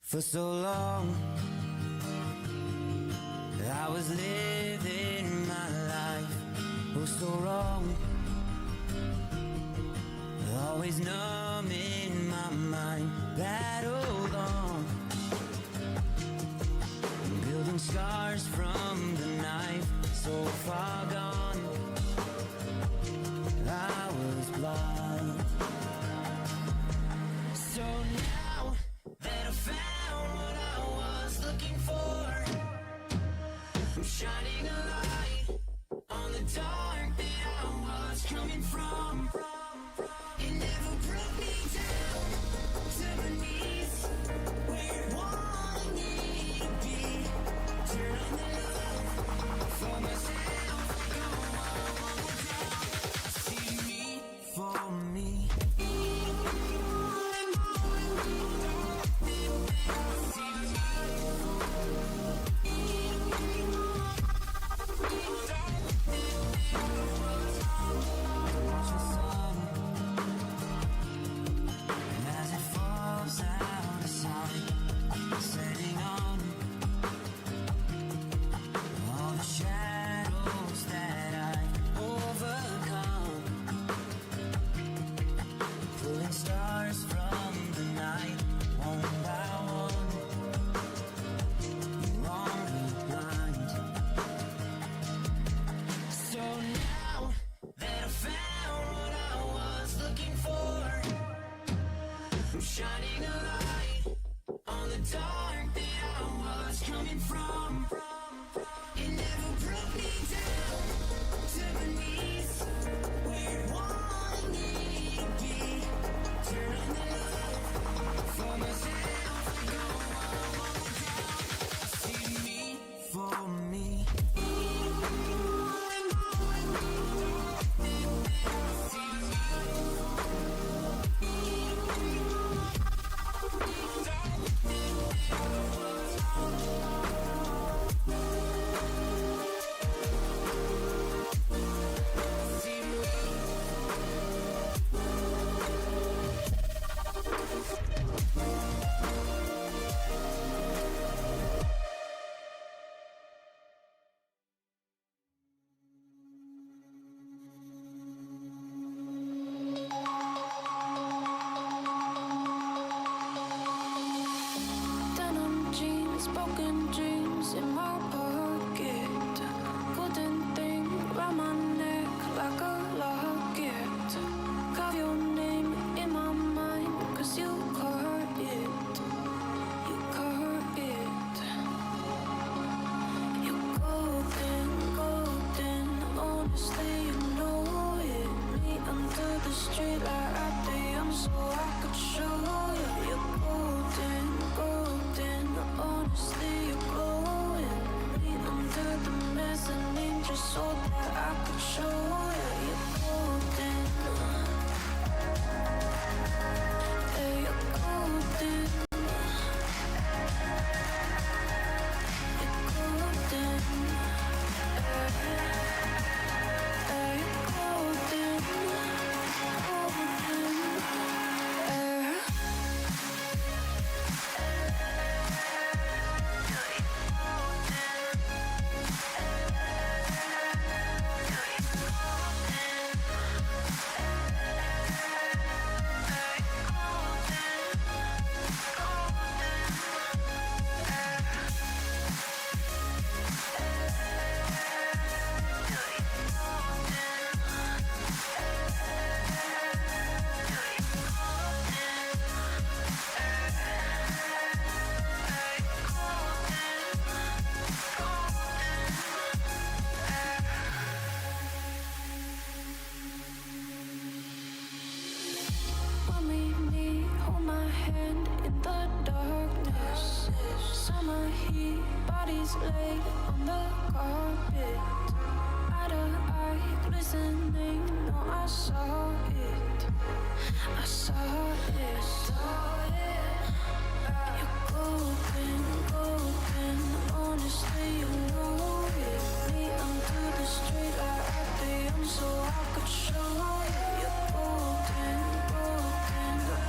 For so long I was living my life, oh so wrong, always numb in my mind, battled on, building scars from the knife, so far gone, I was blind. So now that I found what I was looking for, I'm shining a light on the dark that I was coming from. It never brought me down to my knees, where I wanted to be. Turn on the love for myself, go on down. See me for me.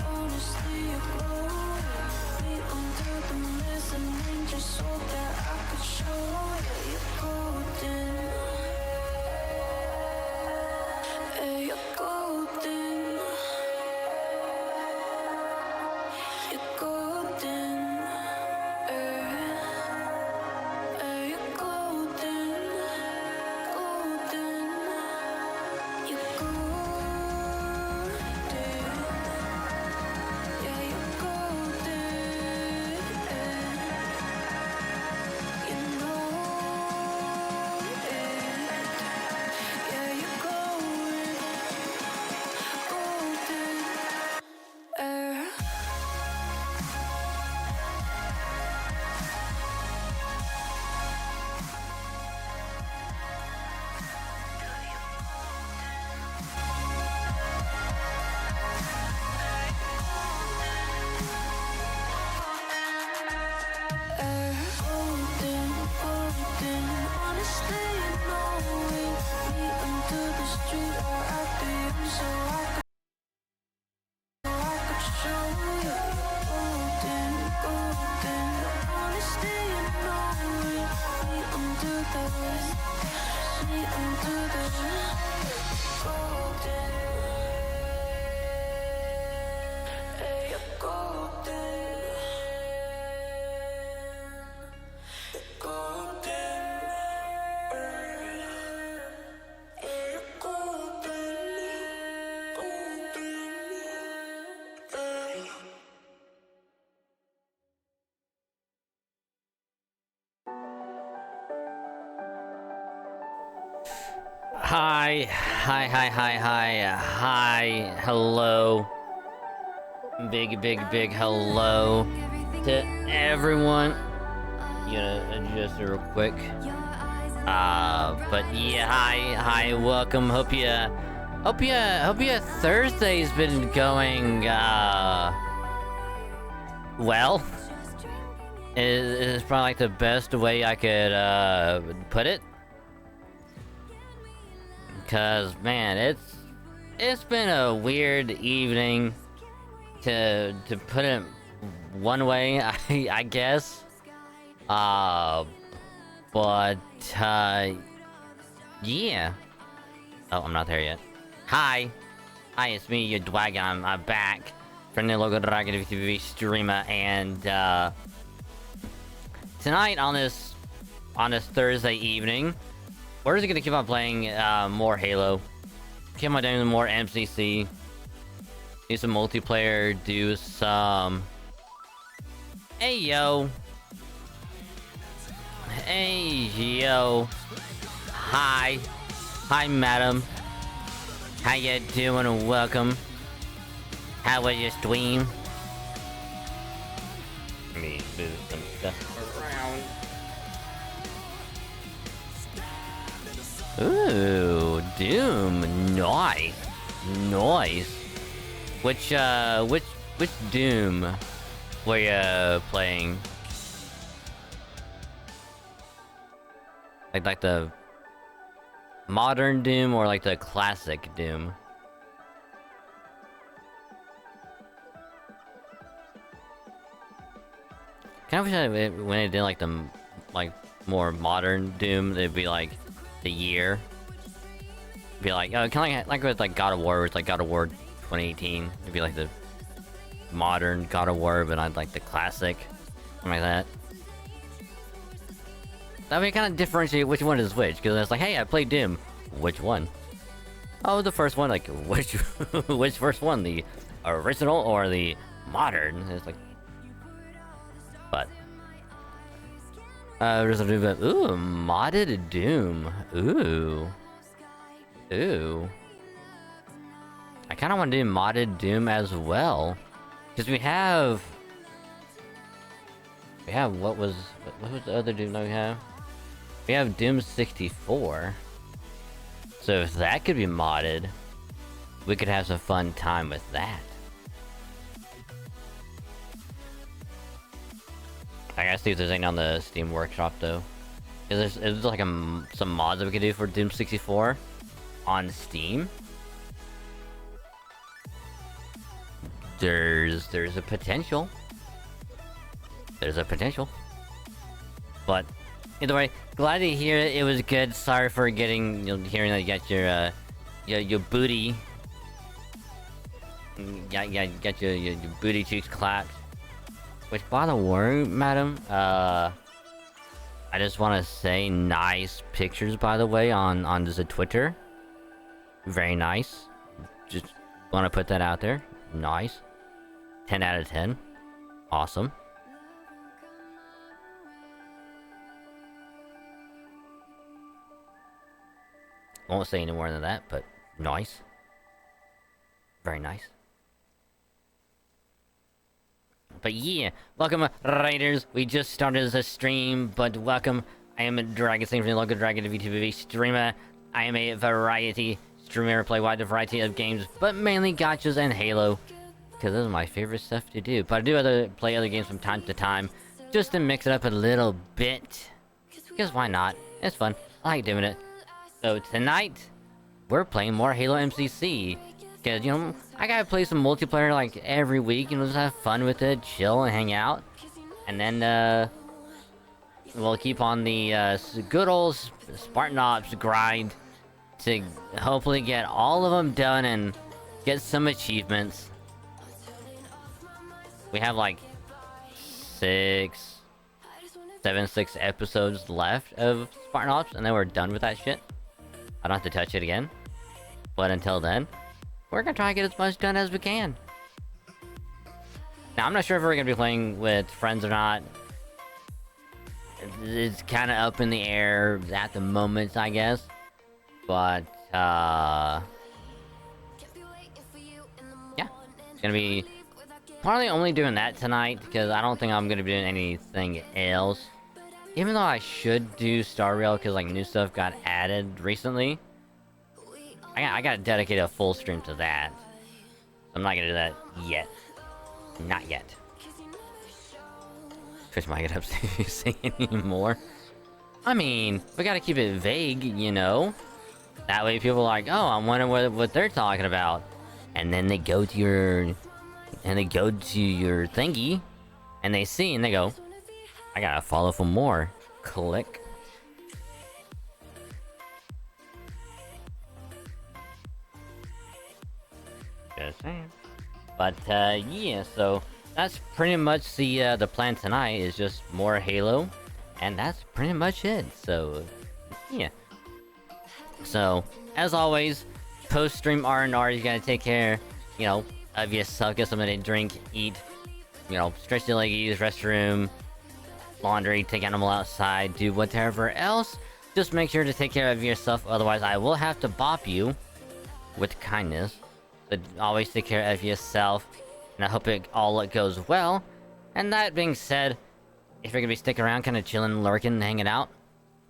Honestly, you're glowing, me under the Hi, hello. Big hello to everyone. Gonna adjust it real quick. But yeah, hi, welcome. Hope your Thursday's been going, well. Is probably like the best way I could, put it. Cause man, it's been a weird evening, to put it one way, I guess. But yeah. Oh, I'm not there yet. Hi, it's me, your Dwagon. I'm back from the local Dragon TV streamer, and tonight on this Thursday evening, we're just gonna keep on playing more Halo. Keep on doing more MCC. Do some multiplayer. Do some. Hey yo. Hi, madam. How you doing? Welcome. How was your stream? Let me move some stuff around. Ooh, Doom, nice. Which Doom were you playing? Like the modern Doom or like the classic Doom? Kind of wish when they did like the more modern Doom, they'd be like the year. Be like, kind of like with like God of War, where it's like God of War 2018. It'd be like the modern God of War, but I'd like the classic, something like that. That way, kind of differentiate which one is which, because it's like, hey, I played Doom. Which one? Oh, the first one. Like, which first one? The original or the modern? It's like, but ooh, modded Doom. Ooh. I kind of want to do modded Doom as well, because we have what was the other Doom that we have? We have Doom 64. So if that could be modded, we could have some fun time with that. I gotta see if there's anything on the Steam Workshop though. Is there like some mods that we could do for Doom 64 on Steam? There's a potential. But either way, glad to hear it was good. Sorry for hearing that you got your booty. Got your booty cheeks clapped. Which, by the way, madam, I just want to say, nice pictures, by the way, on the Twitter. Very nice. Just want to put that out there. Nice. 10 out of 10. Awesome. Won't say any more than that, but nice. Very nice. But yeah, welcome, Raiders. We just started the stream, but welcome. I am Dragon from the local Dragon TV streamer. I am a variety streamer, play wide variety of games, but mainly gachas and Halo, because those are my favorite stuff to do. But I do play other games from time to time, just to mix it up a little bit. Because why not? It's fun. I like doing it. So tonight, we're playing more Halo MCC. Because, I gotta play some multiplayer like every week, just have fun with it, chill and hang out. And then, we'll keep on the good old Spartan Ops grind to hopefully get all of them done and get some achievements. We have like 6 episodes left of Spartan Ops, and then we're done with that shit. I don't have to touch it again. But until then, we're gonna try to get as much done as we can. Now, I'm not sure if we're gonna be playing with friends or not. It's kind of up in the air at the moment, I guess. But, yeah. It's gonna be probably only doing that tonight, because I don't think I'm gonna be doing anything else. Even though I should do Star Rail, because, like, new stuff got added recently. I gotta dedicate a full stream to that. I'm not gonna do that yet. Not yet. Twitch might get upset if you say anymore. I mean, we gotta keep it vague, you know? That way people are like, oh, I'm wondering what they're talking about. And then they go to your... And they go to your thingy. And they see, and they go, I gotta follow for more. Click. Just saying. But, yeah, so... That's pretty much the plan tonight, is just more Halo. And that's pretty much it, so... Yeah. So, as always, post-stream R&R, you gotta take care, you know, of yourself, get something to drink, eat, you know, stretch your leggies, restroom, laundry, take animal outside, do whatever else. Just make sure to take care of yourself, otherwise I will have to bop you with kindness. But always take care of yourself, and I hope it all goes well. And that being said, if you're gonna be sticking around, kind of chilling, lurking, hanging out,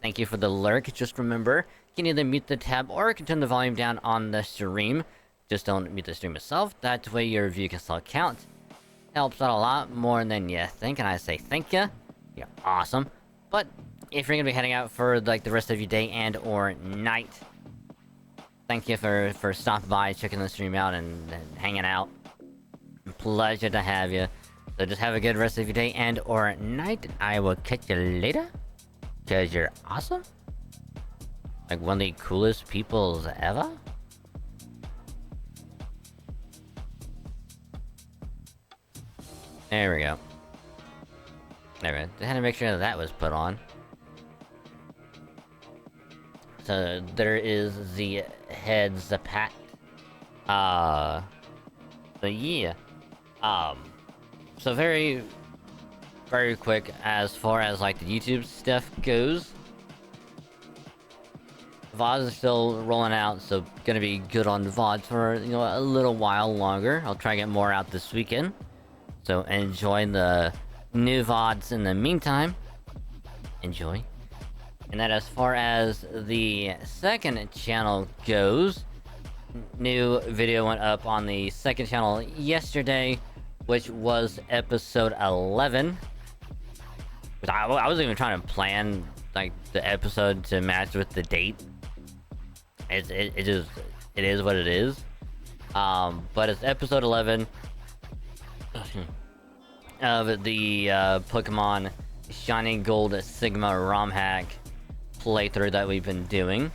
thank you for the lurk. Just remember, you can either mute the tab or you can turn the volume down on the stream. Just don't mute the stream itself. That way your review can still count. Helps out a lot more than you think, and I say thank you. You're awesome. But if you're gonna be heading out for like the rest of your day and or night, thank you for stopping by, checking the stream out, and hanging out. Pleasure to have you. So just have a good rest of your day and or night. I will catch you later. Cause you're awesome. Like one of the coolest peoples ever. There we go. There we go. I had to make sure that was put on. So there is the heads, the pat. So yeah. So very quick as far as like the YouTube stuff goes. VODs are still rolling out, so gonna be good on VODs for, you know, a little while longer. I'll try to get more out this weekend. So enjoy the new VODs in the meantime. Enjoy. And then as far as the second channel goes, new video went up on the second channel yesterday, which was episode 11. I wasn't even trying to plan like the episode to match with the date. It is what it is. But it's episode 11 of the Pokemon Shiny Gold Sigma ROM hack playthrough that we've been doing.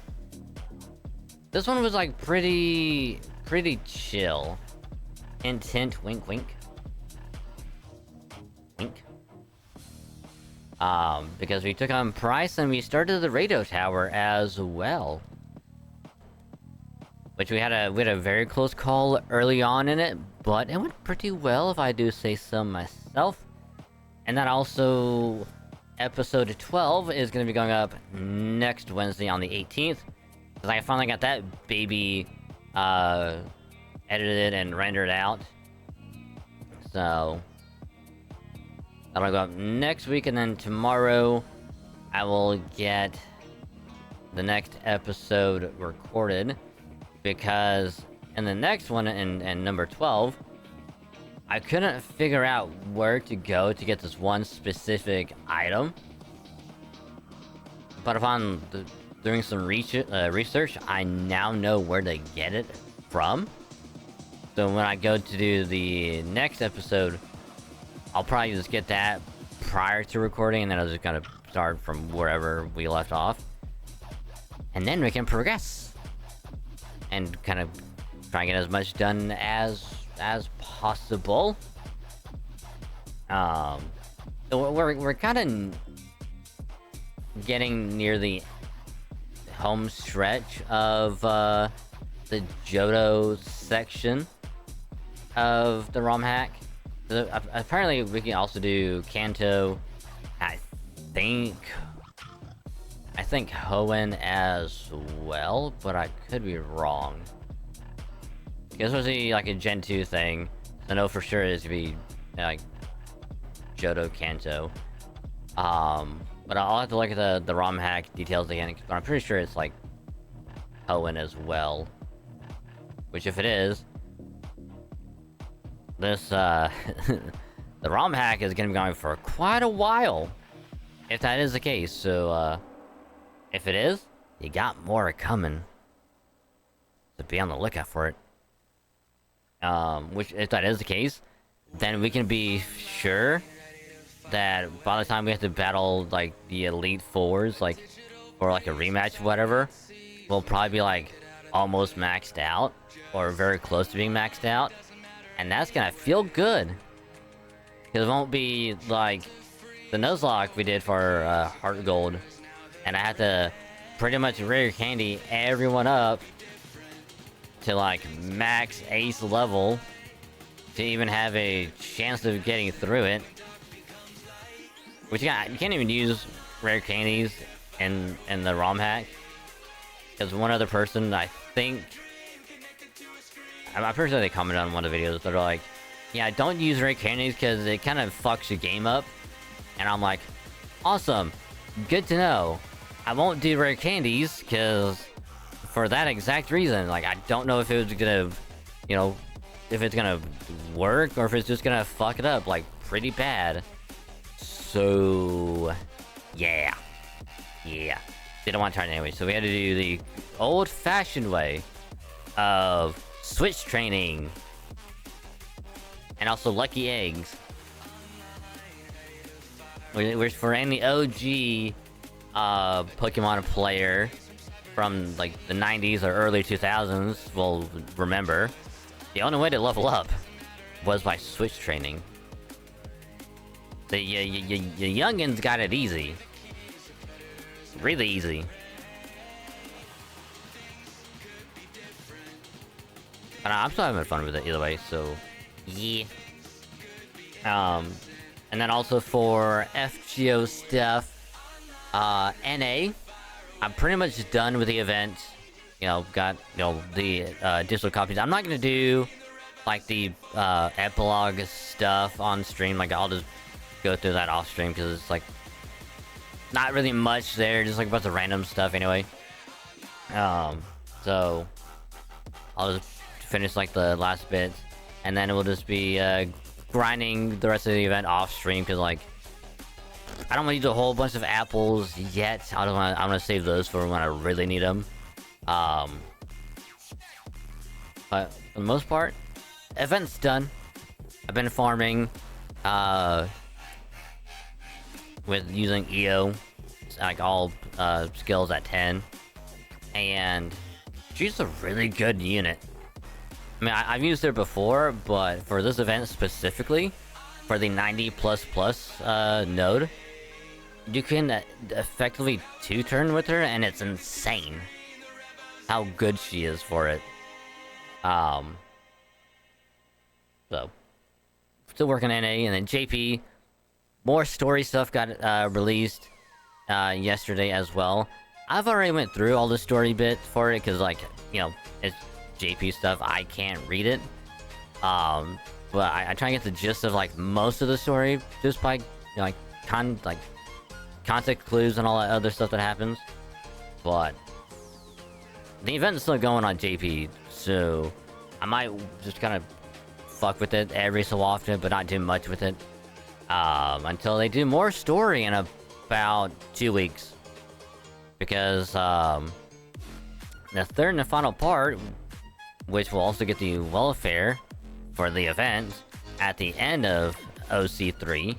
This one was like pretty chill. Hint hint, wink wink. Wink. Because we took on Price and we started the radio tower as well. Which we had a very close call early on in it, but it went pretty well if I do say so myself. And then also episode 12 is going to be going up next Wednesday on the 18th. Because I finally got that baby edited and rendered out. So that'll go up next week, and then tomorrow I will get the next episode recorded. Because in the next one, in number 12, I couldn't figure out where to go to get this one specific item. But upon doing some research, I now know where to get it from. So when I go to do the next episode, I'll probably just get that prior to recording, and then I'll just kind of start from wherever we left off. And then we can progress. And kind of try and get as much done as possible. We're kind of getting near the home stretch of the Johto section of the ROM hack. Apparently we can also do Kanto. I think Hoenn as well, but I could be wrong. This was like a Gen 2 thing. I know for sure it's gonna be like Johto Kanto. But I'll have to look at the ROM hack details again, but I'm pretty sure it's like Hoenn as well. Which if it is, this the ROM hack is gonna be going for quite a while. If that is the case, so if it is, you got more coming. So be on the lookout for it. Which if that is the case, then we can be sure that by the time we have to battle like the Elite Fours, like or like a rematch, whatever, we'll probably be like almost maxed out or very close to being maxed out, and that's gonna feel good because it won't be like the Nuzlocke we did for Heart Gold, and I had to pretty much rare candy everyone up to like max ace level to even have a chance of getting through it. Which you can't even use rare candies in the ROM hack. Because one other person, I think... I'm pretty sure they commented on one of the videos, they're like, yeah, don't use rare candies because it kind of fucks your game up. And I'm like, awesome, good to know. I won't do rare candies because for that exact reason. Like, I don't know if it was gonna, you know, if it's gonna work or if it's just gonna fuck it up, like, pretty bad. So, yeah. Didn't want to try it anyway, so we had to do the old-fashioned way of switch training. And also lucky eggs. Which for any OG Pokemon player from like the 90s or early 2000s will remember, the only way to level up was by switch training. The youngins got it easy. Really easy. But I'm still having fun with it either way, so... yeah. And then also for FGO stuff, NA, I'm pretty much done with the event. You know, got, you know, the digital copies. I'm not gonna do, like, the epilogue stuff on stream. Like, I'll just go through that off stream, because it's, like, not really much there, just, like, a bunch of random stuff anyway. So, I'll just finish, like, the last bit, and then it will just be, grinding the rest of the event off stream, because, like, I don't want to use a whole bunch of apples yet. I don't want. I'm gonna save those for when I really need them. But for the most part, event's done. I've been farming, with using EO, like all skills at 10, and she's a really good unit. I mean, I've used her before, but for this event specifically, for the 90++ node, you can effectively 2-turn with her, and it's insane how good she is for it. So, still working on NA, and then JP, more story stuff got released yesterday as well. I've already went through all the story bits for it, because, like, you know, it's JP stuff, I can't read it. But I try and get the gist of, like, most of the story just by, you know, like, context clues and all that other stuff that happens. But the event's still going on JP, so I might just kind of fuck with it every so often, but not do much with it until they do more story in about 2 weeks. Because the third and the final part, which will also get the welfare for the event at the end of OC3,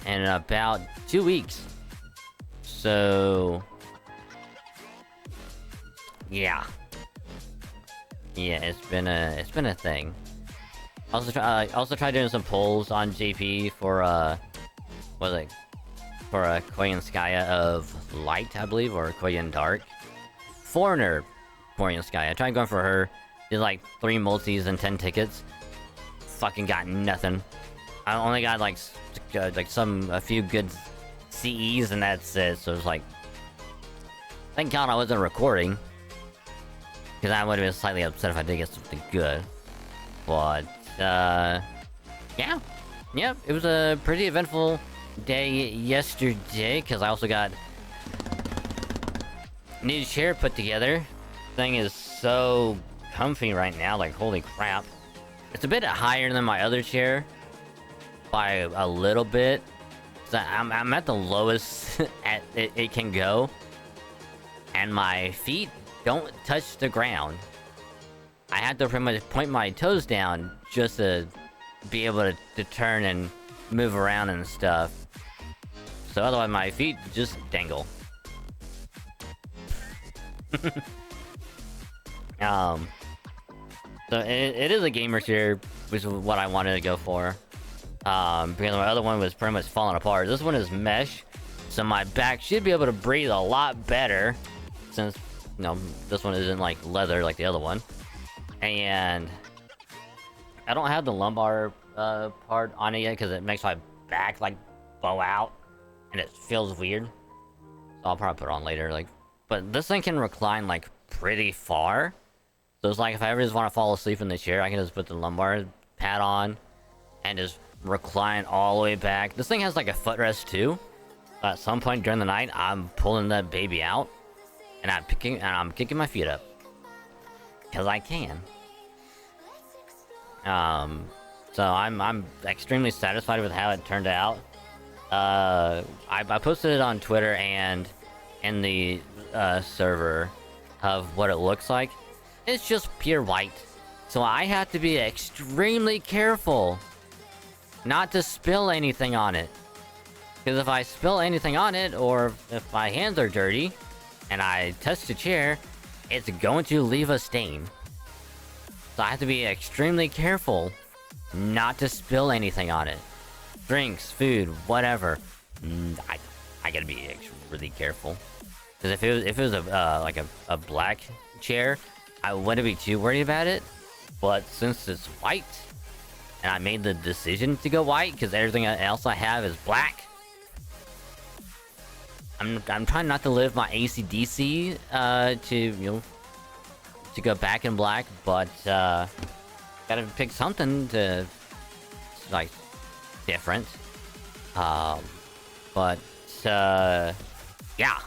in about 2 weeks. So yeah, it's been a thing. Also tried doing some polls on JP for what was it, for Korean Skya of Light, I believe, or Korean Dark. Foreigner Korean Skya. I tried going for her. Did like 3 multis and 10 tickets. Fucking got nothing. I only got like a few good CEs and that's it. So it's like, thank God I wasn't recording, because I would have been slightly upset if I did get something good. But yeah, it was a pretty eventful day yesterday, because I also got new chair put together. Thing is so comfy right now, like holy crap. It's a bit higher than my other chair by a little bit. So I'm at the lowest it can go, and my feet don't touch the ground. I have to pretty much point my toes down just to be able to turn and move around and stuff. So otherwise my feet just dangle. So it is a gamer chair, which is what I wanted to go for. Because my other one was pretty much falling apart. This one is mesh, so my back should be able to breathe a lot better, since, you know, this one isn't like leather like the other one. And I don't have the lumbar part on it yet, because it makes my back like bow out, and it feels weird. So I'll probably put it on later. Like, but this thing can recline like pretty far. So it's like if I ever just want to fall asleep in the chair, I can just put the lumbar pad on and just recline all the way back. This thing has like a footrest too. At some point during the night, I'm pulling that baby out, and I'm kicking my feet up, because I can. So I'm extremely satisfied with how it turned out. I posted it on Twitter and in the server of what it looks like. It's just pure white, so I have to be extremely careful not to spill anything on it. Because if I spill anything on it, or if my hands are dirty and I touch the chair, it's going to leave a stain. So I have to be extremely careful not to spill anything on it. Drinks, food, whatever. I gotta be really careful. Because if it was a black chair, I wouldn't be too worried about it. But since it's white, and I made the decision to go white because everything else I have is black, I'm trying not to live my AC/DC to go back in black, but gotta pick something to like different. But yeah.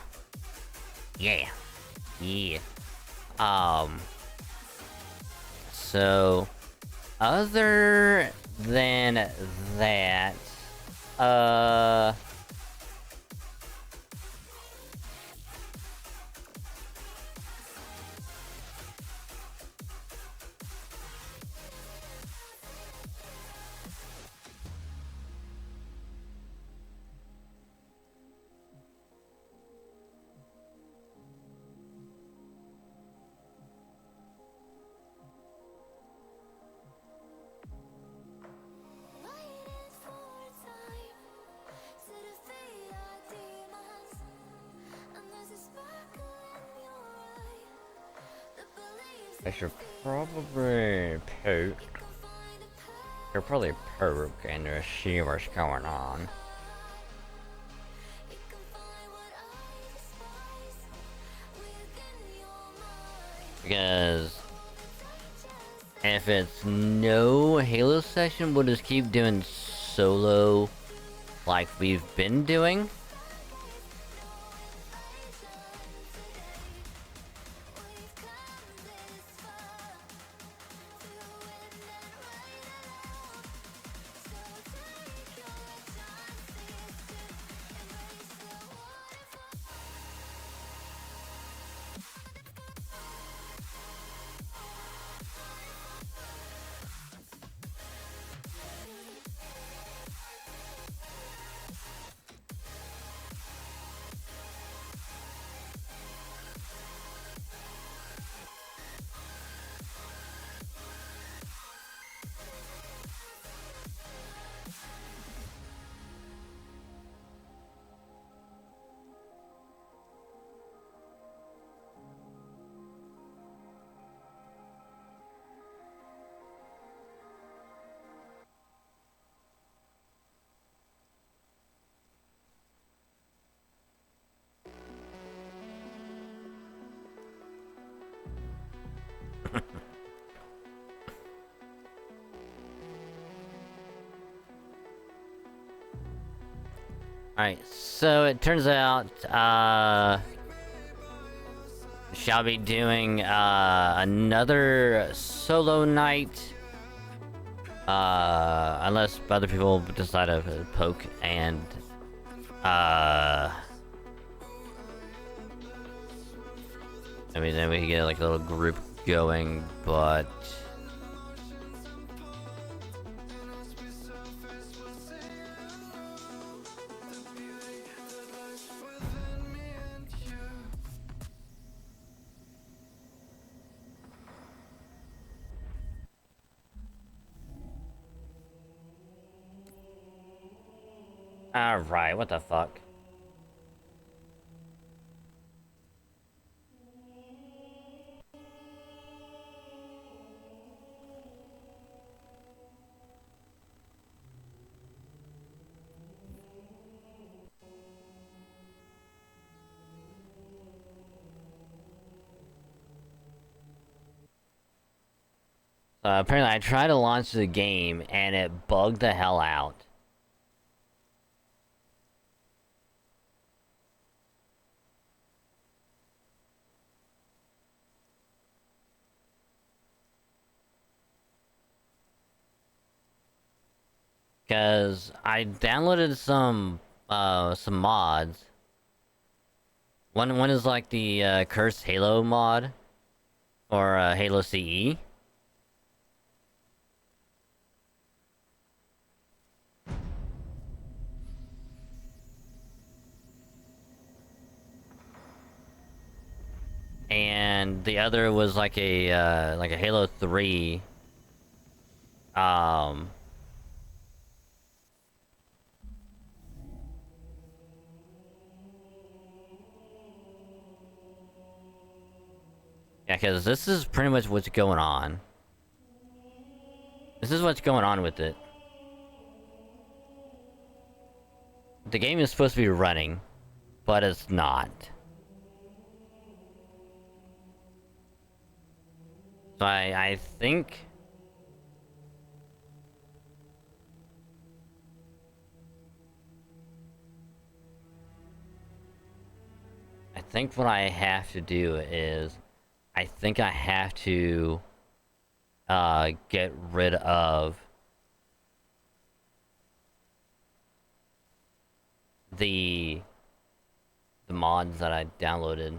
So other than that, I should probably poke. Should probably poke and see what's going on. Because if it's no Halo session, we'll just keep doing solo like we've been doing. Alright, so it turns out, shall be doing, another solo night. Unless other people decide to poke and, I mean, then we can get like a little group going, but... Alright, what the fuck? Apparently I tried to launch the game and it bugged the hell out. Cause I downloaded some mods. One is like the Cursed Halo mod, or Halo CE. And the other was like a Halo 3. Yeah, cause this is pretty much what's going on. This is what's going on with it. The game is supposed to be running, but it's not. So I think... I think what I have to do is... I think I have to... get rid of... the mods that I downloaded.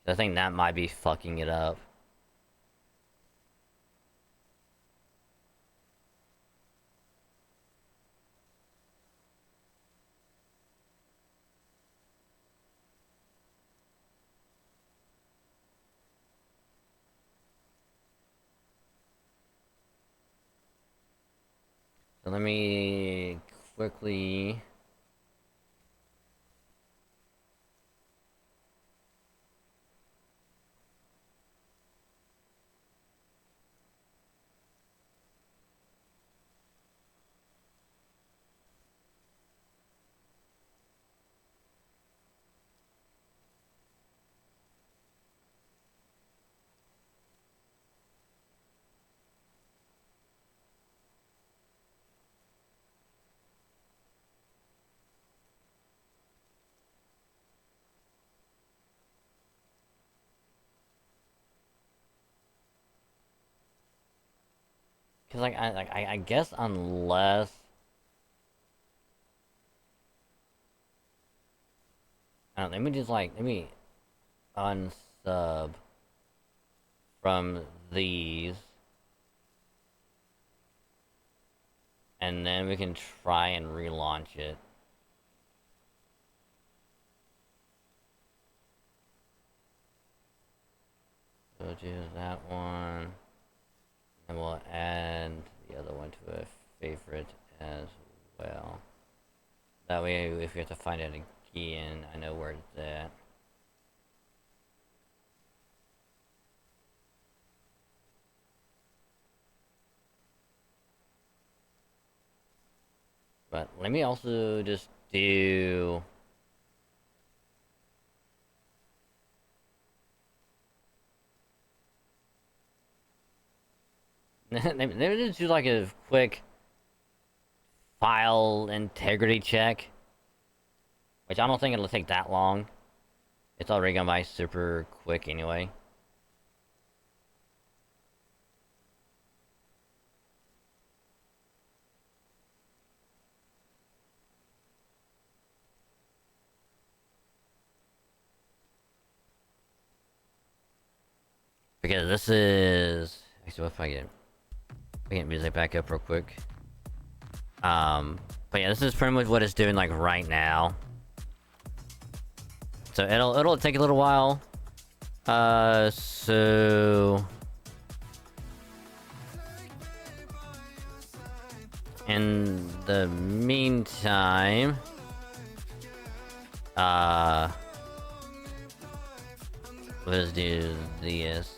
I think that might be fucking it up. So let me quickly... Cause I guess unless... I don't know, let me just like, let me unsub from these. And then we can try and relaunch it. So choose that one. And we'll add the other one to a favorite as well. That way, if we have to find it again, I know where it's at. But let me also just do... Maybe just do like a quick file integrity check, which I don't think it'll take that long. It's already gone by super quick anyway. Because this is... Actually, what if I get music back up real quick? But yeah, this is pretty much what it's doing like right now. So it'll take a little while. So in the meantime, let's do this.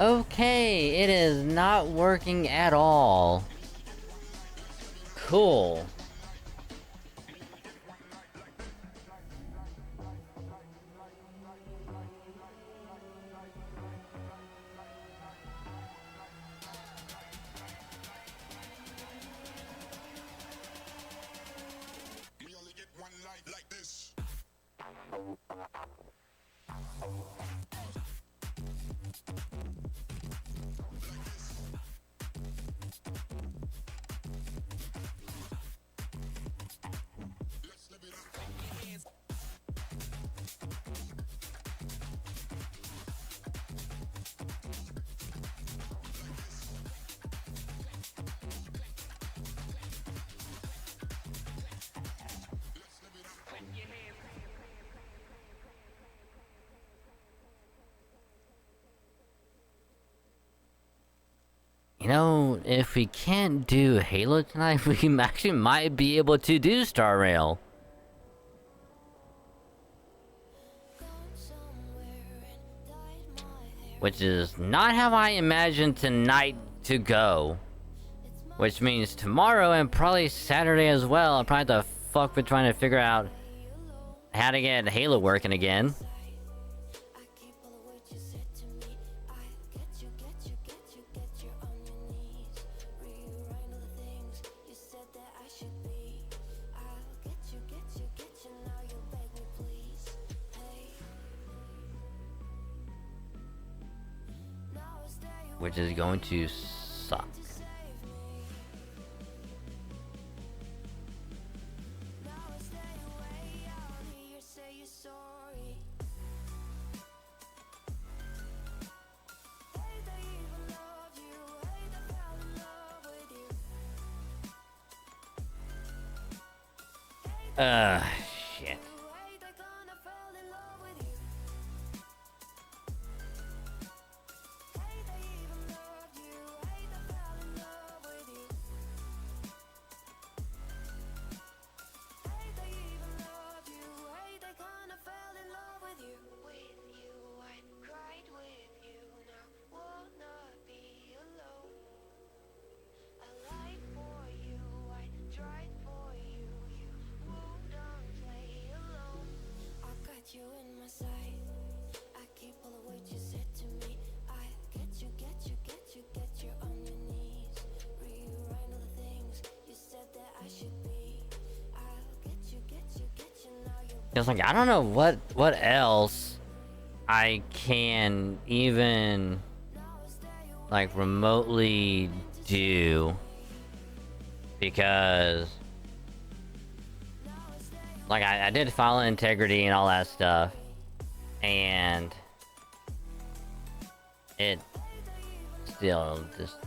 Okay, it is not working at all. Cool. You know, if we can't do Halo tonight, we actually might be able to do Star Rail. Which is not how I imagined tonight to go. Which means tomorrow and probably Saturday as well, I'll probably have to fuck with trying to figure out how to get Halo working again. Which is going to suck. Shit. You in my sight. I keep all the words you said to me. I get you on your knees. Rewrite all the things you said that I should be. I'll get you now you're It's like, I don't know what else I can even like remotely do, because like I did file integrity and all that stuff, and it still just,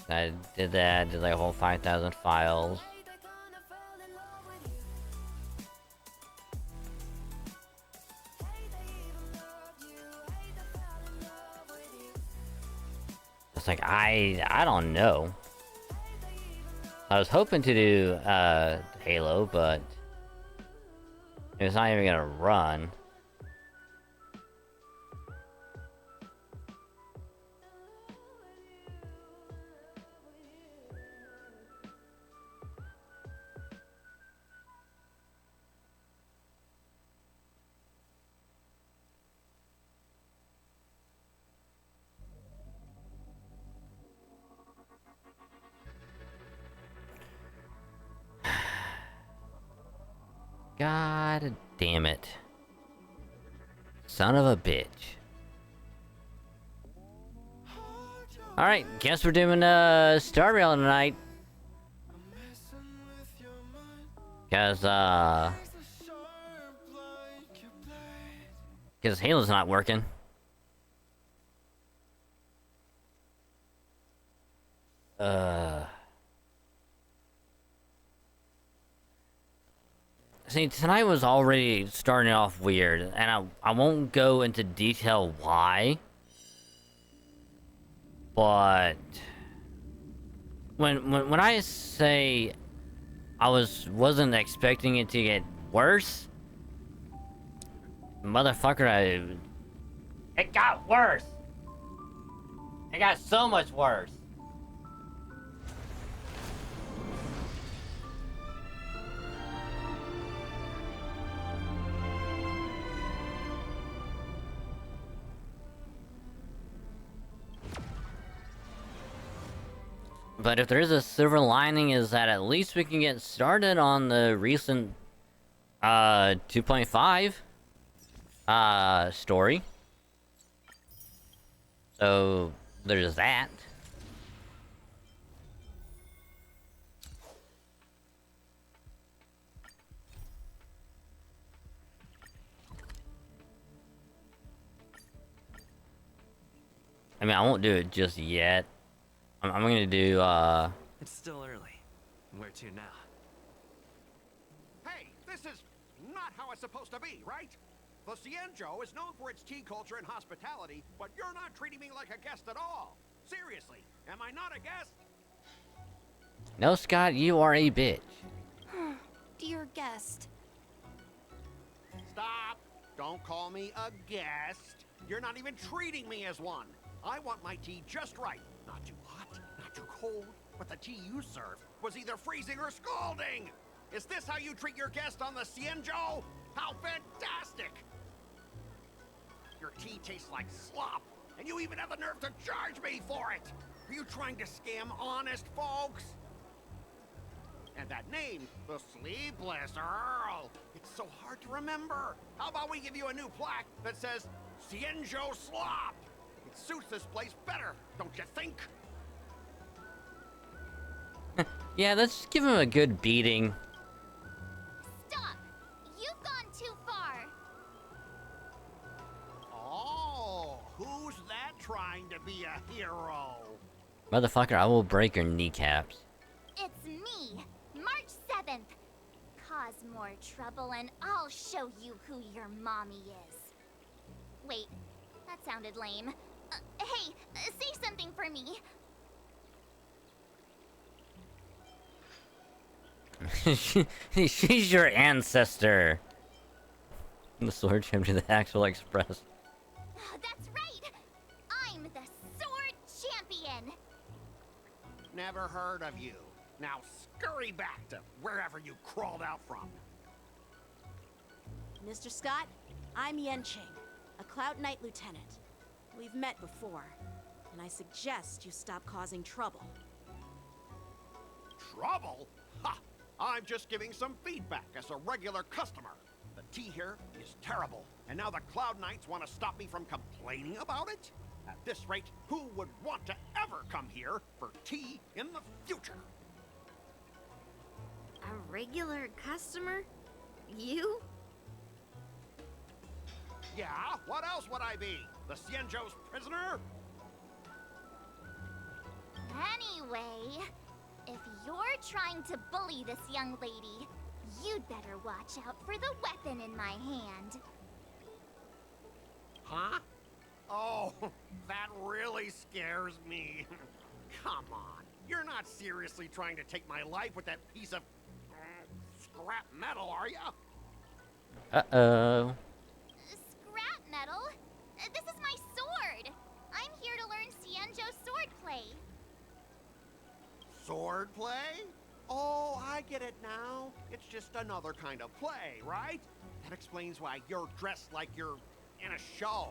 I did that, did like a whole 5,000 files. It's like, I don't know. I was hoping to do Halo, but it's not even gonna run. God damn it. Son of a bitch. Alright, guess we're doing Star Rail tonight. Cause Halo's not working. See, tonight was already starting off weird, and I won't go into detail why. But when I say I wasn't expecting it to get worse, motherfucker, it got worse. It got so much worse. But if there is a silver lining, is that at least we can get started on the recent 2.5 story. So there's that. I mean, I won't do it just yet. I'm gonna do, It's still early. Where to now? Hey, this is not how it's supposed to be, right? The Cienjo is known for its tea culture and hospitality, but you're not treating me like a guest at all. Seriously, am I not a guest? No, Scott, you are a bitch. Dear guest. Stop! Don't call me a guest. You're not even treating me as one. I want my tea just right. Not too hot, not too cold, but the tea you served was either freezing or scalding. Is this how you treat your guest on the Cienjo? How fantastic! Your tea tastes like slop, and you even have the nerve to charge me for it! Are you trying to scam honest folks? And that name, the Sleepless Earl, it's so hard to remember. How about we give you a new plaque that says, Cienjo Slop? It suits this place better, don't you think? Yeah, let's give him a good beating. Stop! You've gone too far. Oh, who's that trying to be a hero? Motherfucker, I will break your kneecaps. It's me, March 7th. Cause more trouble and I'll show you who your mommy is. Wait, that sounded lame. Hey, say something for me. She's your ancestor. The sword champ to the actual express. That's right! I'm the sword champion! Never heard of you. Now scurry back to wherever you crawled out from. Mr. Scott, I'm Yenching, a Cloud Knight lieutenant. We've met before, and I suggest you stop causing trouble. Trouble? Ha! I'm just giving some feedback as a regular customer. The tea here is terrible, and now the Cloud Knights want to stop me from complaining about it? At this rate, who would want to ever come here for tea in the future? A regular customer? You? Yeah, what else would I be? The Cienjo's prisoner? Anyway, if you're trying to bully this young lady, you'd better watch out for the weapon in my hand. Huh? Oh, that really scares me. Come on, you're not seriously trying to take my life with that piece of scrap metal, are you? Uh-oh. Scrap metal? This is my sword! I'm here to learn Cienjo swordplay. Swordplay? Oh, I get it now. It's just another kind of play, right? That explains why you're dressed like you're in a show.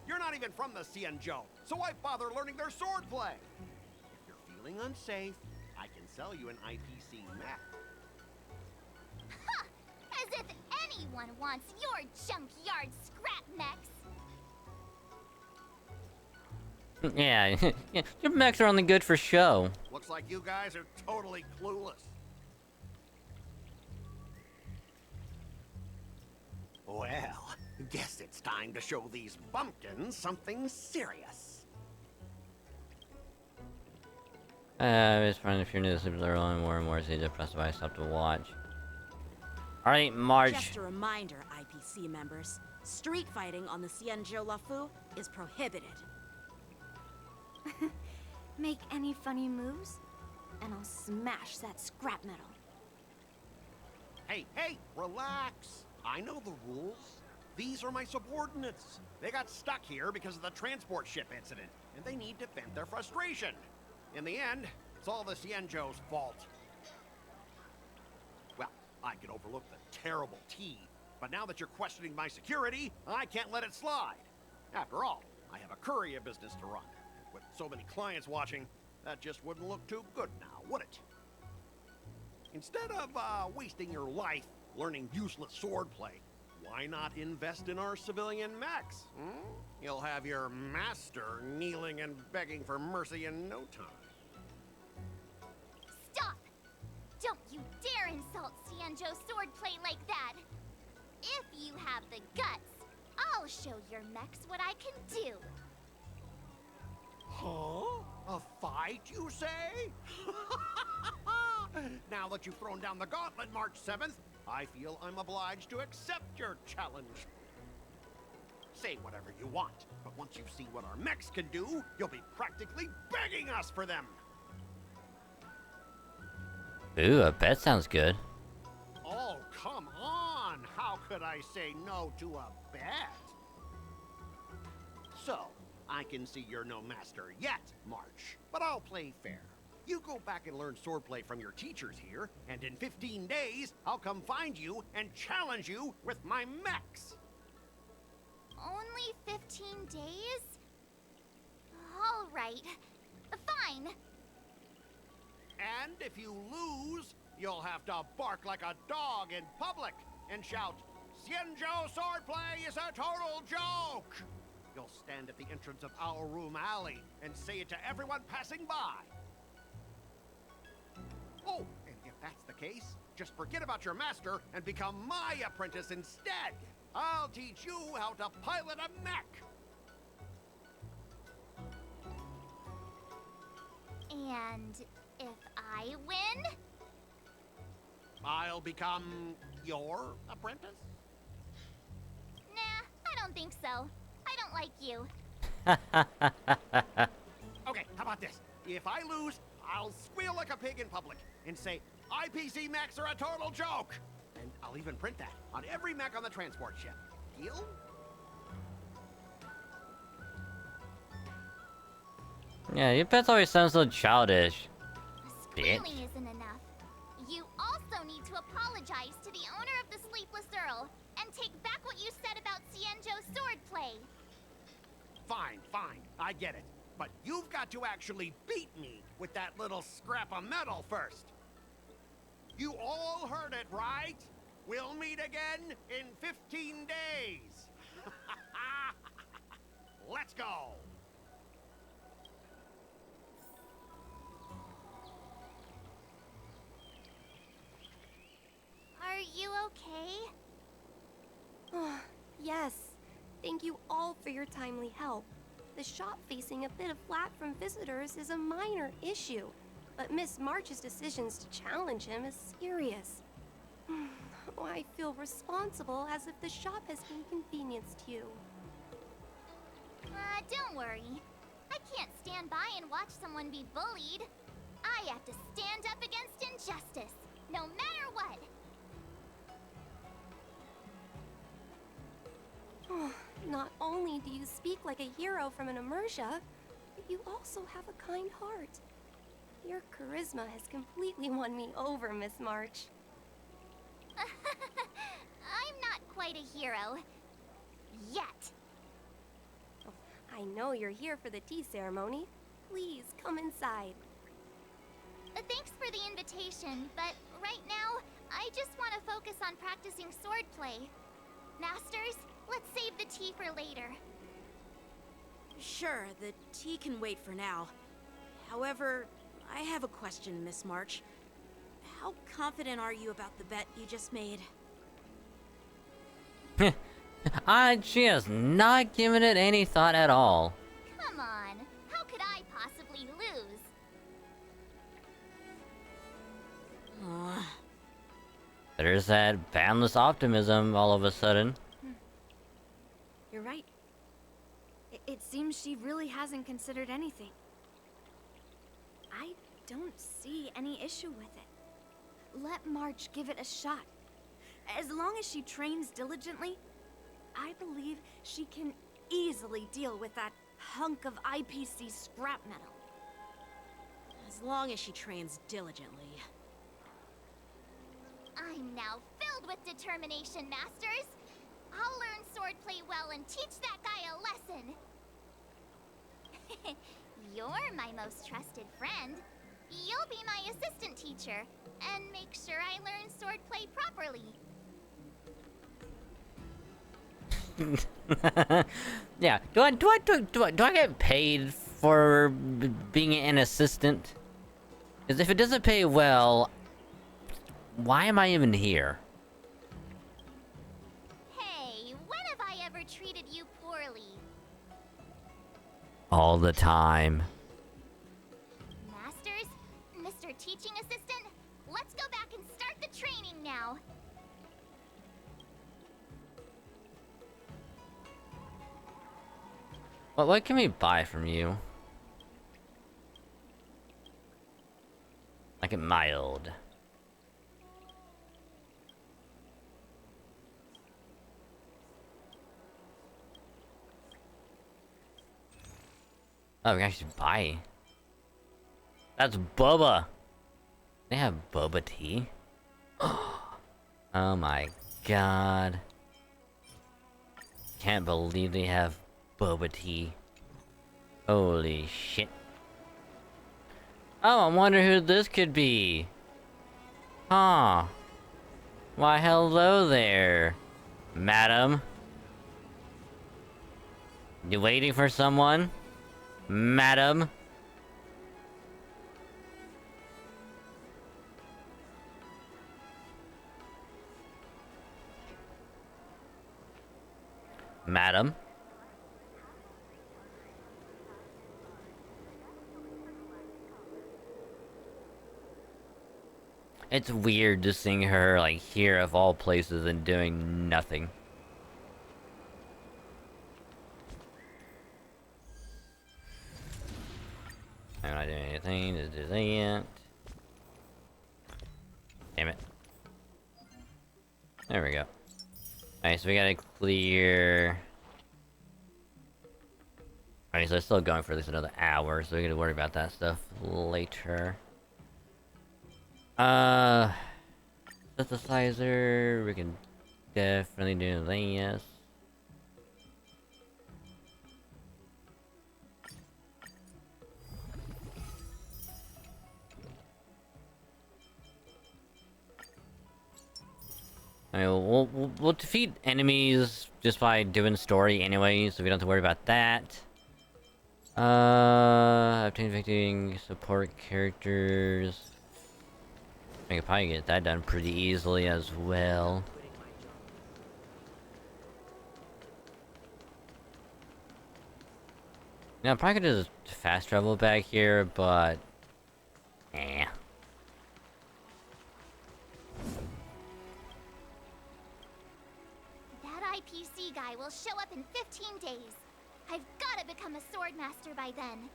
You're not even from the Cienjo, so why bother learning their swordplay? If you're feeling unsafe, I can sell you an IPC mech. Ha! As if anyone wants your junkyard scrap mechs! Yeah, yeah, your mechs are only good for show. Looks like you guys are totally clueless. Well, guess it's time to show these bumpkins something serious. It's fine if you're new to Super Early more and more easy to press the buy stop to watch. Alright, Marge. Just a reminder, IPC members, street fighting on the Cienjo Lafu is prohibited. Make any funny moves, and I'll smash that scrap metal. Hey, hey, relax. I know the rules. These are my subordinates. They got stuck here because of the transport ship incident, and they need to vent their frustration. In the end, it's all the Cienjo's fault. Well, I could overlook the terrible tea, but now that you're questioning my security, I can't let it slide. After all, I have a courier business to run. With so many clients watching, that just wouldn't look too good now, would it? Instead of wasting your life learning useless swordplay, why not invest in our civilian mechs? You'll have your master kneeling and begging for mercy in no time. Stop! Don't you dare insult Cienjo swordplay like that! If you have the guts, I'll show your mechs what I can do. Huh? A fight, you say? Now that you've thrown down the gauntlet, March 7th, I feel I'm obliged to accept your challenge. Say whatever you want, but once you've seen what our mechs can do, you'll be practically begging us for them. Ooh, a bet sounds good. Oh, come on! How could I say no to a bet? So, I can see you're no master yet, March, but I'll play fair. You go back and learn swordplay from your teachers here, and in 15 days, I'll come find you and challenge you with my mechs. Only 15 days? All right. Fine. And if you lose, you'll have to bark like a dog in public and shout, "Xianzhou swordplay is a total joke!" You'll stand at the entrance of our room alley and say it to everyone passing by. Oh, and if that's the case, just forget about your master and become my apprentice instead. I'll teach you how to pilot a mech. And if I win? I'll become your apprentice? Nah, I don't think so. I don't like you. Okay, how about this? If I lose, I'll squeal like a pig in public and say, IPC mechs are a total joke! And I'll even print that on every mech on the transport ship. Deal? Yeah, your pets always sound so childish. Squealing isn't enough. You also need to apologize to the owner of the Sleepless Earl and take back what you said about Xianzhou swordplay. Fine, fine, I get it. But you've got to actually beat me with that little scrap of metal first. You all heard it, right? We'll meet again in 15 days. Let's go. Are you okay? Yes. Thank you all for your timely help. The shop facing a bit of flack from visitors is a minor issue, but Miss March's decisions to challenge him is serious. Oh, I feel responsible as if the shop has inconvenienced you. Don't worry. I can't stand by and watch someone be bullied. I have to stand up against injustice, no matter what. Not only do you speak like a hero from an immersia, but you also have a kind heart. Your charisma has completely won me over, Miss March. I'm not quite a hero. Yet. Oh, I know you're here for the tea ceremony. Please come inside. Thanks for the invitation, but right now, I just want to focus on practicing swordplay. Masters, let's save the tea for later. Sure, the tea can wait for now. However, I have a question, Miss March. How confident are you about the bet you just made? She has not given it any thought at all. Come on, how could I possibly lose? There's that boundless optimism all of a sudden. You're right. It seems she really hasn't considered anything. I don't see any issue with it. Let March give it a shot. As long as she trains diligently, I believe she can easily deal with that hunk of IPC scrap metal. As long as she trains diligently. I'm now filled with determination, Masters. I'll learn swordplay well and teach that guy a lesson. You're my most trusted friend. You'll be my assistant teacher and make sure I learn swordplay properly. Yeah. Do I get paid for being an assistant? Because if it doesn't pay well, why am I even here? Hey, when have I ever treated you poorly? All the time. Masters, Mr. Teaching Assistant, let's go back and start the training now. What can we buy from you? Like a mild. Oh, we can actually buy. That's boba. They have boba tea. Oh my god. Can't believe they have boba tea. Holy shit. Oh, I wonder who this could be. Huh. Why, hello there, madam. You waiting for someone? Madam? Madam? It's weird just seeing her, like, here of all places and doing nothing. I'm not doing anything, just do that. Damn it. There we go. Alright, so we gotta clear... Alright, so it's still going for at least another hour, so we gotta worry about that stuff later. Synthesizer, we can definitely do this. I mean, we'll defeat enemies just by doing story anyway, so we don't have to worry about that. Obtain victim support characters. I could probably get that done pretty easily as well. Now, I'm probably gonna just fast travel back here, but... eh. That IPC guy will show up in 15 days. I've gotta become a sword master by then.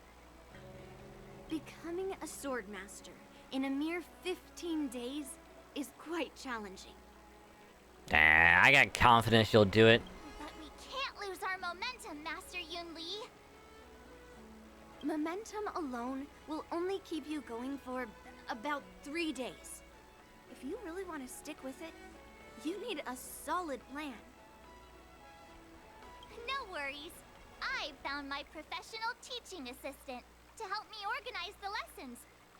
Becoming a sword master in a mere 15 days is quite challenging. I got confidence you'll do it. But we can't lose our momentum, Master Yun-Li. Momentum alone will only keep you going for about 3 days. If you really want to stick with it, you need a solid plan. No worries. I found my professional teaching assistant to help me organize the lessons,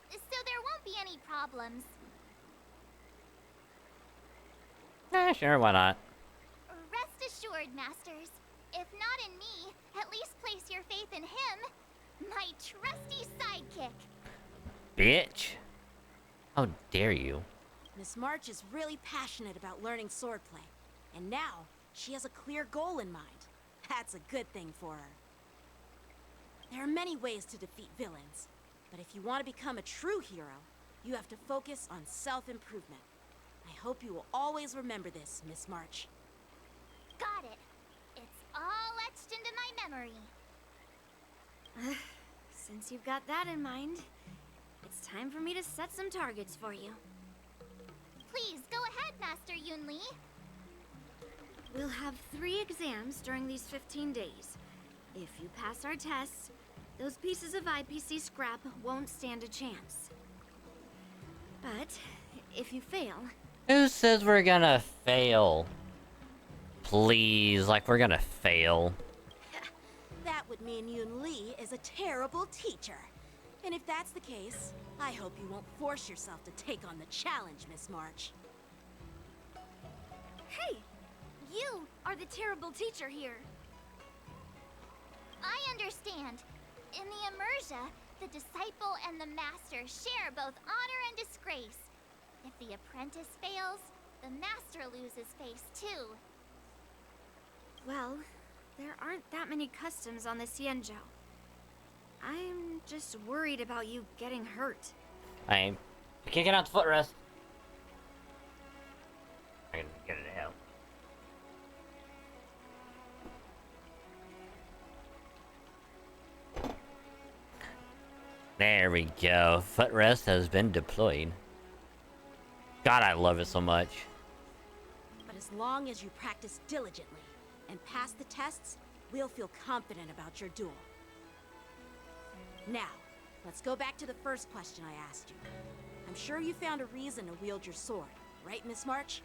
so there won't be any problems. Sure, why not? Rest assured, Masters. If not in me, at least place your faith in him, my trusty sidekick. Bitch. How dare you? Miss March is really passionate about learning swordplay, and now she has a clear goal in mind. That's a good thing for her. There are many ways to defeat villains, but if you want to become a true hero, you have to focus on self-improvement. I hope you will always remember this, Miss March. Got it. It's all etched into my memory. Since you've got that in mind, it's time for me to set some targets for you. Please, go ahead, Master Yun-Li. We'll have 3 exams during these 15 days. If you pass our tests, those pieces of IPC scrap won't stand a chance. But if you fail... Who says we're gonna fail? Please, like we're gonna fail. That would mean Yun-Li is a terrible teacher. And if that's the case, I hope you won't force yourself to take on the challenge, Miss March. Hey! You are the terrible teacher here. I understand. In the Immersia, the disciple and the master share both honor and disgrace. If the apprentice fails, the master loses face too. Well, there aren't that many customs on the Xianzhou. I'm just worried about you getting hurt. I'm kicking out the footrest. I can get it to help. There we go. Footrest has been deployed. God, I love it so much. But as long as you practice diligently and pass the tests, we'll feel confident about your duel. Now, let's go back to the first question I asked you. I'm sure you found a reason to wield your sword, right, Miss March?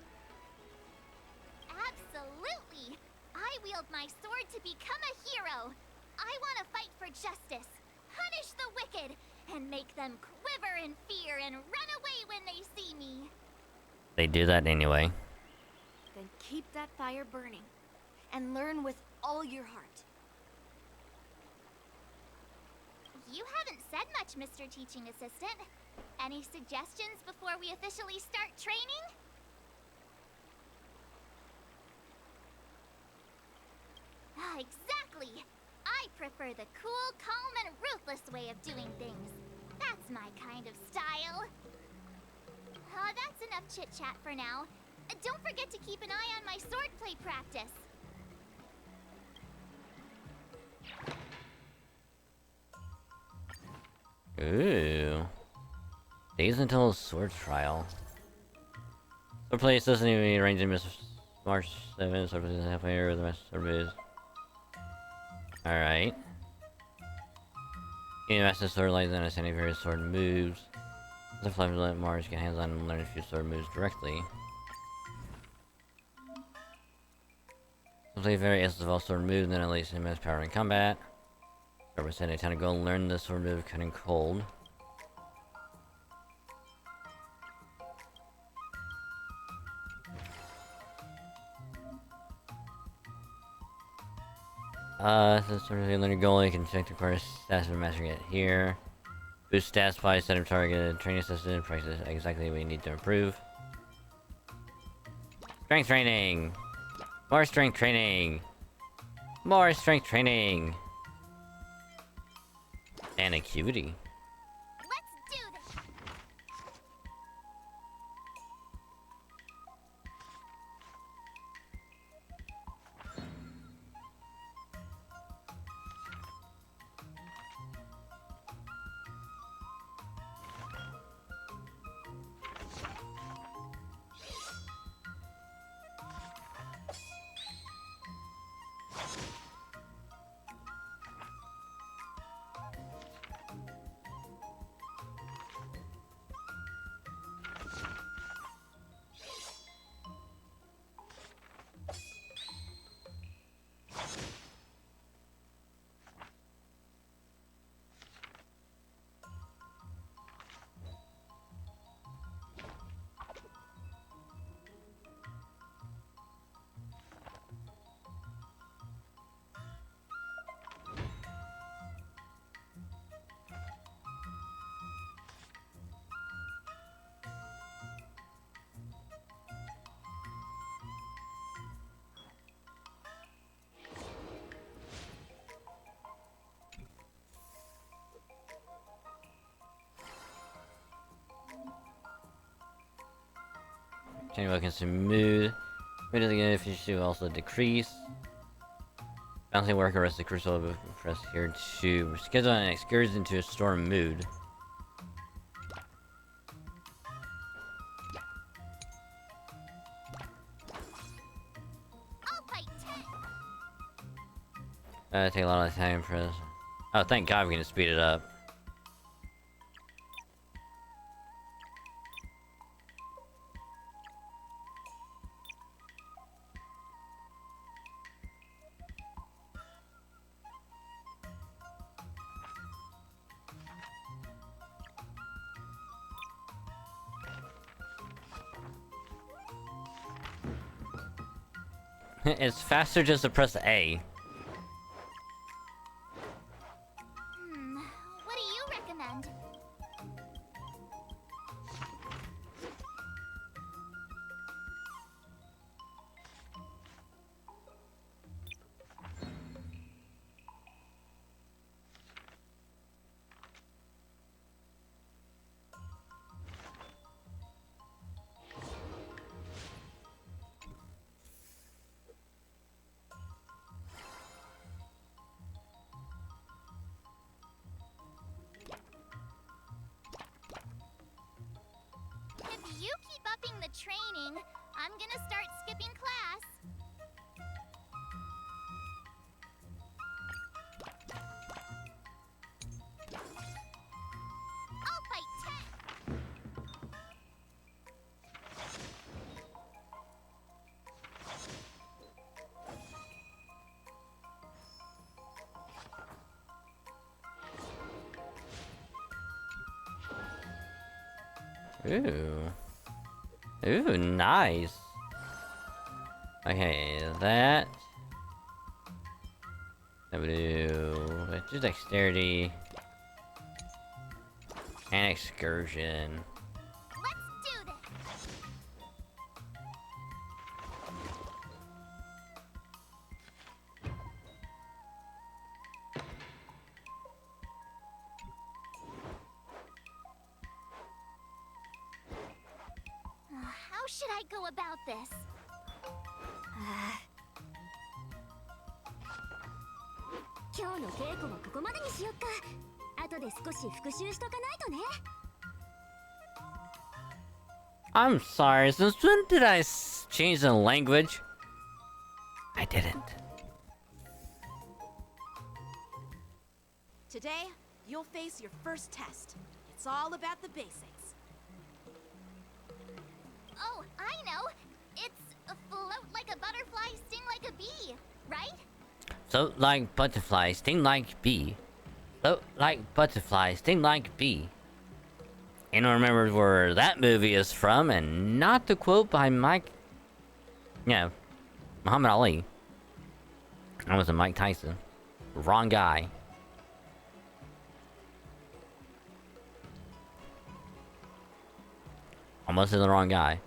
Absolutely! I wield my sword to become a hero. I want to fight for justice, punish the wicked, and make them quiver in fear and run away when they see me. They do that anyway. Then keep that fire burning, and learn with all your heart. You haven't said much, Mr. Teaching Assistant. Any suggestions before we officially start training? Exactly! I prefer the cool, calm, and ruthless way of doing things. That's my kind of style. That's enough chit-chat for now. Don't forget to keep an eye on my swordplay practice. Ooh. Days until a sword trial. Swordplay doesn't even range in Miss March 7, swordplay is halfway over the rest of moves. Alright. You master sword lights and understanding various sword moves. The flames let Mars get hands on and learn a few sword moves directly. Play very essence of all sword moves, then unleash immense power in combat. Represent a time to go and learn the sword move cutting cold. Since sort of learn your goal, you can check the course stats for mastering it here. Boost stats by set of target, training assistant, practice exactly what you need to improve. Strength training! More strength training! More strength training! And acuity. Let's do this! Change weapons to mood. Mood of the efficiency will also decrease. Balancing work arrest the crucial press here to schedule an excursion into a storm mood. I'll fight 10! Take a lot of time for this. Oh, thank God we can speed it up. It's faster just to press A. What do you recommend? about training, I'm gonna start skipping class. I'll fight 10. Ooh. Ooh, nice. Okay, that. I would do just dexterity and excursion. Let's do this. How should I go about this? 今日の稽古はここまでにしよっか。後で少し復習しとかないとね。I'm sorry, since when did I change the language? I didn't. Today, you'll face your first test. It's all about the basics. Oh, I know. It's float like a butterfly, sting like a bee, right? Float like butterfly, sting like bee. Float like butterfly, sting like bee. Anyone remembers where that movie is from, and not the quote by Muhammad Ali. That was a Mike Tyson. Wrong guy. Almost in the wrong guy.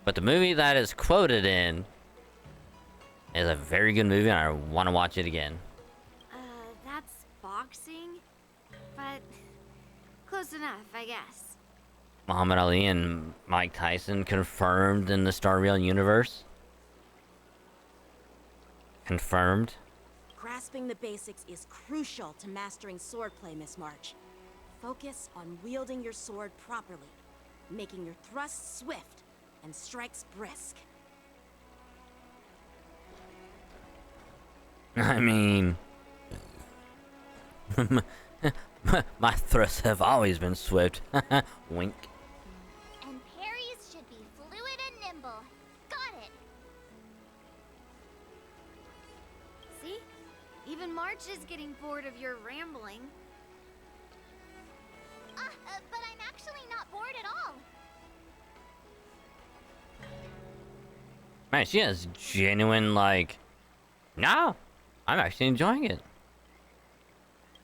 But the movie that is quoted in is a very good movie, and I want to watch it again. That's boxing? But close enough, I guess. Muhammad Ali and Mike Tyson confirmed in the Star Rail universe. Confirmed. Grasping the basics is crucial to mastering swordplay, Miss March. Focus on wielding your sword properly, making your thrusts swift and strikes brisk. I mean, my thrusts have always been swift. Wink. And parries should be fluid and nimble. Got it. See? Even March is getting bored of your rambling. But I'm actually not bored at all. Man, she has genuine, like, no, I'm actually enjoying it.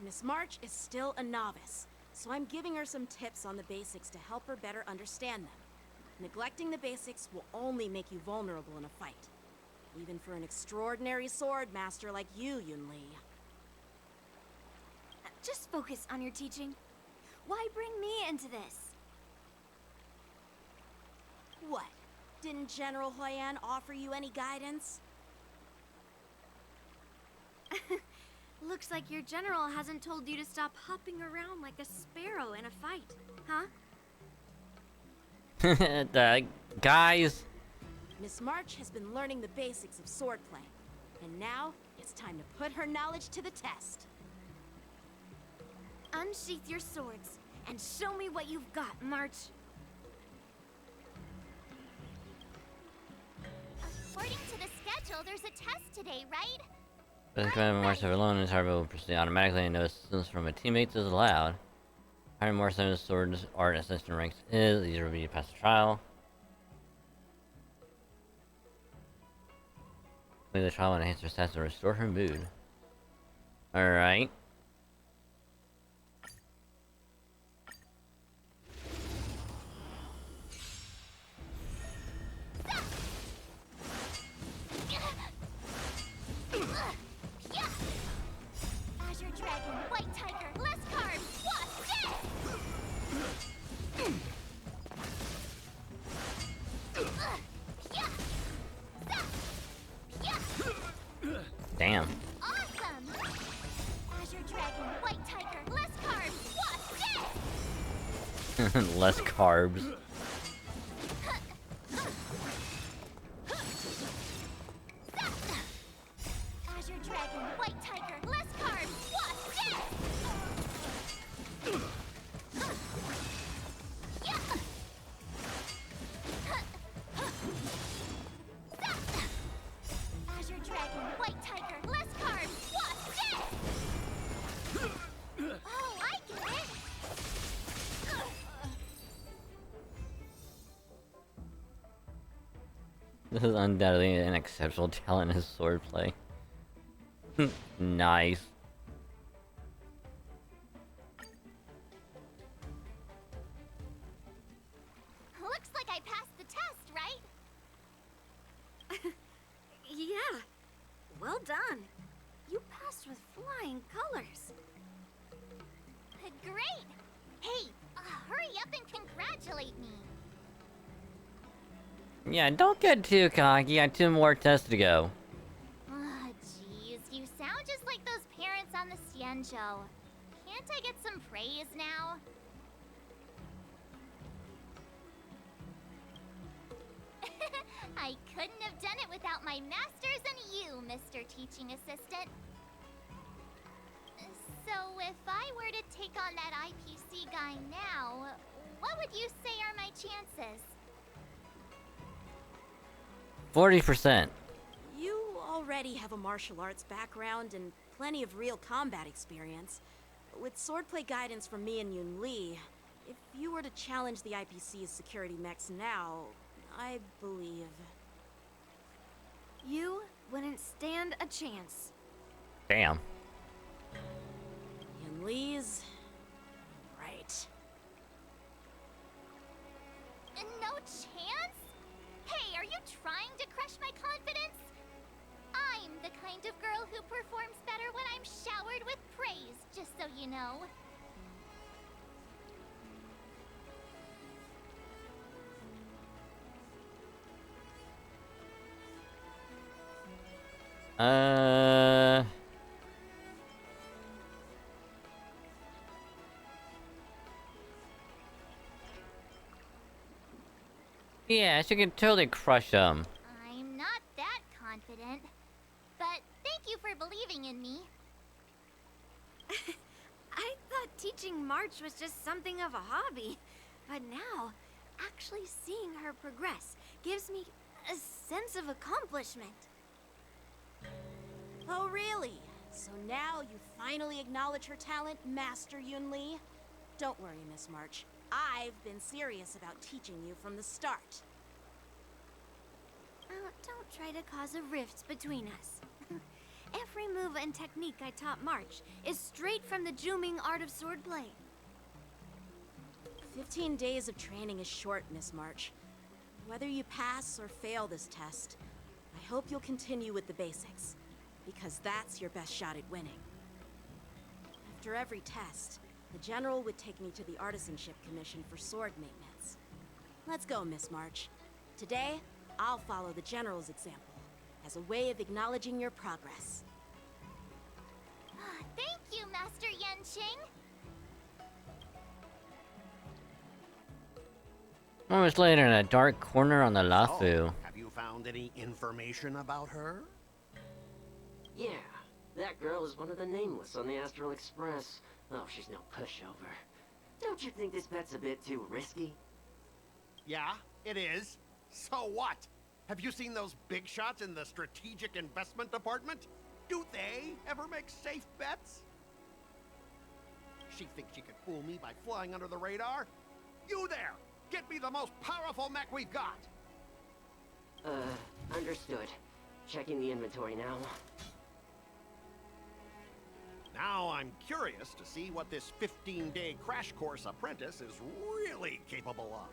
Miss March is still a novice, so I'm giving her some tips on the basics to help her better understand them. Neglecting the basics will only make you vulnerable in a fight. Even for an extraordinary sword master like you, Yunli. Just focus on your teaching. Why bring me into this? What? Didn't General Huayan offer you any guidance? Looks like your general hasn't told you to stop hopping around like a sparrow in a fight, huh? Guys. Miss March has been learning the basics of swordplay, and now it's time to put her knowledge to the test. Unsheath your swords and show me what you've got, March. According to the schedule, there's a test today, right? The command of March alone is hard will proceed automatically, and no assistance from a teammate is allowed. Hiring more swords art assistant ranks is easier to be to pass the trial. Play the trial and enhance her stats to restore her mood. Alright. Azure Dragon, White Tiger, less carbs, wasp, dead! Damn. Awesome! Azure Dragon, White Tiger, less carbs, wasp, dead! Less carbs. Azure Dragon, White Tiger, less carbs, what? Yes! Azure Dragon, White Tiger, less carbs, what? Yes! Oh, I get it! This is undoubtedly an exceptional talent in swordplay. Nice. Looks like I passed the test, right? Yeah. Well done. You passed with flying colors. Great! Hey, hurry up and congratulate me. Yeah, don't get too cocky. You got 2 more tests to go. Jeez, you sound just like those parents on the Sien show. Can't I get some praise now? I couldn't have done it without my masters and you, Mr. Teaching Assistant. So if I were to take on that IPC guy now, what would you say are my chances? 40%. You already have a martial arts background and plenty of real combat experience. With swordplay guidance from me and Yun Li, if you were to challenge the IPC's security mechs now, I believe... You wouldn't stand a chance. Damn. Yun Li's... right. No chance? Hey, are you trying to crush my confidence? I'm the kind of girl who performs better when I'm showered with praise, just so you know. Yeah, she can totally crush them. I'm not that confident. But thank you for believing in me. I thought teaching March was just something of a hobby. But now, actually seeing her progress gives me a sense of accomplishment. Oh, really? So now you finally acknowledge her talent, Master Yun Li? Don't worry, Miss March. I've been serious about teaching you from the start. Oh, don't try to cause a rift between us. Every move and technique I taught March is straight from the Juming art of swordplay. 15 days of training is short, Miss March. Whether you pass or fail this test, I hope you'll continue with the basics, because that's your best shot at winning. After every test, the General would take me to the Artisanship Commission for sword maintenance. Let's go, Miss March. Today, I'll follow the General's example as a way of acknowledging your progress. Thank you, Master Yenqing. Moments later, in a dark corner on the Lafu. Oh, have you found any information about her? Yeah, that girl is one of the nameless on the Astral Express. Oh, she's no pushover. Don't you think this bet's a bit too risky? Yeah, it is. So what? Have you seen those big shots in the Strategic Investment Department? Do they ever make safe bets? She thinks she could fool me by flying under the radar? You there! Get me the most powerful mech we've got! Understood. Checking the inventory now. Now I'm curious to see what this 15-day crash course apprentice is really capable of.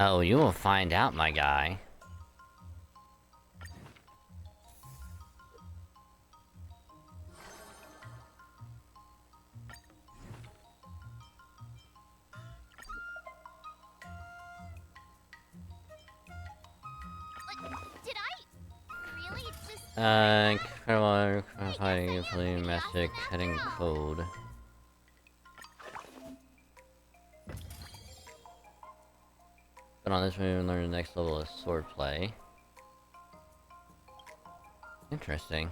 Oh, you will find out, my guy. Did I really just... Incredible fighting, play message, heading code. But on this move, learn the next level of swordplay. Interesting.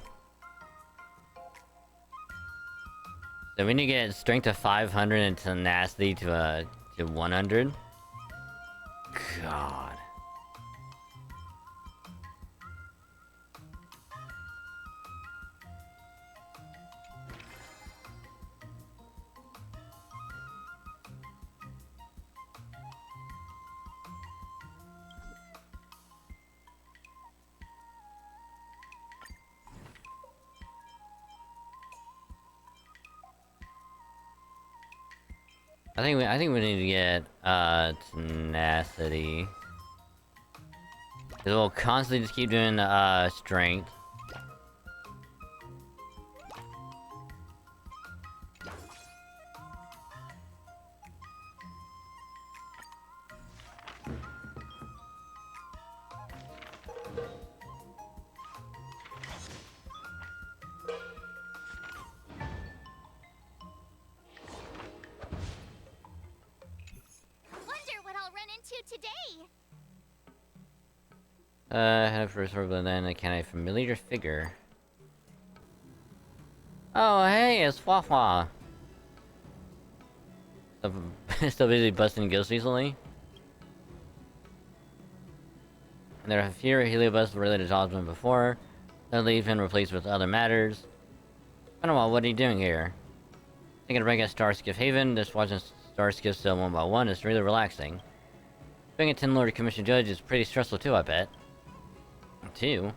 So we need to get strength to 500 and tenacity to 100. God. I think we need to get tenacity. Cause we'll constantly just keep doing strength. Wonder what I'll run into today. Head for a sword, but then can I familiar figure? Oh, hey, it's Hua. Still busy busting ghosts recently? And there are fewer heliobus related jobs than before. They'll leave been replaced with other matters. I don't know, what are you doing here? Thinking of break at Starskiff Haven, just watching Starskiff sell one by one is really relaxing. Being a 10 Lord Commission judge is pretty stressful too, I bet. Too?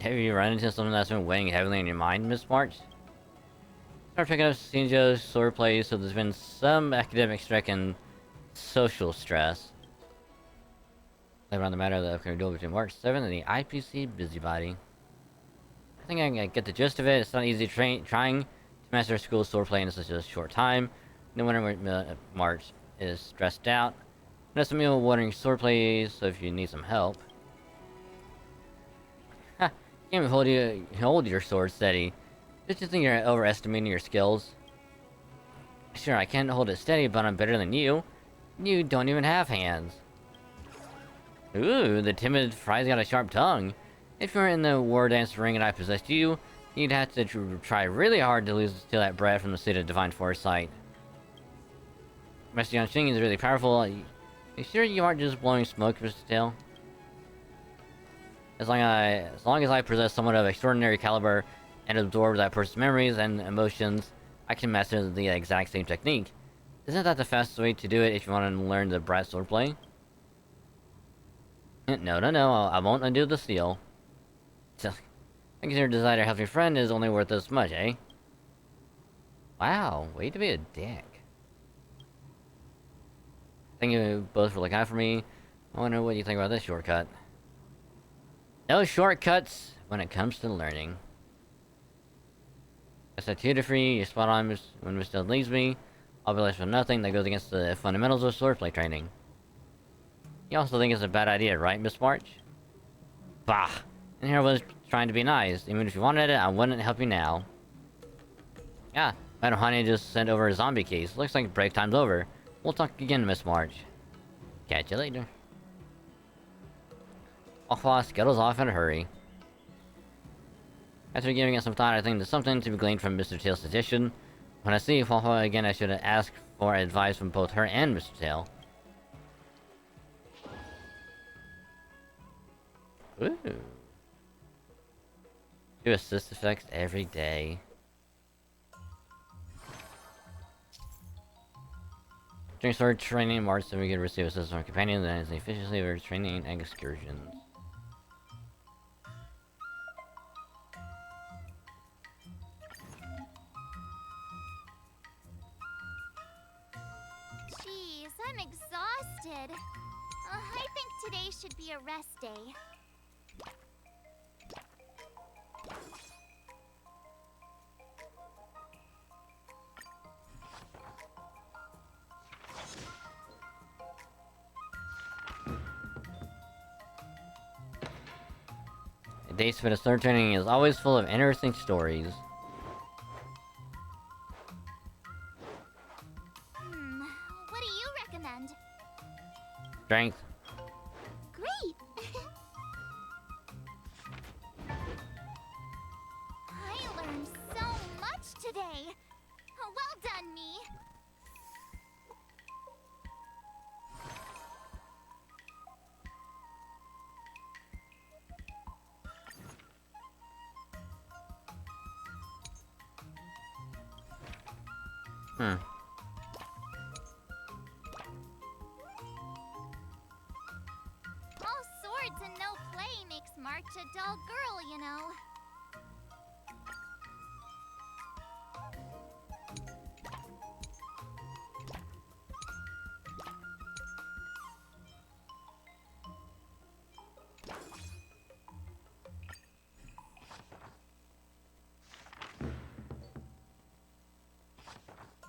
Have you run into something that's been weighing heavily on your mind, Miss March? Start picking up Shinjo's swordplay, so there's been some academic stress and social stress. Around the matter of the upcoming duel between March 7th and the IPC Busybody. I think I can get the gist of it. It's not easy trying to master school swordplay in such a short time. No wonder March is stressed out. That's some meal watering swordplay, so if you need some help. Ha! You can't even hold your sword steady. Don't you think you're overestimating your skills? Sure, I can't hold it steady, but I'm better than you. You don't even have hands. Ooh, the timid Fry's got a sharp tongue. If you were in the war dance ring and I possessed you, you'd have to try really hard to steal that brat from the state of divine foresight. Master Yanxing is really powerful. You sure you aren't just blowing smoke, Mr. Tail? As long as I possess someone of extraordinary caliber and absorb that person's memories and emotions, I can master the exact same technique. Isn't that the fastest way to do it if you want to learn the brat swordplay? No, I won't undo the steal. I guess your desire to help your friend is only worth this much, eh? Wow, way to be a dick. Thank you both for looking out for me. I wonder what you think about this shortcut. No shortcuts when it comes to learning. I said tutor free, you're spot on when Mr. leaves me. I'll be left with nothing that goes against the fundamentals of swordplay training. You also think it's a bad idea, right, Miss March? Bah! And here I was trying to be nice. Even if you wanted it, I wouldn't help you now. Yeah, Madam Honey just sent over a zombie case. Looks like break time's over. We'll talk again, Miss March. Catch you later. Hua scuttles off in a hurry. After giving it some thought, I think there's something to be gleaned from Mr. Tail's suggestion. When I see Hua again, I should ask for advice from both her and Mr. Tail. Ooh. Do assist effects every day. During sword training, March 7 we can receive assistance from companions and is the efficiency of our training and excursions. Jeez, I'm exhausted. I think today should be a rest day. A day spent of sword training is always full of interesting stories. What do you recommend? Strength. today. Well done, me. All swords and no play makes March a dull girl, you know.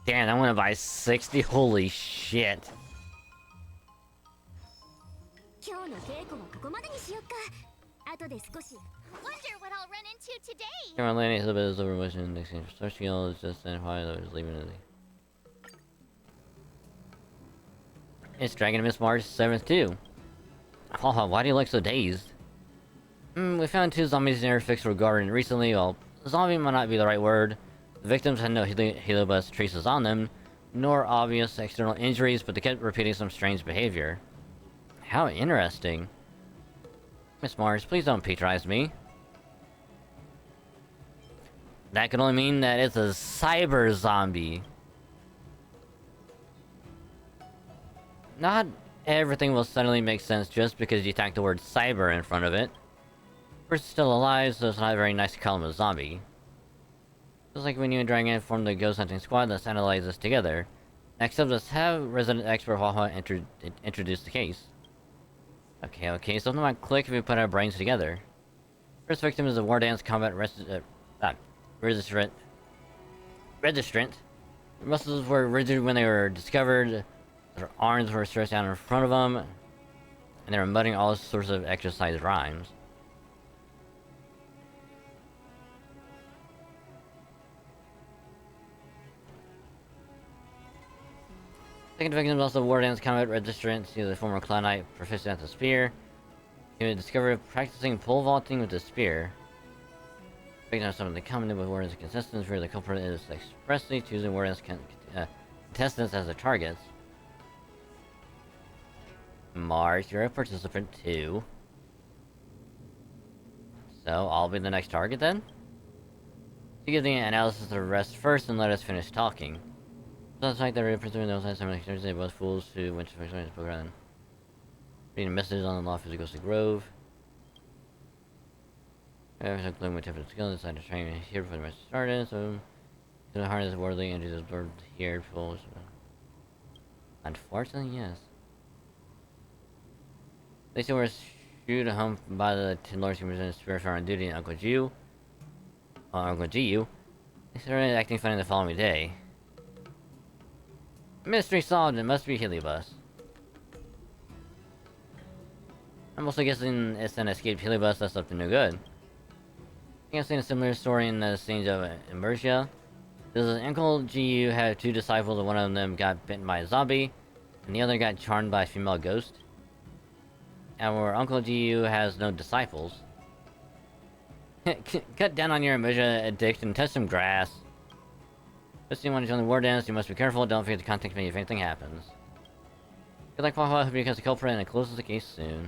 Damn, I'm gonna buy 60. Holy shit. 今日の稽古はここまでにしよっか。後で少し。Wonder what I'll run into today. Cameron Lanning is a bit of overwishing in the exchange. First skill is just then why I was leaving it. It's Dragon Miss March 7th too. Haha, why do you look so dazed? We found 2 zombies in our fixed garden recently. Well, zombie might not be the right word. The victims had no Helobus traces on them, nor obvious external injuries, but they kept repeating some strange behavior. How interesting. Miss Mars, please don't patronize me. That could only mean that it's a cyber zombie. Not everything will suddenly make sense just because you tack the word cyber in front of it. We're still alive, so it's not very nice to call him a zombie. Just like when you and Dragon formed the ghost hunting squad, let's analyze this together. Next up, let's have resident expert Wawa introduce the case. Okay, something might click if we put our brains together. First victim is a war dance combat registrant. Their muscles were rigid when they were discovered, their arms were stretched out in front of them, and they were muttering all sorts of exercise rhymes. Second victim is also War Dance Combat Registrant. He was a former Clown Knight proficient at the spear. He was discovered practicing pole vaulting with the spear. Victim has some of the common with War Dance contestants where the culprit is expressly choosing War Dance contestants as their targets. Mars, you're a participant too. So, I'll be the next target then? To give the analysis a rest first and let us finish talking. So it's like they're pursuing those last time they both fools who went to fix the program. Reading messages on the law of the Ghostly Grove. Every gloom with different skill decided to train here before the match started, so the harness worldly and just absorbed here fools. Unfortunately, yes. They still were shoot a hump by the 10 lords who presented spirit on duty in Uncle Jiu. Uncle Jiu. They started acting funny the following day. Mystery solved, it must be Helibus. I'm also guessing it's an escaped Helibus that's up to no good. I think I've seen a similar story in the scenes of Immersia. Does Uncle GU have 2 disciples and one of them got bitten by a zombie, and the other got charmed by a female ghost? And where Uncle GU has no disciples. Cut down on your Immersia addiction, touch some grass. If you want to join the war dance, you must be careful. Don't forget to contact me if anything happens. Good luck, Wawa. Hope you catch the culprit and it closes the case soon.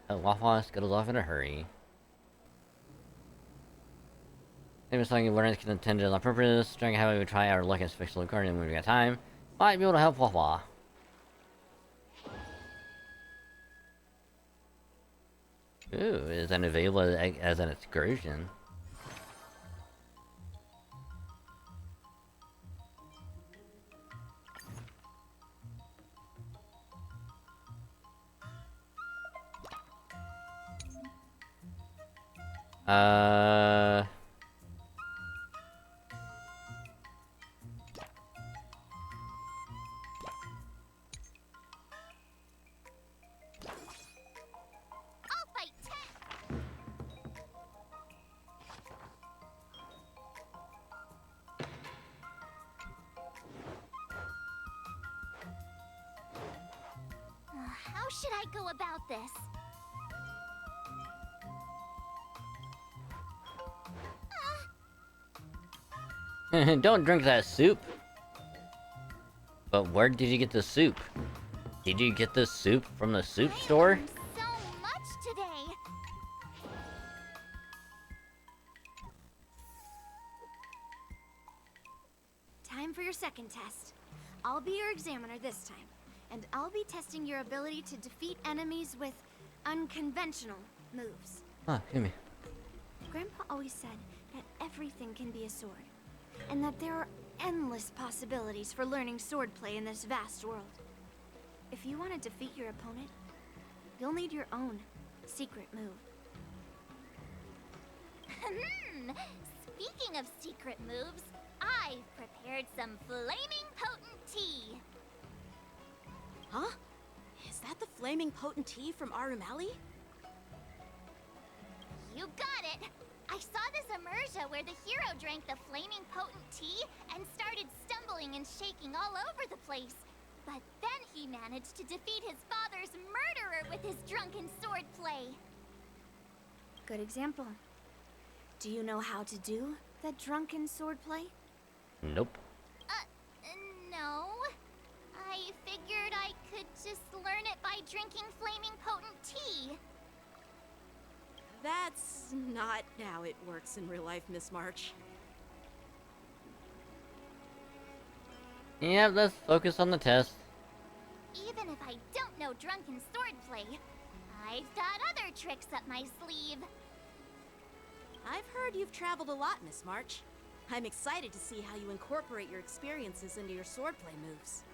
Wawa scuttles off in a hurry. They were talking war dance can attend on purpose. Trying how we would try our luck as fictional guardian when we got time. Might be able to help Wawa. Ooh, is that available as an excursion? I'll fight 10. How should I go about this? Don't drink that soup. But where did you get the soup? Did you get the soup from the soup store? I learned so much today. Time for your second test. I'll be your examiner this time, and I'll be testing your ability to defeat enemies with unconventional moves. Ah, hit me. Grandpa always said that everything can be a sword, and that there are endless possibilities for learning swordplay in this vast world. If you want to defeat your opponent, you'll need your own secret move. Speaking of secret moves, I've prepared some flaming potent tea. Huh? Is that the flaming potent tea from Arumali? You got it! I saw this immersion where the hero drank the flaming potent tea and started stumbling and shaking all over the place. But then he managed to defeat his father's murderer with his drunken swordplay. Good example. Do you know how to do the drunken swordplay? Nope. No. I figured I could just learn it by drinking flaming potent tea. That's not how it works in real life, Miss March. Yeah, let's focus on the test. Even if I don't know drunken swordplay, I've got other tricks up my sleeve. I've heard you've traveled a lot, Miss March. I'm excited to see how you incorporate your experiences into your swordplay moves.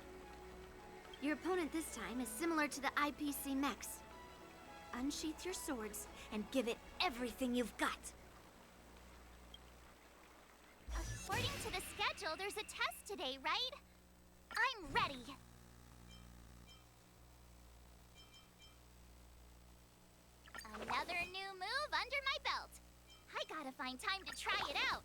Your opponent this time is similar to the IPC mechs. Unsheath your swords and give it everything you've got. According to the schedule, there's a test today, right? I'm ready. Another new move under my belt. I gotta find time to try it out.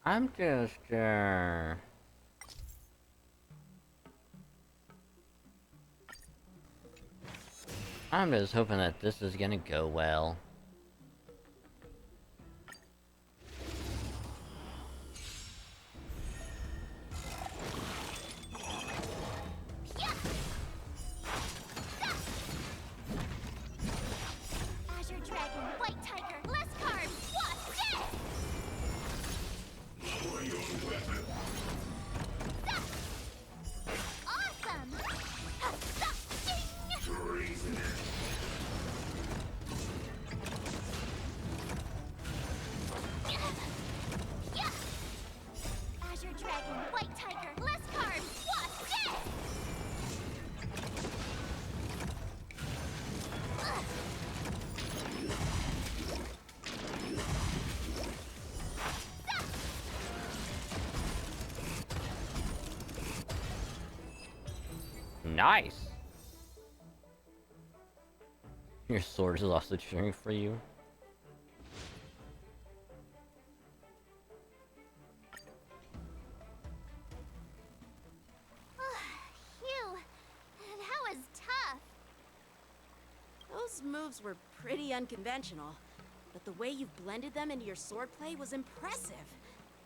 I'm just, I'm just hoping that this is gonna go well. Azure Dragon, White Tiger, less carbs, watch this! Awesome! Azure Dragon, White Tiger, less carbs, watch this! Nice! Your sword is also cheering for you. Phew, that was tough. Those moves were pretty unconventional, but the way you've blended them into your swordplay was impressive.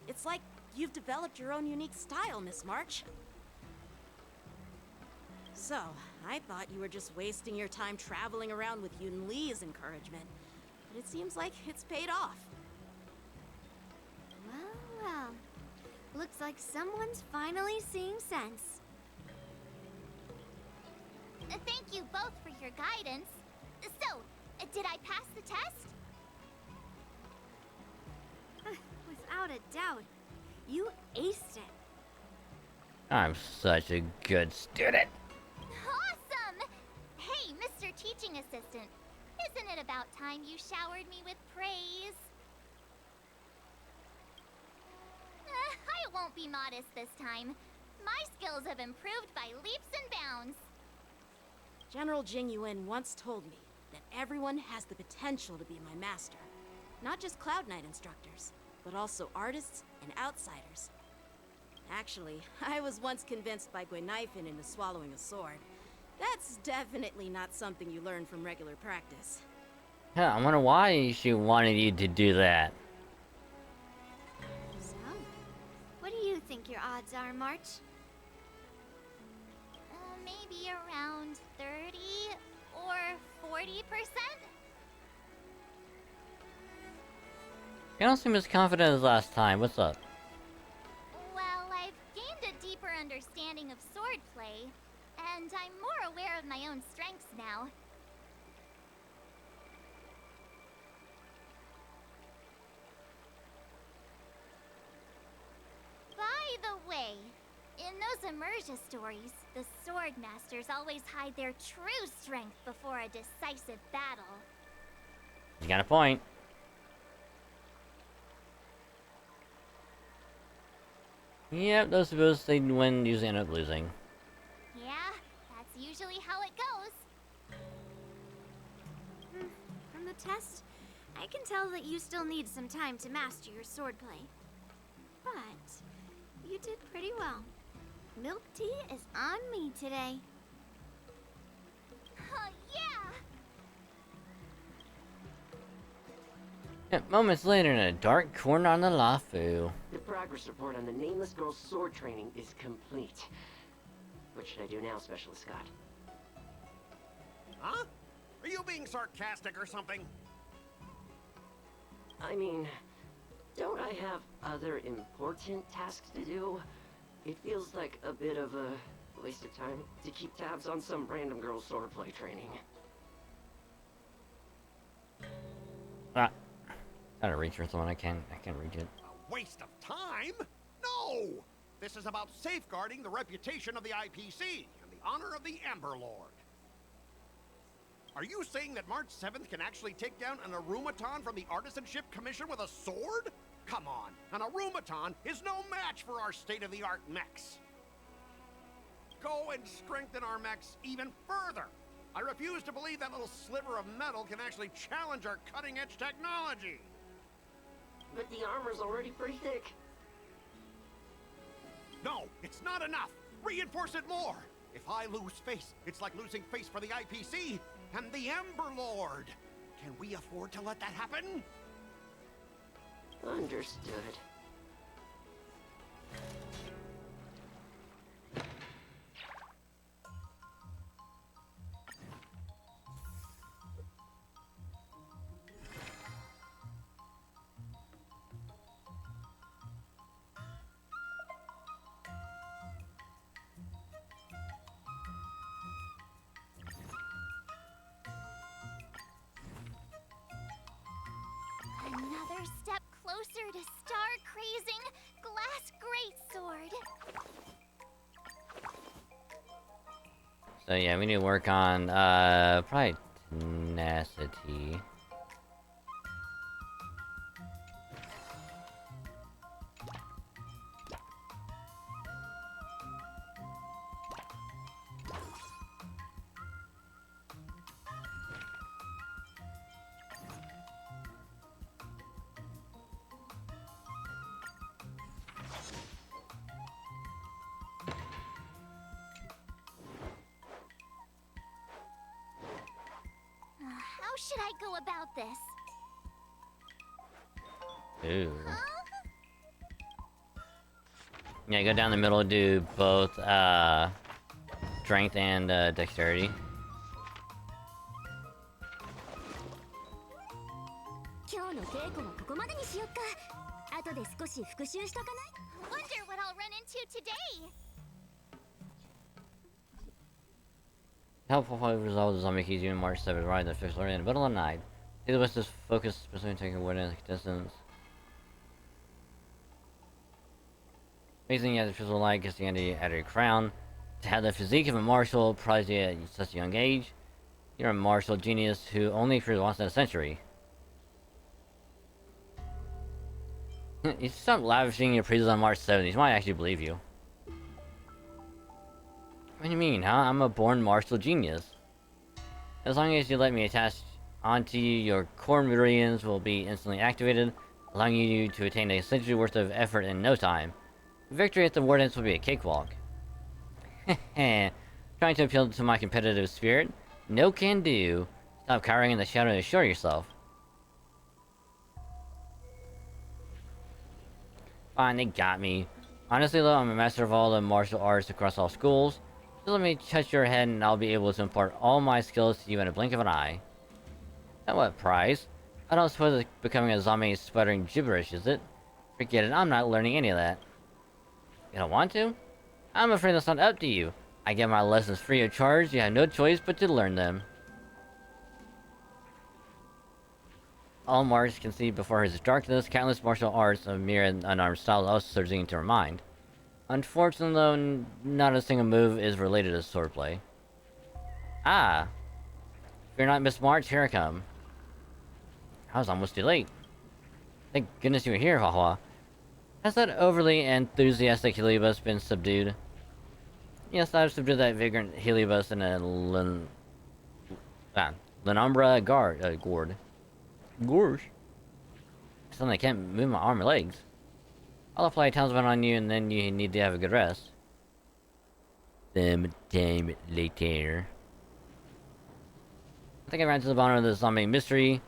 It's like you've developed your own unique style, Miss March. So, I thought you were just wasting your time traveling around with Yun Li's encouragement, but it seems like it's paid off. Well. Looks like someone's finally seeing sense. Thank you both for your guidance. So, did I pass the test? Without a doubt, you aced it. I'm such a good student. Awesome! Hey, Mr. Teaching Assistant, isn't it about time you showered me with praise? I won't be modest this time. My skills have improved by leaps and bounds. General Jing Yuan once told me that everyone has the potential to be my master. Not just Cloud Knight instructors, but also artists and outsiders. Actually, I was once convinced by Gwenifin into swallowing a sword. That's definitely not something you learn from regular practice. Yeah, I wonder why she wanted you to do that. So, what do you think your odds are, March? Maybe around 30 or 40%? You don't seem as confident as last time. What's up? Well, I've gained a deeper understanding of swordplay, and I'm more aware of my own strengths now. By the way, in those Immersia stories, the sword masters always hide their true strength before a decisive battle. You got a point. Yep, those supposed they win usually end up losing. Yeah, that's usually how it goes. From the test, I can tell that you still need some time to master your swordplay. But you did pretty well. Milk tea is on me today. Yeah! Yep, moments later in a dark corner on the Lafu. The progress report on the nameless girl's sword training is complete. What should I do now, Specialist Scott? Huh? Are you being sarcastic or something? I mean, don't I have other important tasks to do? It feels like a bit of a waste of time to keep tabs on some random girl's swordplay training. Ah, gotta reach for someone. I can't reach it. A waste of time? No! This is about safeguarding the reputation of the IPC and the honor of the Amber Lord. Are you saying that March 7th can actually take down an Arumaton from the Artisanship Commission with a sword? Come on, an Arumaton is no match for our state-of-the-art mechs. Go and strengthen our mechs even further. I refuse to believe that little sliver of metal can actually challenge our cutting-edge technology. But the armor's already pretty thick. No, it's not enough. Reinforce it more. If I lose face, it's like losing face for the IPC and the Ember Lord. Can we afford to let that happen? Understood. Another step closer to star-crazing glass greatsword. So yeah, we need to work on probably tenacity. How should I go about this? Ooh. Yeah, go down the middle, do both strength and dexterity. 今日の稽古はここまでにしよっか。後で少し復習しとかない？ Wonder what I'll run into today. Helpful fight resolve the zombie keys in March 7th, right? The official in the middle of the night. The West is focused, specifically taking awareness distance. Amazing as the official light gets the Andy at her crown. To have the physique of a martial prized at such a young age. You're a martial genius who only appears once in a century. You stop lavishing your praises on March 7th. He might actually believe you. What do you mean, huh? I'm a born martial genius. As long as you let me attach onto you, your core meridians will be instantly activated, allowing you to attain a century worth of effort in no time. Victory at the war dance will be a cakewalk. Heh. Trying to appeal to my competitive spirit? No can do. Stop cowering in the shadow and assure yourself. Fine, they got me. Honestly though, I'm a master of all the martial arts across all schools. So let me touch your head and I'll be able to impart all my skills to you in a blink of an eye. At what price? I don't suppose it's becoming a zombie sputtering gibberish, is it? Forget it, I'm not learning any of that. You don't want to? I'm afraid that's not up to you. I get my lessons free of charge, you have no choice but to learn them. All March can see before his darkness, countless martial arts of mere and unarmed styles also surging into her mind. Unfortunately though, not a single move is related to swordplay. Ah! Fear not, Miss March, here I come. I was almost too late. Thank goodness you were here, Haha. Has that overly enthusiastic Heliobus been subdued? Yes, I've subdued that vagrant Heliobus in a Lenumbra gourd. Gorge? I suddenly can't move my arm or legs. I'll apply a talisman on you and then you need to have a good rest. Some time later. I think I ran to the bottom of this zombie mystery.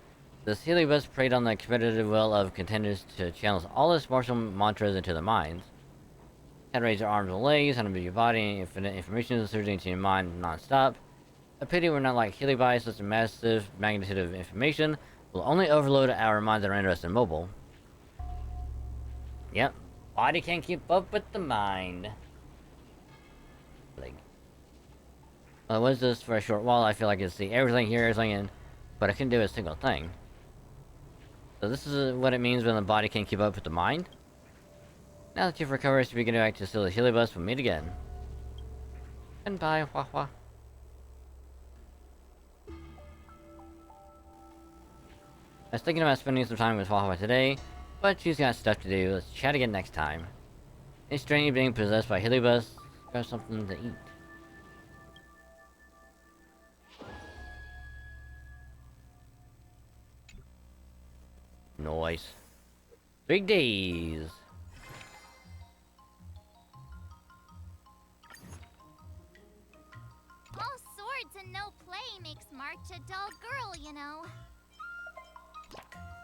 This Heliobus preyed on the competitive will of contenders to channel all its martial mantras into their minds. How to raise your arms and legs, how to move your body, infinite information is surging into your mind non-stop. A pity we're not like Heliobus, such a massive magnitude of information will only overload our minds that are interested in mobile. Yep, body can't keep up with the mind. Like, well, what is this for a short while? I feel like I can see everything here, everything but I couldn't do a single thing. So this is what it means when the body can't keep up with the mind. Now that you've recovered, you should begin to act to steal the Heliobus. We'll meet again. And bye, wah wah. I was thinking about spending some time with Hua today, but she's got stuff to do. Let's chat again next time. It's strange being possessed by Heliobus. Got something to eat. Nice. 3 days. All swords and no play makes March a dull girl, you know.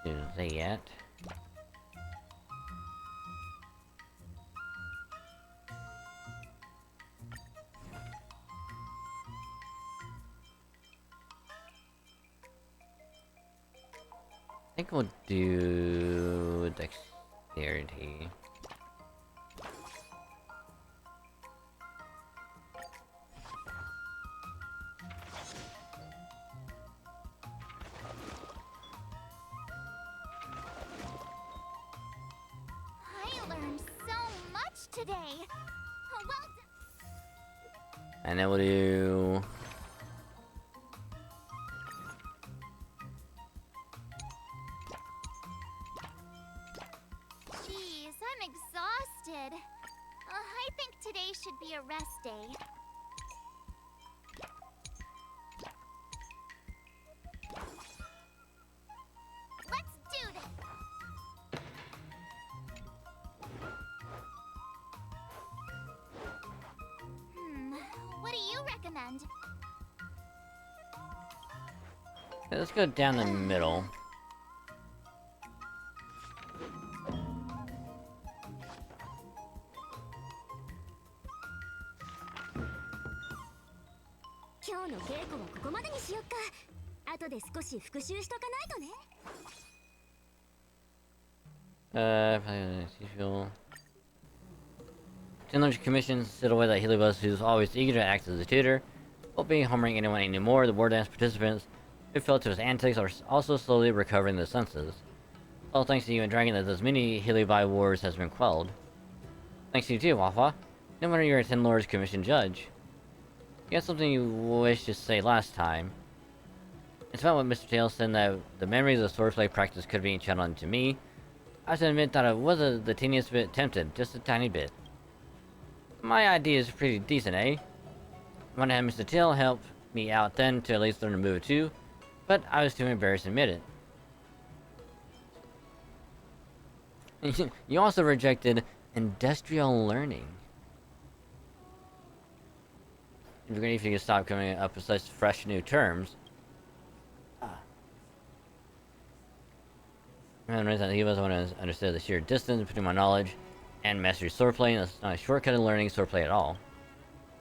Didn't say yet. I think we'll do dexterity. I learned so much today. Oh, well done. And then we'll do... Jeez, I'm exhausted. I think today should be a rest day. Let's do this! What do you recommend? Let's go down the middle. As usual. Chandler's commissions sit away that Heliobus, who's always eager to act as a tutor, won't be harming anyone anymore. The war dance participants who fell to his antics are also slowly recovering their senses. All thanks to you and Dragon that those many Heliobi wars has been quelled. Thanks to you too, Wafa. No wonder you're a Ten Lords Commission judge. You had something you wished to say last time. It's about what Mr. Tails said that the memories of swordplay practice could be channeled into me. I have to admit that I was the teeniest bit tempted, just a tiny bit. My idea is pretty decent, eh? I want to have Mr. Tail help me out then to at least learn to move it too, but I was too embarrassed to admit it. You also rejected Industrial learning. It'd be great if you could stop coming up with such fresh new terms. And he was the one who understood the sheer distance between my knowledge and mastery swordplay, and it's not a shortcut in learning swordplay at all.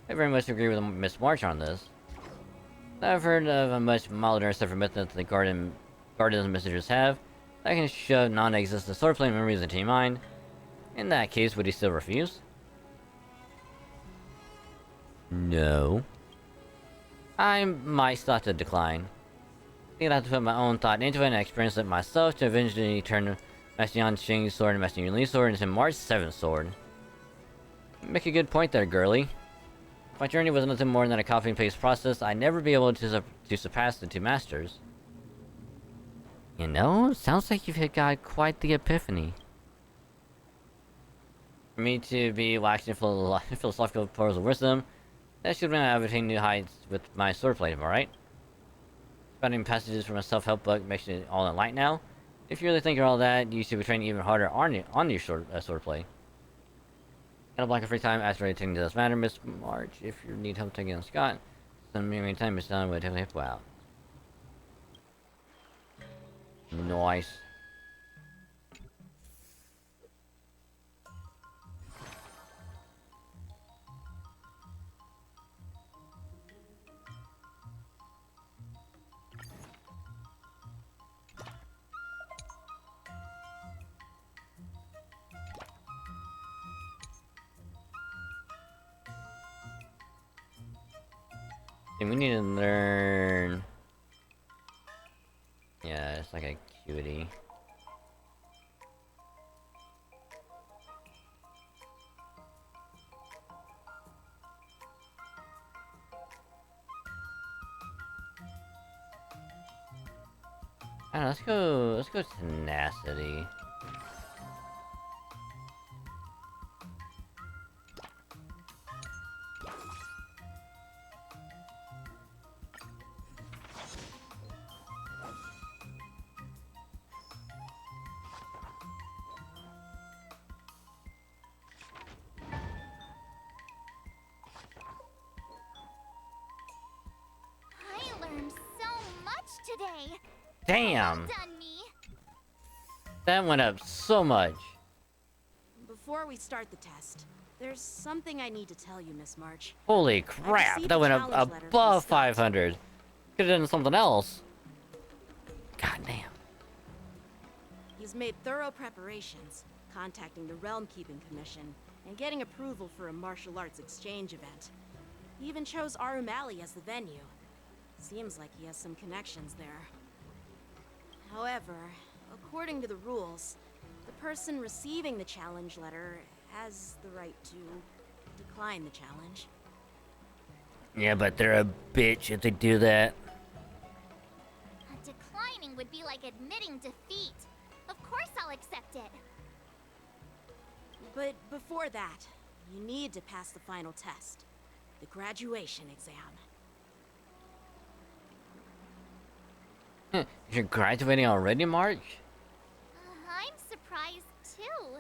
I very much agree with Miss March on this. I've heard of a much milder separate method that the Guardians messengers have that can shove non-existent swordplay memories into your mind. In that case, would he still refuse? No. I might start to decline. I think I have to put my own thought into it and experience it myself to eventually turn Master Yan Qing's sword and Master Yunli's sword into March 7th sword. Make a good point there, girly. If my journey was nothing more than a copy and paste process, I'd never be able to surpass the two masters. You know, sounds like you've got quite the epiphany. For me to be waxing philosophical pearls of wisdom, that should mean I've attained new heights with my swordplay, am I right? Finding passages from a self-help book makes it all in light now. If you really think you're all that, you should be training even harder on your swordplay. Got a block of free time after attending to this matter, Miss March. If you need help taking on Scott, send me anytime Miss Dunn would definitely help you out. Nice. We need to learn. Yeah, it's like a cutie. I don't know, let's go tenacity. I learned so much today. Damn! Well done, me. That went up so much. Before we start the test, there's something I need to tell you, Miss March. Holy crap, received that a went up challenge letter from above Scott. 500. Could've done something else. God damn. He's made thorough preparations, contacting the Realm Keeping Commission, and getting approval for a martial arts exchange event. He even chose Arumali as the venue. Seems like he has some connections there. However, according to the rules, the person receiving the challenge letter has the right to decline the challenge. Yeah, but they're a bitch if they do that. Declining would be like admitting defeat. Of course I'll accept it. But before that, you need to pass the final test, the graduation exam. You're graduating already, March? I'm surprised too.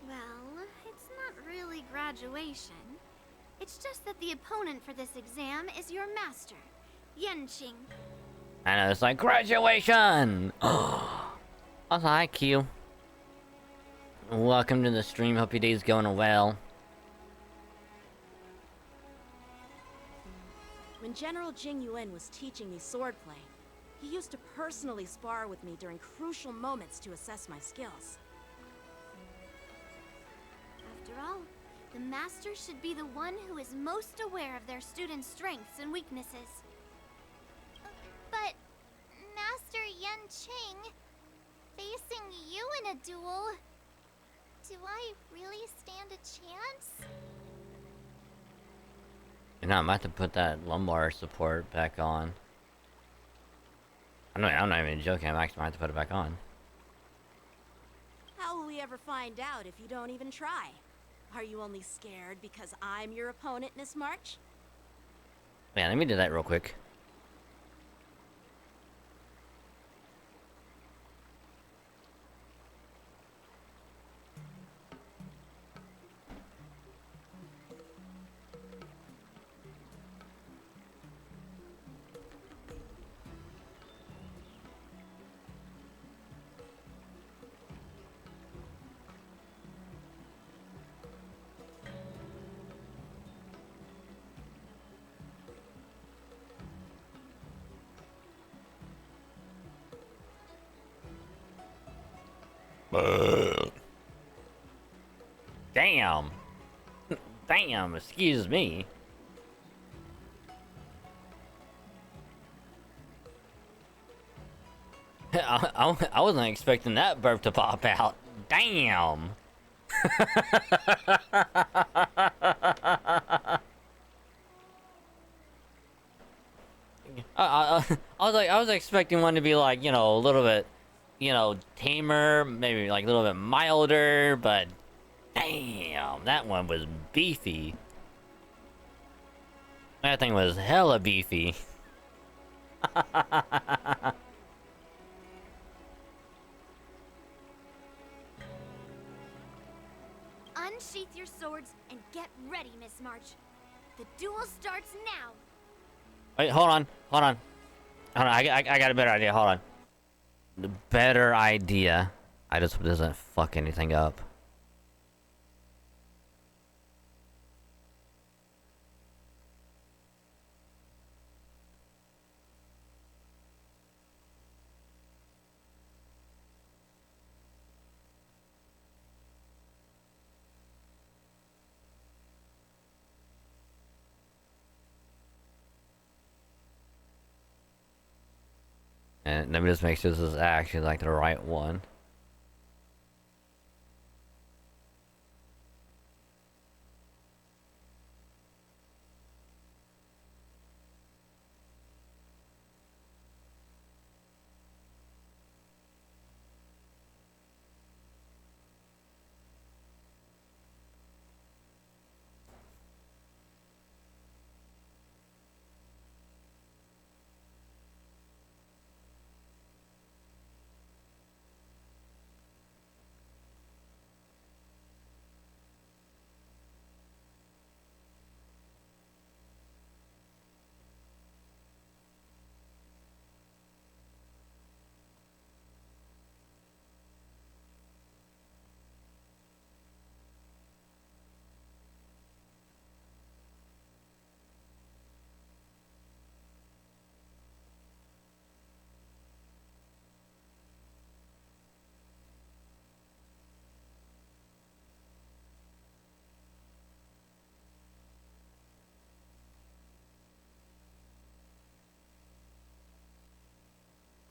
Well, it's not really graduation. It's just that the opponent for this exam is your master, Yenqing. I know, it's like graduation! Also, hi, Q. Welcome to the stream. Hope your day's going well. When General Jing Yuan was teaching me swordplay, he used to personally spar with me during crucial moments to assess my skills. After all, the master should be the one who is most aware of their students' strengths and weaknesses. But, Master Yenqing, facing you in a duel, do I really stand a chance? You know, I might have to put that lumbar support back on. I'm not even joking. I'm actually might have to put it back on. How will we ever find out if you don't even try? Are you only scared because I'm your opponent, Miss March? Yeah, let me do that real quick. Damn. Damn, excuse me. I wasn't expecting that burp to pop out. Damn. I was expecting one to be like, you know, a little bit, you know, tamer, maybe like a little bit milder, but damn, that one was beefy. That thing was hella beefy. Unsheath your swords and get ready, Miss March. The duel starts now. Wait, hold on. I got a better idea. Hold on. The better idea. I just doesn't fuck anything up. And let me just make sure this is actually like the right one.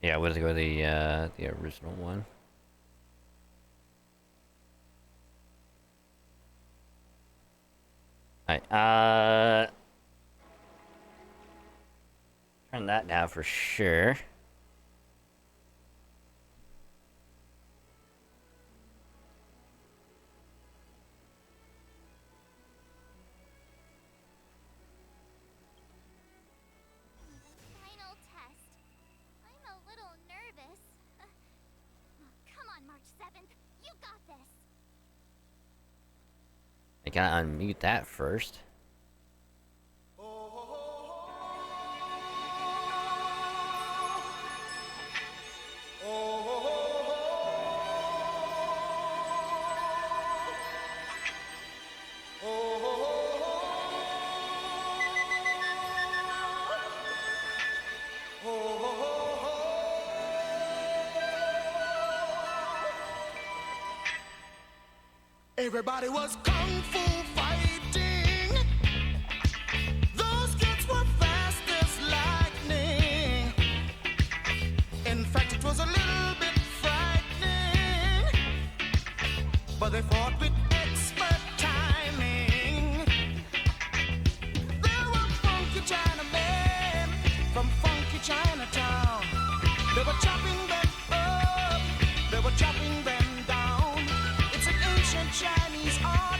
Yeah, we'll just go with the original one. Alright, turn that down for sure. Final test. I'm a little nervous. Come on, March 7th. You got this. I gotta unmute that first. Everybody was kung fu fighting. Those kids were fast as lightning. In fact, it was a little bit frightening. But they fought with expert timing. There were funky Chinamen from funky Chinatown. They were chopping them up. They were chopping them down. It's an ancient Chinese art,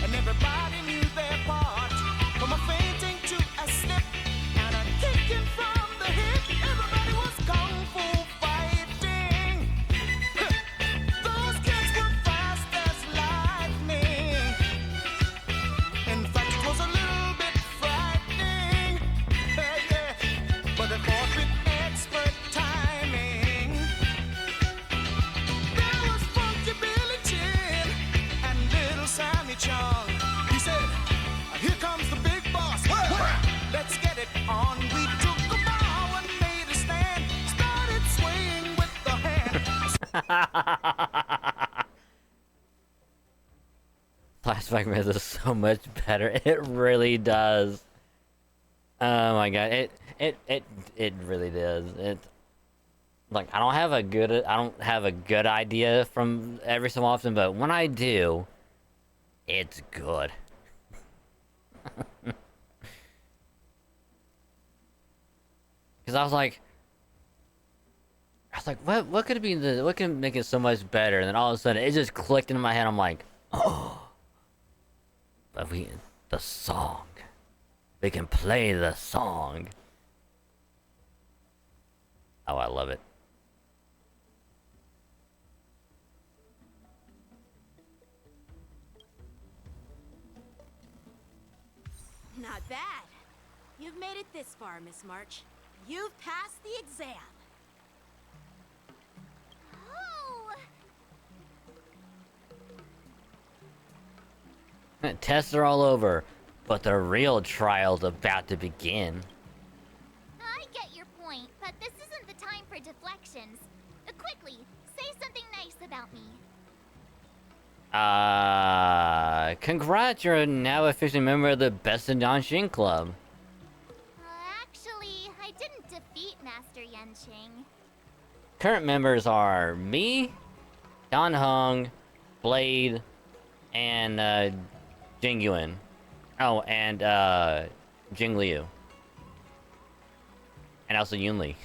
and everybody knew their part. From a fainting to a slip, and a kicking from the hip. Everybody was kung fu fighting. Those kids were fast as lightning. In fact, it was a little bit frightening. Yeah. But they fought with expert timing. There was Funky Billy Chin and Little Sammy Chung. He said, "Here comes the big boss. Let's get it on." We took a bow and made a stand. Started swaying with the hand. Flashback makes it so much better. It really does. Oh my god, it really does. It like I don't have a good idea from every so often, but when I do, it's good. Because I was like, what could it be? What can make it so much better? And then all of a sudden, it just clicked into my head. I'm like, oh, but the song. We can play the song. Oh, I love it. Not bad. You've made it this far, Miss March. You've passed the exam. Oh! Tests are all over, but the real trial's about to begin. I get your point, but this isn't the time for deflections. Quickly, say something nice about me. Congrats, you're now officially a member of the Best in Danshin Club. Actually, I didn't defeat Master Yenching. Current members are me, Don Hung, Blade, and, Jing Yuan. Oh, and, Jing Liu. And also Yun Li.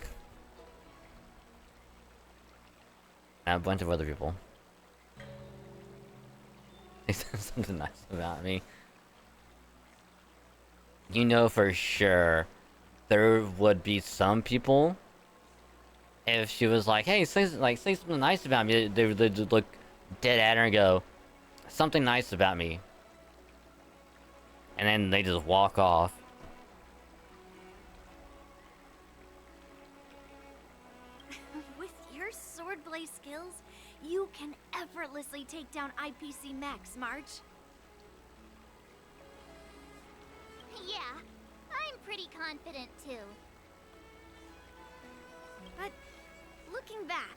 And a bunch of other people. He said something nice about me. You know for sure there would be some people, if she was like, hey, say something nice about me, they'd just look dead at her and go, something nice about me. And then they just walk off. With your swordplay skills, you can effortlessly take down IPC Max, March. Yeah, I'm pretty confident too. But looking back,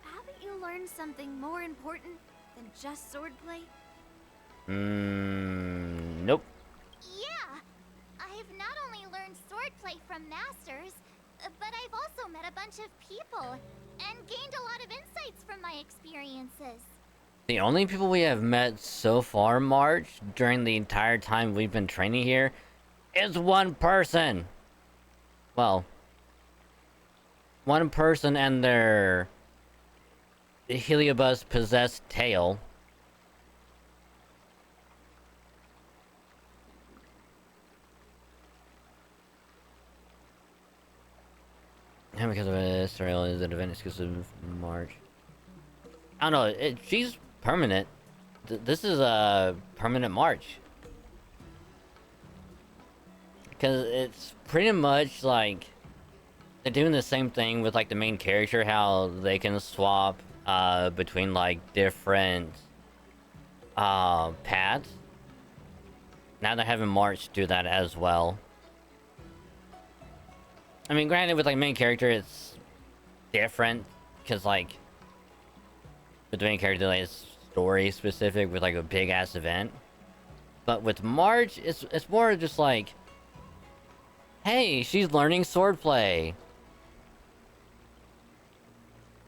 haven't you learned something more important than just swordplay? Nope. Yeah, I've not only learned swordplay from masters, but I've also met a bunch of people and gained a lot of insights from my experiences. The only people we have met so far, March, during the entire time we've been training here, is one person. Well, one person and their Heliobus possessed tail. And because of Israel is an event exclusive March. I don't know, she's permanent. This is a permanent March. Because it's pretty much like they're doing the same thing with like the main character, how they can swap between like different paths. Now they're having March do that as well. I mean, granted, with like main character, it's different because like with the main character, like, it's story specific with like a big ass event. But with March, it's more just like, hey, she's learning swordplay.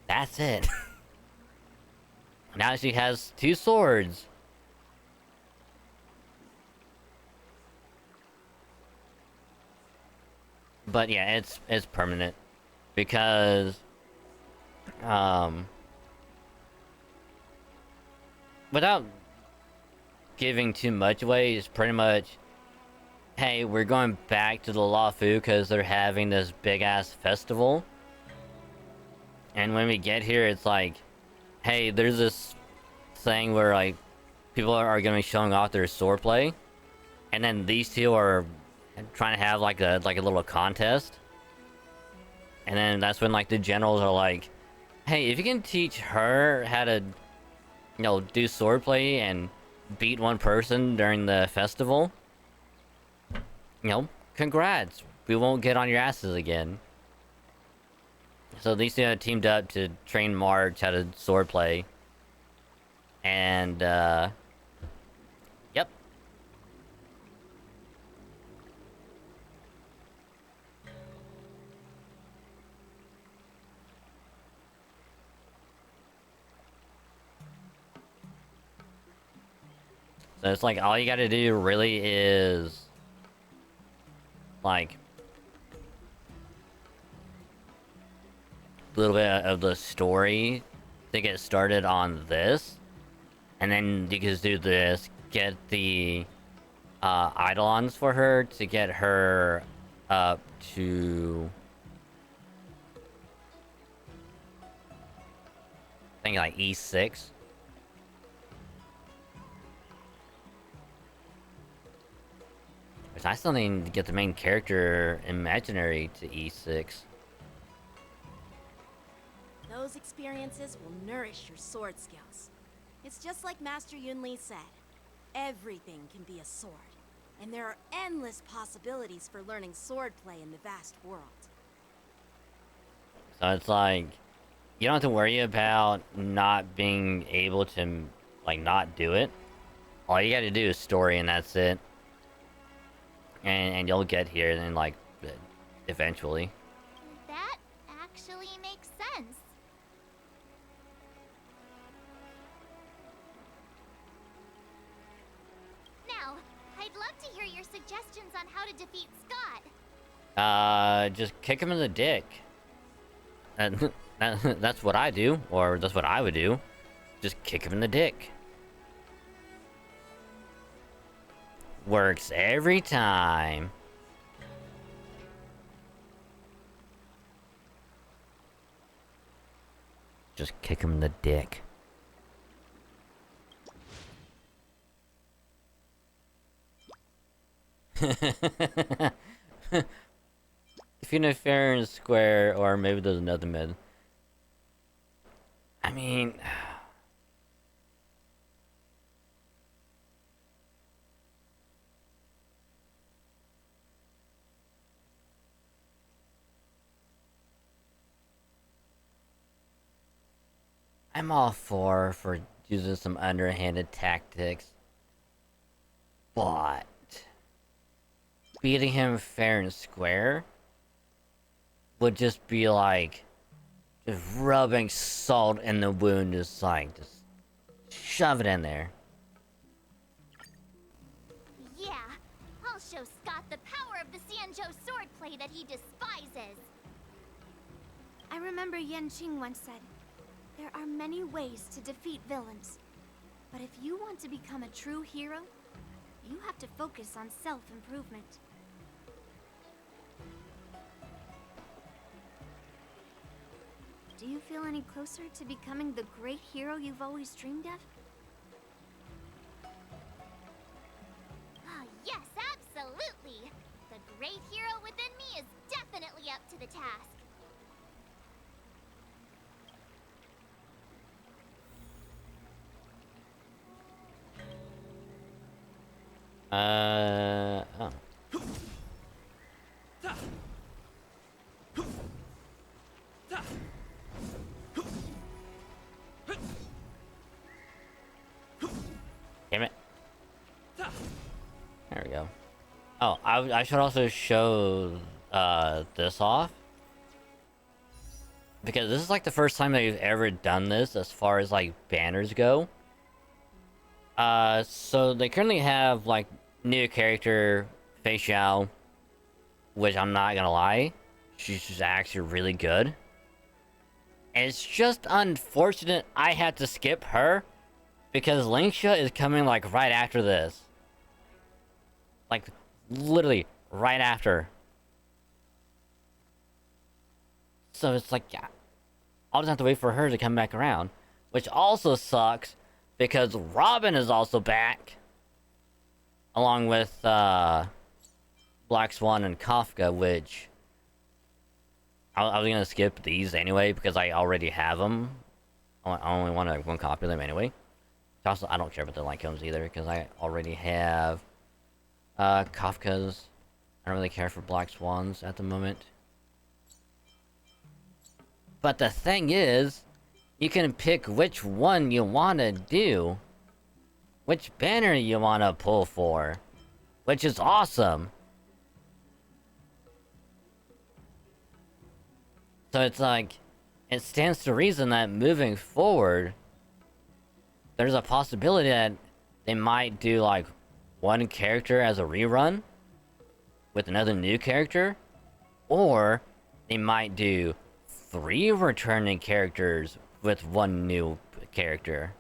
That's it. Now she has 2 swords. But yeah, it's permanent because without giving too much away, it's pretty much, hey, we're going back to the Lafu because they're having this big ass festival. And when we get here, it's like, hey, there's this thing where like people are going to be showing off their swordplay, and then these 2 are trying to have like a little contest. And then that's when like the generals are like, hey, if you can teach her how to, you know, do swordplay and beat one person during the festival, you know, congrats, we won't get on your asses again. So these 2 teamed up to train March how to swordplay. And So it's like all you gotta do really is like a little bit of the story to get started on this, and then you can just do this, get the eidolons for her to get her up to I think like E6. Which I still need to get the main character imaginary to E6. Those experiences will nourish your sword skills. It's just like Master Yunli said. Everything can be a sword. And there are endless possibilities for learning swordplay in the vast world. So it's like, you don't have to worry about not being able to, like, not do it. All you gotta do is story and that's it. And you'll get here then, like, eventually. That actually makes sense. Now, I'd love to hear your suggestions on how to defeat Scott. Just kick him in the dick. And that's what I do, or that's what I would do. Just kick him in the dick. Works every time. Just kick him in the dick. If you know fair and square, or maybe there's another mid. I mean... I'm all for using some underhanded tactics. But... beating him fair and square would just be like just rubbing salt in the wound, just shove it in there. Yeah, I'll show Scott the power of the Xianzhou swordplay that he despises. I remember Yan Qing once said, there are many ways to defeat villains. But if you want to become a true hero, you have to focus on self-improvement. Do you feel any closer to becoming the great hero you've always dreamed of? Ah, yes, absolutely. The great hero within me is definitely up to the task. Oh. Damn it. There we go. Oh, I should also show this off. Because this is like the first time they've ever done this as far as like banners go. So they currently have like new character Fei Xiao, which I'm not gonna lie, she's just actually really good. And it's just unfortunate I had to skip her because Lingsha is coming like right after this. Like literally right after. So it's like, yeah, I'll just have to wait for her to come back around, which also sucks because Robin is also back, along with Black Swan and Kafka, which I was gonna skip these anyway because I already have them. I only want one copy of them anyway. Also, I don't care about the light cones either because I already have Kafka's. I don't really care for Black Swans at the moment. But the thing is, you can pick which one you want to do. Which banner you want to pull for. Which is awesome. So it's like, it stands to reason that moving forward, there's a possibility that they might do like one character as a rerun with another new character, or they might do 3 returning characters with 1 new character.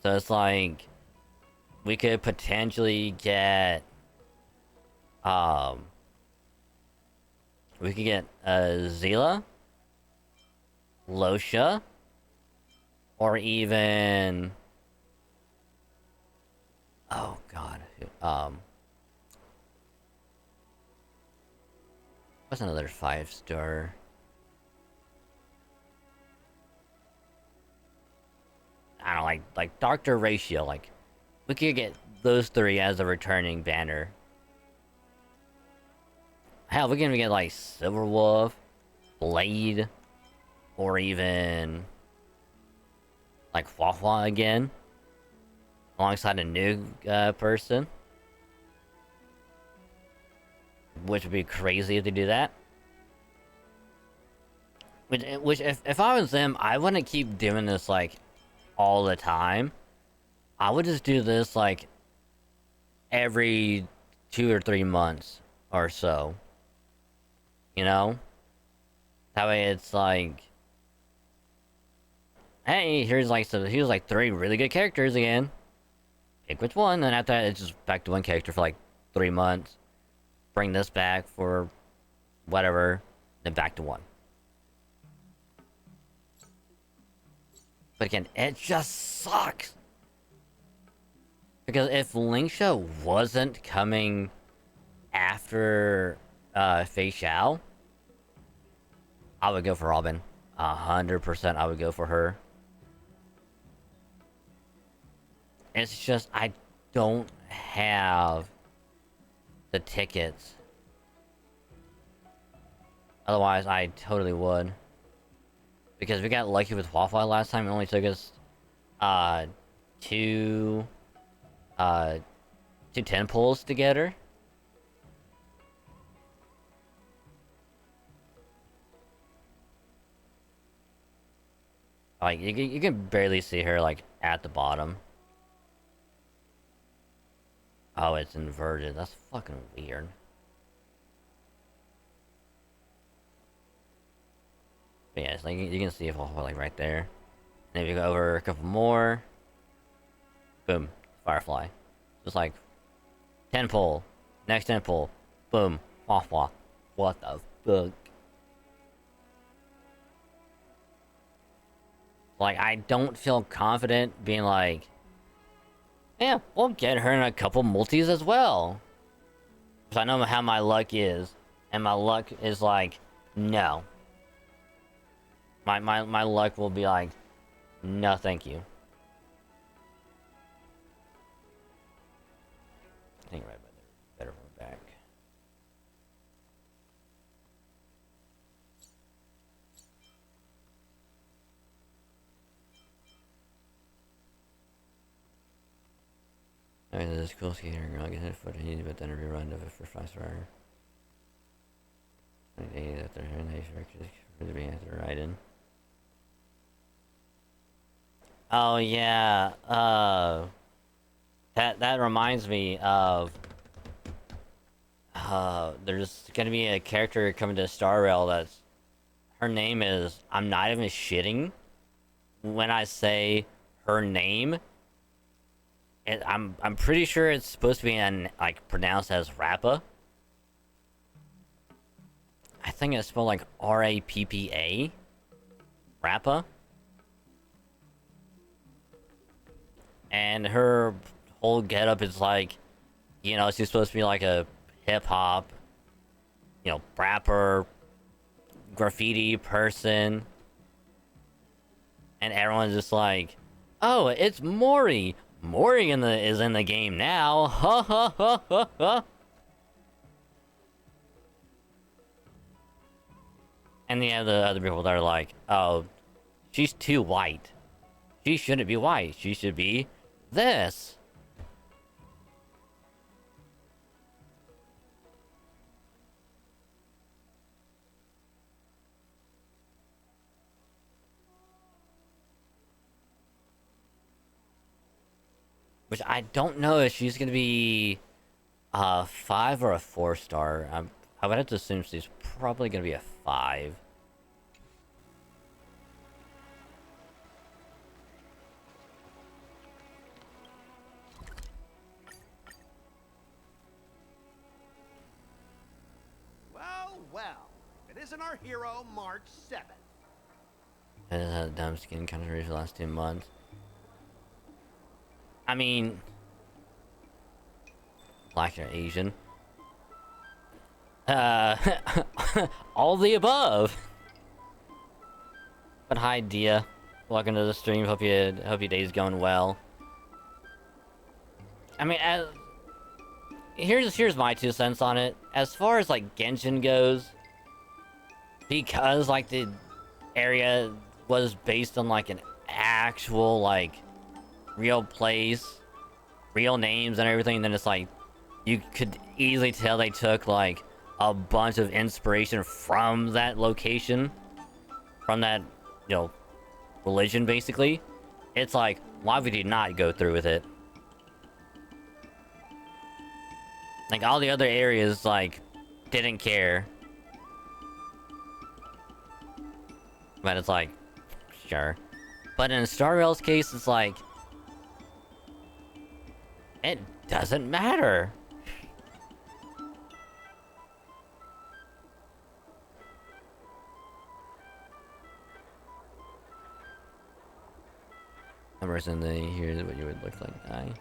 So it's like we could potentially get we could get Zila, Losha, or even oh god, what's another 5-star? I don't know, like Doctor Ratio. Like we could get those 3 as a returning banner. Hell, we can even get like Silverwolf, Blade, or even like Huahua again, alongside a new person, which would be crazy if they do that. Which if I was them, I wouldn't keep doing this like all the time. I would just do this like every 2 or 3 months or so. You know? That way it's like, hey, here's like 3 really good characters again. Pick which one, and after that it's just back to 1 character for like 3 months. Bring this back for whatever, then back to 1. But again, it just sucks. Because if Lingsha wasn't coming after Fei Xiao, I would go for Robin. 100% I would go for her. It's just, I don't have the tickets. Otherwise, I totally would. Because we got lucky with Huahua last time. It only took us, 2 10 pulls together. Like, you can barely see her, like, at the bottom. Oh, it's inverted. That's fucking weird. But yeah, it's like, you can see it all, like, right there. And if you go over a couple more... Boom. Firefly. Just like... 10 pull. Next 10 pull. Boom. Huahua. What the fuck? Like, I don't feel confident being like... Yeah, we'll get her in a couple multis as well. Because I know how my luck is. And my luck is like... No. My luck will be like... No, thank you. I think right better move back. I mean, this cool skater girl get hit foot heat, but then a rerun of it for 5-star. 20 days after her nice for the being after riding. Oh yeah, that reminds me of there's gonna be a character coming to Star Rail that's her name is, I'm not even shitting when I say her name. I'm pretty sure it's supposed to be like pronounced as Rappa. I think it's spelled like R-A-P-P-A. Rappa. And her whole getup is like, you know, she's supposed to be like a hip-hop, you know, rapper, graffiti person. And everyone's just like, oh, it's Mori. Mori is in the game now. Ha ha ha ha ha. And the other people that are like, oh, she's too white. She shouldn't be white. She should be this. which I don't know if she's gonna be a 5 or a 4-star. I would have to assume she's probably gonna be a 5. Well, if it isn't our hero, March 7th. It has had a dumb skin country for the last 2 months. I mean, Black or Asian. All the above. But hi, Dia. Welcome to the stream. Hope your day's going well. I mean, here's my 2 cents on it. As far as like Genshin goes, because like the area was based on like an actual like real place, real names and everything, then it's like you could easily tell they took like a bunch of inspiration from that location, from that, you know, religion basically. It's like, why would you not go through with it? Like, all the other areas, like, didn't care. But it's like, sure. But in Star Rail's case, it's like, it doesn't matter. Numbers in the here's what you would look like.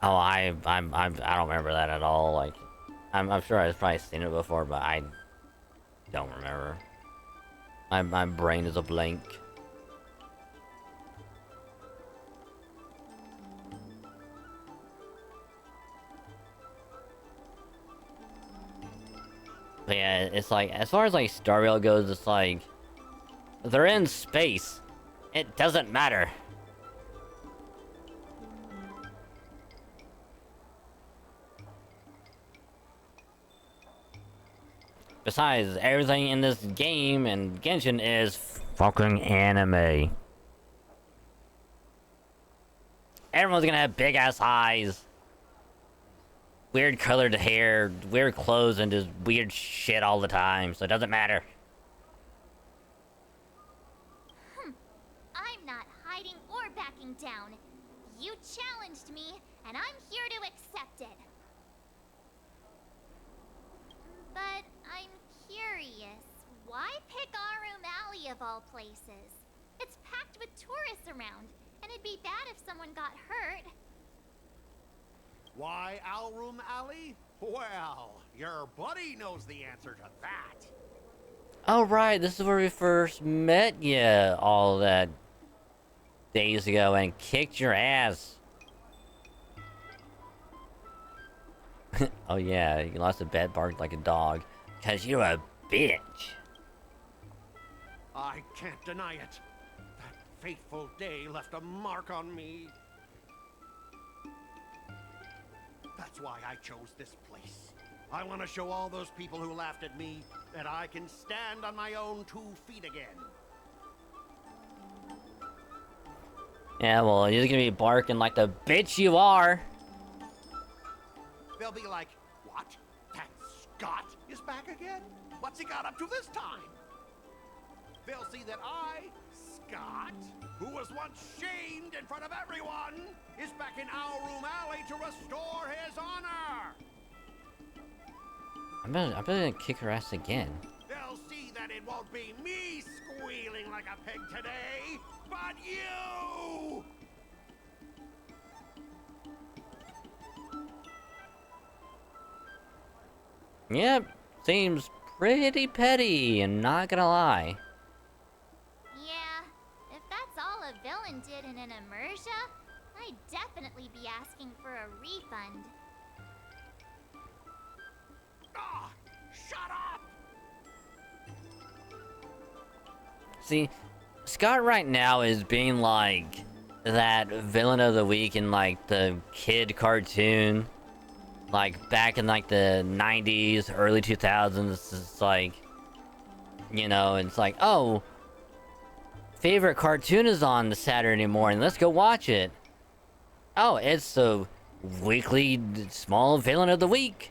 Oh, I don't remember that at all. Like, I'm sure I've probably seen it before, but I don't remember. My brain is a blank. But yeah, it's like, as far as like Star Rail goes, it's like they're in space. It doesn't matter. Besides, everything in this game and Genshin is fucking anime. Everyone's gonna have big ass eyes, weird colored hair, weird clothes, and just weird shit all the time, so it doesn't matter. I'm not hiding or backing down. You challenged me, and I'm here to accept it. But I'm curious, why pick Arum Alley of all places? It's packed with tourists around, and it'd be bad if someone got hurt. Why Alroom Alley? Well, your buddy knows the answer to that. Oh right, this is where we first met ya all that days ago and kicked your ass. Oh yeah, you lost a bet, barked like a dog. Cause you're a bitch. I can't deny it. That fateful day left a mark on me. That's why I chose this place. I want to show all those people who laughed at me that I can stand on my own 2 feet again. Yeah, well, you're gonna be barking like the bitch you are. They'll be like, what? That Scott is back again? What's he got up to this time? They'll see that I, Scott, who was once shamed in front of everyone, is back in Alroom Alley to restore his honor. I'm gonna kick her ass again. They'll see that it won't be me squealing like a pig today, but you! Yep, seems pretty petty, and not gonna lie. Yeah, if that's all a villain did in an immersia, I'd definitely be asking for a refund. Ah, shut up! See, Scott right now is being like that villain of the week in like the kid cartoon. Like back in like the 90s, early 2000s, it's like, you know, it's like, oh, favorite cartoon is on the Saturday morning, let's go watch it. Oh, it's the weekly small villain of the week.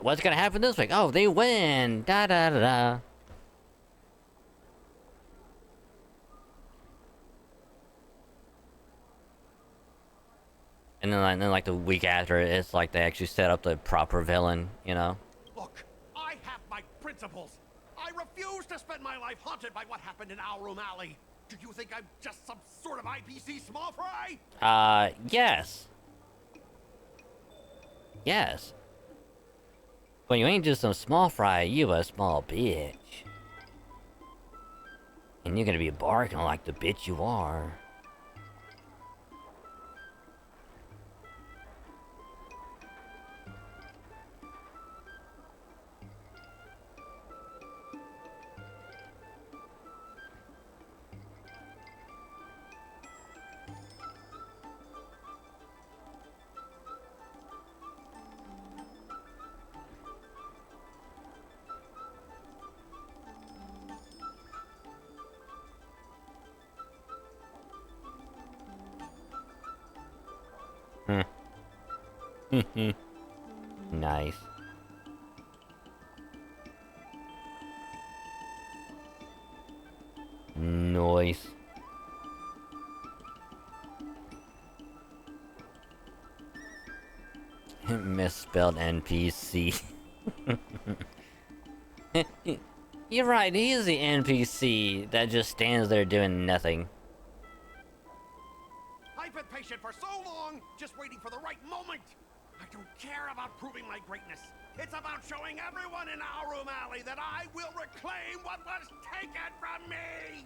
What's gonna happen this week? Oh, they win. Da da da da. And then like the week after, it's like they actually set up the proper villain, you know? Look, I have my principles. I refuse to spend my life haunted by what happened in Our Room Alley. Do you think I'm just some sort of IPC small fry? Yes. Yes. But you ain't just some small fry, you a small bitch. And you're gonna be barking like the bitch you are. Nice. Nice. Misspelled NPC. You're right, he is the NPC that just stands there doing nothing. I've been patient for so long, just waiting for the right moment. I don't care about proving my greatness. It's about showing everyone in Our Room Alley that I will reclaim what was taken from me!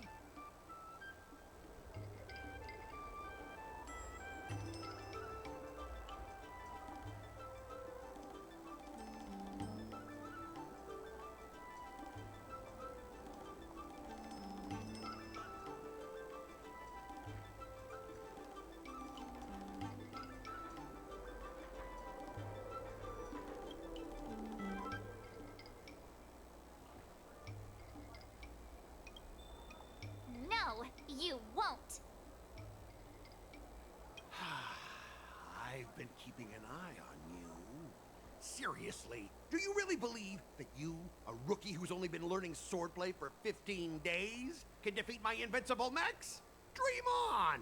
No, you won't. I've been keeping an eye on you. Seriously, do you really believe that you, a rookie who's only been learning swordplay for 15 days, can defeat my invincible mechs? Dream on!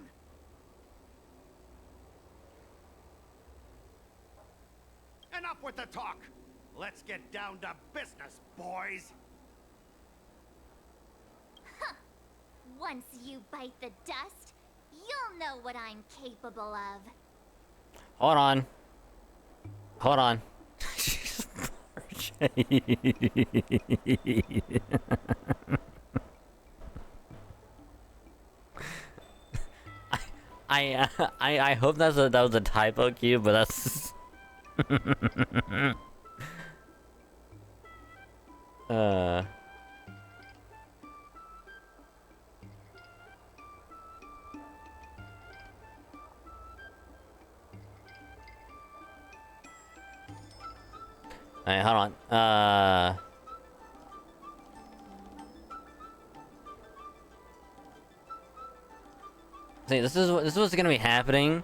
Enough with the talk. Let's get down to business, boys. Once you bite the dust, you'll know what I'm capable of. Hold on. Hold on. I hope that was a typo cue, but that's Alright, hold on. See, this is what's gonna be happening.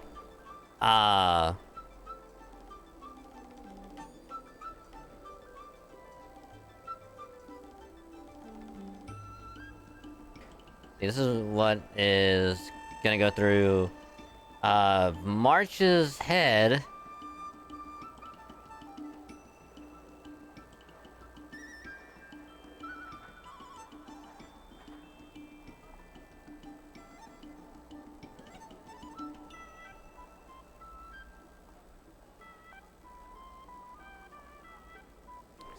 See, this is what is gonna go through March's head.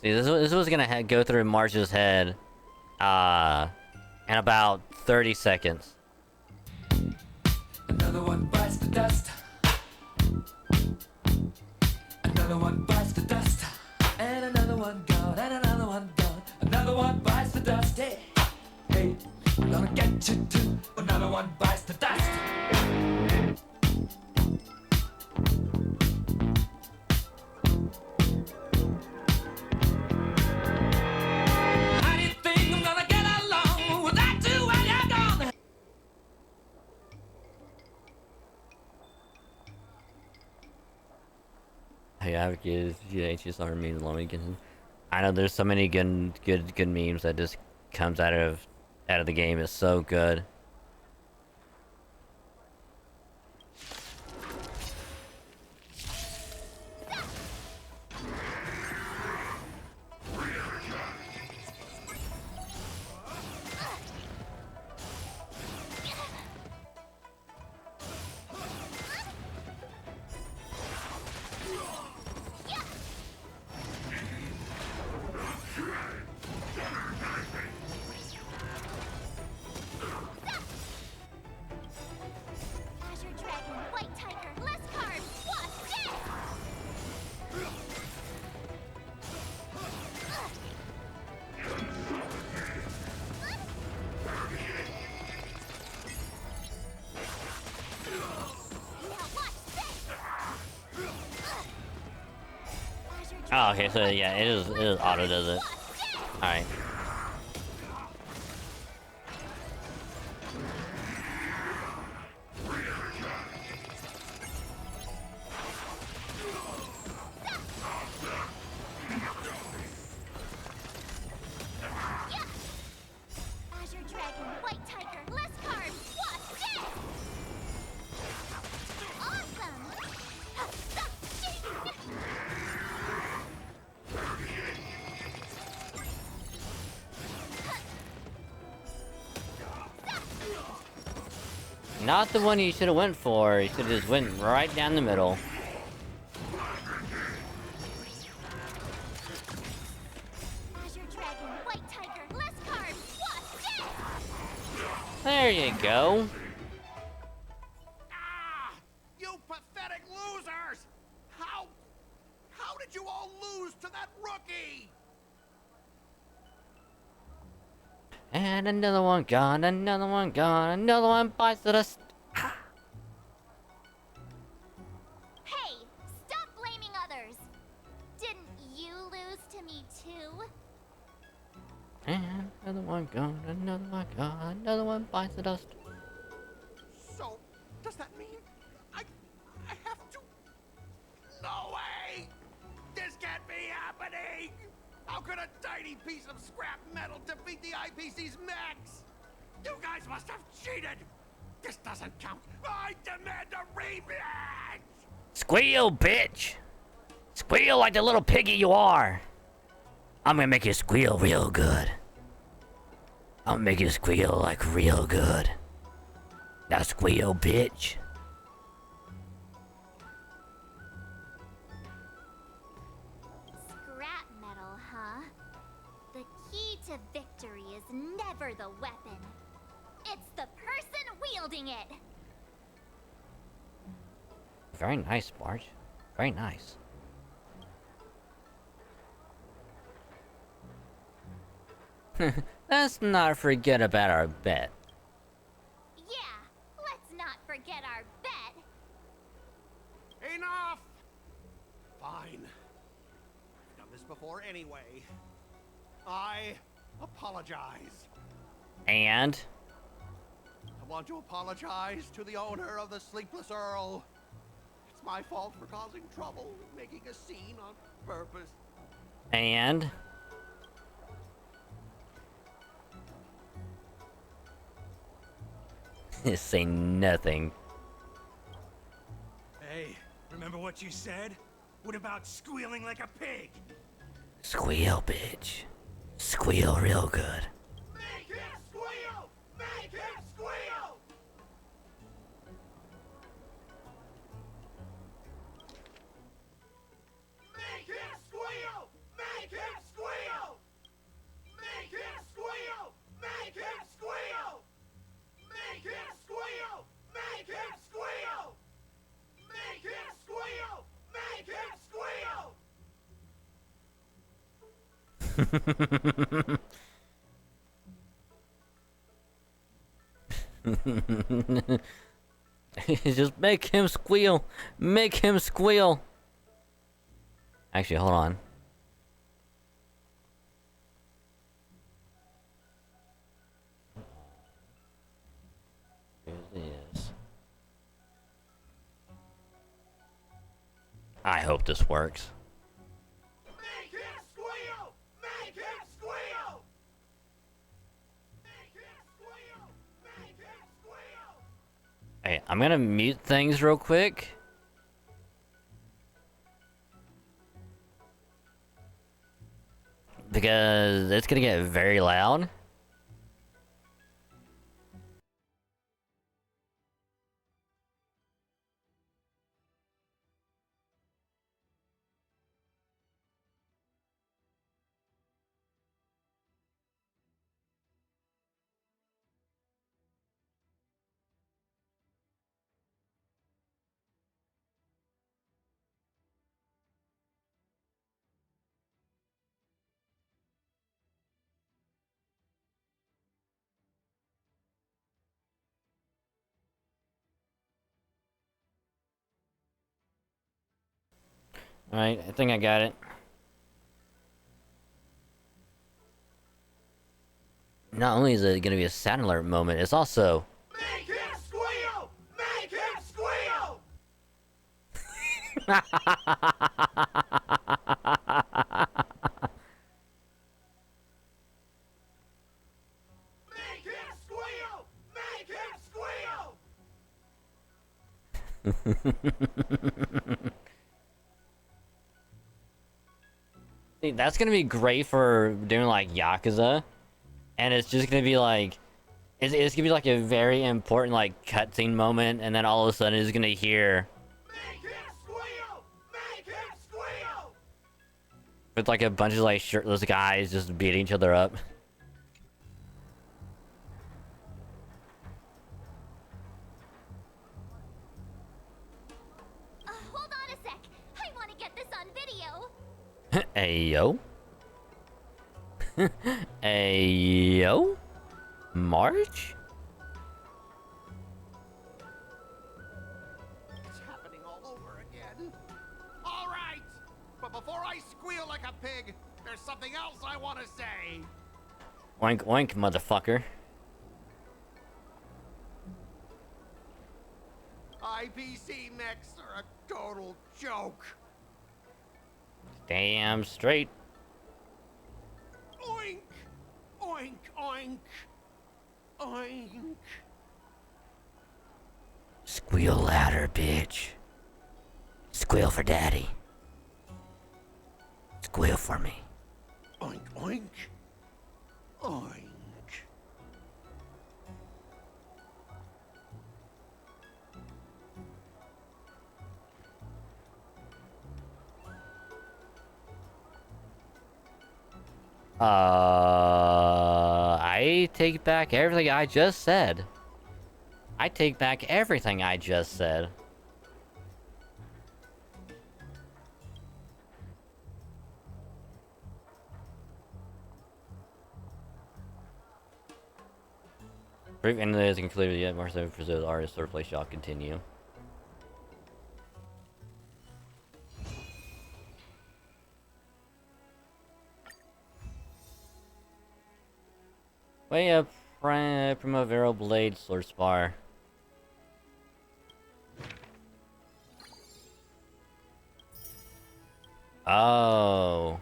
See, this is what's gonna go through March's head, in about 30 seconds. Another one bites the dust. Another one bites the dust. And another one gone, and another one gone. Another one bites the dust. Hey, hey, I'm gonna get you too. Another one bites the dust. How do you think I'm gonna get along without you when you're gone? Havoc is HSR memes long weekend. I know there's so many good memes that just comes out of the game. It's so good. Azure Dragon, White Tiger, less carbs, what's this? Now watch this! Azure Oh, Dragon, okay, so yeah, it is auto does it. what's this? Alright. Azure Dragon, White Tiger, less carbs, what's this? Awesome! Not the one you should have went for. You should have just went right down the middle. Azure Dragon, White Tiger, less carbs, what's this? There you go. Ah! You pathetic losers! How did you all lose to that rookie? And another one gone, another one gone, another one bites the dust. Hey, stop blaming others! Didn't you lose to me too? And another one gone, another one gone, another one bites the dust. So, does that mean I have to? No way! This can't be happening! How could a tiny piece of scrap metal defeat the IPC's max? You guys must have cheated! This doesn't count! I demand a rematch! Squeal, bitch! Squeal like the little piggy you are! I'm gonna make you squeal real good. I'm gonna make you squeal like real good. Now squeal, bitch. Scrap metal, huh? The key to victory is never the weapon. It's the person wielding it! Very nice, Barge. Very nice. Let's not forget about our bet. Yeah, let's not forget our bet! Enough! Fine. I've done this before anyway. I apologize. And I want to apologize to the owner of the Sleepless Earl. It's my fault for causing trouble, making a scene on purpose. and say nothing. Hey, remember what you said? What about squealing like a pig? Squeal, bitch. Squeal real good. Make him squeal! Make him squeal! Make him squeal! Make him squeal! Make him squeal! Make him squeal! Make him squeal! Make him squeal! Make him squeal! Make him squeal! Just make him squeal. Make him squeal. Actually, hold on. Here it is. I hope this works. Make him squeal! Make him squeal! Make him squeal! Make him squeal! Hey, I'm gonna mute things real quick. Because it's gonna get very loud. Alright, I think I got it. Not only is it gonna be a sound alert moment, it's also... Make him squeal! Make him squeal! Make him squeal! Make him squeal! See, that's gonna be great for doing like Yakuza. And it's just gonna be like... It's gonna be like a very important like cutscene moment, and then all of a sudden it's gonna hear... Make him squeal! Make him squeal! With like a bunch of like shirtless guys just beating each other up. Hold on a sec. I want to get this on video. Ayo. Ayo. March? It's happening all over again. All right, but before I squeal like a pig, there's something else I want to say. Oink oink, motherfucker. IPC mechs are a total joke. Damn straight. Oink, oink, oink, oink. Squeal louder, bitch. Squeal for daddy. Squeal for me. Oink, oink, oink. I take back everything I just said. I take back everything I just said. Brief end is concluded yet more so for the artist swordplay shall continue. Way up, Primavera Blade Sword Spar. Oh.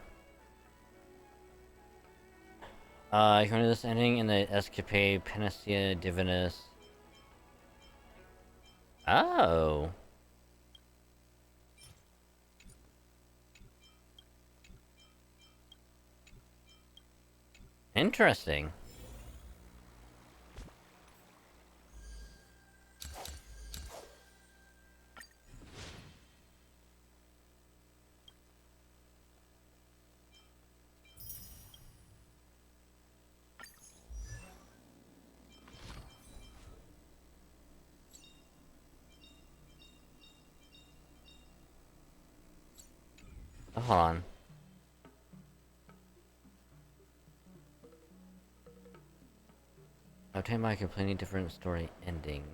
You remember this ending in the Escapade Panacea Divinus. Oh. Interesting. Oh, hold on. Obtained by completely different story endings.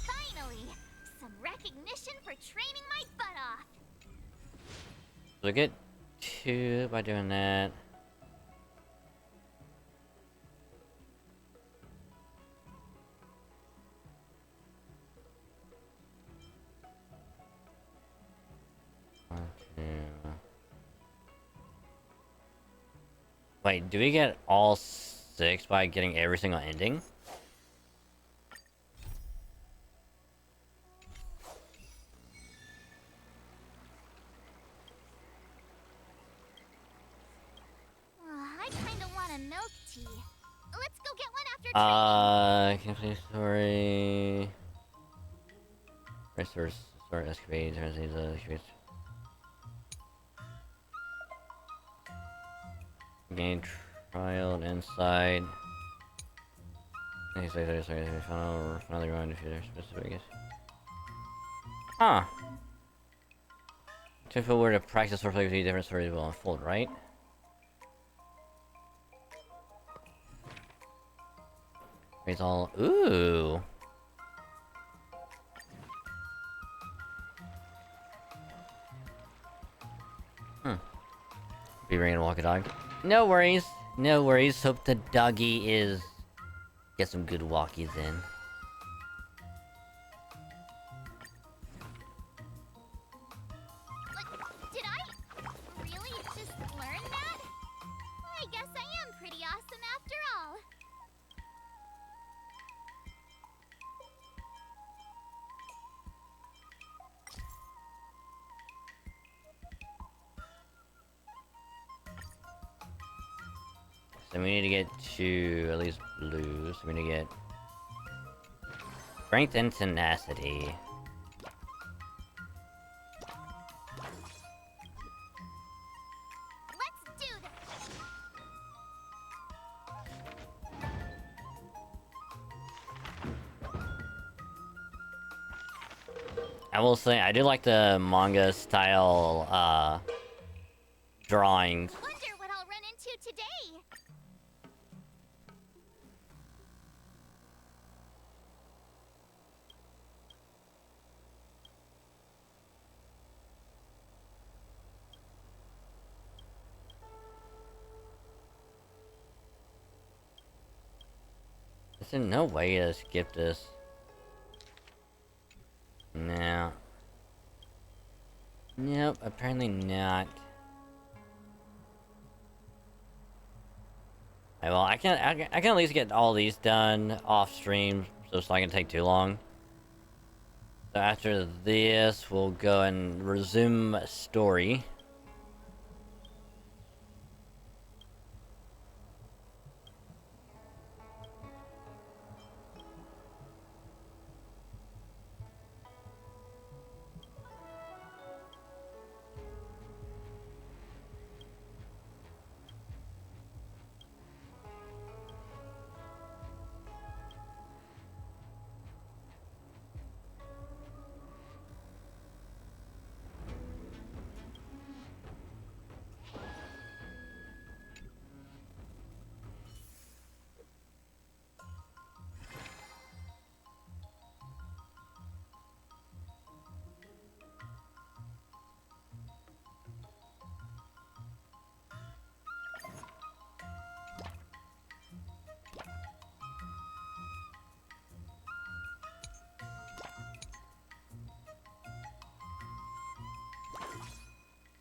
Finally! Some recognition for training my butt off! So I get 2 by doing that. Wait, do we get all 6 by getting every single ending? I kinda want a milk tea. Let's go get one after training. Can you please story? Restore, start excavating, turns into excavate. Gain trial inside. Sorry, finally run if you're specific. Huh. To feel where to practice or play with different stories will unfold, right? It's all ooh. Be ready to walk a dog. No worries. No worries. Hope the doggy is get some good walkies in. Did I really just learn that? I guess I am pretty awesome after all. So we need to get to at least blue. So we need to get strength and tenacity. Let's do this. I will say I do like the manga style drawings. Wonder what I'll run into today. There's no way to skip this. No. Nope, apparently not. Well, I can at least get all these done off stream, so it's not gonna take too long. So after this, we'll go and resume story.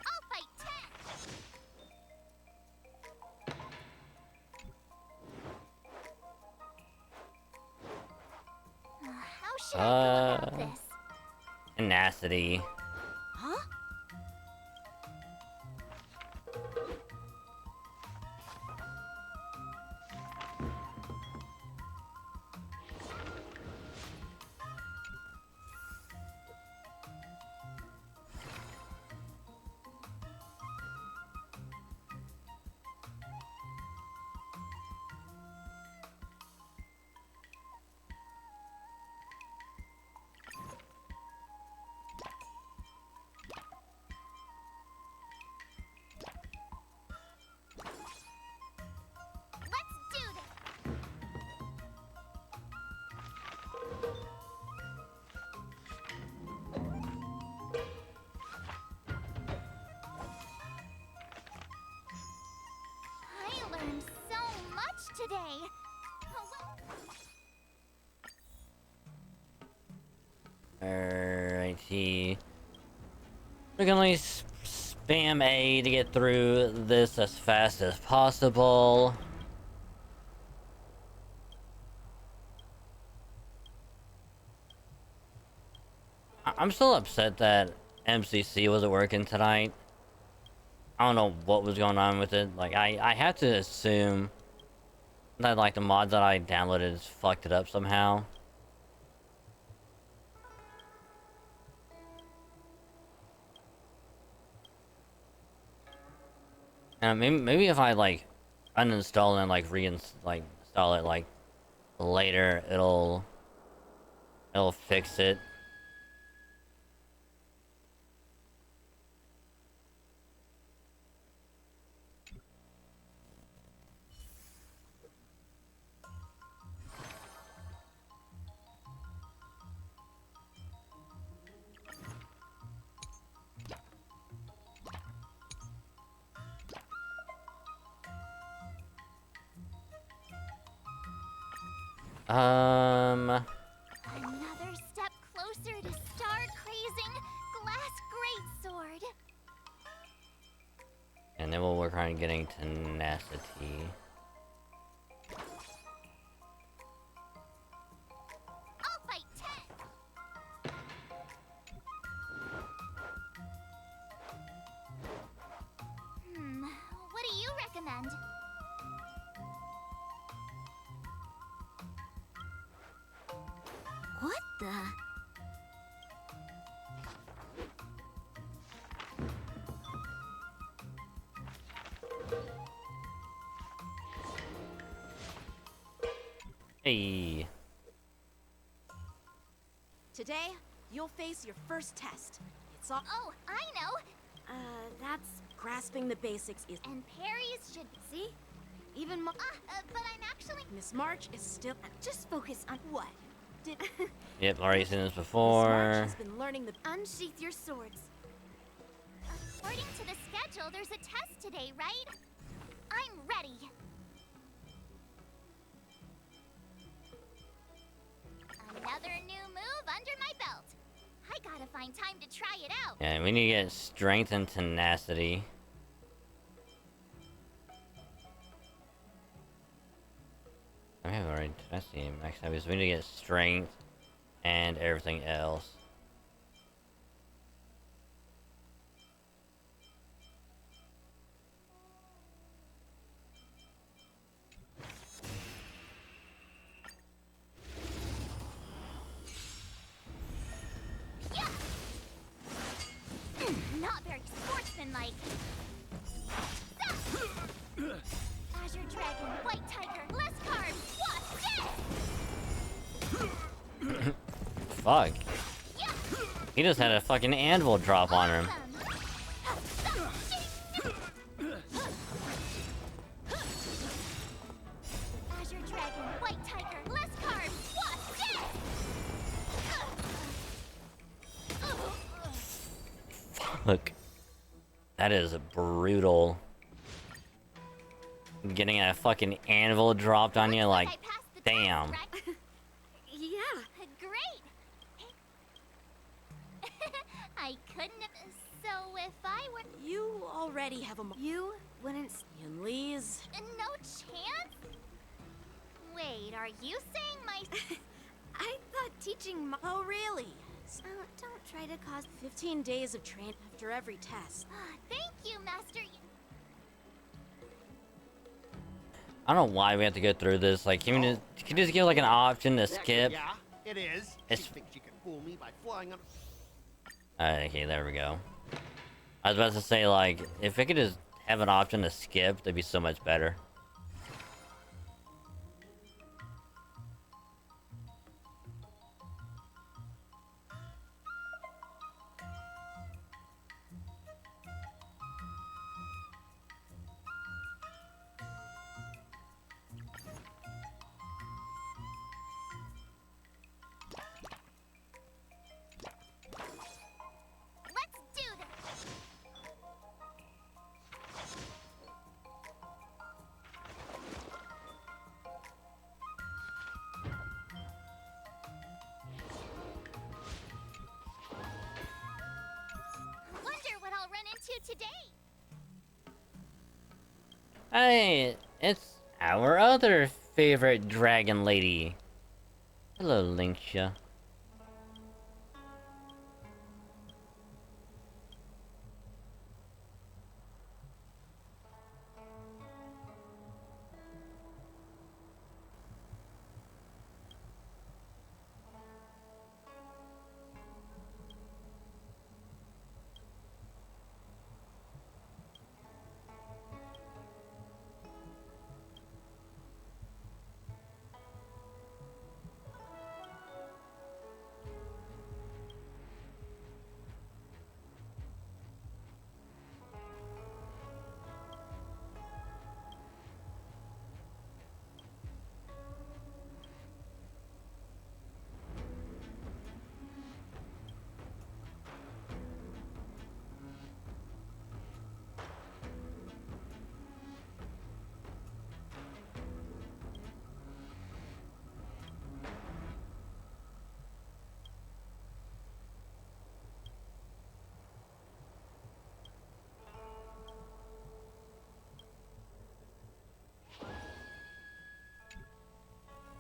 I'll fight 10. How should I go about this? Tenacity. Huh? Let's do this. I learned so much today. Alrighty. We can at least spam A to get through this as fast as possible. I'm still upset that MCC wasn't working tonight. I don't know what was going on with it. Like, I have to assume that, like, the mods that I downloaded just fucked it up somehow. And maybe if I, like, uninstall and, like, install it, like, later, it'll fix it. Another step closer to star-crazing glass greatsword. And then we'll work on getting tenacity. I'll fight 10. What do you recommend? What the? Hey. Today, you'll face your first test. It's all. Oh, I know. That's grasping the basics is. And parries should See? Even more. but I'm actually. Miss March is still. Just focus on what? Did Yep, already seen this Miss March before. has been learning the. Unsheath your swords. According to the schedule, there's a test today, right? I'm ready. Another new move under my belt. I gotta find time to try it out. Yeah, we need to get strength and tenacity. I have already tenacity maxed out, so we need to get strength and everything else. Not very sportsmanlike. Azure Dragon, White Tiger, less carbs. What's this? Fuck. He just had a fucking anvil drop on him. Azure Dragon, White Tiger, less carbs. What's this? Look. That is brutal. Getting a fucking anvil dropped on you, like, I passed the damn. test, right? Yeah. Great. I couldn't have. So if I were You already have a. You wouldn't. Ian Lee's. no chance. Wait, are you saying my? I thought teaching. Oh, really? Don't try to cause. 15 days of training after every test. Thank you, Master. I don't know why we have to go through this. Like, can you just give like an option to skip? Yeah, it is. It's- She thinks she can fool me by flying on. Okay, there we go. I was about to say, like, if it could just have an option to skip, that'd be so much better. Let's do this. today? Hey, it's our other favorite dragon lady. Hello, Linksha.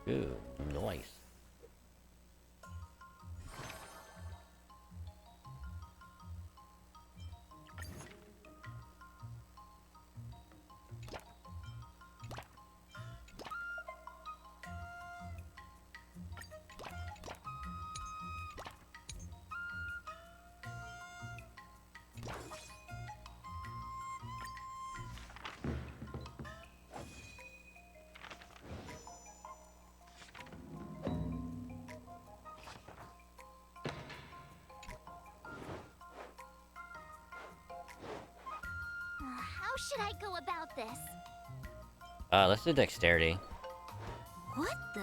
Ooh, nice. How should I go about this? Let's do dexterity. What the?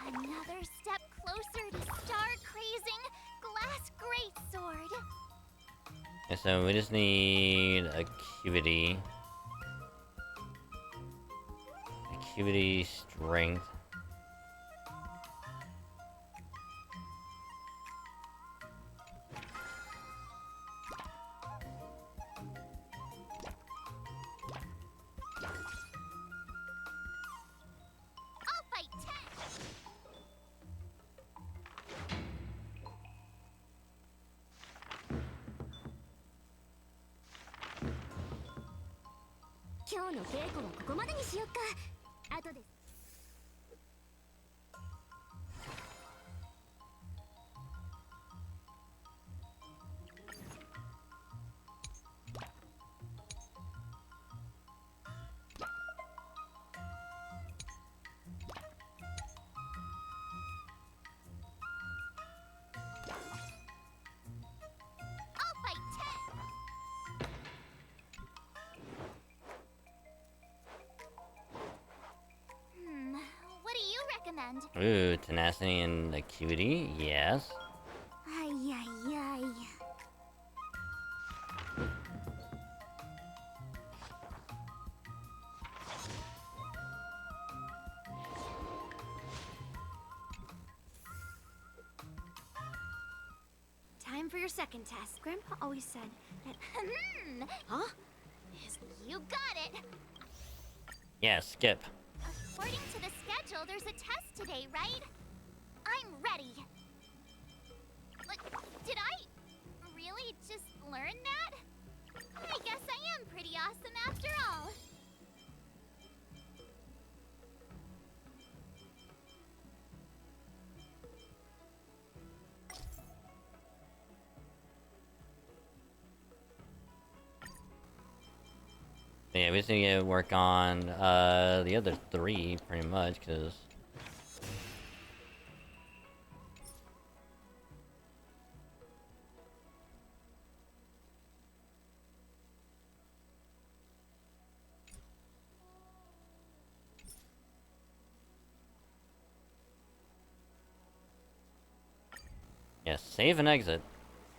Another step closer to star-crazing glass greatsword. Okay, so we just need acuity. Acuity, strength. I'll fight 10. I'll fight 10. What do you recommend? Ooh, tenacity and acuity, yes. Ay, ay, ay. Time for your second test. Grandpa always said that. Huh? You got it. Yeah, skip. According to the schedule, there's a test today, right? I'm ready. Like, did I really just learn that? I guess I am pretty awesome after all. Yeah, we just need to work on the other three pretty much, because Yeah, save and exit.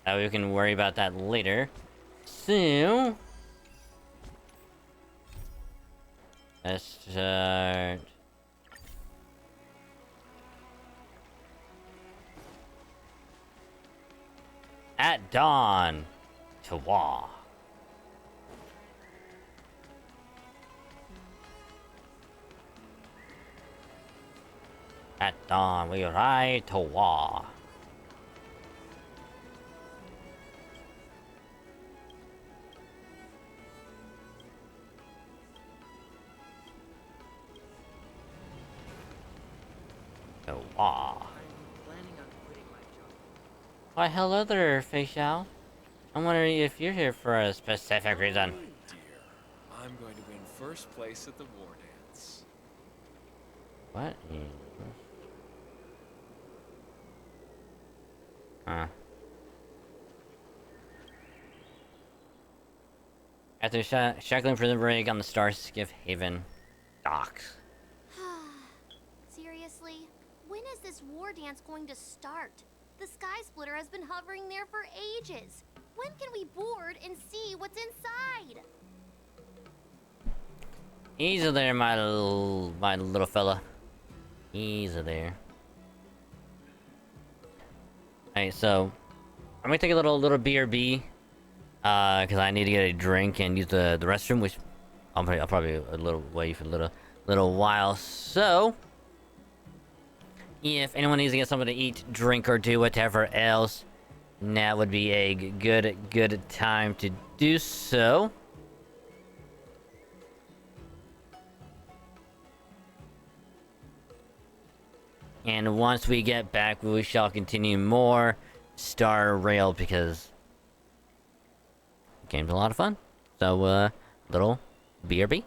That way we can worry about that later. So... let's start... at dawn. To war. At dawn, we ride to war. To war. Why, hello there, Facial. I'm wondering if you're here for a specific reason. Dear, I'm going to win first place at the war dance. What? Huh. After shackling for the rig on the Starskip Haven docks. Seriously? When is this war dance going to start? The Sky Splitter has been hovering there for ages. When can we board and see what's inside? Easy there, my little fella. Easy there. Alright, so I'm gonna take a little BRB, because I need to get a drink and use the restroom, which I'll probably a little wait for a little while. So if anyone needs to get something to eat, drink, or do whatever else, now would be a good time to do so. And once we get back, we shall continue more Star Rail because the game's a lot of fun. So, little BRB.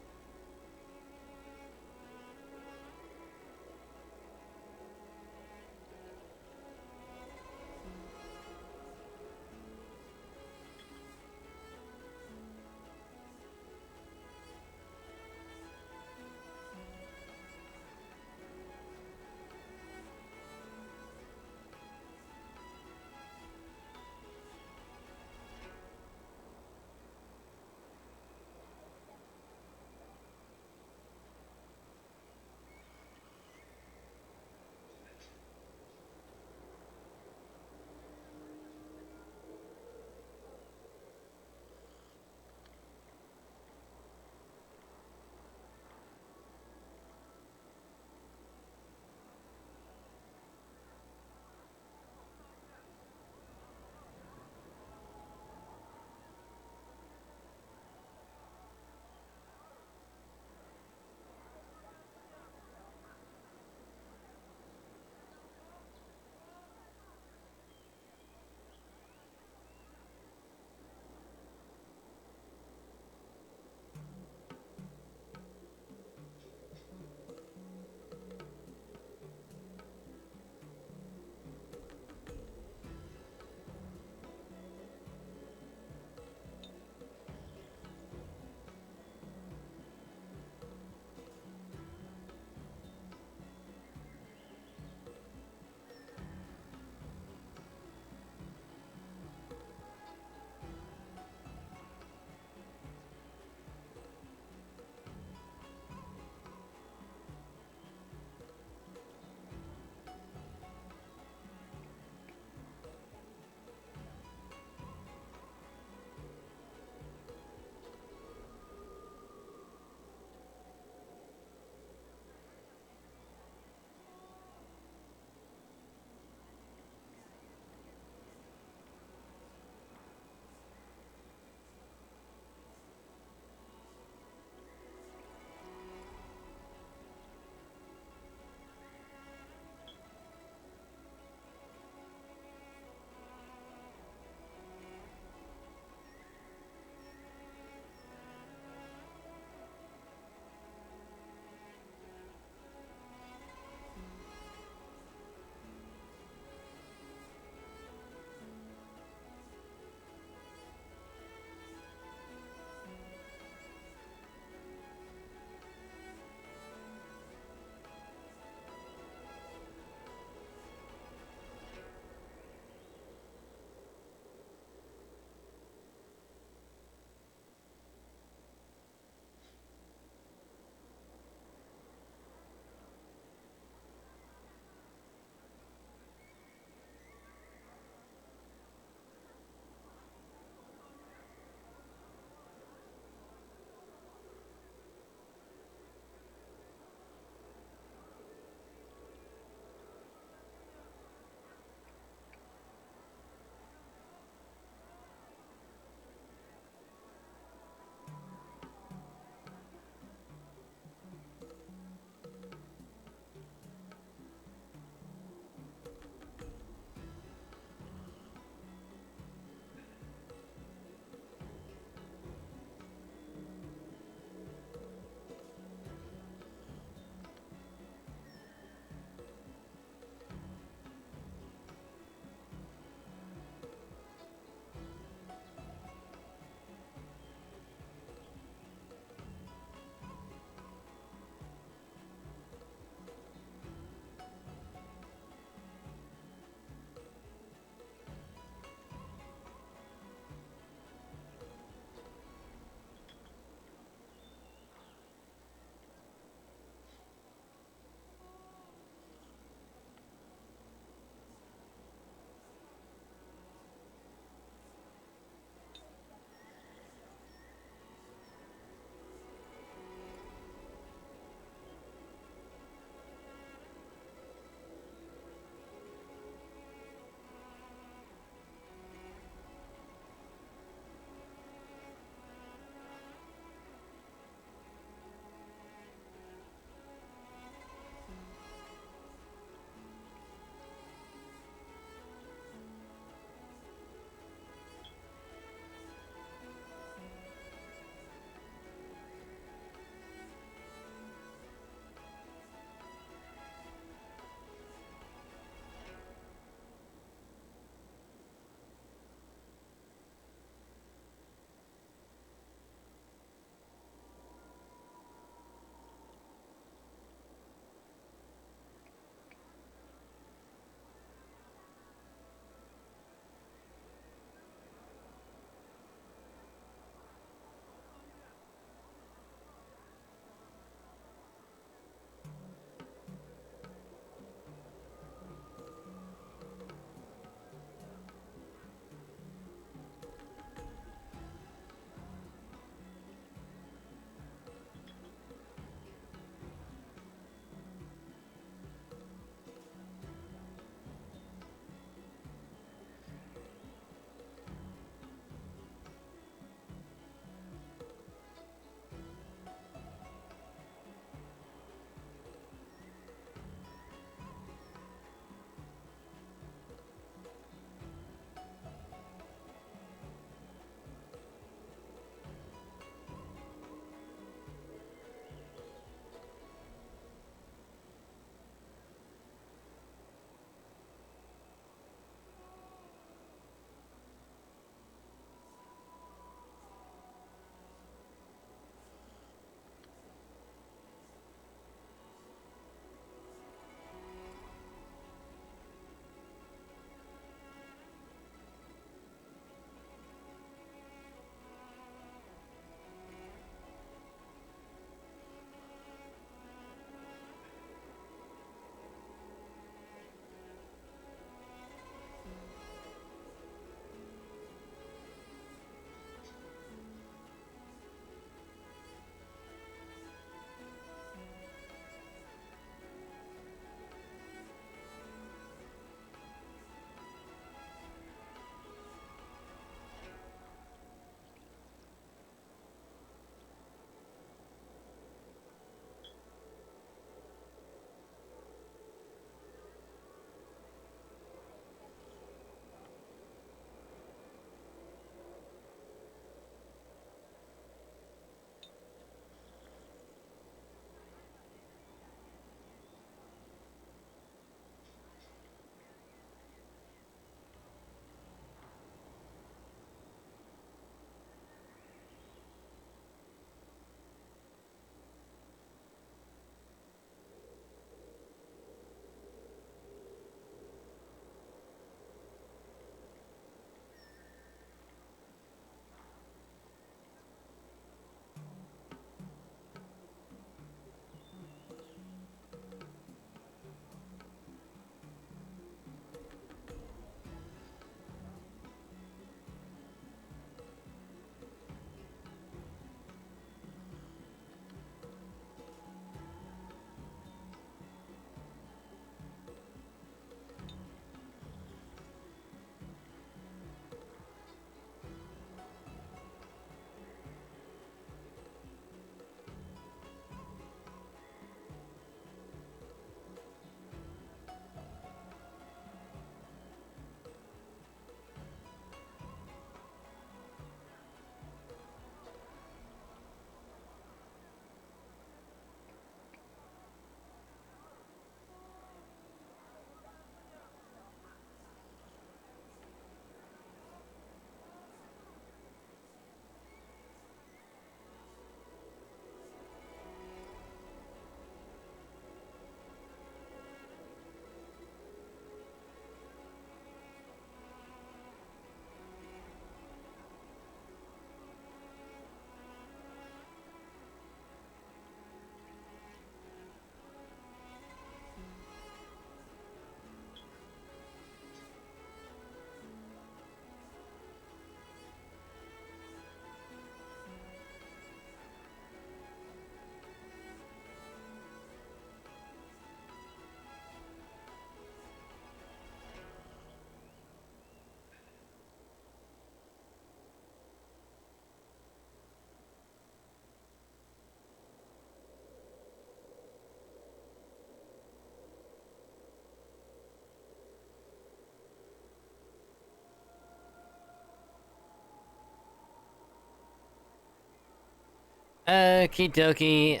Okie dokie.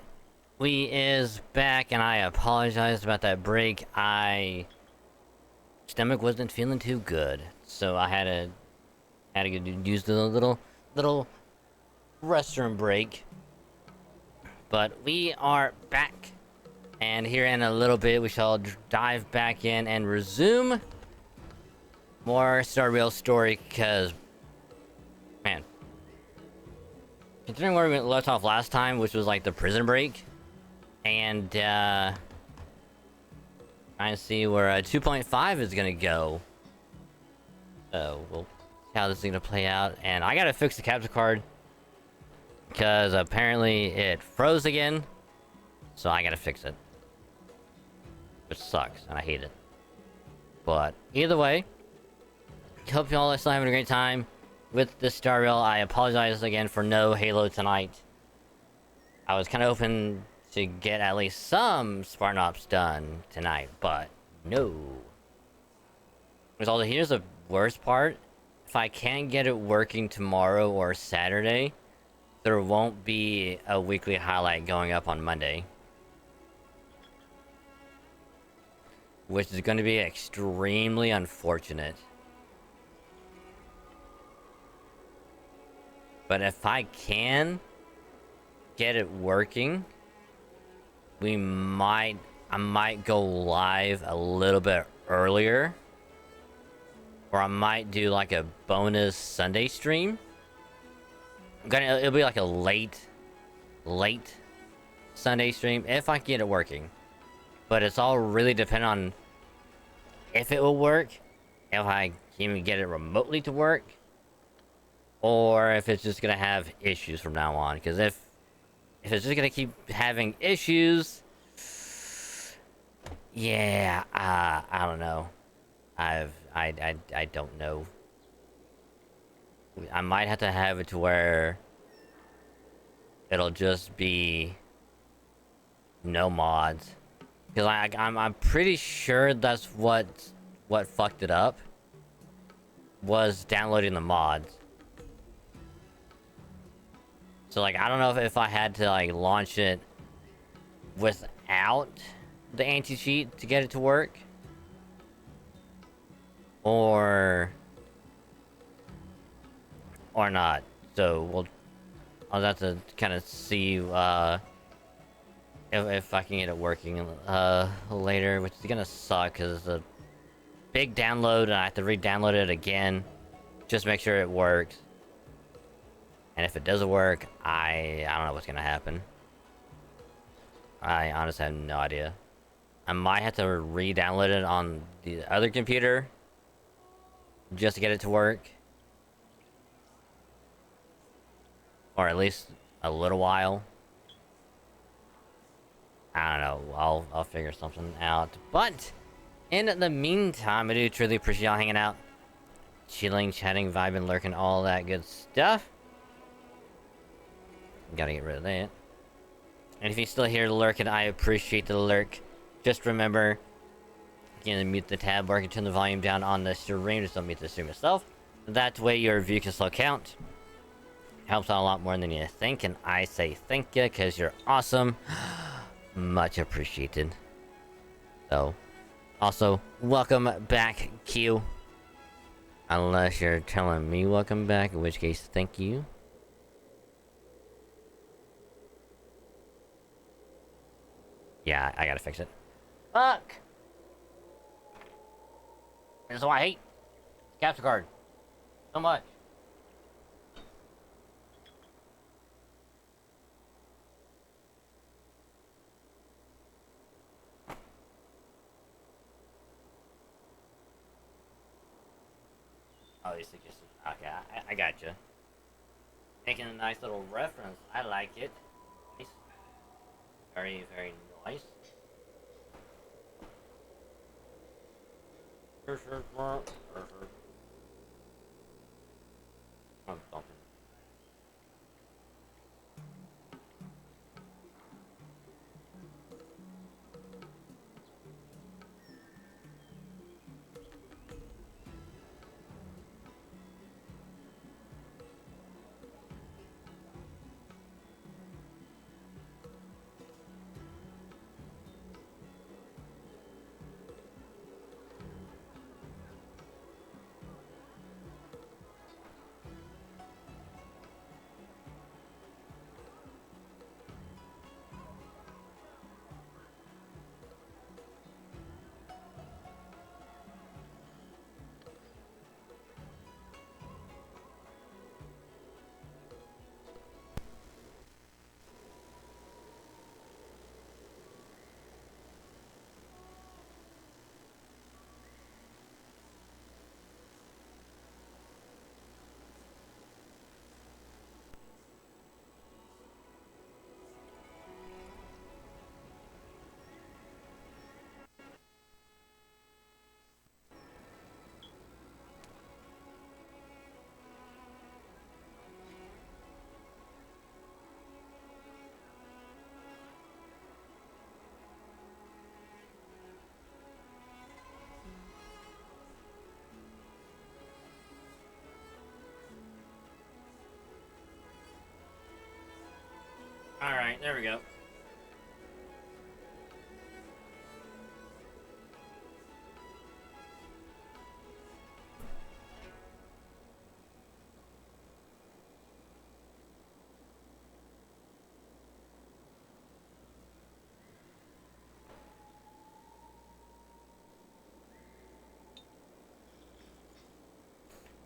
We is back, and I apologize about that break. Stomach wasn't feeling too good, so I had to use the little restroom break. But we are back, and here in a little bit we shall dive back in and resume more Star Rail story. Cause, man, considering where we left off last time, which was like the prison break, and trying to see where 2.5 is gonna go. So we'll see how this is gonna play out. And I gotta fix the capture card because apparently it froze again. So I gotta fix it, which sucks and I hate it. But either way, hope y'all are still having a great time with this Star Rail. I apologize again for no Halo tonight. I was kind of hoping to get at least some Spartan Ops done tonight, but no. Here's the worst part. If I can't get it working tomorrow or Saturday, there won't be a weekly highlight going up on Monday. Which is going to be extremely unfortunate. But if I can get it working, I might go live a little bit earlier, or I might do like a bonus Sunday stream. It'll be like a late Sunday stream if I can get it working. But it's all really dependent on if it will work, if I can even get it remotely to work, or if it's just gonna have issues from now on. Because if it's just gonna keep having issues, yeah, I don't know. I don't know. I might have to have it to where it'll just be no mods. Because I'm pretty sure that's what fucked it up, was downloading the mods. So like, I don't know if I had to like launch it without the anti-cheat to get it to work, or not. So I'll have to kind of see if I can get it working later, which is gonna suck because it's a big download and I have to re-download it again just make sure it works. And if it doesn't work, I don't know what's gonna happen. I honestly have no idea. I might have to re-download it on the other computer just to get it to work, or at least a little while. I don't know. I'll figure something out. But in the meantime, I do truly appreciate y'all hanging out, chilling, chatting, vibing, lurking, all that good stuff. Gotta get rid of that. And if you're still here lurking, I appreciate the lurk. Just remember, you can mute the tab or you can turn the volume down on the stream. Just don't mute the stream itself. That way your view can still count. Helps out a lot more than you think, and I say thank you because you're awesome. Much appreciated. So, also, welcome back, Q. Unless you're telling me welcome back, in which case, thank you. Yeah, I gotta fix it. Fuck! That's why I hate capture card so much. Oh, these are just... Okay, I got you. Making a nice little reference. I like it. Nice. Very, very nice. I'm bumping. There we go.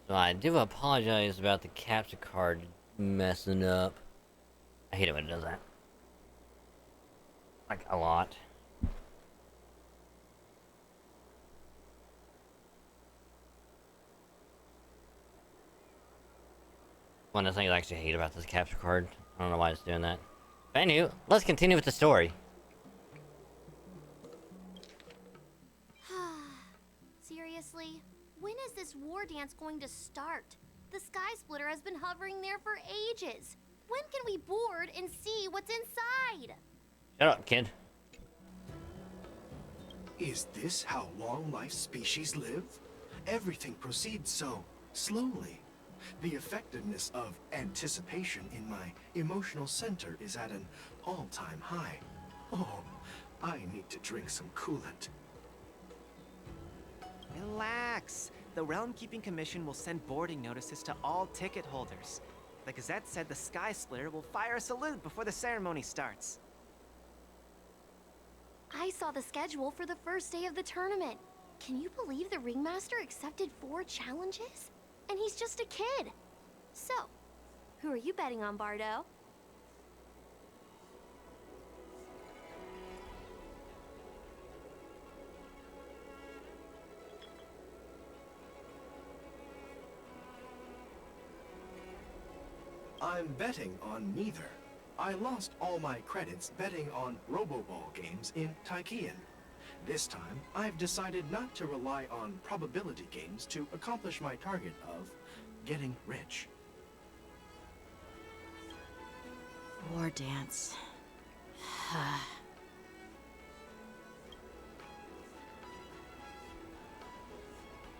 So I do apologize about the capture card messing up. I hate it when it does that. Like, a lot. One of the things I actually hate about this capture card. I don't know why it's doing that. But anyway, let's continue with the story. Seriously? When is this war dance going to start? The Sky Splitter has been hovering there for ages. When can we board and see what's inside? Shut up, kid. Is this how long-life species live? Everything proceeds so slowly. The effectiveness of anticipation in my emotional center is at an all-time high. Oh, I need to drink some coolant. Relax. The Realm Keeping Commission will send boarding notices to all ticket holders. The Gazette said the Sky Splitter will fire a salute before the ceremony starts. I saw the schedule for the first day of the tournament. Can you believe the Ringmaster accepted 4 challenges? And he's just a kid. So, who are you betting on, Bardo? I'm betting on neither. I lost all my credits betting on Roboball games in Tykean. This time, I've decided not to rely on probability games to accomplish my target of getting rich. War dance.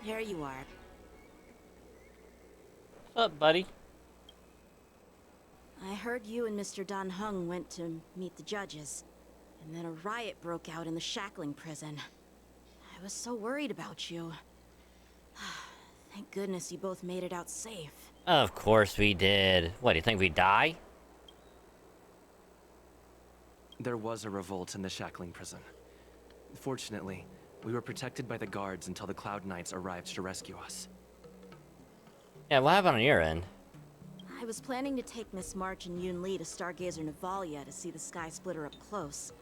There you are. What's up, buddy? I heard you and Mr. Dan Heng went to meet the judges, and then a riot broke out in the shackling prison. I was so worried about you. Thank goodness you both made it out safe. Of course we did. What, do you think we die? There was a revolt in the shackling prison. Fortunately, we were protected by the guards until the Cloud Knights arrived to rescue us. Yeah, what happened on your end? I was planning to take Miss March and Yoon Lee to Stargazer Navalia to see the Sky Splitter up close,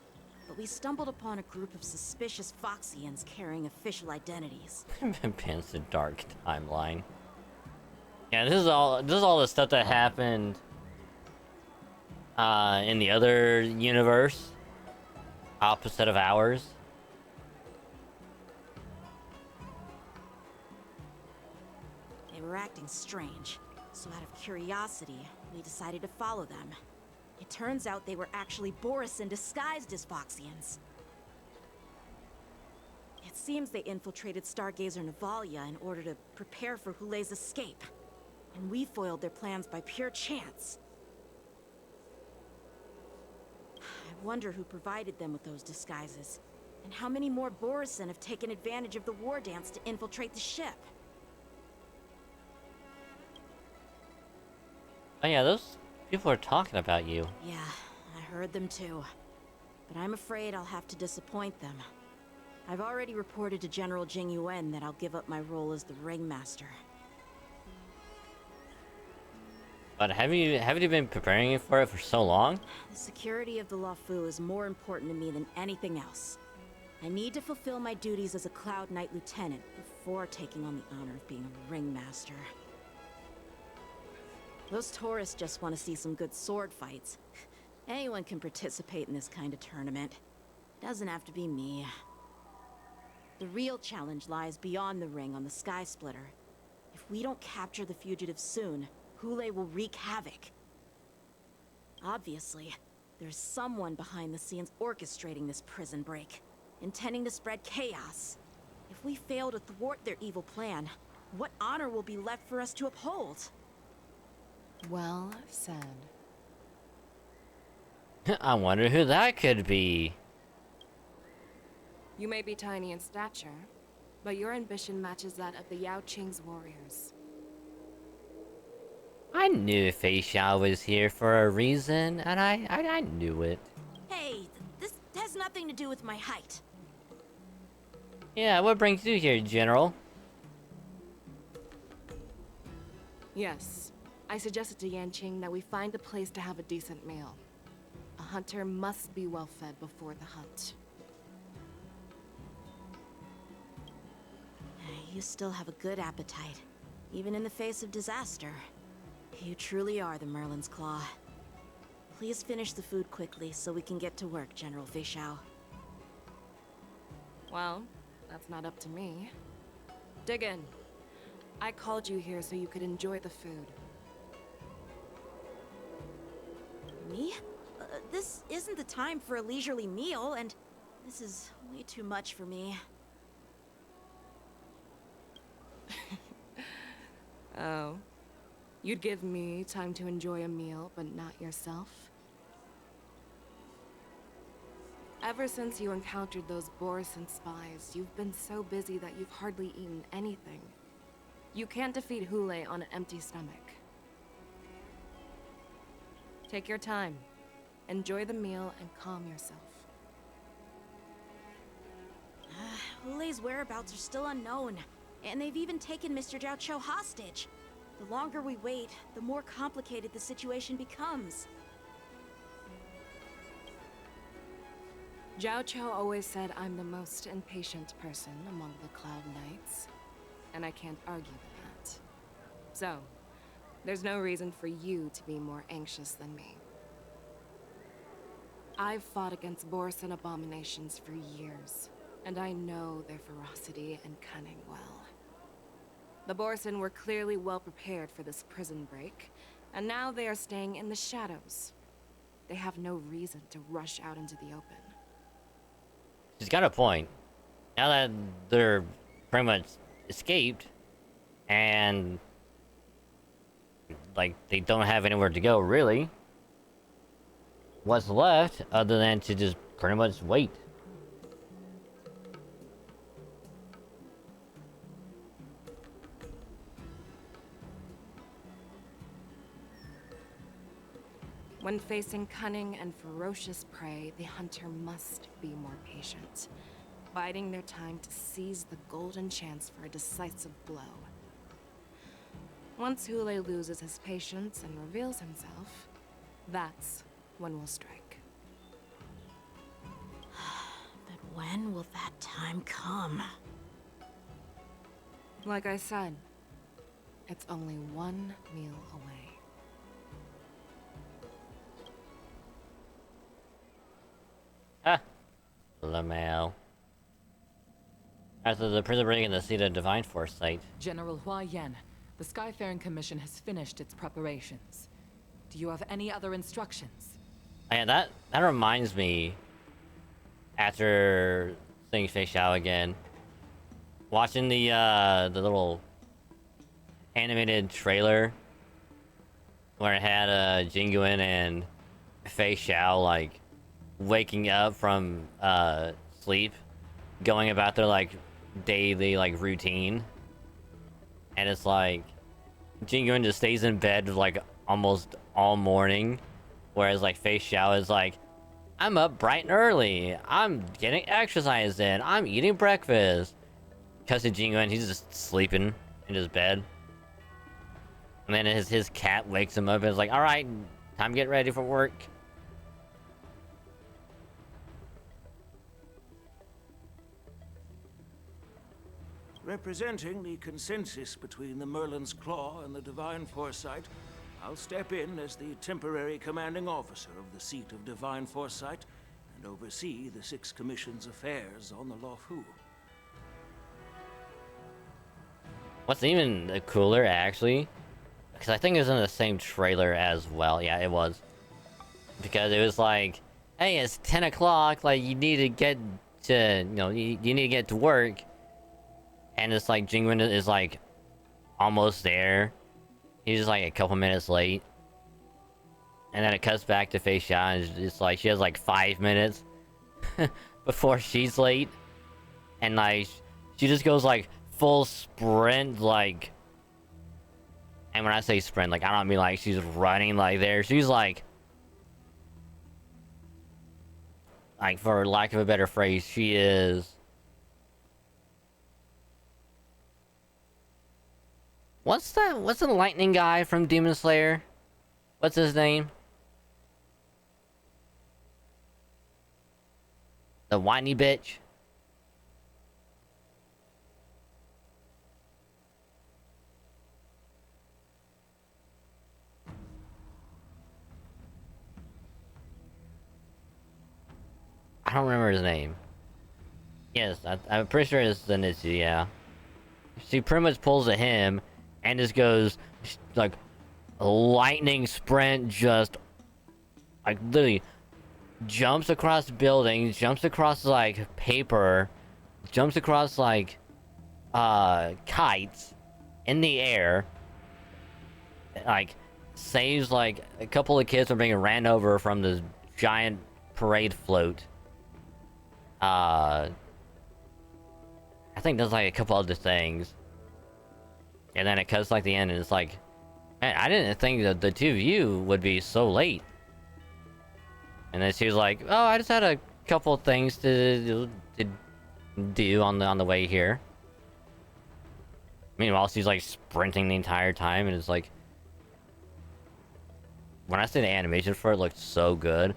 but we stumbled upon a group of suspicious Foxians carrying official identities. Pins the dark timeline. Yeah, this is all the stuff that happened in the other universe, opposite of ours. They were acting strange, so out of curiosity, we decided to follow them. It turns out they were actually Borisin disguised as Foxians. It seems they infiltrated Stargazer Navalia in order to prepare for Hulei's escape. And we foiled their plans by pure chance. I wonder who provided them with those disguises, and how many more Borisin have taken advantage of the war dance to infiltrate the ship. Oh yeah, those people are talking about you. Yeah, I heard them too. But I'm afraid I'll have to disappoint them. I've already reported to General Jing Yuan that I'll give up my role as the Ringmaster. But haven't you been preparing for it for so long? The security of the Luofu is more important to me than anything else. I need to fulfill my duties as a Cloud Knight Lieutenant before taking on the honor of being a Ringmaster. Those tourists just want to see some good sword fights. Anyone can participate in this kind of tournament. Doesn't have to be me. The real challenge lies beyond the ring on the Sky Splitter. If we don't capture the fugitives soon, Hulei will wreak havoc. Obviously, there's someone behind the scenes orchestrating this prison break, intending to spread chaos. If we fail to thwart their evil plan, what honor will be left for us to uphold? Well said. I wonder who that could be. You may be tiny in stature, but your ambition matches that of the Yao Qing's warriors. I knew Fei Xiao was here for a reason, and I knew it. Hey, this has nothing to do with my height. Yeah, what brings you here, General? Yes, I suggested to Yanqing that we find a place to have a decent meal. A hunter must be well fed before the hunt. You still have a good appetite, even in the face of disaster. You truly are the Merlin's Claw. Please finish the food quickly so we can get to work, General Fei Xiao. Well, that's not up to me. Dig in. I called you here so you could enjoy the food. Me? This isn't the time for a leisurely meal, and this is way too much for me. Oh. You'd give me time to enjoy a meal, but not yourself? Ever since you encountered those Borison spies, you've been so busy that you've hardly eaten anything. You can't defeat Hule on an empty stomach. Take your time. Enjoy the meal and calm yourself. Hule's whereabouts are still unknown, and they've even taken Mr. Zhao Cho hostage. The longer we wait, the more complicated the situation becomes. Zhao Cho always said I'm the most impatient person among the Cloud Knights, and I can't argue with that. So, there's no reason for you to be more anxious than me. I've fought against Borison abominations for years, and I know their ferocity and cunning well. The Borison were clearly well prepared for this prison break, and now they are staying in the shadows. They have no reason to rush out into the open. She's got a point. Now that they're pretty much escaped, and like they don't have anywhere to go really, what's left other than to just pretty much wait? When facing cunning and ferocious prey, the hunter must be more patient, biding their time to seize the golden chance for a decisive blow. Once Hule loses his patience and reveals himself, that's when we'll strike. But when will that time come? Like I said, it's only one meal away. Ah, Lamau. After the prison break in the seat of Divine Foresight. General Hua Yan, the Skyfaring Commission has finished its preparations. Do you have any other instructions? Yeah, that reminds me. After seeing Fei Xiao again, watching the little animated trailer where it had Jinguin and Fei Xiao like waking up from sleep, going about their like daily like routine, and it's like Jinguin just stays in bed like almost all morning, whereas like Fei Xiao is like, I'm up bright and early, I'm getting exercise in, I'm eating breakfast. Because to Jinguin, he's just sleeping in his bed, and then his cat wakes him up and is like, all right, time to get ready for work. Representing the consensus between the Merlin's Claw and the Divine Foresight, I'll step in as the temporary commanding officer of the seat of Divine Foresight and oversee the Six Commission's affairs on the Luofu. What's even cooler, actually, because I think it was in the same trailer as well. Yeah, it was. Because it was like, hey, it's 10 o'clock, like, you need to get to, you know, you need to get to work. And it's like, Jinguin is like, almost there. He's just like a couple minutes late. And then it cuts back to Fei Xiao, and it's like she has like 5 minutes before she's late. And like she just goes like full sprint, like, and when I say sprint, like I don't mean like she's running like there. She's like for lack of a better phrase, she is what's the lightning guy from Demon Slayer? What's his name? The whiny bitch. I don't remember his name. Yes, I'm pretty sure it's Zenitsu, yeah. She pretty much pulls a him and just goes like a lightning sprint, just like literally jumps across buildings, jumps across like paper, jumps across like kites in the air, like saves like a couple of kids from being ran over from this giant parade float. I think there's like a couple other things, and then it cuts like the end, and it's like, man, I didn't think that the two of you would be so late. And then she's like, "Oh, I just had a couple things to do on the way here." Meanwhile, she's like sprinting the entire time, and it's like, when I say the animation for it looked so good,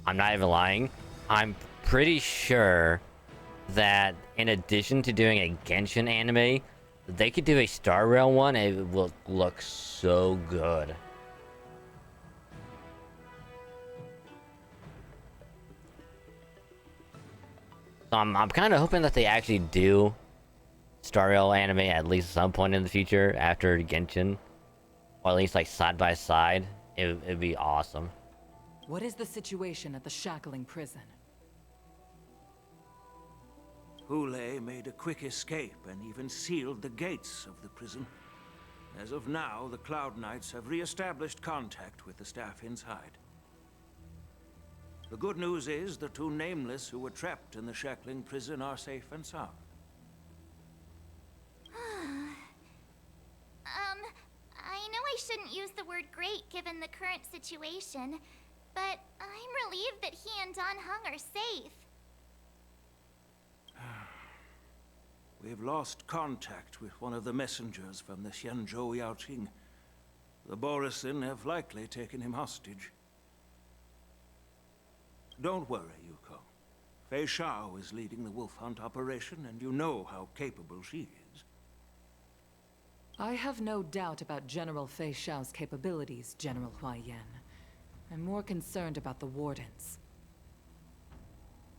I'm not even lying. I'm pretty sure that in addition to doing a Genshin anime, they could do a Star Rail one. It will look so good. So I'm kind of hoping that they actually do Star Rail anime at least some point in the future after Genshin, or at least like side by side. It'd be awesome. What is the situation at the shackling prison? Hule made a quick escape and even sealed the gates of the prison. As of now, the Cloud Knights have re-established contact with the staff inside. The good news is the two Nameless who were trapped in the shackling prison are safe and sound. I know I shouldn't use the word great given the current situation, but I'm relieved that he and Don Hung are safe. We've lost contact with one of the messengers from the Xianzhou Yaoqing. The Borisin have likely taken him hostage. Don't worry, Yuko. Fei Xiao is leading the wolf hunt operation, and you know how capable she is. I have no doubt about General Fei Xiao's capabilities, General Huaiyan. I'm more concerned about the Wardens.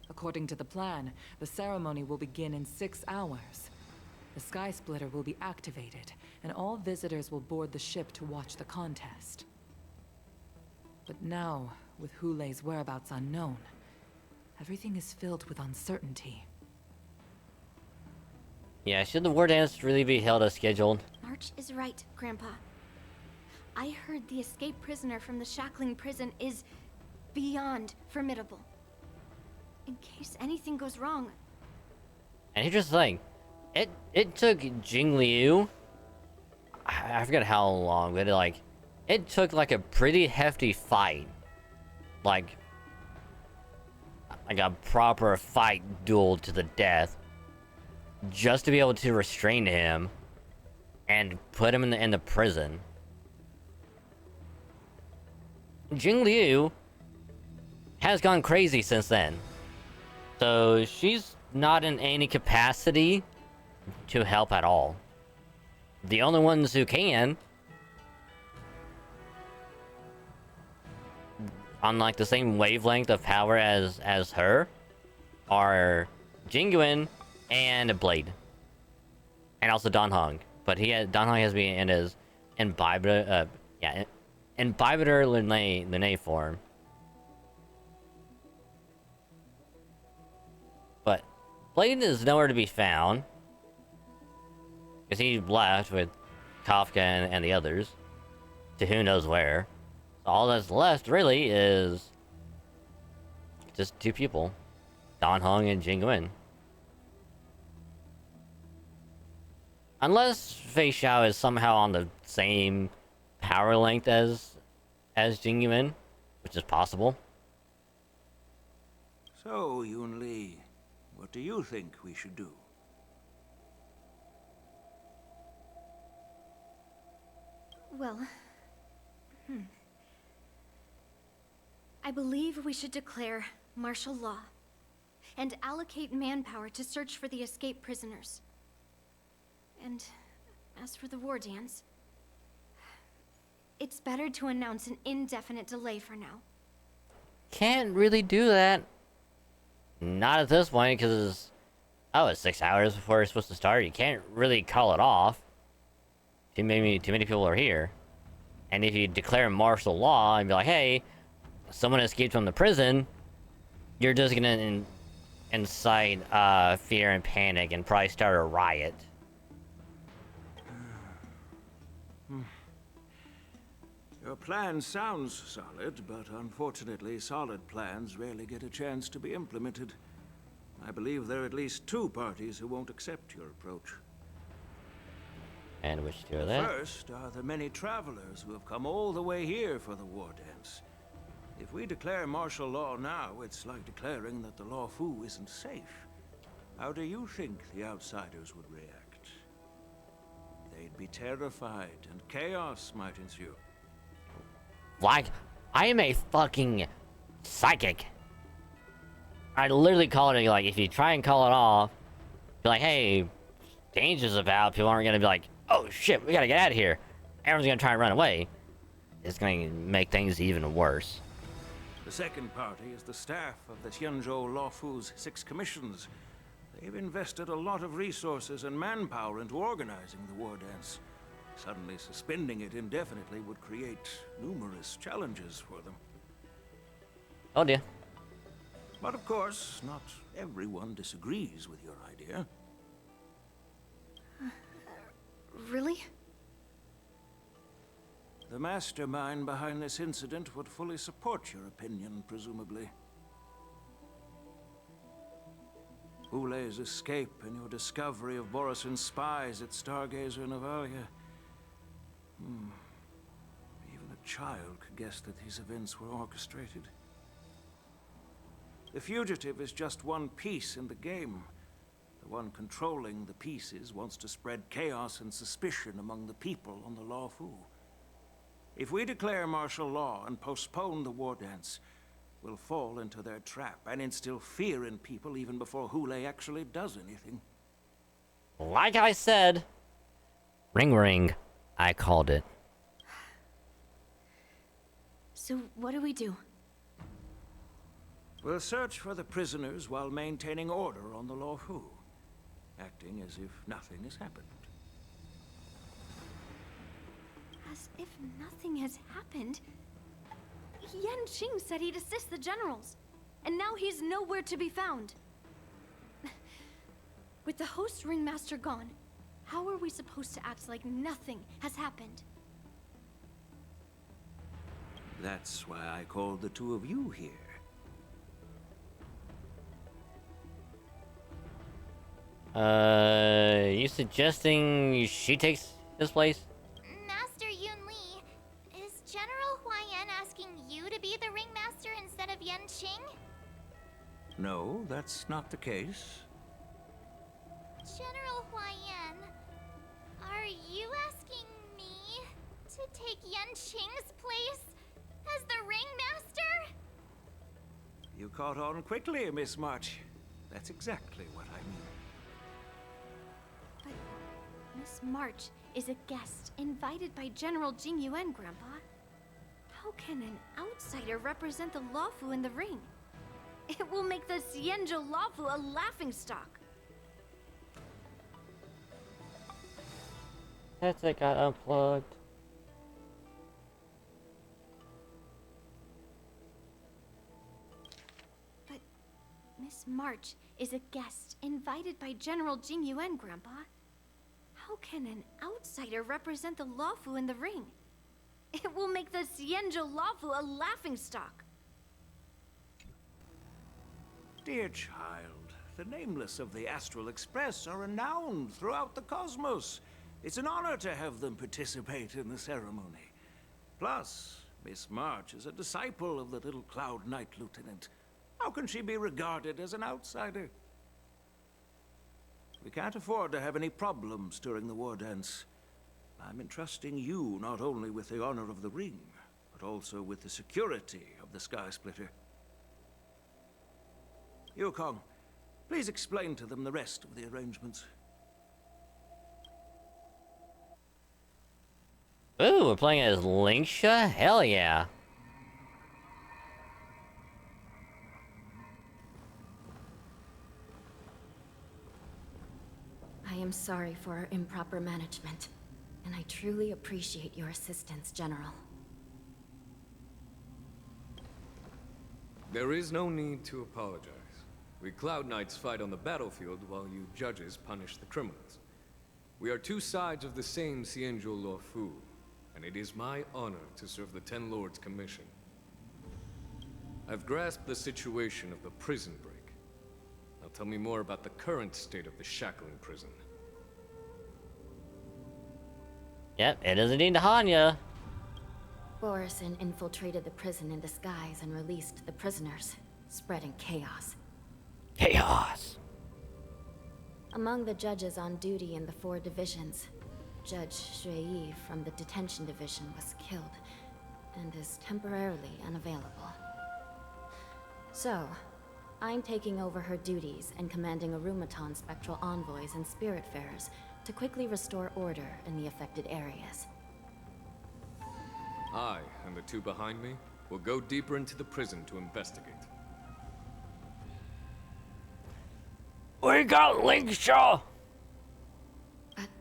According to the plan, the ceremony will begin in 6 hours. The Sky Splitter will be activated, and all visitors will board the ship to watch the contest. But now, with Hule's whereabouts unknown, everything is filled with uncertainty. Yeah, should the war dance really be held as scheduled? March is right, Grandpa. I heard the escaped prisoner from the shackling prison is beyond formidable. In case anything goes wrong. And here's the thing, it took Jing Liu, I forget how long, but it took like a pretty hefty fight, like a proper fight duel to the death, just to be able to restrain him and put him in the prison. Jing Liu has gone crazy since then. So she's not in any capacity to help at all. The only ones who can, on like the same wavelength of power as her, are Jingyuan and Blade, and also Don Hong. But Don Hong has been in his imbibitor Lune form. But Blade is nowhere to be found, because he left with Kafka and the others to who knows where. All that's left, really, is just two people. Dan Heng and Jing Yuan. Unless Fei Xiao is somehow on the same power length as Jing Yuan, which is possible. So, Yun Li, what do you think we should do? Well, I believe we should declare martial law and allocate manpower to search for the escaped prisoners. And as for the war dance, it's better to announce an indefinite delay for now. Can't really do that. Not at this point, because it's 6 hours before it's supposed to start. You can't really call it off. Too many people are here. And if you declare martial law and be like, hey, someone escaped from the prison, you're just gonna incite fear and panic and probably start a riot. Your plan sounds solid, but unfortunately, solid plans rarely get a chance to be implemented. I believe there are at least two parties who won't accept your approach. And which two are they? First are the many travelers who have come all the way here for the war dance. If we declare martial law now, it's like declaring that the Law Fu isn't safe. How do you think the outsiders would react? They'd be terrified, and chaos might ensue. Like, I am a fucking psychic. I literally call it, like, if you try and call it off, be like, hey, danger's about, people aren't gonna be like, oh shit, we gotta get out of here. Everyone's gonna try and run away. It's gonna make things even worse. The second party is the staff of the Xianzhou Law Fu's 6 commissions. They've invested a lot of resources and manpower into organizing the war dance. Suddenly suspending it indefinitely would create numerous challenges for them. Oh dear. But of course, not everyone disagrees with your idea. Really? The mastermind behind this incident would fully support your opinion, presumably. Hule's escape and your discovery of Borisin's spies at Stargazer Navalia. Even a child could guess that these events were orchestrated. The fugitive is just one piece in the game. The one controlling the pieces wants to spread chaos and suspicion among the people on the Law Fu. If we declare martial law and postpone the war dance, we'll fall into their trap and instill fear in people even before Hule actually does anything. Like I said, ring, I called it. So what do we do? We'll search for the prisoners while maintaining order on the Law Fu, acting as if nothing has happened. As if nothing has happened? Yan Qing said he'd assist the generals, and now he's nowhere to be found. With the host ringmaster gone, how are we supposed to act like nothing has happened? That's why I called the two of you here. You suggesting she takes his place? Master Yun Li, is General Huayan asking you to be the ringmaster instead of Yan Qing? No, that's not the case. General Huayan, are you asking me to take Yan Qing's place as the ringmaster? You caught on quickly, Miss March. That's exactly what I mean. But Miss March is a guest invited by General Jing Yuan, Grandpa. How can an outsider represent the Lawfu in the ring? It will make the Xianzhou Lawfu a laughingstock. Headset got unplugged. But Miss March is a guest invited by General Jing Yuan, Grandpa. How can an outsider represent the Lawfu in the ring? It will make the Xianzhou Lafu a laughingstock. Dear child, the nameless of the Astral Express are renowned throughout the cosmos. It's an honor to have them participate in the ceremony. Plus, Miss March is a disciple of the little Cloud Knight Lieutenant. How can she be regarded as an outsider? We can't afford to have any problems during the war dance. I'm entrusting you not only with the honor of the ring, but also with the security of the Sky Splitter. Yukong, please explain to them the rest of the arrangements. Ooh, we're playing as Linksha? Hell yeah. I am sorry for our improper management, and I truly appreciate your assistance, General. There is no need to apologize. We Cloud Knights fight on the battlefield while you judges punish the criminals. We are two sides of the same Xianzhou Luofu, and it is my honor to serve the Ten Lords' commission. I've grasped the situation of the prison break. Now tell me more about the current state of the shackling prison. Yep, it is indeed Hanya. Borison infiltrated the prison in disguise and released the prisoners, spreading chaos. Chaos. Among the judges on duty in the 4 divisions, Judge Shui from the detention division was killed and is temporarily unavailable. So, I'm taking over her duties and commanding Arumaton spectral envoys and spiritfarers to quickly restore order in the affected areas. I, and the 2 behind me, will go deeper into the prison to investigate. We got Linksha!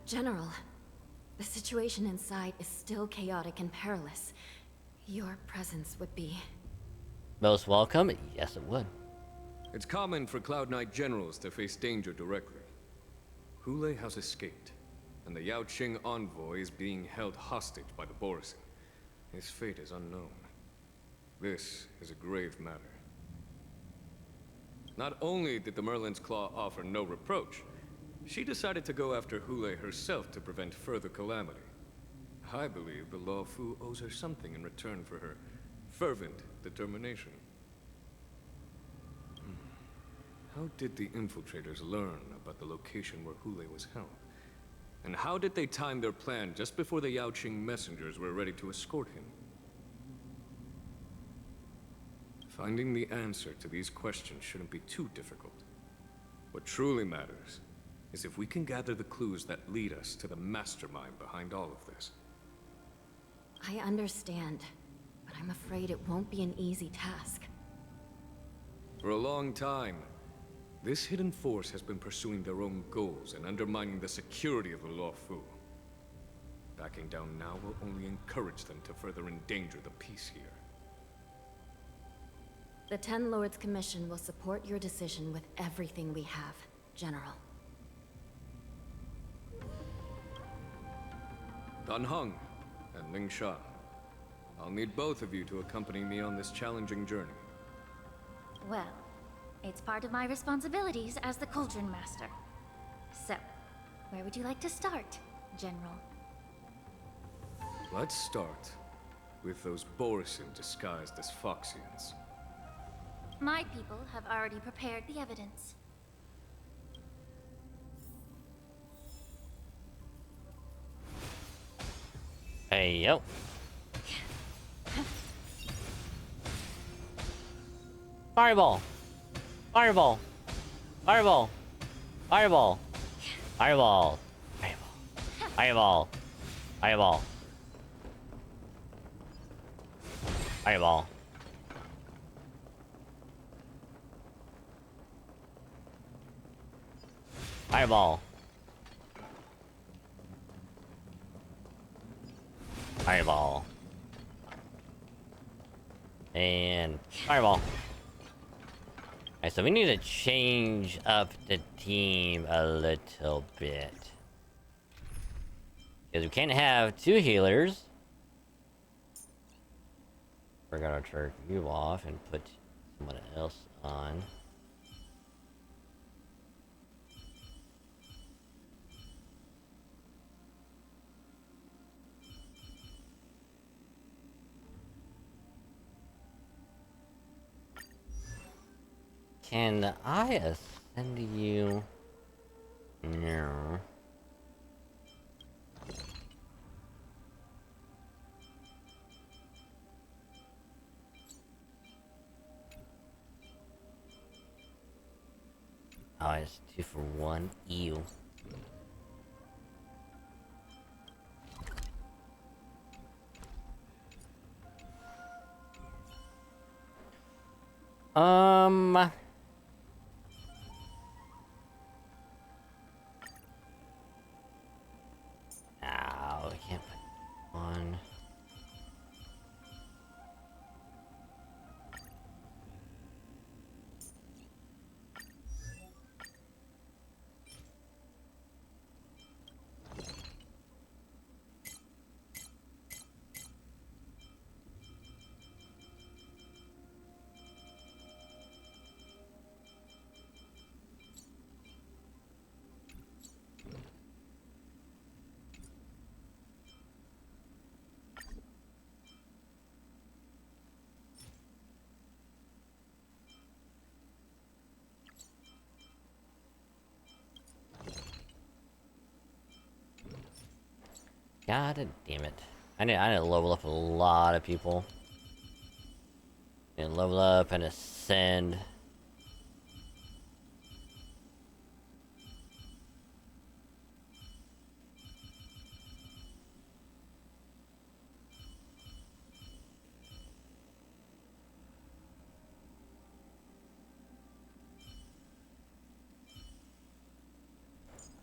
General, the situation inside is still chaotic and perilous. Your presence would be... Most welcome? Yes, it would. It's common for Cloud Knight generals to face danger directly. Hule has escaped, and the Yaoqing envoy is being held hostage by the Borison. His fate is unknown. This is a grave matter. Not only did the Merlin's Claw offer no reproach, she decided to go after Hule herself to prevent further calamity. I believe the Luofu owes her something in return for her fervent determination. How did the infiltrators learn about the location where Hule was held? And how did they time their plan just before the Yaoqing messengers were ready to escort him? Finding the answer to these questions shouldn't be too difficult. What truly matters is if we can gather the clues that lead us to the mastermind behind all of this. I understand, but I'm afraid it won't be an easy task. For a long time, this hidden force has been pursuing their own goals and undermining the security of the Luofu. Backing down now will only encourage them to further endanger the peace here. The Ten Lords Commission will support your decision with everything we have, General. Dan Heng and Ling Sha, I'll need both of you to accompany me on this challenging journey. Well, it's part of my responsibilities as the Cauldron Master. So, where would you like to start, General? Let's start with those Borison disguised as Foxians. My people have already prepared the evidence. Hey, yo. Fireball! Fireball! Fireball! Fireball! Fireball! Fireball! Fireball! Fireball! Fireball! Fireball! And fireball. Alright, so we need to change up the team a little bit. Because we can't have 2 healers. We're gonna turn you off and put someone else on. Can I ascend you? No. Oh, it's 2 for 1. Ew. Oh, I can't put on. God damn it. I need to level up a lot of people. And level up and ascend.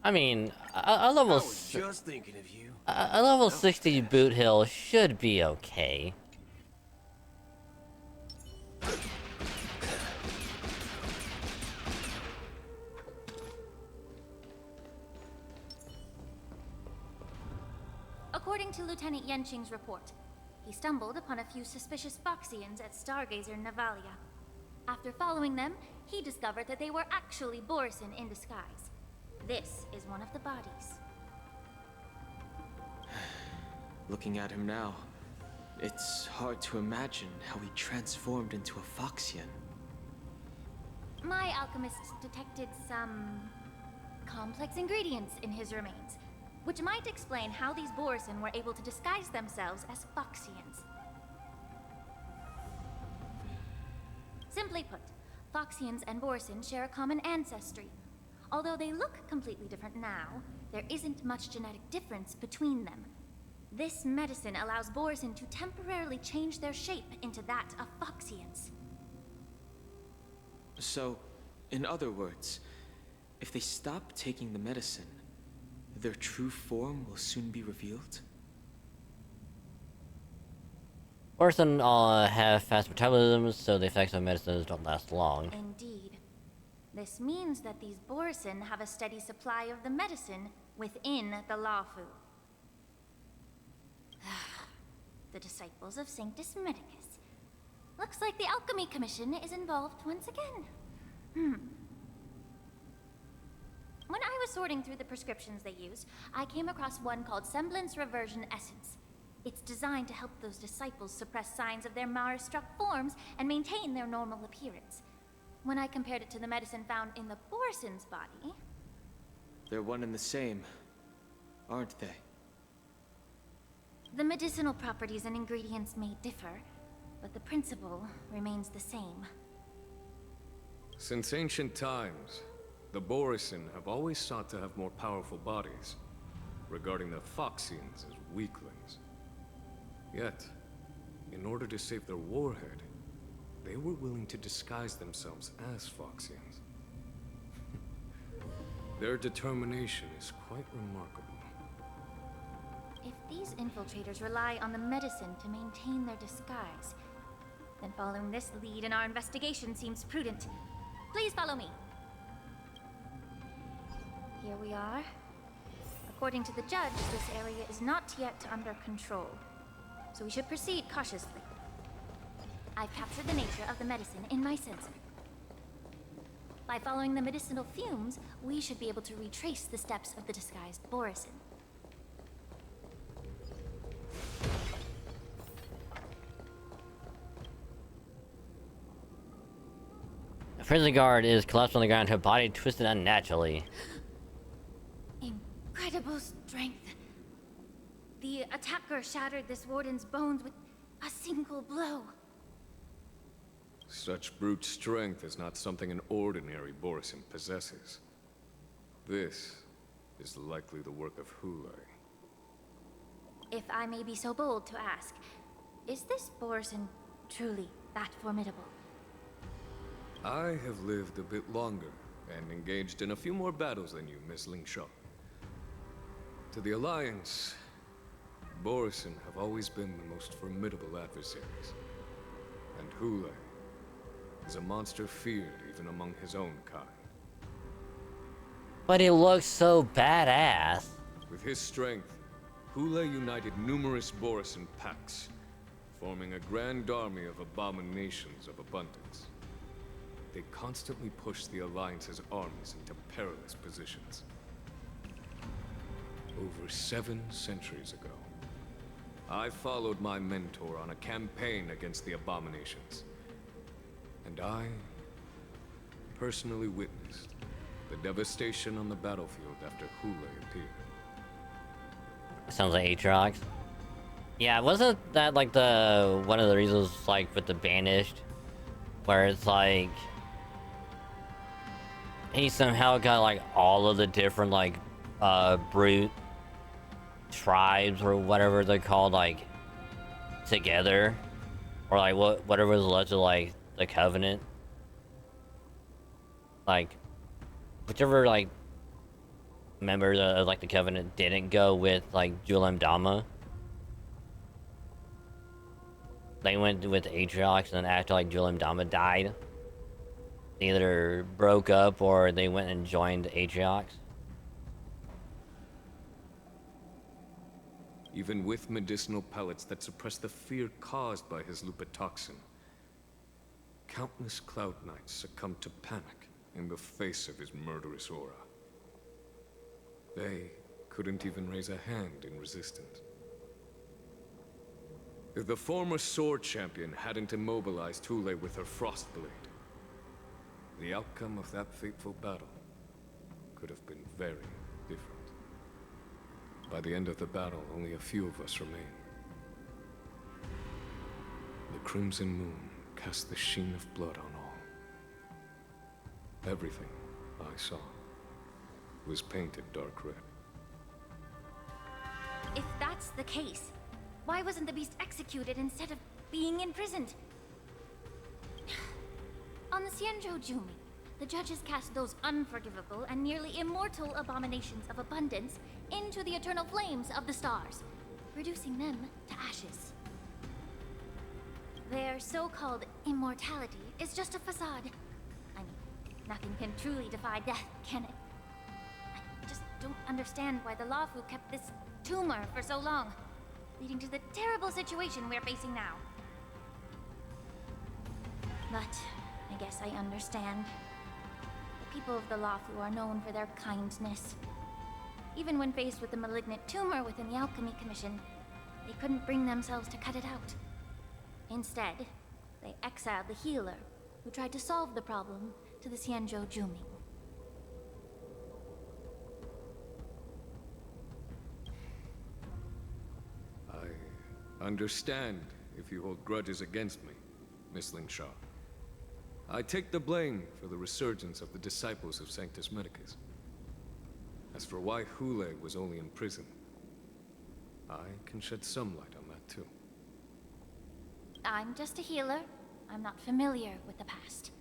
I mean, a level just thinking of you. A level 60 boot hill should be okay. According to Lieutenant Yenching's report, he stumbled upon a few suspicious Foxians at Stargazer Navalia. After following them, he discovered that they were actually Borson in disguise. This is one of the bodies. Looking at him now, it's hard to imagine how he transformed into a Foxian. My alchemists detected some complex ingredients in his remains, which might explain how these Borson were able to disguise themselves as Foxians. Simply put, Foxians and Borson share a common ancestry. Although they look completely different now, there isn't much genetic difference between them. This medicine allows Borson to temporarily change their shape into that of Foxians. So, in other words, if they stop taking the medicine, their true form will soon be revealed? Borson have fast metabolisms, so the effects of medicines don't last long. Indeed. This means that these Borson have a steady supply of the medicine within the Lafu. The disciples of Sanctus Medicus. Looks like the Alchemy Commission is involved once again. When I was sorting through the prescriptions they used, I came across one called Semblance Reversion Essence. It's designed to help those disciples suppress signs of their Mara-struck forms and maintain their normal appearance. When I compared it to the medicine found in the Borson's body... They're one and the same, aren't they? The medicinal properties and ingredients may differ, but the principle remains the same. Since ancient times, the Borison have always sought to have more powerful bodies, regarding the Foxians as weaklings. Yet, in order to save their warhead, they were willing to disguise themselves as Foxians. Their determination is quite remarkable. If these infiltrators rely on the medicine to maintain their disguise, then following this lead in our investigation seems prudent. Please follow me. Here we are. According to the judge, this area is not yet under control, so we should proceed cautiously. I've captured the nature of the medicine in my sensor. By following the medicinal fumes, we should be able to retrace the steps of the disguised Borison. The prison guard is collapsed on the ground, her body twisted unnaturally. Incredible strength. The attacker shattered this warden's bones with a single blow. Such brute strength is not something an ordinary Borison possesses. This is likely the work of Hule. If I may be so bold to ask, is this Borison truly that formidable? I have lived a bit longer and engaged in a few more battles than you, Miss Lingshaw. To the Alliance, Borison have always been the most formidable adversaries. And Hule is a monster feared even among his own kind. But he looks so badass. With his strength, Hule united numerous Borison packs, forming a grand army of abominations of abundance. They constantly push the Alliance's armies into perilous positions. Over 7 centuries ago, I followed my mentor on a campaign against the abominations. And I personally witnessed the devastation on the battlefield after Hule appeared. Sounds like Aatrox. Yeah, wasn't that like the one of the reasons like with the Banished, where it's like he somehow got like all of the different like brute tribes or whatever they're called like together, or like whatever was left of like the Covenant, like whichever like members of like the Covenant didn't go with like Julem Dama. They went with Aatrox, and then after like Julem Dama died, they either broke up or they went and joined Aatrox. Even with medicinal pellets that suppress the fear caused by his lupitoxin, countless Cloud Knights succumbed to panic in the face of his murderous aura. They couldn't even raise a hand in resistance. If the former sword champion hadn't immobilized Hule with her Frostblade, the outcome of that fateful battle could have been very different. By the end of the battle, only a few of us remained. The Crimson Moon cast the sheen of blood on all. Everything I saw was painted dark red. If that's the case, why wasn't the beast executed instead of being imprisoned? On the Xianzhou Jumi, the judges cast those unforgivable and nearly immortal abominations of abundance into the eternal flames of the stars, reducing them to ashes. Their so-called immortality is just a facade. I mean, nothing can truly defy death, can it? I just don't understand why the Luofu kept this tumor for so long, leading to the terrible situation we're facing now. But I guess I understand. The people of the Luofu are known for their kindness. Even when faced with the malignant tumor within the Alchemy Commission, they couldn't bring themselves to cut it out. Instead, they exiled the healer, who tried to solve the problem, to the Xianzhou Jumi. I understand if you hold grudges against me, Miss Lingshaw. I take the blame for the resurgence of the disciples of Sanctus Medicus. As for why Hule was only in prison, I can shed some light on that too. I'm just a healer. I'm not familiar with the past.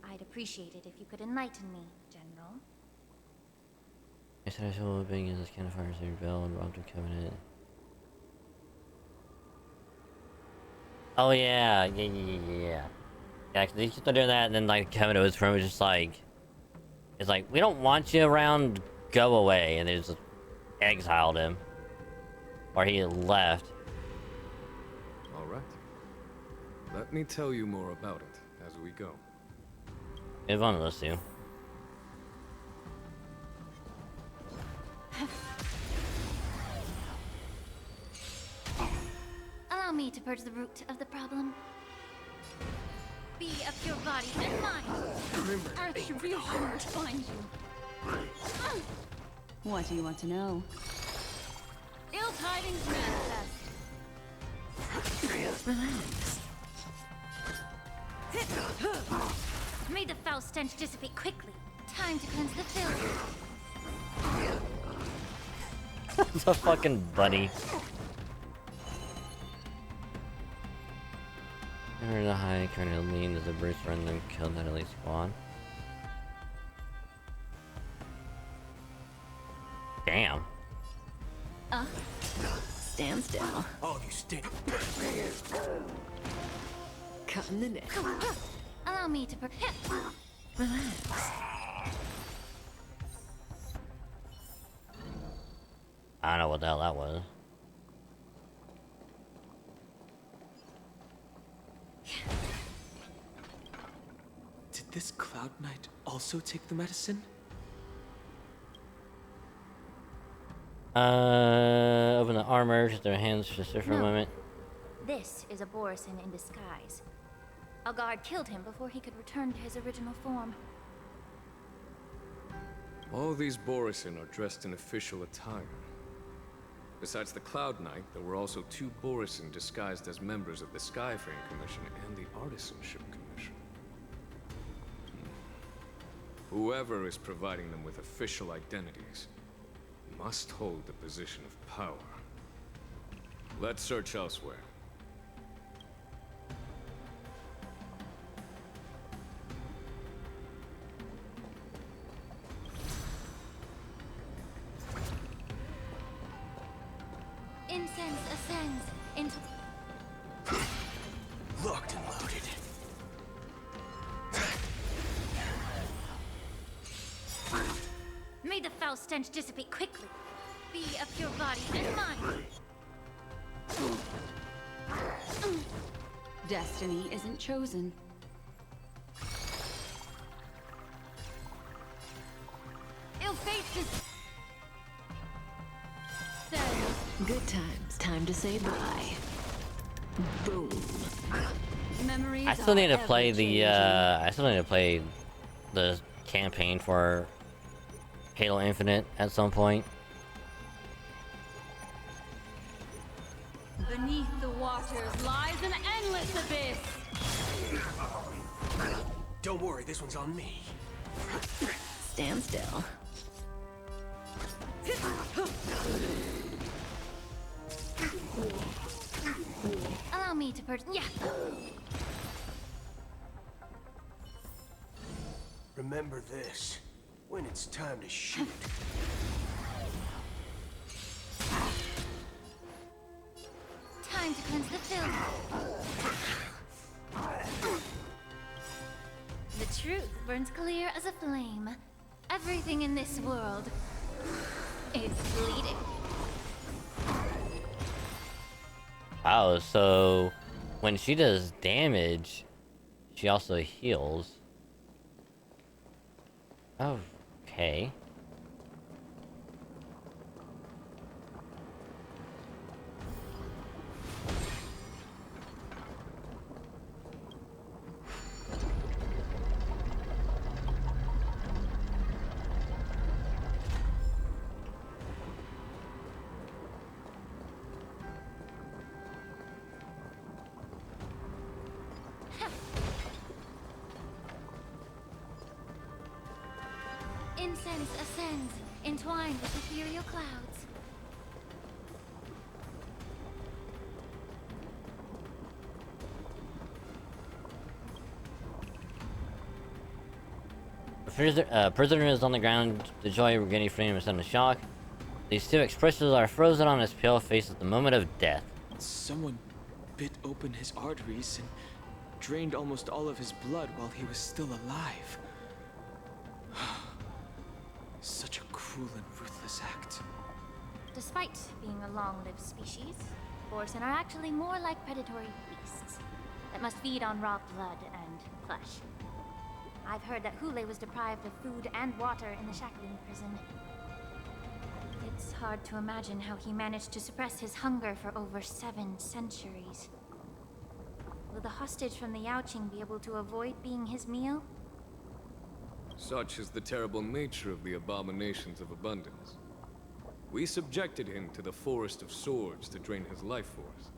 I'd appreciate it if you could enlighten me, General. I said I saw being in this kind of fire saved Bell and robbed a Covenant. Oh yeah. Yeah, 'cause they keep on doing that, and then like Covenant was from just like, it's like, we don't want you around, go away, and they just exiled him, or he left. All right. Let me tell you more about it as we go. If one of us do. Allow me to purge the root of the problem. Be of your body and mind. Retribution will find you. What do you want to know? Ill tidings manifest. Relax. May the foul stench dissipate quickly. Time to cleanse the filth. The fucking bunny. Remember the high Colonel lean as the Bruce run them killed that elite squad. Damn. Stand still. Oh, you stink. Cut in the neck. Allow me to Relax. I don't know what the hell that was. Did this Cloud Knight also take the medicine? Open the armor, just their hands just there for a No. moment. This is a Borison in disguise. A guard killed him before he could return to his original form. All these Borison are dressed in official attire. Besides the Cloud Knight, there were also 2 Borison disguised as members of the Skyfaring Commission and the Artisanship Commission. Whoever is providing them with official identities must hold the position of power. Let's search elsewhere. Incense ascends into... Locked and loaded. May the foul stench dissipate quickly. Be of your body and mind. Destiny isn't chosen. Ill fate is... Good times. Time to say bye. Boom. Memories I still need to are play the ever-changing. I still need to play the campaign for Halo Infinite at some point. Beneath the waters lies an endless abyss. Don't worry, this one's on me. Stand still. Allow me to purge... Yeah! Remember this. When it's time to shoot. Time to cleanse the filth. The truth burns clear as a flame. Everything in this world is bleeding. Wow, so when she does damage, she also heals. Okay. Incense ascends, entwined with ethereal clouds. Prisoner is on the ground. The joy of regaining freedom is under shock. These 2 expressions are frozen on his pale face at the moment of death. Someone bit open his arteries and drained almost all of his blood while he was still alive. Such a cruel and ruthless act. Despite being a long-lived species, Borson are actually more like predatory beasts. that must feed on raw blood and flesh. I've heard that Hule was deprived of food and water in the shackling prison. It's hard to imagine how he managed to suppress his hunger for over 7 centuries. Will the hostage from the Yaoqing be able to avoid being his meal? Such is the terrible nature of the abominations of abundance. We subjected him to the Forest of Swords to drain his life force.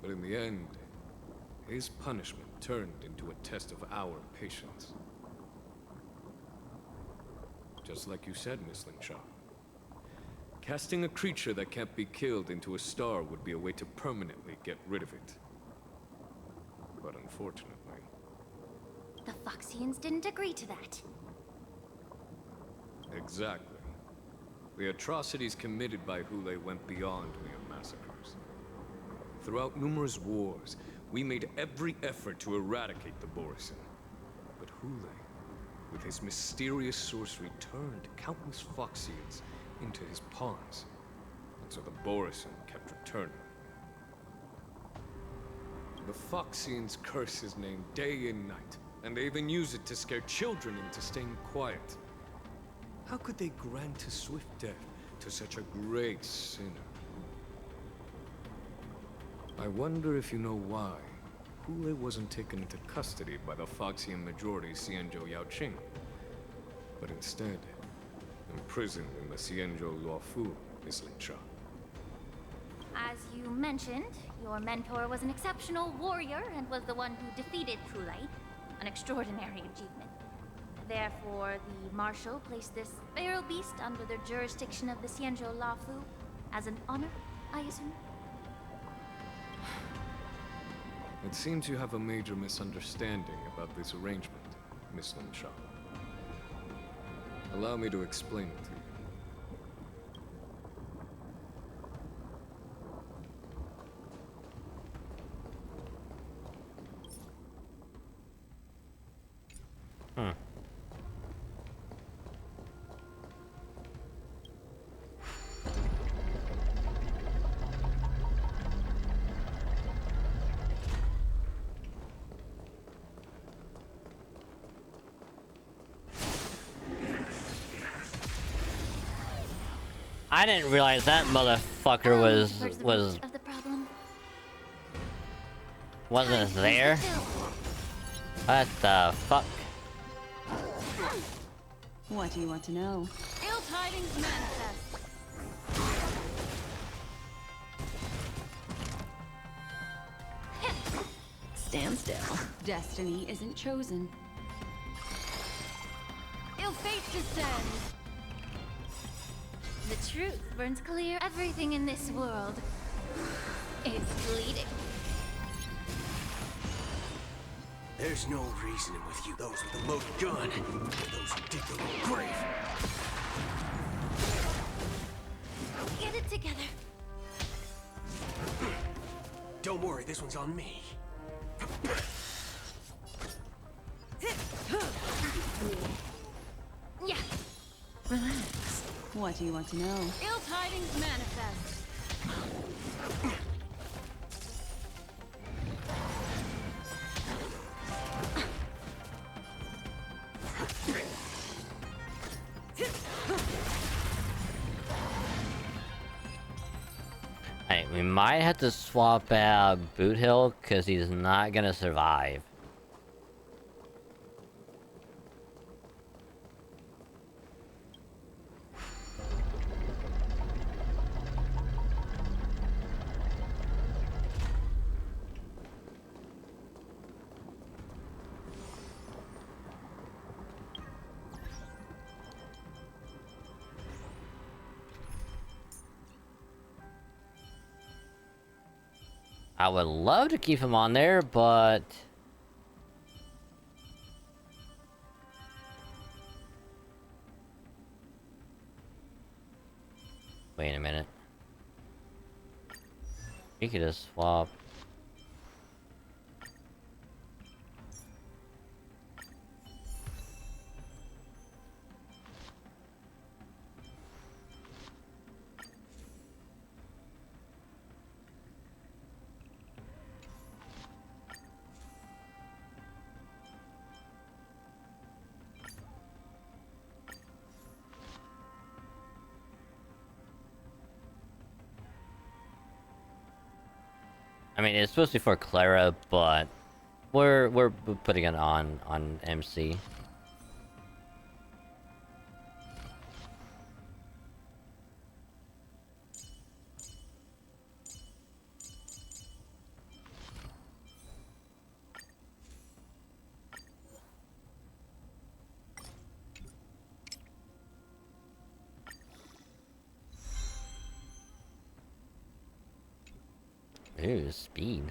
But in the end, his punishment turned into a test of our patience. Just like you said, Miss Linshaw. Casting a creature that can't be killed into a star would be a way to permanently get rid of it. But unfortunately... The Foxians didn't agree to that. Exactly. The atrocities committed by Hule went beyond mere massacres. Throughout numerous wars, we made every effort to eradicate the Borisin. But Hule, with his mysterious sorcery, turned countless Foxians into his pawns. And so the Borisin kept returning. The Foxians curse his name day and night, and they even use it to scare children into staying quiet. How could they grant a swift death to such a great sinner? I wonder if you know why Hule wasn't taken into custody by the Foxian majority Xianzhou Yaoqing, but instead imprisoned in the Xianzhou Luofu, Miss Linshaw. As you mentioned, your mentor was an exceptional warrior and was the one who defeated Hule, an extraordinary achievement. Therefore, the Marshal placed this feral beast under the jurisdiction of the Xianzhou Luofu as an honor, I assume? It seems you have a major misunderstanding about this arrangement, Miss Linshaw. Allow me to explain it to you. I didn't realize that motherfucker wasn't there. What the fuck? What do you want to know? Ill tidings manifest. Stand still. Destiny isn't chosen. Ill fate descends. The truth burns clear. Everything in this world is bleeding. There's no reasoning with you. Those with a loaded gun. Those who dig their own grave. Get it together. Don't worry, this one's on me. Yeah. Relax. What do you want to know? Ill tidings manifest. Hey, we might have to swap out Boot Hill because he's not gonna survive. I would love to keep him on there, but... Wait a minute. We could just swap. I mean, it's supposed to be for Clara, but we're putting it on MC. Ooh, speed.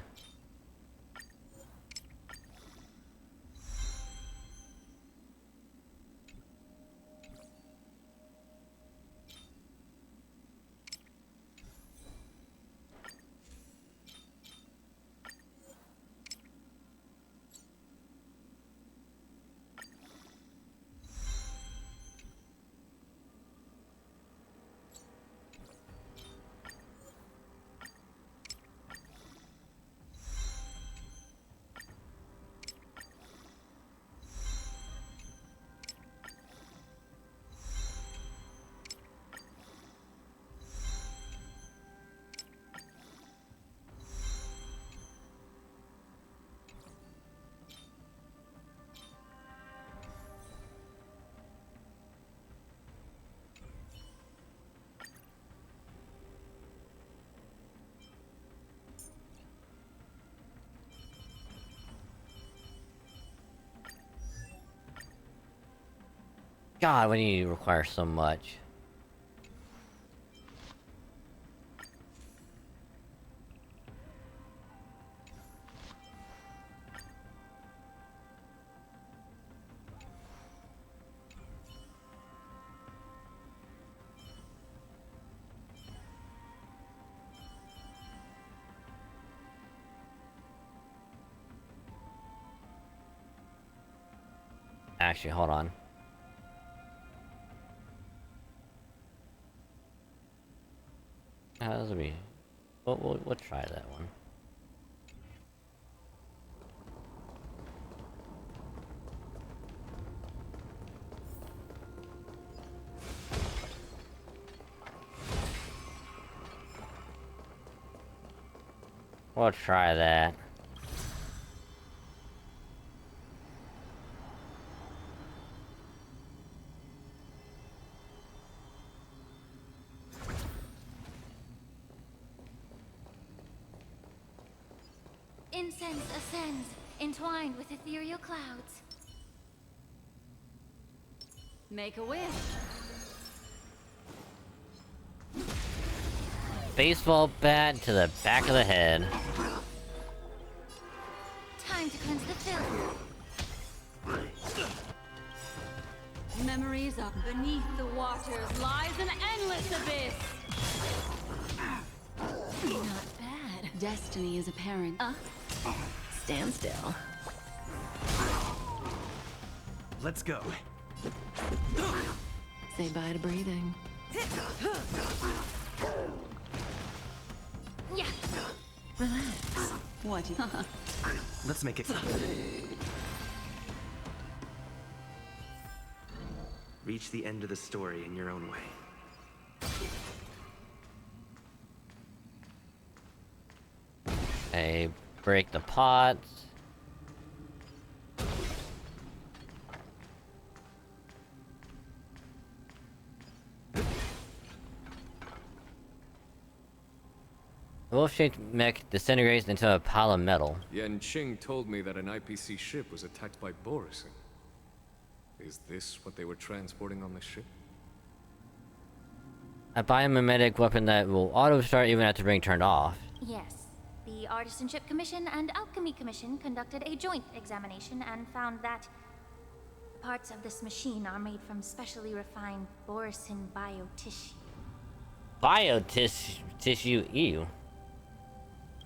God, when you require so much. Actually, hold on. This will be. We'll try that one. We'll try that. Incense ascends, entwined with ethereal clouds. Make a wish. Baseball bat to the back of the head. Time to cleanse the filth. Memories of beneath the waters lies an endless abyss. Not bad. Destiny is apparent. Stand still. Let's go. Say bye to breathing. Yeah. Relax. What? Let's make it. Reach the end of the story in your own way. Hey, break the pots. The wolf-shaped mech disintegrates into a pile of metal. Yan Qing told me that an IPC ship was attacked by Borison. Is this what they were transporting on the ship? A biomimetic weapon that will auto-start even after being turned off. Yes. The Artisanship Commission and Alchemy Commission conducted a joint examination and found that parts of this machine are made from specially refined Borison biotissue. Biotissue, ew.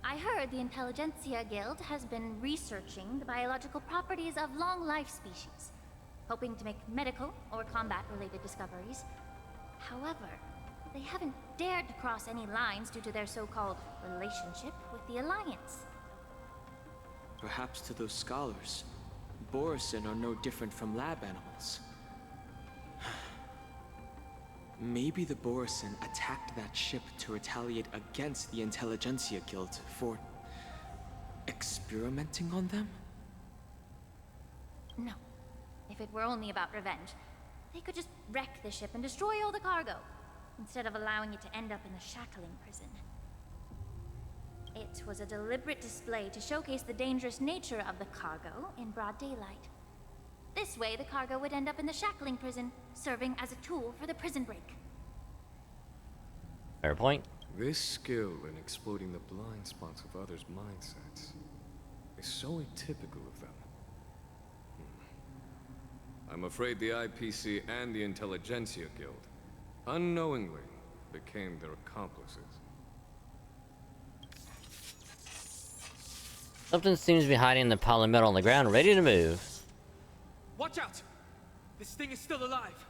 I heard the Intelligentsia Guild has been researching the biological properties of long-life species, hoping to make medical or combat-related discoveries. However, they haven't dared to cross any lines due to their so-called relationship with the Alliance. Perhaps to those scholars, Borison are no different from lab animals. Maybe the Borison attacked that ship to retaliate against the Intelligentsia Guild for Experimenting on them? No. If it were only about revenge, they could just wreck the ship and destroy all the cargo, instead of allowing it to end up in the shackling prison. It was a deliberate display to showcase the dangerous nature of the cargo in broad daylight. This way, the cargo would end up in the shackling prison, serving as a tool for the prison break. Fair point. This skill in exploiting the blind spots of others' mindsets is so atypical of them. I'm afraid the IPC and the Intelligentsia Guild unknowingly became their accomplices. Something seems to be hiding in the pile of metal on the ground, ready to move. Watch out! This thing is still alive.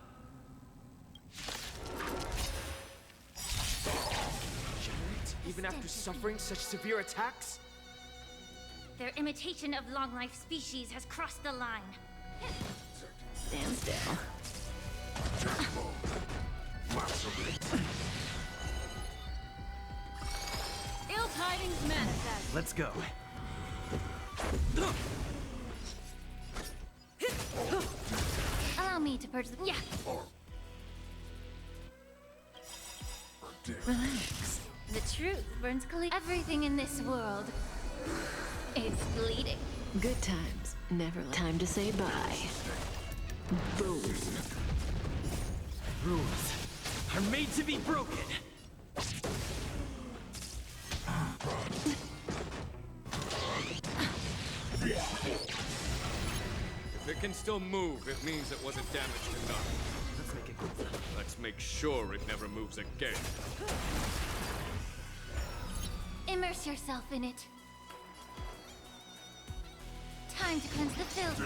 Regenerate, even after suffering such severe attacks? Their imitation of long-life species has crossed the line. Stand still. Ill tidings manifest. Let's go. Allow me to purge the... Yeah! Relax. The truth burns everything in this world. It's bleeding. Good times. Never time to say bye. Boom. Rules are made to be broken. If it can still move, it means it wasn't damaged enough. Let's make it quick. Let's make sure it never moves again. Immerse yourself in it. Time to cleanse the filth.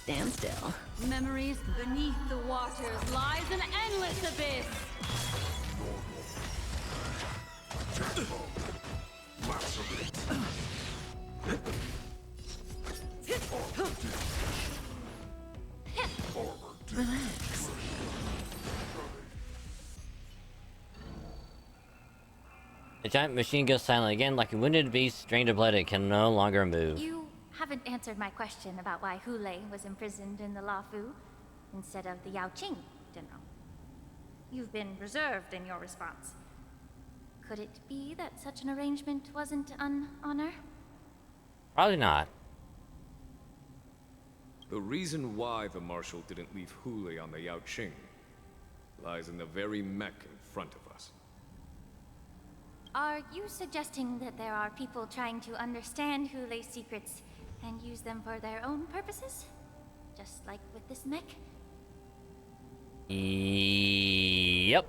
Stand still. Memories beneath the waters lies an endless abyss. Relax. The giant machine goes silent again, like a wounded beast, strained of blood, it can no longer move. You haven't answered my question about why Hule was imprisoned in the Lafu instead of the Yao Qing General. You've been reserved in your response. Could it be that such an arrangement wasn't an honor? Probably not. The reason why the Marshal didn't leave Hule on the Yao Qing lies in the very mech in front of us. Are you suggesting that there are people trying to understand Hule's secrets and use them for their own purposes? Just like with this mech? Yep.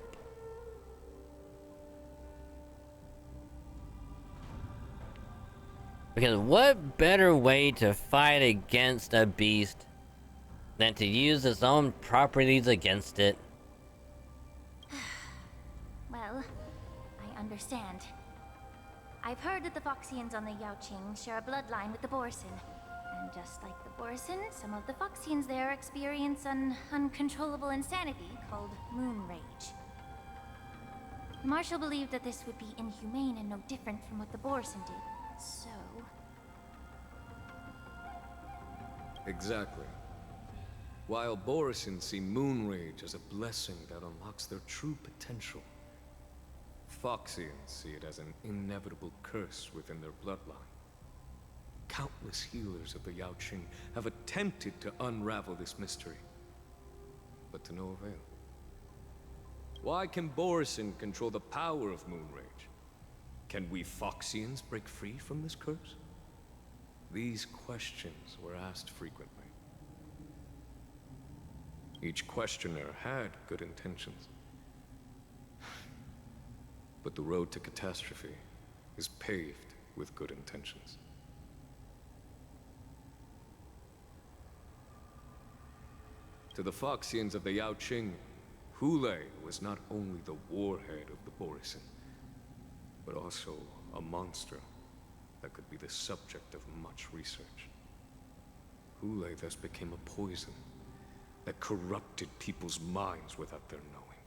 Because what better way to fight against a beast than to use its own properties against it? Well, I understand. I've heard that the Foxians on the Yao Qing share a bloodline with the Borson. And just like the Borson, some of the Foxians there experience an uncontrollable insanity called moon rage. The Marshal believed that this would be inhumane and no different from what the Borson did. So... Exactly. While Borison see moon rage as a blessing that unlocks their true potential, Foxians see it as an inevitable curse within their bloodline. Countless healers of the Yao Qing have attempted to unravel this mystery, but to no avail. Why can Borison control the power of moon rage? Can we Foxians break free from this curse? These questions were asked frequently. Each questioner had good intentions. But the road to catastrophe is paved with good intentions. To the Foxians of the Yao Qing, Hule was not only the warhead of the Borison, but also a monster that could be the subject of much research. Hule thus became a poison that corrupted people's minds without their knowing.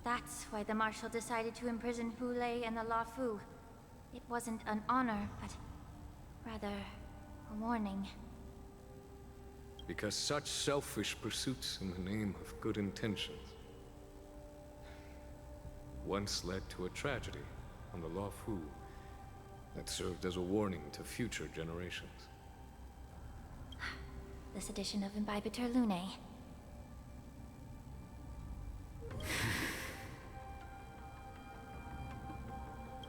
That's why the Marshal decided to imprison Hule and the Lafu. It wasn't an honor, but rather a warning. Because such selfish pursuits in the name of good intentions once led to a tragedy on the Lafu that served as a warning to future generations. This edition of Imbibitor Lunae.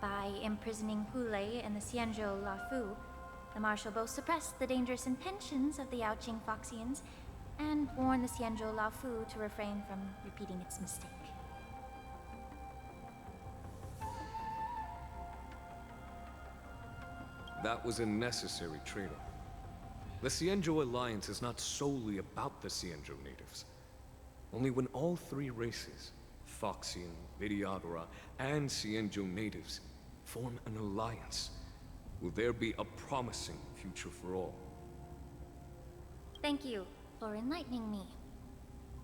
By imprisoning Hule and the Xianzhou Lafu, the Marshal both suppressed the dangerous intentions of the Yaoqing Foxians and warned the Xianzhou Lafu to refrain from repeating its mistake. That was a necessary trade-off. The Xianzhou Alliance is not solely about the Xianzhou natives. Only when all three races, Foxian, Vidyadhara, and Xianzhou natives, form an alliance, will there be a promising future for all. Thank you for enlightening me.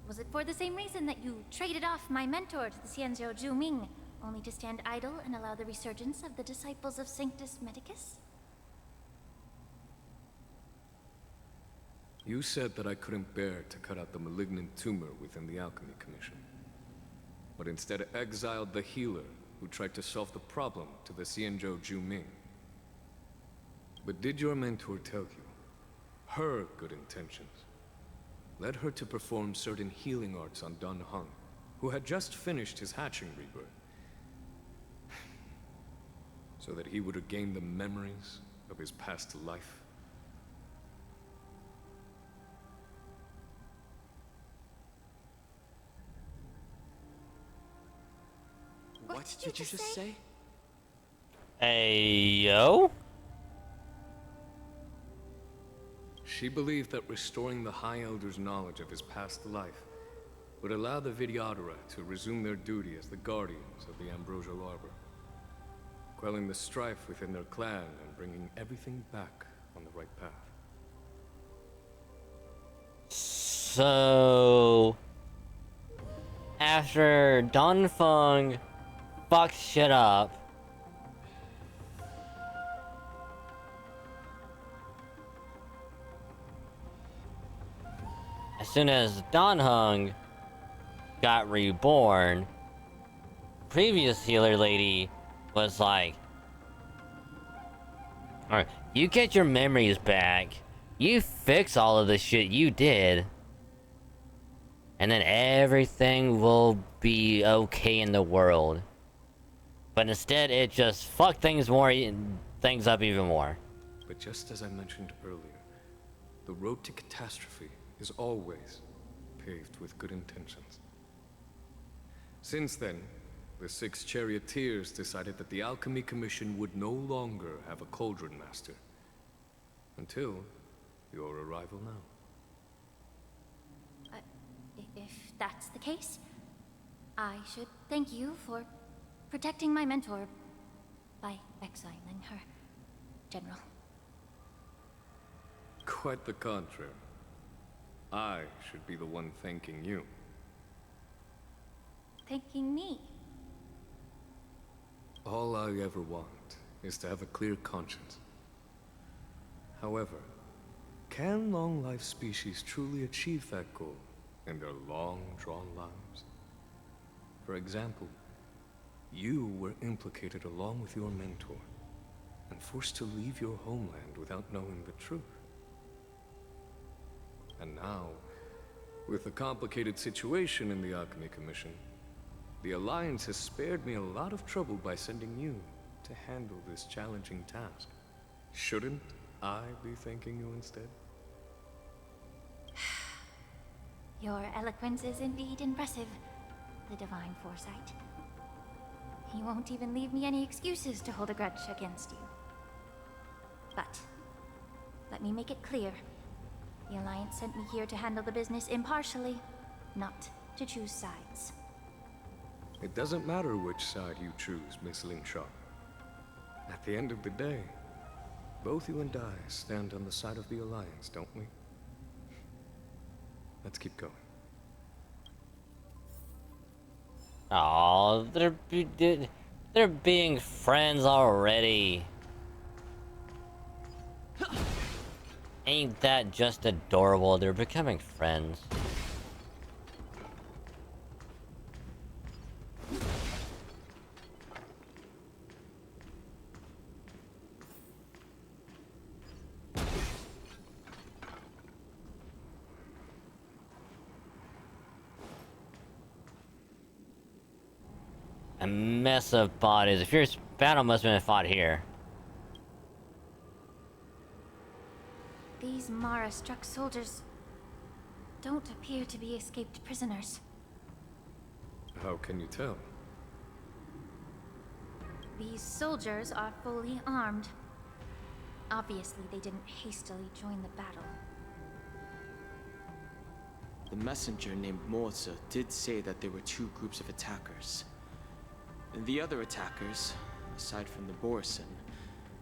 Was it for the same reason that you traded off my mentor to the Xianzhou Zhuming, only to stand idle and allow the resurgence of the disciples of Sanctus Medicus? You said that I couldn't bear to cut out the malignant tumor within the Alchemy Commission, but instead exiled the healer who tried to solve the problem to the Xianzhou Zhuming. But did your mentor tell you her good intentions led her to perform certain healing arts on Dan Heng, who had just finished his hatching rebirth, so that he would regain the memories of his past life? What did you just say? Hey, yo? She believed that restoring the High Elder's knowledge of his past life would allow the Vidyadhara to resume their duty as the guardians of the Ambrosial Arbor, quelling the strife within their clan and bringing everything back on the right path. So... after Donfeng fucks shit up, as soon as Donheng got reborn, previous healer lady was like, alright, you get your memories back, you fix all of the shit you did, and then everything will be okay in the world. But instead, it just fucked things up even more. But just as I mentioned earlier, the road to catastrophe is always paved with good intentions. Since then, the 6 charioteers decided that the Alchemy Commission would no longer have a cauldron master. Until your arrival now. If that's the case, I should thank you for protecting my mentor by exiling her, General. Quite the contrary. I should be the one thanking you. Thanking me? All I ever want is to have a clear conscience. However, can long-life species truly achieve that goal in their long-drawn lives? For example, you were implicated along with your mentor, and forced to leave your homeland without knowing the truth. And now, with the complicated situation in the Alchemy Commission, the Alliance has spared me a lot of trouble by sending you to handle this challenging task. Shouldn't I be thanking you instead? Your eloquence is indeed impressive, the divine foresight. You won't even leave me any excuses to hold a grudge against you. But, let me make it clear. The Alliance sent me here to handle the business impartially, not to choose sides. It doesn't matter which side you choose, Miss Lingshaw. At the end of the day, both you and I stand on the side of the Alliance, don't we? Let's keep going. Oh, they're being friends already. Ain't that just adorable? They're becoming friends. A mess of bodies. The fierce battle must have been fought here. These Mara-struck soldiers don't appear to be escaped prisoners. How can you tell? These soldiers are fully armed. Obviously, they didn't hastily join the battle. The messenger named Morza did say that there were two groups of attackers. And the other attackers, aside from the Borison,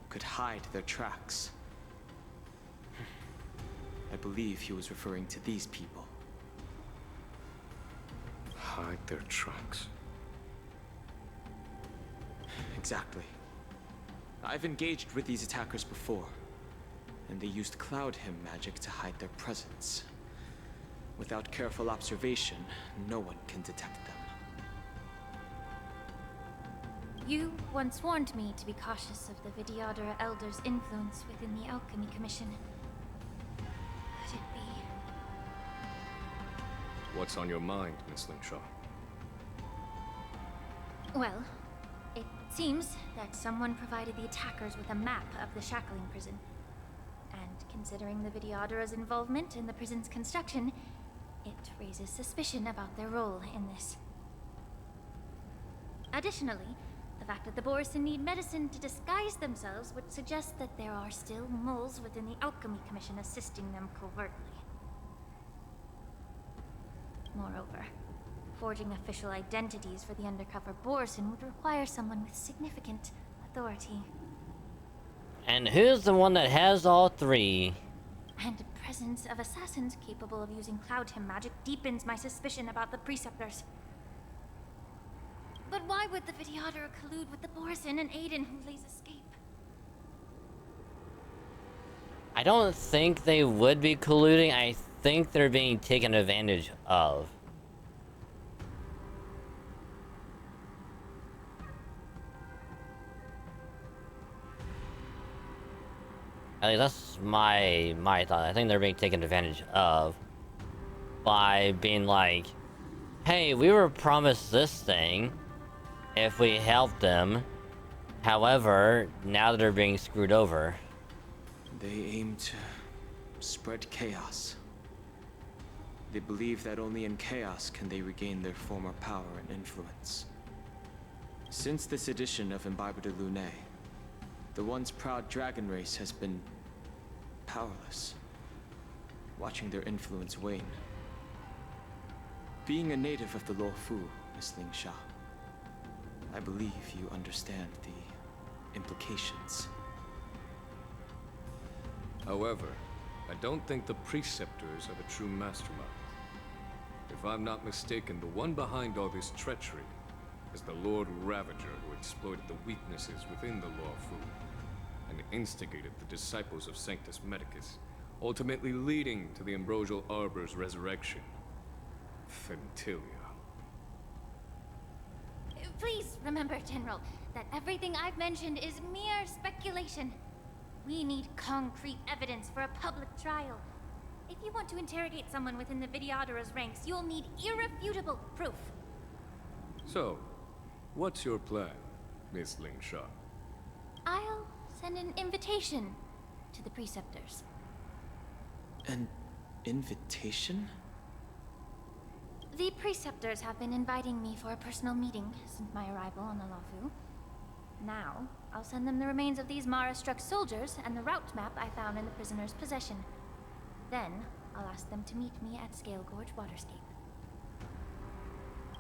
could hide their tracks. I believe he was referring to these people. Hide their tracks. Exactly. I've engaged with these attackers before, and they used Cloud Hymn magic to hide their presence. Without careful observation, no one can detect them. You once warned me to be cautious of the Vidyadhara Elder's influence within the Alchemy Commission. Could it be? What's on your mind, Miss Lingshaw? Well, it seems that someone provided the attackers with a map of the shackling prison. And considering the Vidyadhara's involvement in the prison's construction, it raises suspicion about their role in this. Additionally, the fact that the Borison need medicine to disguise themselves would suggest that there are still moles within the Alchemy Commission assisting them covertly. Moreover, forging official identities for the undercover Borison would require someone with significant authority. And who's the one that has all three? And the presence of assassins capable of using Cloud Hymn magic deepens my suspicion about the Preceptors. But why would the Vidyadhara collude with the Borison and aid in Hule's escape? I don't think they would be colluding. I think they're being taken advantage of. At least that's my thought. I think they're being taken advantage of by being like, hey, we were promised this thing if we helped them. However, now that they're being screwed over. They aim to spread chaos. They believe that only in chaos can they regain their former power and influence. Since this edition of Imbibe de Lune, the once proud dragon race has been powerless, watching their influence wane. Being a native of the Luofu, Miss Lingsha, I believe you understand the implications. However, I don't think the Preceptors are the true mastermind. If I'm not mistaken, the one behind all this treachery is the Lord Ravager who exploited the weaknesses within the Luofu and instigated the disciples of Sanctus Medicus, ultimately leading to the Ambrosial Arbor's resurrection. Fentilia. Please remember, General, that everything I've mentioned is mere speculation. We need concrete evidence for a public trial. If you want to interrogate someone within the Vidyadhara's ranks, you'll need irrefutable proof. So, what's your plan, Miss Lingsha? I'll send an invitation to the Preceptors. An invitation? The Preceptors have been inviting me for a personal meeting since my arrival on the Luofu. Now, I'll send them the remains of these Mara-struck soldiers and the route map I found in the prisoner's possession. Then, I'll ask them to meet me at Scale Gorge Waterscape.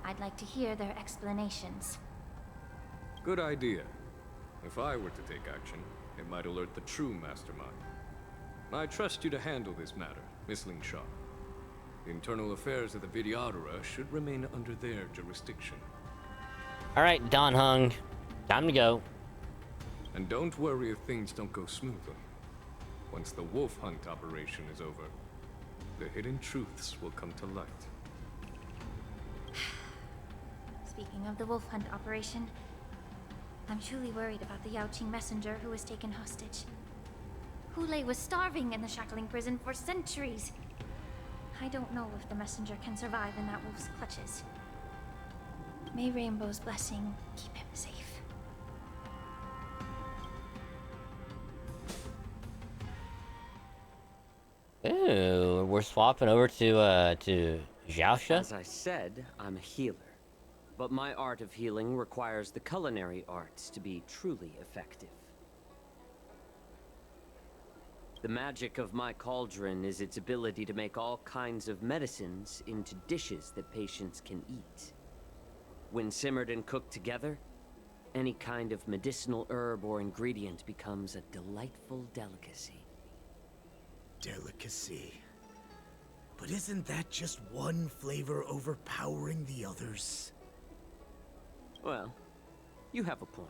I'd like to hear their explanations. Good idea. If I were to take action, it might alert the true mastermind. I trust you to handle this matter, Miss Lingsha. The internal affairs of the Vidyadhara should remain under their jurisdiction. Alright, Don Hung. Time to go. And don't worry if things don't go smoothly. Once the wolf hunt operation is over, the hidden truths will come to light. Speaking of the wolf hunt operation, I'm truly worried about the Yaoqing messenger who was taken hostage. Hulei was starving in the shackling prison for centuries. I don't know if the messenger can survive in that wolf's clutches. May Rainbow's blessing keep him safe. Ooh, we're swapping over to Xiaosha. As I said, I'm a healer. But my art of healing requires the culinary arts to be truly effective. The magic of my cauldron is its ability to make all kinds of medicines into dishes that patients can eat. When simmered and cooked together, any kind of medicinal herb or ingredient becomes a delightful delicacy. Delicacy. But isn't that just one flavor overpowering the others? Well, you have a point.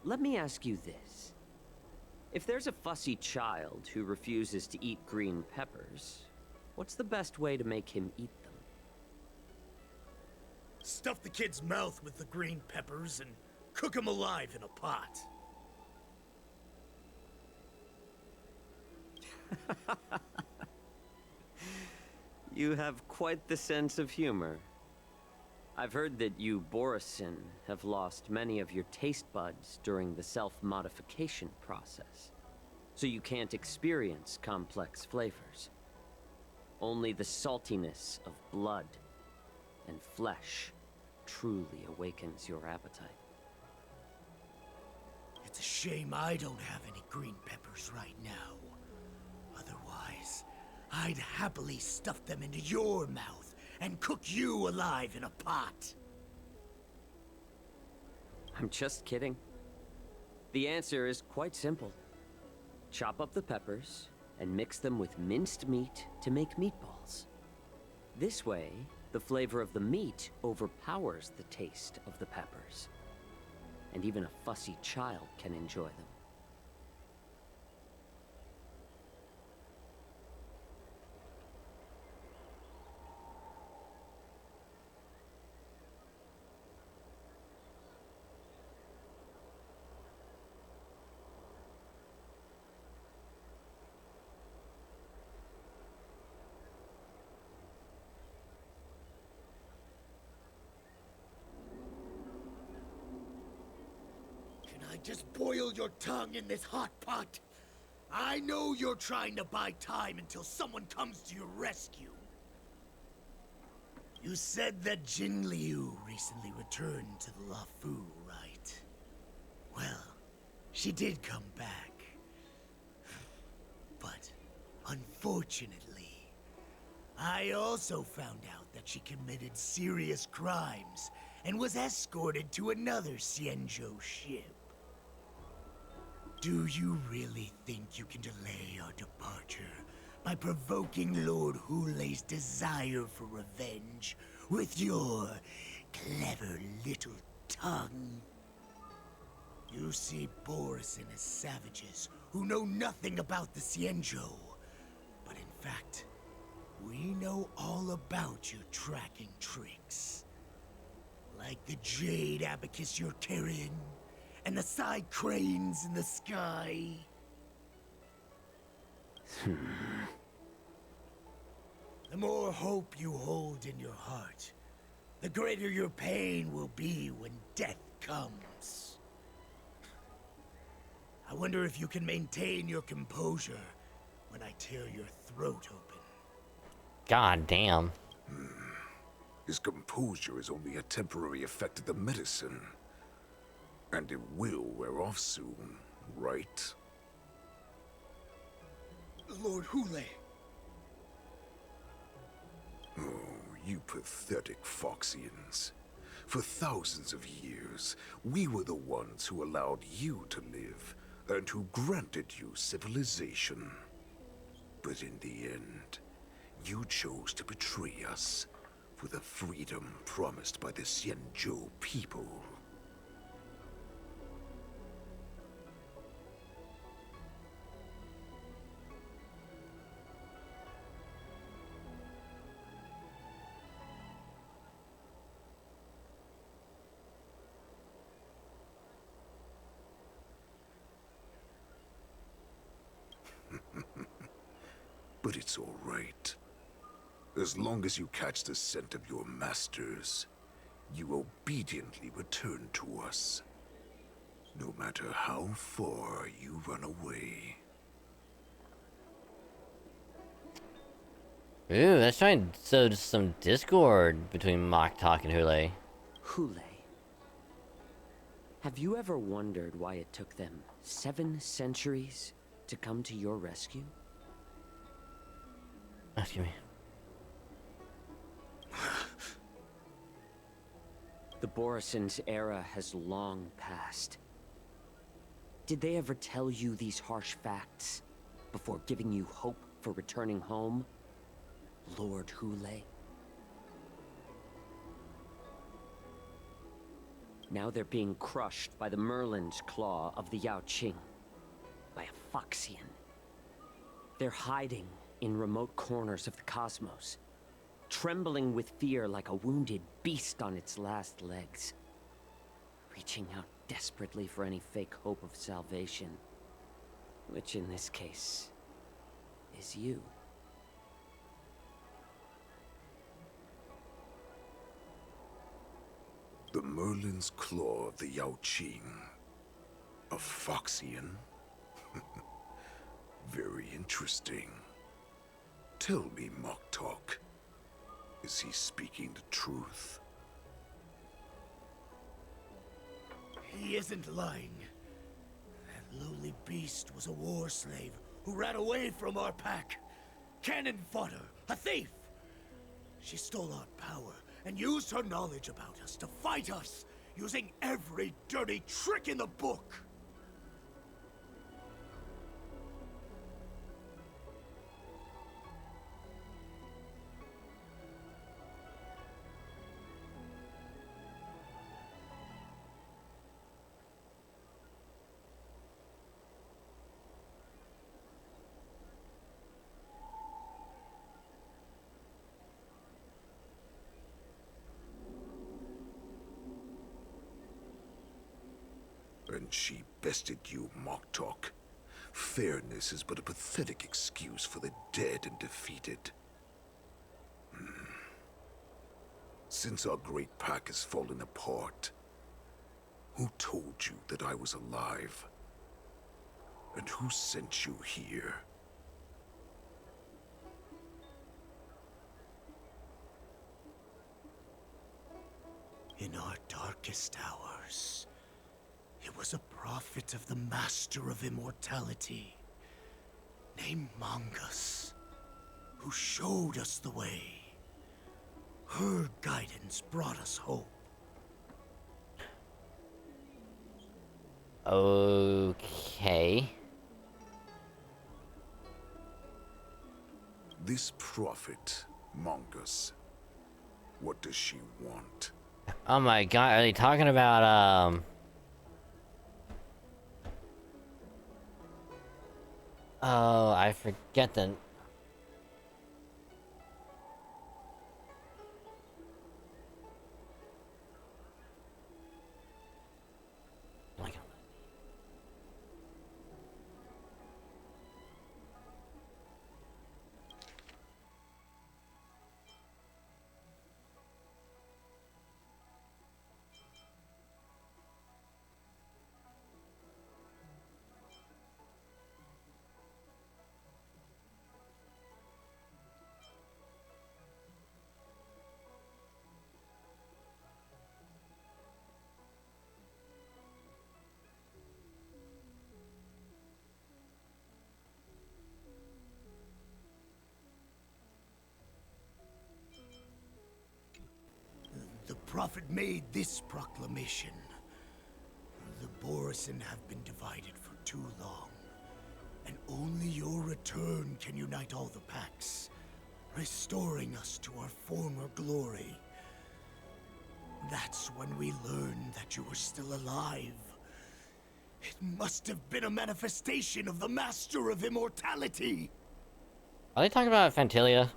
Let me ask you this. If there's a fussy child who refuses to eat green peppers, what's the best way to make him eat them? Stuff the kid's mouth with the green peppers and cook him alive in a pot. You have quite the sense of humor. I've heard that you, Borisin, have lost many of your taste buds during the self-modification process, so you can't experience complex flavors. Only the saltiness of blood and flesh truly awakens your appetite. It's a shame I don't have any green peppers right now. Otherwise, I'd happily stuff them into your mouth and cook you alive in a pot. I'm just kidding. The answer is quite simple. Chop up the peppers and mix them with minced meat to make meatballs. This way, the flavor of the meat overpowers the taste of the peppers. And even a fussy child can enjoy them. Just boil your tongue in this hot pot. I know you're trying to buy time until someone comes to your rescue. You said that Jin Liu recently returned to the Luofu, right? Well, she did come back. But, unfortunately, I also found out that she committed serious crimes and was escorted to another Xianzhou ship. Do you really think you can delay our departure by provoking Lord Hulei's desire for revenge with your clever little tongue? You see Borisin as savages who know nothing about the Xianzhou. But in fact, we know all about your tracking tricks. Like the jade abacus you're carrying, and the side cranes in the sky. The more hope you hold in your heart, the greater your pain will be when death comes. I wonder if you can maintain your composure when I tear your throat open. God damn. His composure is only a temporary effect of the medicine. And it will wear off soon, right? Lord Hulei. Oh, you pathetic Foxians. For thousands of years, we were the ones who allowed you to live, and who granted you civilization. But in the end, you chose to betray us, for the freedom promised by the Xianzhou people. But it's all right. As long as you catch the scent of your masters, you obediently return to us. No matter how far you run away. Ooh, let's try and sow some discord between Mock Talk and Hule. Hule. Have you ever wondered why it took them 7 centuries to come to your rescue? Excuse me. The Borison's era has long passed. Did they ever tell you these harsh facts before giving you hope for returning home, Lord Hule? Now they're being crushed by the Merlin's claw of the Yaoqing, by a Foxian. They're hiding in remote corners of the cosmos, trembling with fear like a wounded beast on its last legs, reaching out desperately for any fake hope of salvation, which in this case is you. The Merlin's claw of the Yaoqing. A Foxian? Very interesting. Tell me, Mock Talk. Is he speaking the truth? He isn't lying. That lowly beast was a war slave who ran away from our pack. Cannon fodder, a thief. She stole our power and used her knowledge about us to fight us, using every dirty trick in the book. And she bested you, Mock Talk. Fairness is but a pathetic excuse for the dead and defeated. Since our great pack has fallen apart, who told you that I was alive? And who sent you here? In our darkest hours, it was a prophet of the Master of Immortality, named Mongus, who showed us the way. Her guidance brought us hope. Okay. This prophet, Mongus, what does she want? Oh my god, are they talking about, Oh, I forget the... The prophet made this proclamation. The Borison have been divided for too long, and only your return can unite all the packs. restoring us to our former glory. That's when we learned that you were still alive. It must have been a manifestation of the Master of Immortality. Are they talking about Fantalia?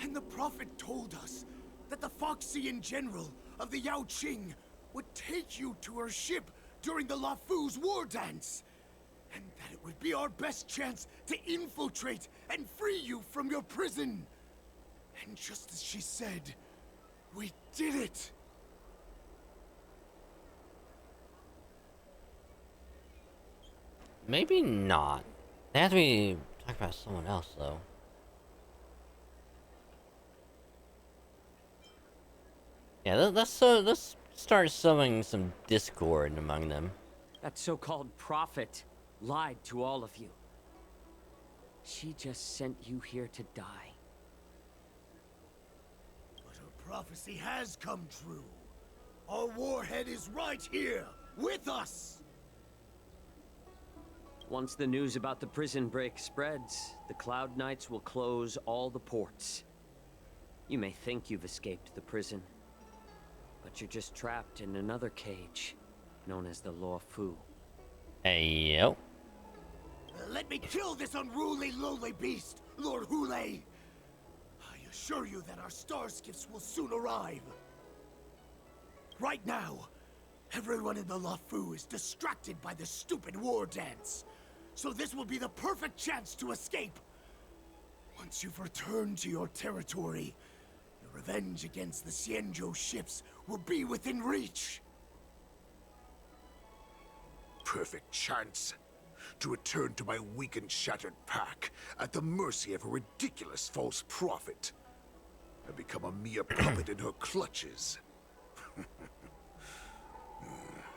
And the Prophet told us that the Foxian General of the Yao Qing would take you to her ship during the Lafu's war dance. And that it would be our best chance to infiltrate and free you from your prison. And just as she said, we did it! Maybe not. They have to be talking about someone else, though. Yeah, let's start sowing some discord among them. That so-called prophet lied to all of you. She just sent you here to die. But her prophecy has come true. Our warhead is right here, with us! Once the news about the prison break spreads, the Cloud Knights will close all the ports. You may think you've escaped the prison, but you're just trapped in another cage, known as the Lafu. Hey, yo. Let me kill this unruly, lowly beast, Lord Hule! I assure you that our star skiffs will soon arrive. Right now, everyone in the Lafu is distracted by the stupid war dance. So this will be the perfect chance to escape. Once you've returned to your territory, your revenge against the Xianzhou ships will be within reach. Perfect chance to return to my weak and shattered pack at the mercy of a ridiculous false prophet and become a mere puppet in her clutches.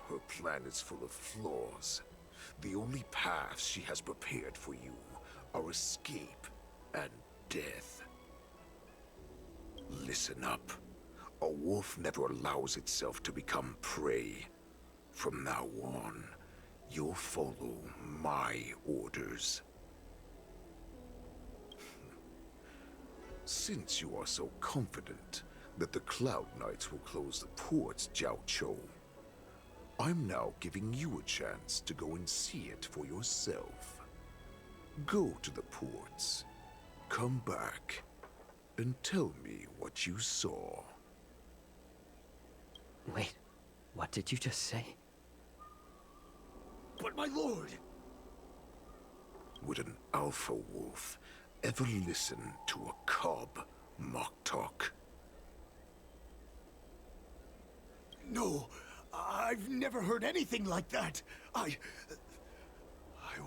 Her plan is full of flaws. The only paths she has prepared for you are escape and death. Listen up. A wolf never allows itself to become prey. From now on, you'll follow my orders. Since you are so confident that the Cloud Knights will close the ports, Jiao Chou, I'm now giving you a chance to go and see it for yourself. Go to the ports, come back, and tell me what you saw. Wait, what did you just say? But my lord! Would an alpha wolf ever listen to a cub mock talk? No, I've never heard anything like that. I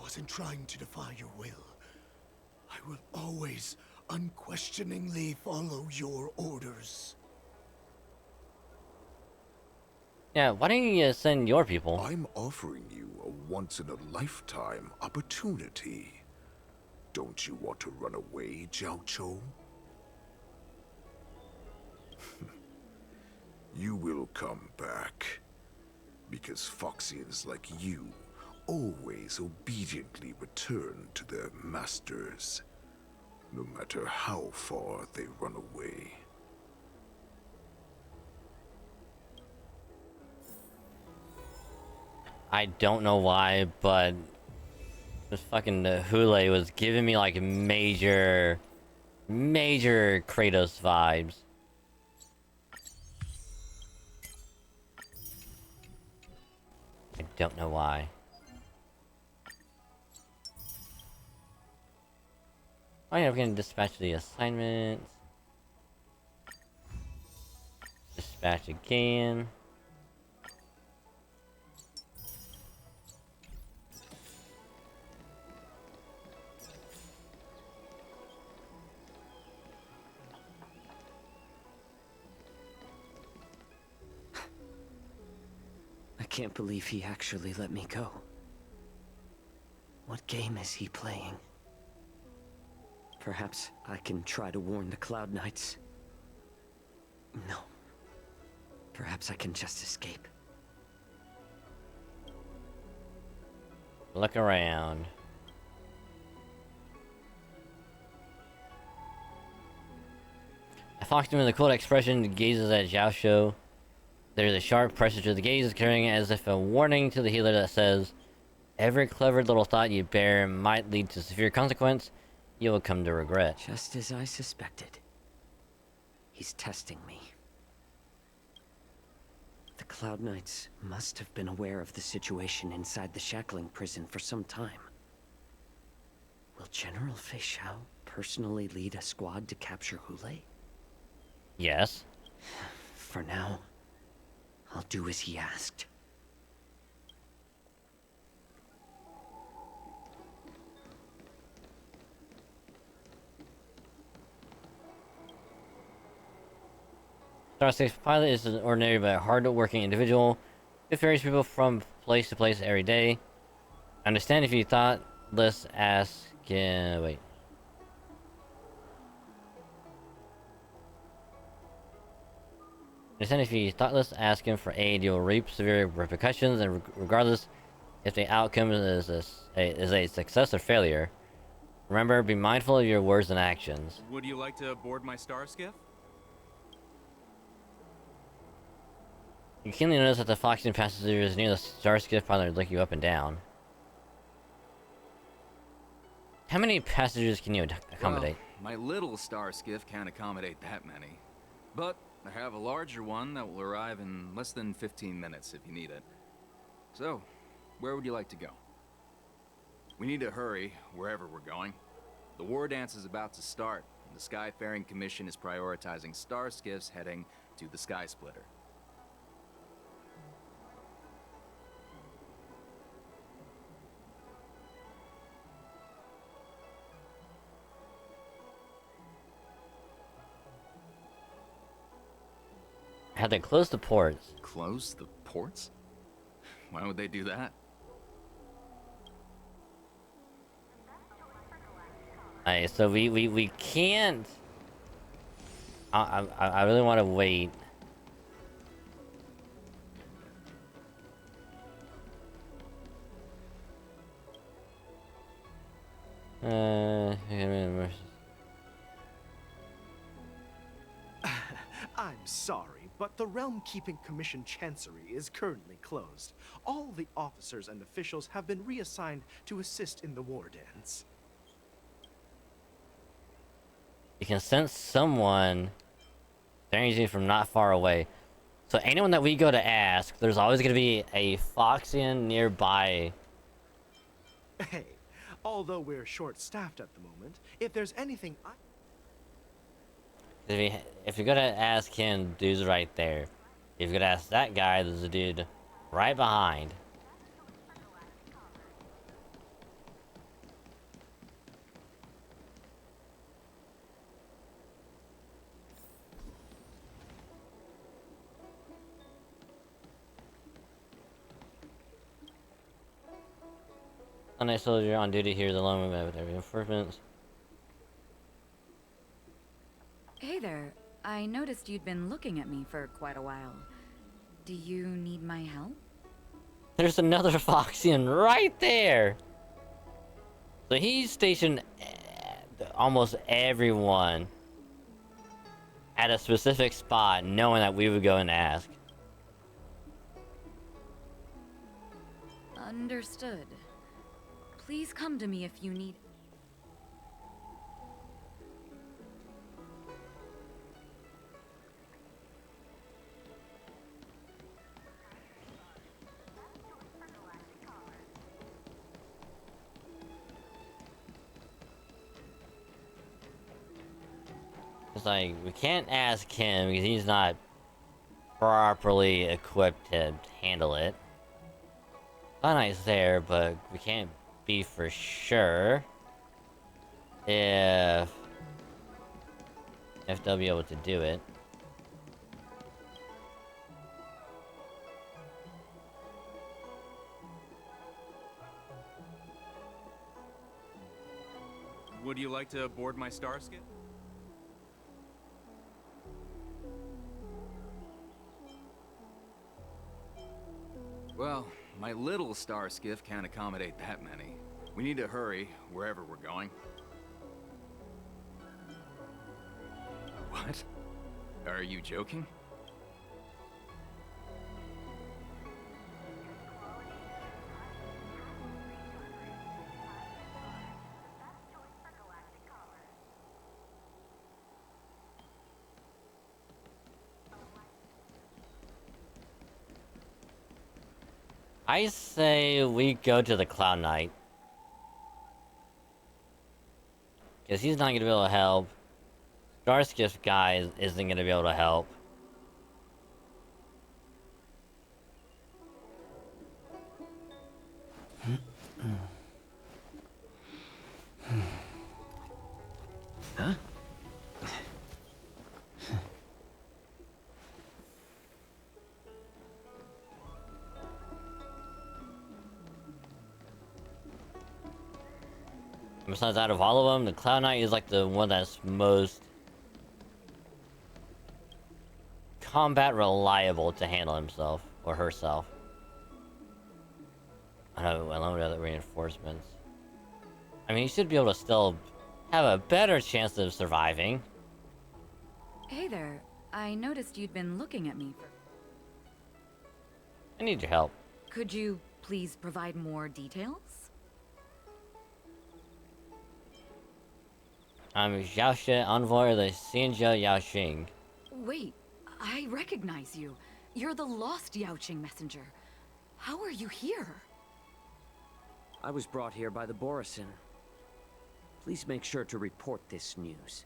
wasn't trying to defy your will. I will always unquestioningly follow your orders. Yeah, why don't you send your people? I'm offering you a once-in-a-lifetime opportunity. Don't you want to run away, Jiao Chou? You will come back. Because Foxians like you always obediently return to their masters, no matter how far they run away. I don't know why, but this fucking Hule was giving me like major Kratos vibes. I don't know why. Oh yeah, we're gonna dispatch the assignments. Dispatch again. I can't believe he actually let me go. What game is he playing? Perhaps I can try to warn the Cloud Knights. No. Perhaps I can just escape. Look around. Foxman with a cold expression gazes at Zhao Shou. There's a sharp pressure to the gaze, carrying it as if a warning to the healer that says, every clever little thought you bear might lead to severe consequence you will come to regret. Just as I suspected. He's testing me. The Cloud Knights must have been aware of the situation inside the shackling prison for some time. Will General Fei Xiao personally lead a squad to capture Hule? Yes. For now, I'll do as he asked. Starscape's pilot is an ordinary but hard-working individual who ferries people from place to place every day. Understand if you thought this, ask... wait. Understand if you thoughtless ask him for aid, you'll reap severe repercussions, and regardless if the outcome is a success or failure. Remember, be mindful of your words and actions. Would you like to board my star skiff? You keenly notice that the Foxian passengers near the Starskiff pilot look you up and down. How many passengers can you accommodate? Well, my little star skiff can't accommodate that many. But I have a larger one that will arrive in less than 15 minutes if you need it. So, where would you like to go? We need to hurry wherever we're going. The war dance is about to start, and the Skyfaring Commission is prioritizing star skiffs heading to the Sky Splitter. Had to close the ports. Close the ports? Why would they do that? Alright, so we can't... I really want to wait. I'm sorry, but the Realm Keeping Commission Chancery is currently closed. All the officers and officials have been reassigned to assist in the war dance. You can sense someone staring at you from not far away. So anyone that we go to ask, there's always going to be a Foxian nearby. Hey, although we're short-staffed at the moment, if there's anything If you're gonna ask him, dude's right there. If you're gonna ask that guy, there's a dude right behind. A nice soldier on duty here is alone with every reinforcements. Hey there. I noticed you'd been looking at me for quite a while. Do you need my help? There's another Foxian right there! So he's stationed almost everyone at a specific spot, knowing that we would go and ask. Understood. Please come to me if you need... It's like, we can't ask him because he's not properly equipped to handle it. Nice there, but we can't be for sure if they'll be able to do it. Would you like to board my star skiff? Well, my little star skiff can't accommodate that many. We need to hurry wherever we're going. What? Are you joking? I say we go to the Cloud Knight. Because he's not going to be able to help. Starskiff guy isn't going to be able to help. Huh? Besides, out of all of them, the Cloud Knight is like the one that's most combat reliable to handle himself or herself. I know, along with other reinforcements. I mean, you should be able to still have a better chance of surviving. Hey there. I noticed you'd been looking at me for... I need your help. Could you please provide more details? I'm Xiaoxue, envoy of the Xianzhou Yaoxing. Wait, I recognize you. You're the lost Yaoqing messenger. How are you here? I was brought here by the Borisin. Please make sure to report this news.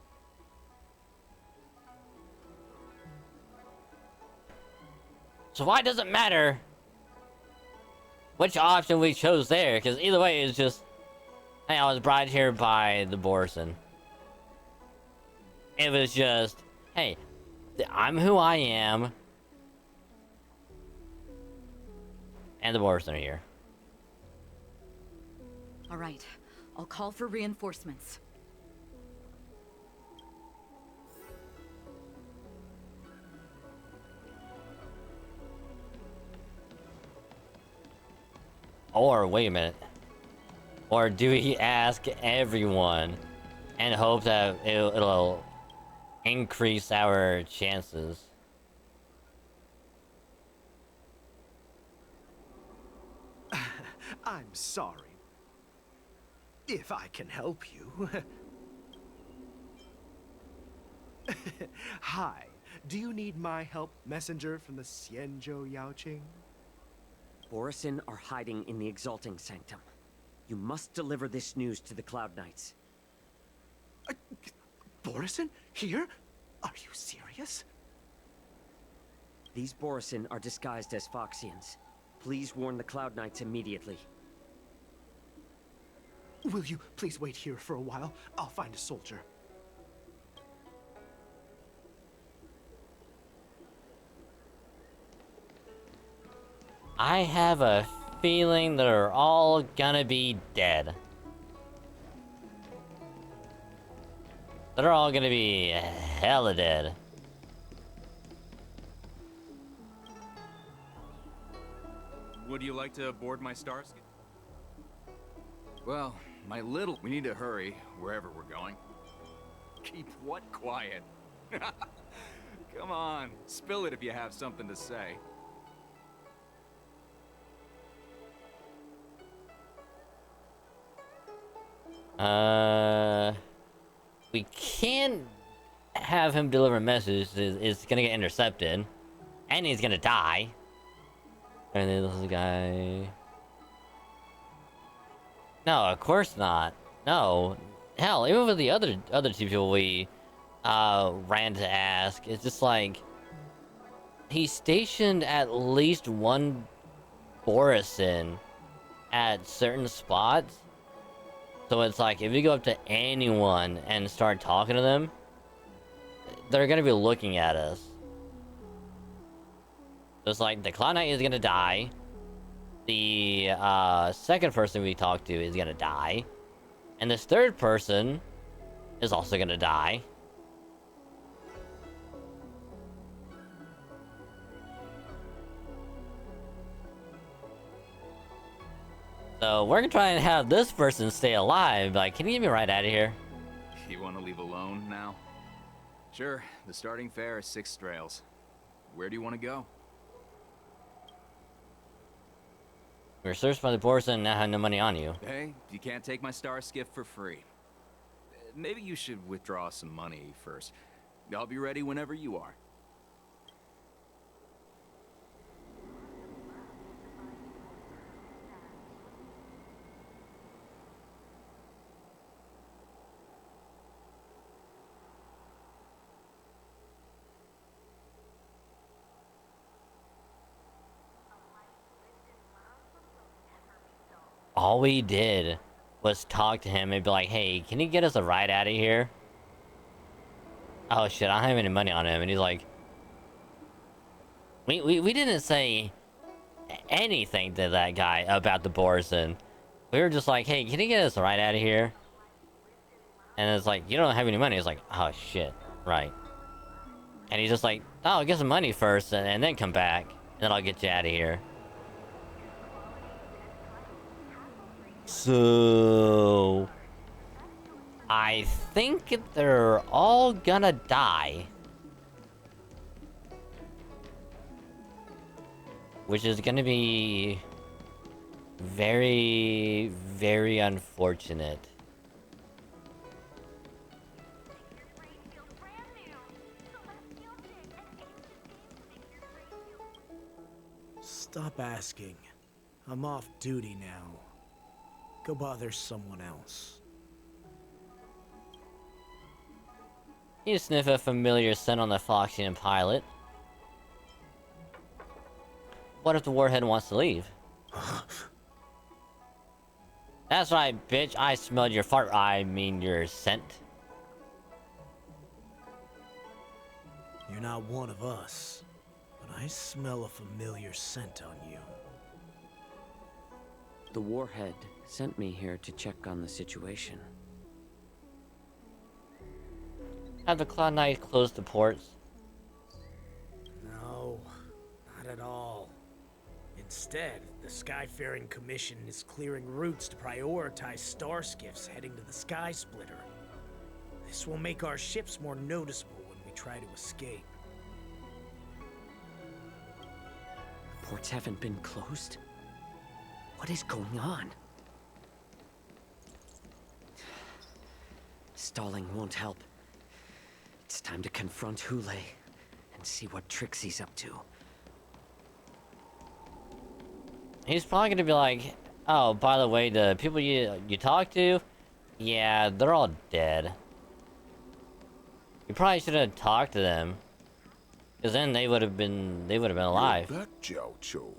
So why does it matter which option we chose there? Because either way, it's just, hey, I was brought here by the Borisin. It was just, hey, I'm who I am, and the Borisin are here. All right, I'll call for reinforcements. Or, wait a minute. Or do we ask everyone and hope that it'll increase our chances? I'm sorry. If I can help you. Hi. Do you need my help, messenger from the Xianzhou Yaoqing? Borisin are hiding in the Exalting Sanctum. You must deliver this news to the Cloud Knights. Borisin? Here? Are you serious? These Borisin are disguised as Foxians. Please warn the Cloud Knights immediately. Will you please wait here for a while? I'll find a soldier. I have a feeling they're all gonna be dead. They're all gonna be hella dead. Would you like to board my Starsky? Well, my little... We need to hurry, wherever we're going. Keep what quiet? Come on, spill it if you have something to say. We can't have him deliver a message. It's gonna get intercepted. And he's gonna die. And then this guy... No, of course not. No. Hell, even with the other two people we ran to ask, it's just like he stationed at least one Borisin at certain spots. So it's like if you go up to anyone and start talking to them, they're gonna be looking at us. It's like the Cloud Knight is gonna die. The second person we talked to is gonna die. And this third person is also gonna die. So we're gonna try and have this person stay alive. Like, can you get me right out of here? You want to leave alone now? Sure, the starting fare is 6 strails. Where do you want to go? We were searched by the Borson and now have no money on you. Hey, you can't take my star skiff for free. Maybe you should withdraw some money first. I'll be ready whenever you are. All we did was talk to him and be like, hey, can you get us a ride out of here? Oh shit, I don't have any money on him. And he's like, we didn't say anything to that guy about the Borson. We were just like, hey, can you get us a ride out of here? And it's like, you don't have any money. It's like, oh shit, right. And he's just like, oh, I'll get some money first and then come back. And then I'll get you out of here. So I think they're all gonna die. Which is gonna be very, very unfortunate. Stop asking. I'm off duty now. Go bother someone else. You sniff a familiar scent on the Foxian pilot. What if the warhead wants to leave? That's right, bitch. I smelled your fart. I mean your scent. You're not one of us, but I smell a familiar scent on you. The warhead sent me here to check on the situation. Have the Cloud Knight close the ports? No, not at all. Instead, the Skyfaring Commission is clearing routes to prioritize star skiffs heading to the Sky Splitter. This will make our ships more noticeable when we try to escape. The ports haven't been closed? What is going on? Stalling won't help. It's time to confront Hule and see what tricks he's up to. He's probably gonna be like, oh, by the way, the people you talk to, yeah, they're all dead. You probably should have talked to them, because then they would have been alive. You're back, Jiao Cho.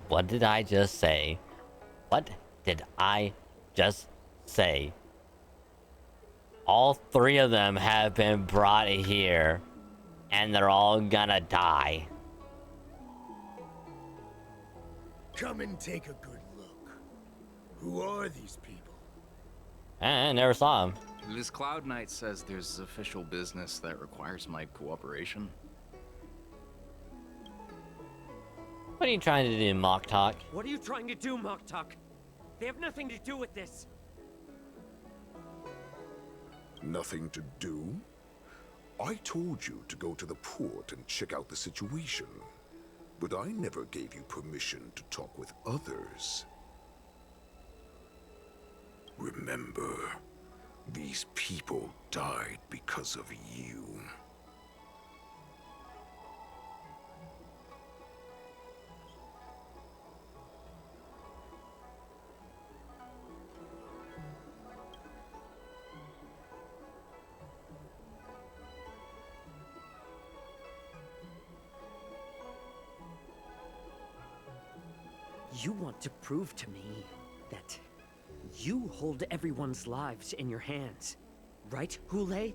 What did I just say? What did I just say? All 3 of them have been brought here, and they're all gonna die. Come and take a good look. Who are these people? I never saw him. This Cloud Knight says there's official business that requires my cooperation. What are you trying to do, Mock Talk? What are you trying to do, Mock Talk? They have nothing to do with this. Nothing to do? I told you to go to the port and check out the situation. But I never gave you permission to talk with others. Remember, these people died because of you. You want to prove to me that you hold everyone's lives in your hands, right, Hule?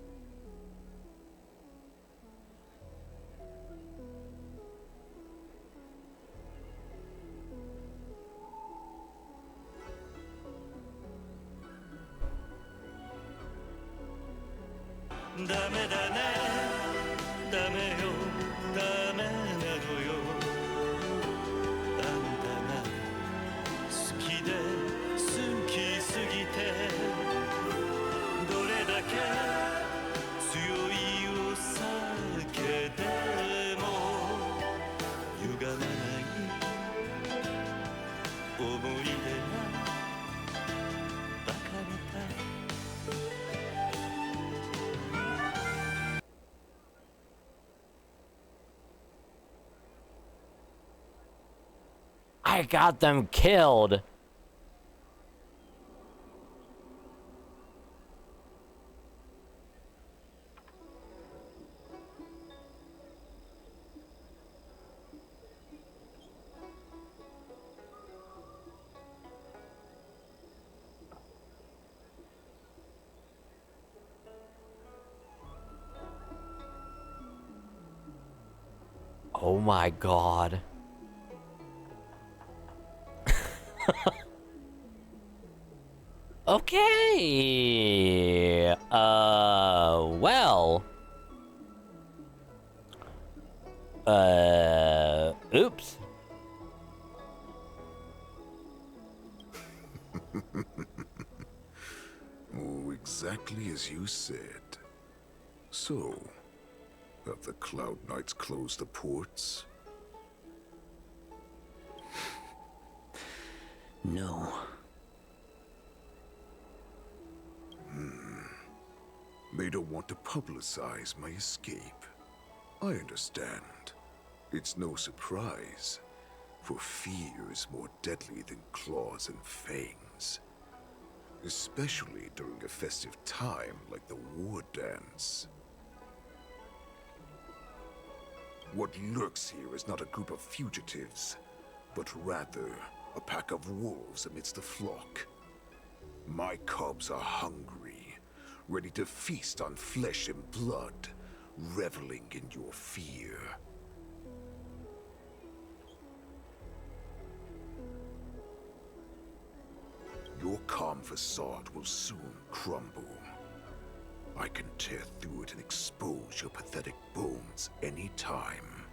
I got them killed. Oh my god. Okay. Well. Oops. Oh, exactly as you said. So, have the Cloud Knights closed the ports? No. They don't want to publicize my escape. I understand. It's no surprise, for fear is more deadly than claws and fangs. Especially during a festive time like the war dance. What lurks here is not a group of fugitives, but rather a pack of wolves amidst the flock. My cubs are hungry, ready to feast on flesh and blood, reveling in your fear. Your calm facade will soon crumble. I can tear through it and expose your pathetic bones anytime.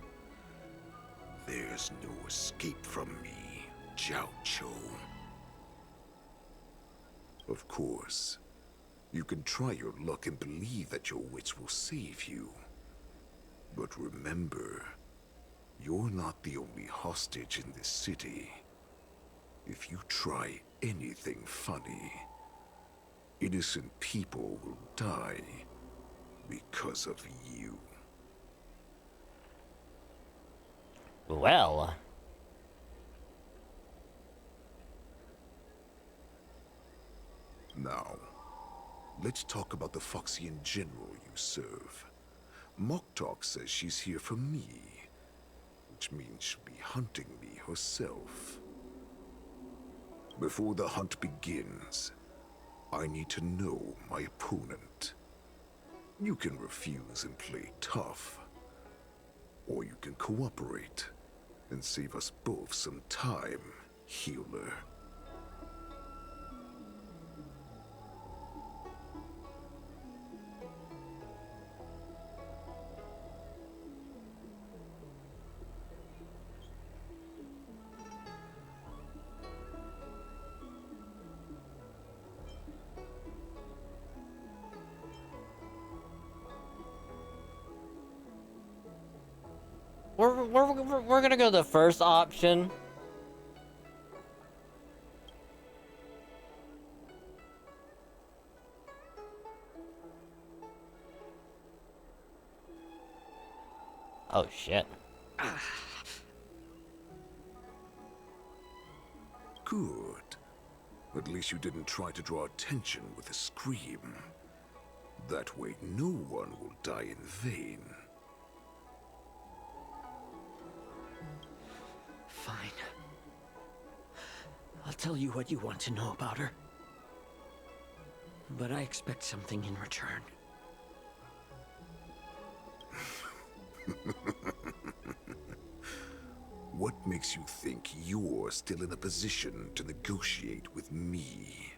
There's no escape from me, Jiao Chou. Of course, you can try your luck and believe that your wits will save you. But remember, you're not the only hostage in this city. If you try anything funny, innocent people will die because of you. Well. Now, let's talk about the Foxian general you serve. Moktok says she's here for me, which means she'll be hunting me herself. Before the hunt begins, I need to know my opponent. You can refuse and play tough, or you can cooperate and save us both some time, healer. We're gonna go the first option. Oh shit. Good. At least you didn't try to draw attention with a scream. That way no one will die in vain. Fine. I'll tell you what you want to know about her. But I expect something in return. What makes you think you're still in a position to negotiate with me?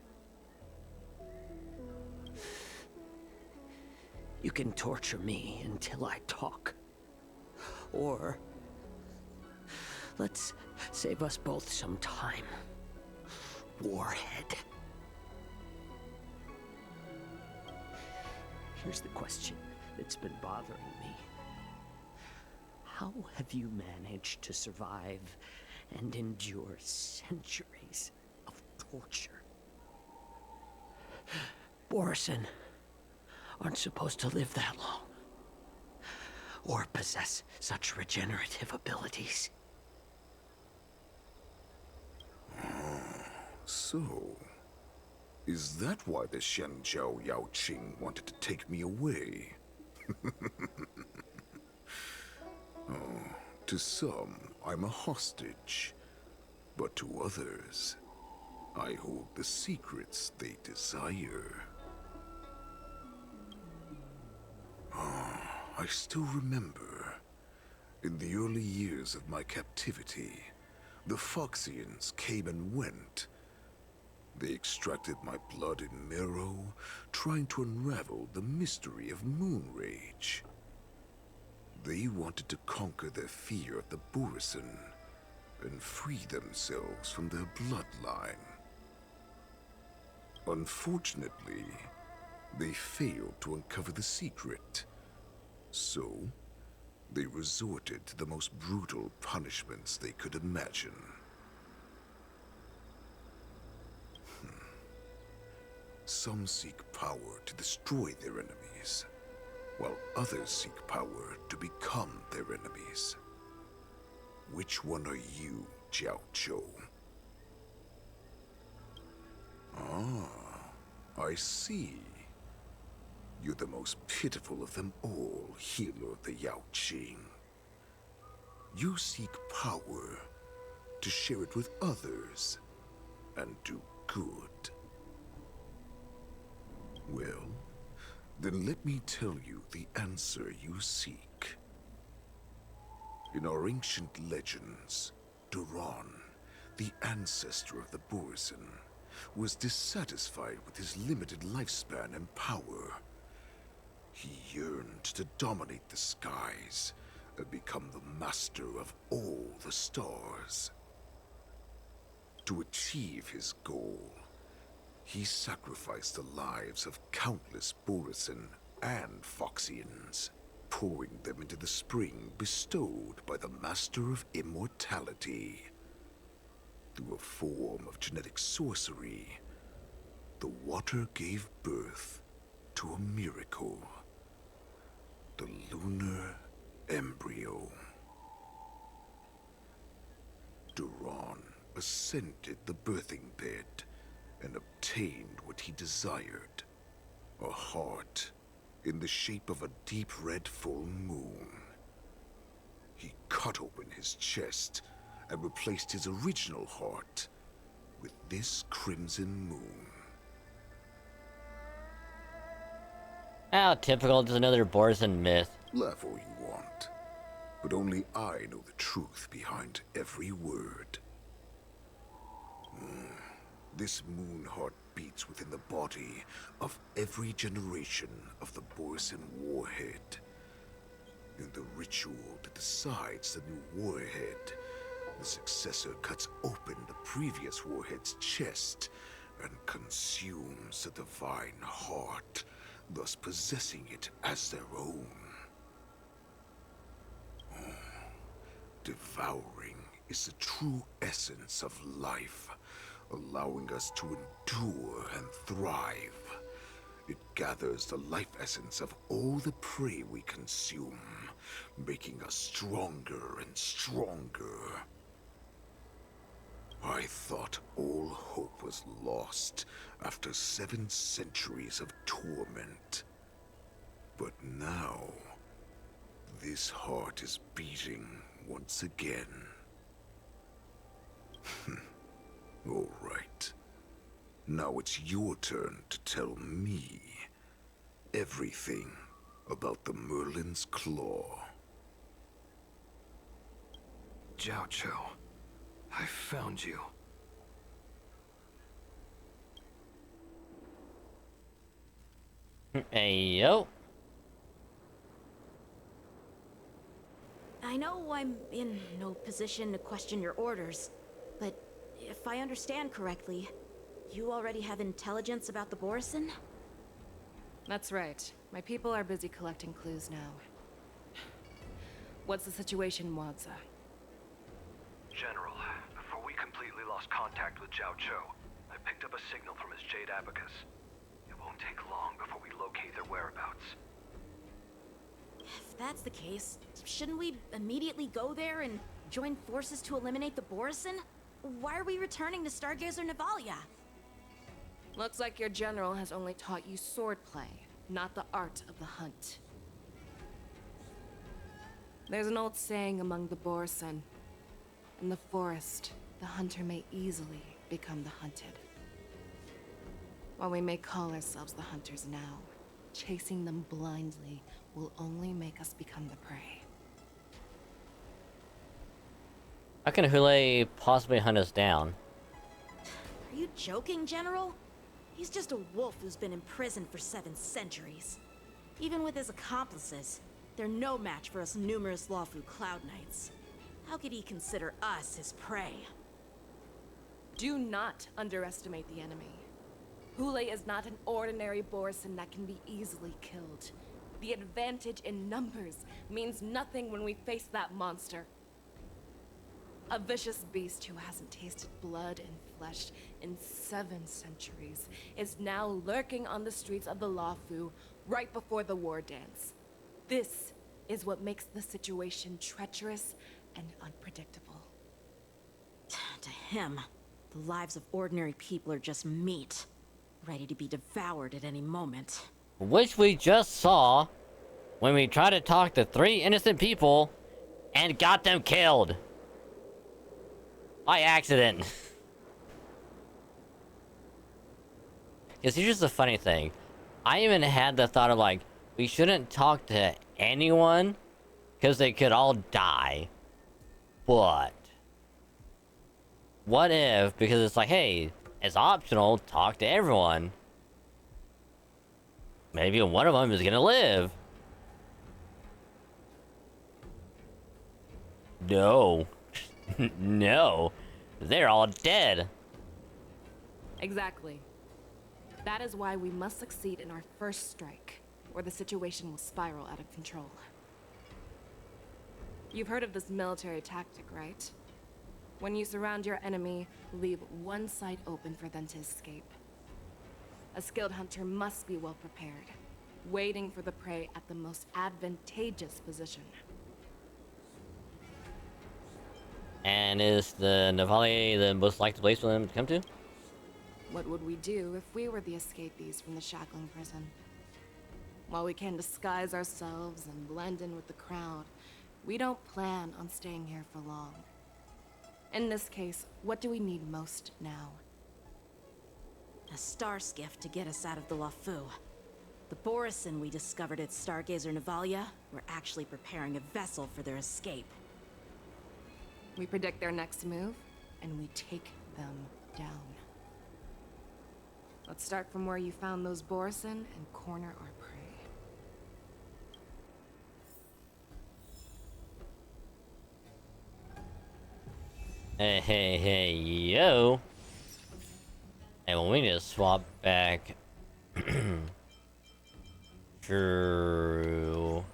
You can torture me until I talk. Or let's save us both some time. Warhead. Here's the question that's been bothering me. How have you managed to survive and endure centuries of torture? Borison aren't supposed to live that long, or possess such regenerative abilities. So, is that why the Shanzhou Yao Qing wanted to take me away? Oh, to some, I'm a hostage. But to others, I hold the secrets they desire. I still remember, in the early years of my captivity, the Foxians came and went. They extracted my blood and marrow, trying to unravel the mystery of moon rage. They wanted to conquer their fear of the Borisin and free themselves from their bloodline. Unfortunately, they failed to uncover the secret. So, they resorted to the most brutal punishments they could imagine. Some seek power to destroy their enemies, while others seek power to become their enemies. Which one are you, Jiao Zhou? Ah, I see. You're the most pitiful of them all, healer of the Yao Qing. You seek power to share it with others and do good. Well, then let me tell you the answer you seek. In our ancient legends, Duran, the ancestor of the Borisin, was dissatisfied with his limited lifespan and power. He yearned to dominate the skies and become the master of all the stars. To achieve his goal, he sacrificed the lives of countless Borisin and Foxians, pouring them into the spring bestowed by the Master of Immortality. Through a form of genetic sorcery, the water gave birth to a miracle. The lunar embryo. Duran ascended the birthing bed and obtained what he desired. A heart in the shape of a deep red full moon. He cut open his chest and replaced his original heart with this crimson moon. How typical, just another Borisin myth. Laugh all you want, but only I know the truth behind every word. This moon heart beats within the body of every generation of the Borisin warhead. In the ritual that decides the new warhead, the successor cuts open the previous warhead's chest and consumes the divine heart, thus possessing it as their own. Devouring is the true essence of life, allowing us to endure and thrive. It gathers the life essence of all the prey we consume, making us stronger and stronger. I thought all hope was lost after 7 centuries of torment. But now, this heart is beating once again. All right. Now it's your turn to tell me everything about the Merlin's Claw. Jiao Zhou, I found you. Hey, yo. I know I'm in no position to question your orders, but if I understand correctly, you already have intelligence about the Borisin? That's right. My people are busy collecting clues now. What's the situation, Wadza? General, before we completely lost contact with Jiao Zhou, I picked up a signal from his Jade Abacus. It won't take long before we locate their whereabouts. If that's the case, shouldn't we immediately go there and join forces to eliminate the Borisin? why are we returning to Stargazer Navalia? Looks like your general has only taught you swordplay, not the art of the hunt. There's an old saying among the Borson. In the forest, the hunter may easily become the hunted. While we may call ourselves the hunters now, chasing them blindly will only make us become the prey. How can Hule possibly hunt us down? Are you joking, General? He's just a wolf who's been imprisoned for 7 centuries. Even with his accomplices, they're no match for us numerous Lawfu Cloud Knights. How could he consider us his prey? Do not underestimate the enemy. Hule is not an ordinary Borson that can be easily killed. The advantage in numbers means nothing when we face that monster. A vicious beast who hasn't tasted blood and flesh in 7 centuries is now lurking on the streets of the Lawfu right before the war dance. This is what makes the situation treacherous and unpredictable. To him, the lives of ordinary people are just meat, ready to be devoured at any moment. Which we just saw when we tried to talk to 3 innocent people and got them killed. By accident. Because here's the funny thing. I even had the thought of like, we shouldn't talk to anyone because they could all die. But what if, because it's like, hey, it's optional, talk to everyone. Maybe one of them is gonna live. No. No. They're all dead. Exactly. That is why we must succeed in our first strike, or the situation will spiral out of control. You've heard of this military tactic, right? When you surround your enemy, leave one side open for them to escape. A skilled hunter must be well prepared, waiting for the prey at the most advantageous position. And is the Navalia the most likely place for them to come to? What would we do if we were the escapees from the shackling prison? While we can disguise ourselves and blend in with the crowd, we don't plan on staying here for long. In this case, what do we need most now? A star skiff to get us out of the Lawfu. The Borison we discovered at Stargazer Navalia were actually preparing a vessel for their escape. We predict their next move, and we take them down. Let's start from where you found those Borison and corner our prey. Hey, hey, hey, yo. And we need to swap back. True.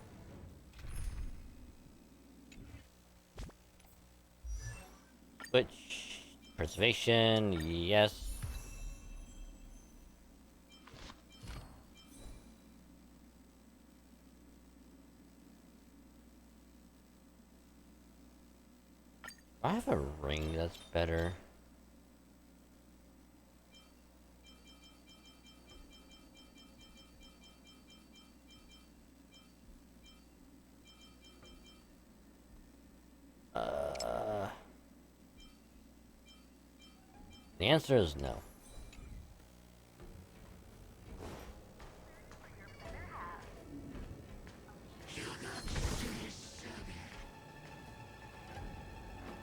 Switch. Preservation, yes. I have a ring that's better. The answer is no.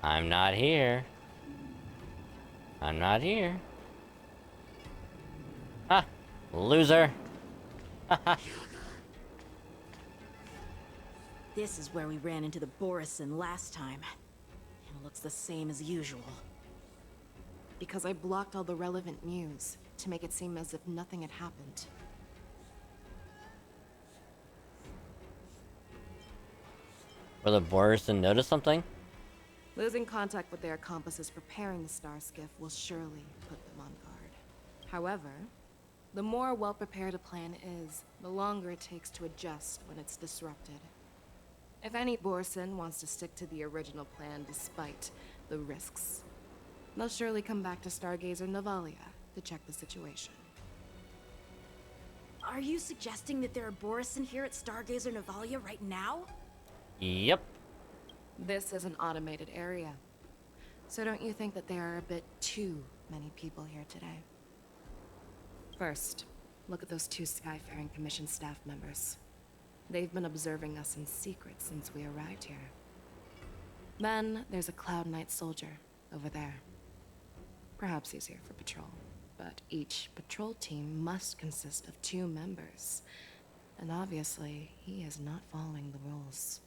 I'm not here. I'm not here. Ha! Loser! This is where we ran into the Borison last time. And it looks the same as usual. Because I blocked all the relevant news to make it seem as if nothing had happened. Will the Borison notice something? Losing contact with their accomplices preparing the star skiff will surely put them on guard. However, the more well-prepared a plan is, the longer it takes to adjust when it's disrupted. If any Borson wants to stick to the original plan despite the risks, They'll surely come back to Stargazer Navalia to check the situation. Are you suggesting that there are Borisin here at Stargazer Navalia right now? Yep. This is an automated area. So don't you think that there are a bit too many people here today? First, look at those 2 Skyfaring Commission staff members. They've been observing us in secret since we arrived here. Then there's a Cloud Knight soldier over there. Perhaps he's here for patrol, but each patrol team must consist of 2 members. And obviously, he is not following the rules.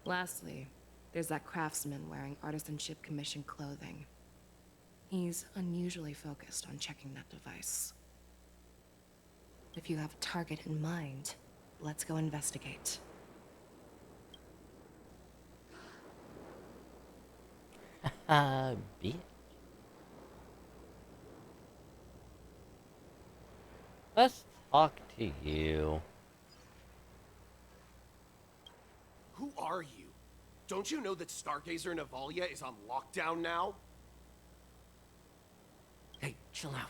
Lastly, there's that craftsman wearing Artisanship Commission clothing. He's unusually focused on checking that device. If you have a target in mind, let's go investigate. Bitch. Let's talk to you. Who are you? Don't you know that Stargazer Navalia is on lockdown now? Hey, chill out.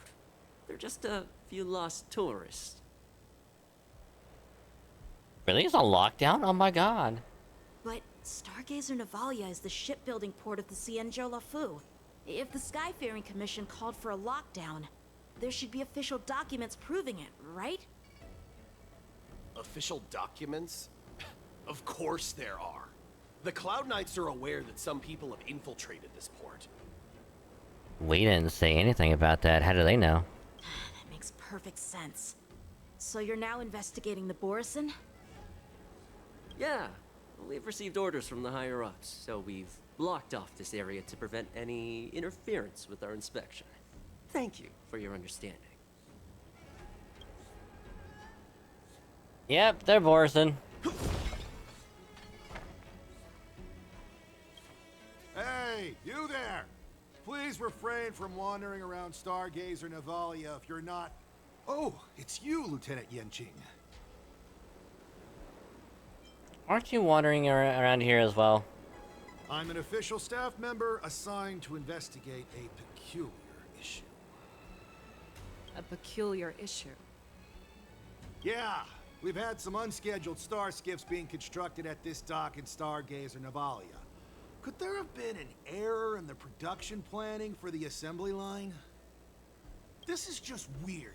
They're just a few lost tourists. Really? It's on lockdown? Oh my god. But Stargazer Navalia is the shipbuilding port of the Cienjo Lafu. If the Skyfaring Commission called for a lockdown, there should be official documents proving it, right? Official documents? Of course there are. The Cloud Knights are aware that some people have infiltrated this port. We didn't say anything about that. How do they know? That makes perfect sense. So you're now investigating the Borisin? Yeah, we've received orders from the higher-ups, so we've blocked off this area to prevent any interference with our inspection. Thank you for your understanding. Yep, they're Borisin. Hey, you there! Please refrain from wandering around Stargazer Navalia if you're not... Oh, it's you, Lieutenant Yenching. Aren't you wandering around here as well? I'm an official staff member assigned to investigate a peculiar issue. A peculiar issue? Yeah, we've had some unscheduled star skiffs being constructed at this dock in Stargazer Navalia. Could there have been an error in the production planning for the assembly line? This is just weird.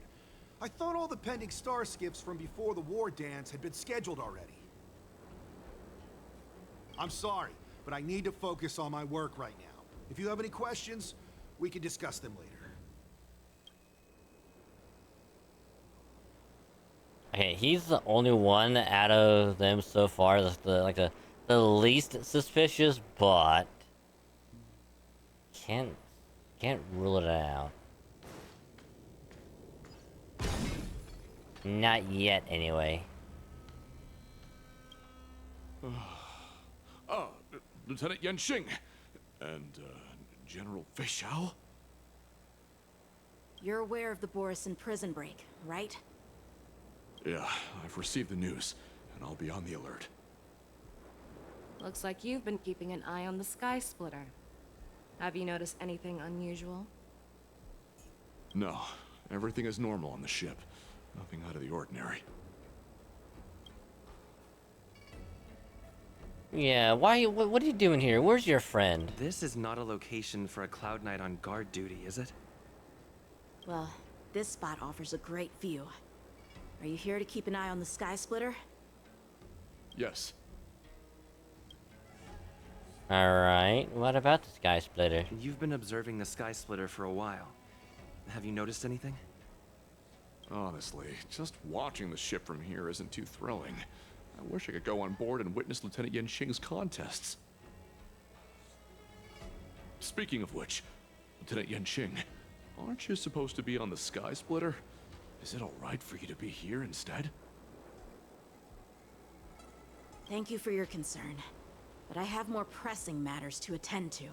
I thought all the pending star skiffs from before the war dance had been scheduled already. I'm sorry, but I need to focus on my work right now. If you have any questions, we can discuss them later. Okay, he's the only one out of them so far that's the least suspicious, but can't rule it out. Not yet, anyway. Lieutenant Yenching and General Feixiao? You're aware of the Borisin prison break, right? Yeah, I've received the news, and I'll be on the alert. Looks like you've been keeping an eye on the Sky Splitter. Have you noticed anything unusual? No, everything is normal on the ship. Nothing out of the ordinary. Yeah, why? What are you doing here? Where's your friend? This is not a location for a Cloud Knight on guard duty, is it? Well, this spot offers a great view. Are you here to keep an eye on the Sky Splitter? Yes. Alright, what about the Sky Splitter? You've been observing the Sky Splitter for a while. Have you noticed anything? Honestly, just watching the ship from here isn't too thrilling. I wish I could go on board and witness Lieutenant Yenching's contests. Speaking of which, Lieutenant Yenching, aren't you supposed to be on the Sky Splitter? Is it alright for you to be here instead? Thank you for your concern, but I have more pressing matters to attend to.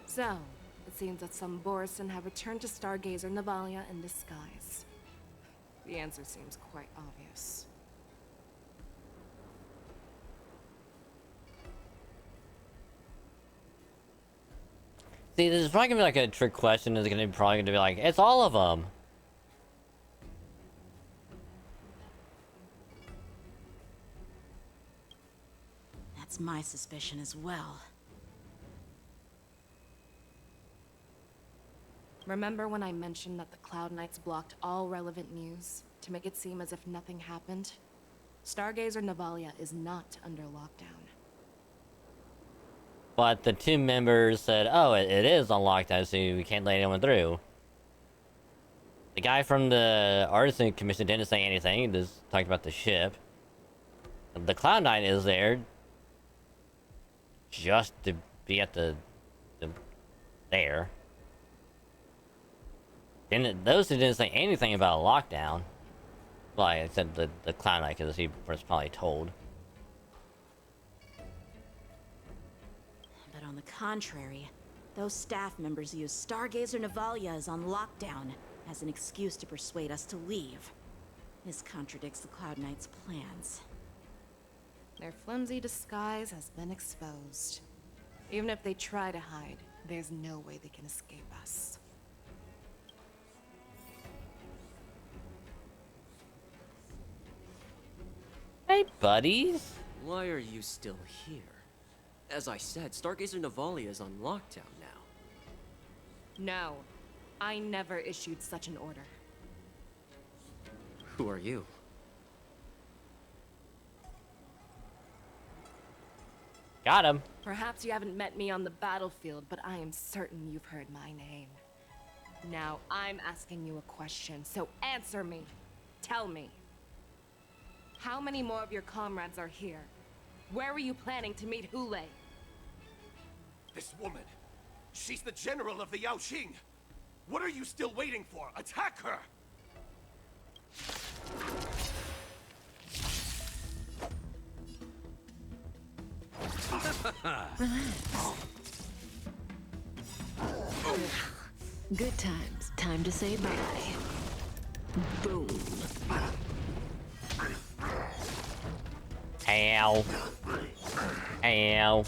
So, it seems that some Borisin have returned to Stargazer Navalia in disguise. The answer seems quite obvious. See, this is probably gonna be like a trick question. Is gonna probably gonna be like, it's all of them. That's my suspicion as well. Remember when I mentioned that the Cloud Knights blocked all relevant news to make it seem as if nothing happened? Stargazer Navalia is not under lockdown. But the two members said, oh, it is on lockdown, so we can't let anyone through. The guy from the Artisan Commission didn't say anything, he just talked about the ship. The Cloud Knight is there just to be at the there. Those two didn't say anything about a lockdown. Well, I said the Cloud Knight because he was probably told. But on the contrary, those staff members use Stargazer Navalia is on lockdown as an excuse to persuade us to leave. This contradicts the Cloud Knight's plans. Their flimsy disguise has been exposed. Even if they try to hide, there's no way they can escape us. Hey, buddies. Why are you still here? As I said, Stargazer Navalia is on lockdown now. No, I never issued such an order. Who are you? Got him. Perhaps you haven't met me on the battlefield, but I am certain you've heard my name. Now, I'm asking you a question, so answer me. Tell me. How many more of your comrades are here? Where were you planning to meet Hule? This woman, she's the general of the Yaoqing. What are you still waiting for? Attack her! Good times. Time to say bye. Boom. Ow. Ow.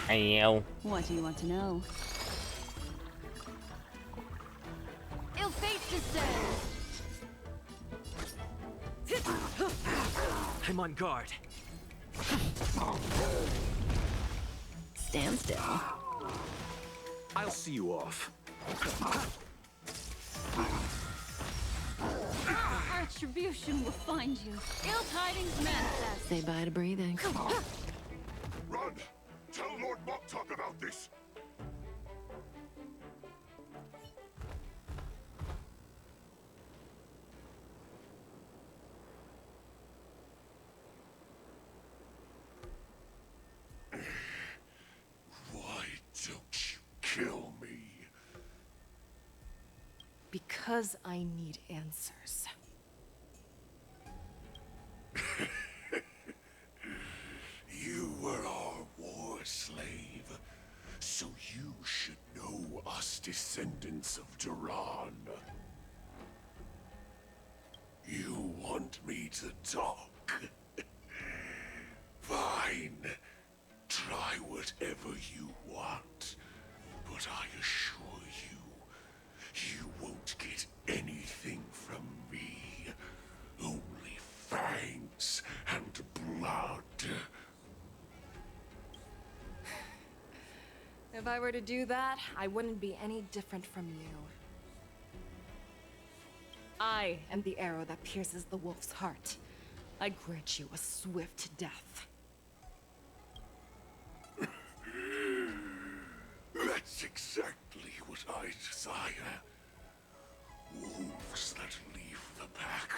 Ow. What do you want to know? Ill fate descends. I'm on guard. Stand still. I'll see you off. Retribution will find you. Ill tidings manifest. Say bye to breathing. Run! Tell Lord Moktok about this! Why don't you kill me? Because I need answers. You were our war slave, so you should know us descendants of Duran. You want me to talk? Fine. Try whatever you want, but I assure you, you won't get anything from me. Only fangs and blood. If I were to do that, I wouldn't be any different from you. I am the arrow that pierces the wolf's heart. I grant you a swift death. That's exactly what I desire. Wolves that leave the pack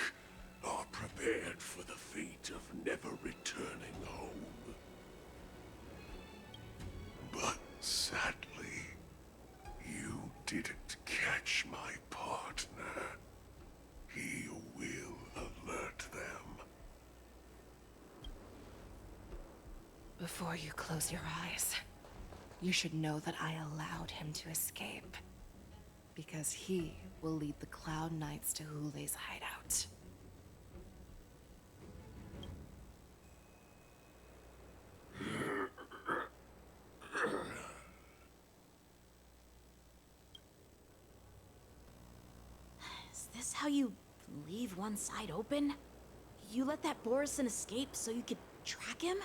are prepared for the fate of never returning home. But sadly, you didn't catch my partner. He will alert them. Before you close your eyes, you should know that I allowed him to escape. Because he will lead the Cloud Knights to Hule's hideout. how you leave one side open? You let that Borison escape so you could track him?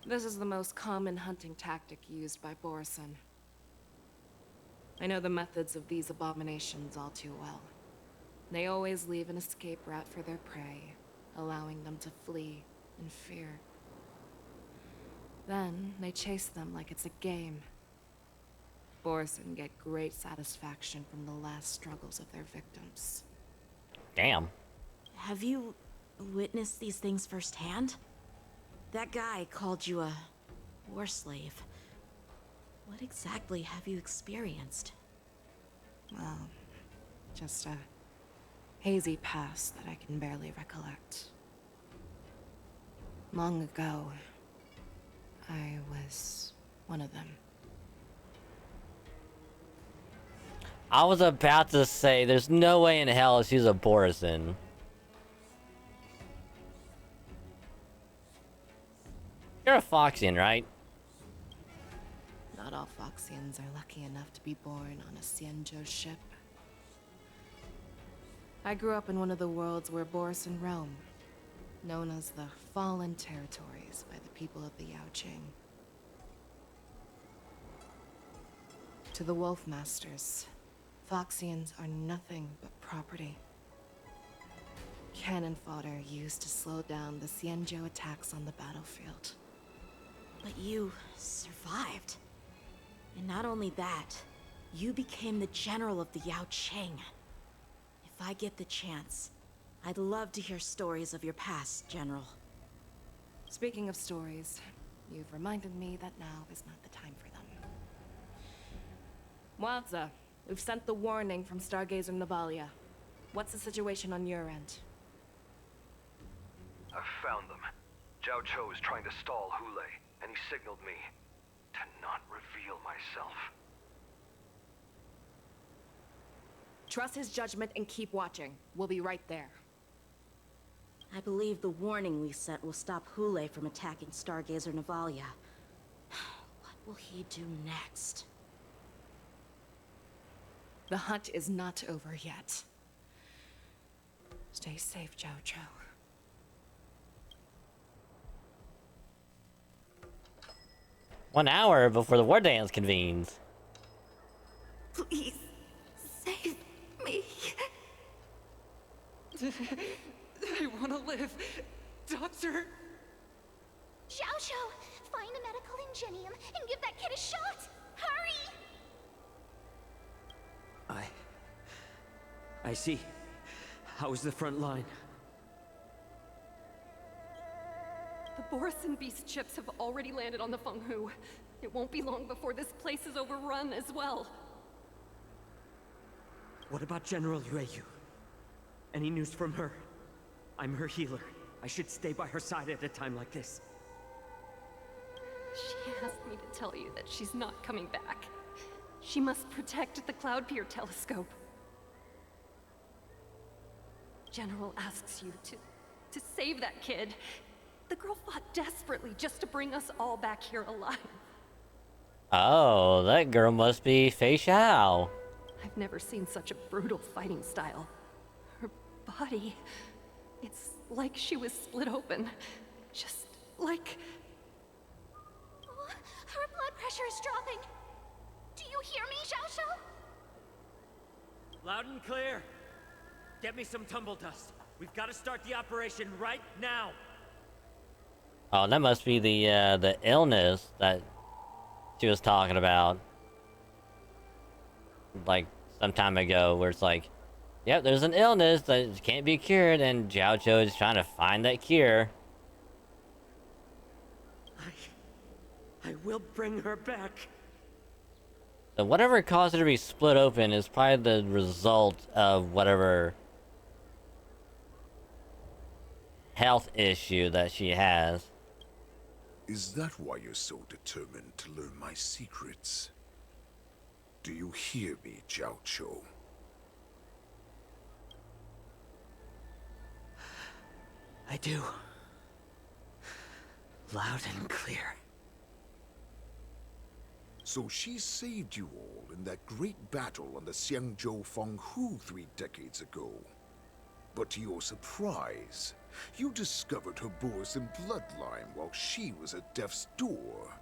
This is the most common hunting tactic used by Borison. I know the methods of these abominations all too well. They always leave an escape route for their prey, allowing them to flee in fear. Then, they chase them like it's a game. Borison get great satisfaction from the last struggles of their victims. Damn. Have you witnessed these things firsthand? That guy called you a war slave. What exactly have you experienced? Well, just a hazy past that I can barely recollect. Long ago, I was one of them. I was about to say, there's no way in hell she's a Borison. You're a Foxian, right? Not all Foxians are lucky enough to be born on a Xianzhou ship. I grew up in one of the worlds where Borison roam, known as the Fallen Territories by the people of the Yaoqing. To the Wolf Masters, Foxians are nothing but property. Cannon fodder used to slow down the Xianzhou attacks on the battlefield. But you survived. And not only that, you became the general of the Yaoqing. If I get the chance, I'd love to hear stories of your past, General. Speaking of stories, you've reminded me that now is not the time for them. Wadza, we've sent the warning from Stargazer Navalia. What's the situation on your end? I've found them. Zhao Cho is trying to stall Hule, and he signaled me to not reveal myself. Trust his judgment and keep watching. We'll be right there. I believe the warning we sent will stop Hule from attacking Stargazer Navalia. What will he do next? The hunt is not over yet. Stay safe, Zhao Cho. One hour before the war dance convenes. Please, save me. I want to live. Doctor! Xiao Xiao, find a medical ingenium and give that kid a shot! Hurry! I see. How is the front line? The Borison beast chips have already landed on the Fenghu. It won't be long before this place is overrun as well. What about General Yueyu? Any news from her? I'm her healer. I should stay by her side at a time like this. She asked me to tell you that she's not coming back. She must protect the Cloud Pier telescope. General asks you to save that kid. The girl fought desperately just to bring us all back here alive. Oh, that girl must be Fei Xiao. I've never seen such a brutal fighting style. Her body, it's like she was split open. Just like... Oh, her blood pressure is dropping. Do you hear me, Xiao Xiao? Loud and clear. Get me some tumble dust. We've got to start the operation right now. Oh, that must be the illness that she was talking about. Like, some time ago, where it's like, yep, there's an illness that can't be cured, and Zhao Cho is trying to find that cure. I will bring her back. So whatever caused her to be split open is probably the result of whatever health issue that she has. Is that why you're so determined to learn my secrets? Do you hear me, Zhao Cho? I do. Loud and clear. So she saved you all in that great battle on the Xiangzhou Fenghu 3 decades ago. But to your surprise, you discovered her Borisin bloodline while she was at death's door.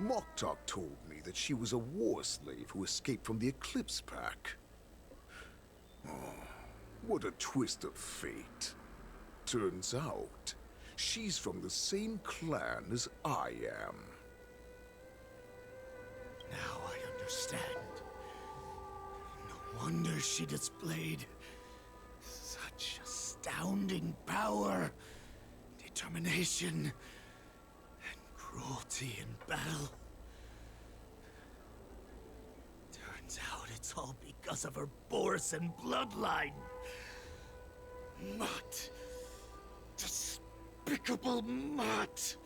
Moktok told me that she was a war slave who escaped from the Eclipse Pack. Oh, what a twist of fate. Turns out, she's from the same clan as I am. Now I understand. No wonder she displayed such astounding power, determination, and cruelty in battle. Turns out it's all because of her Borisin bloodline. Mutt. Despicable mutt.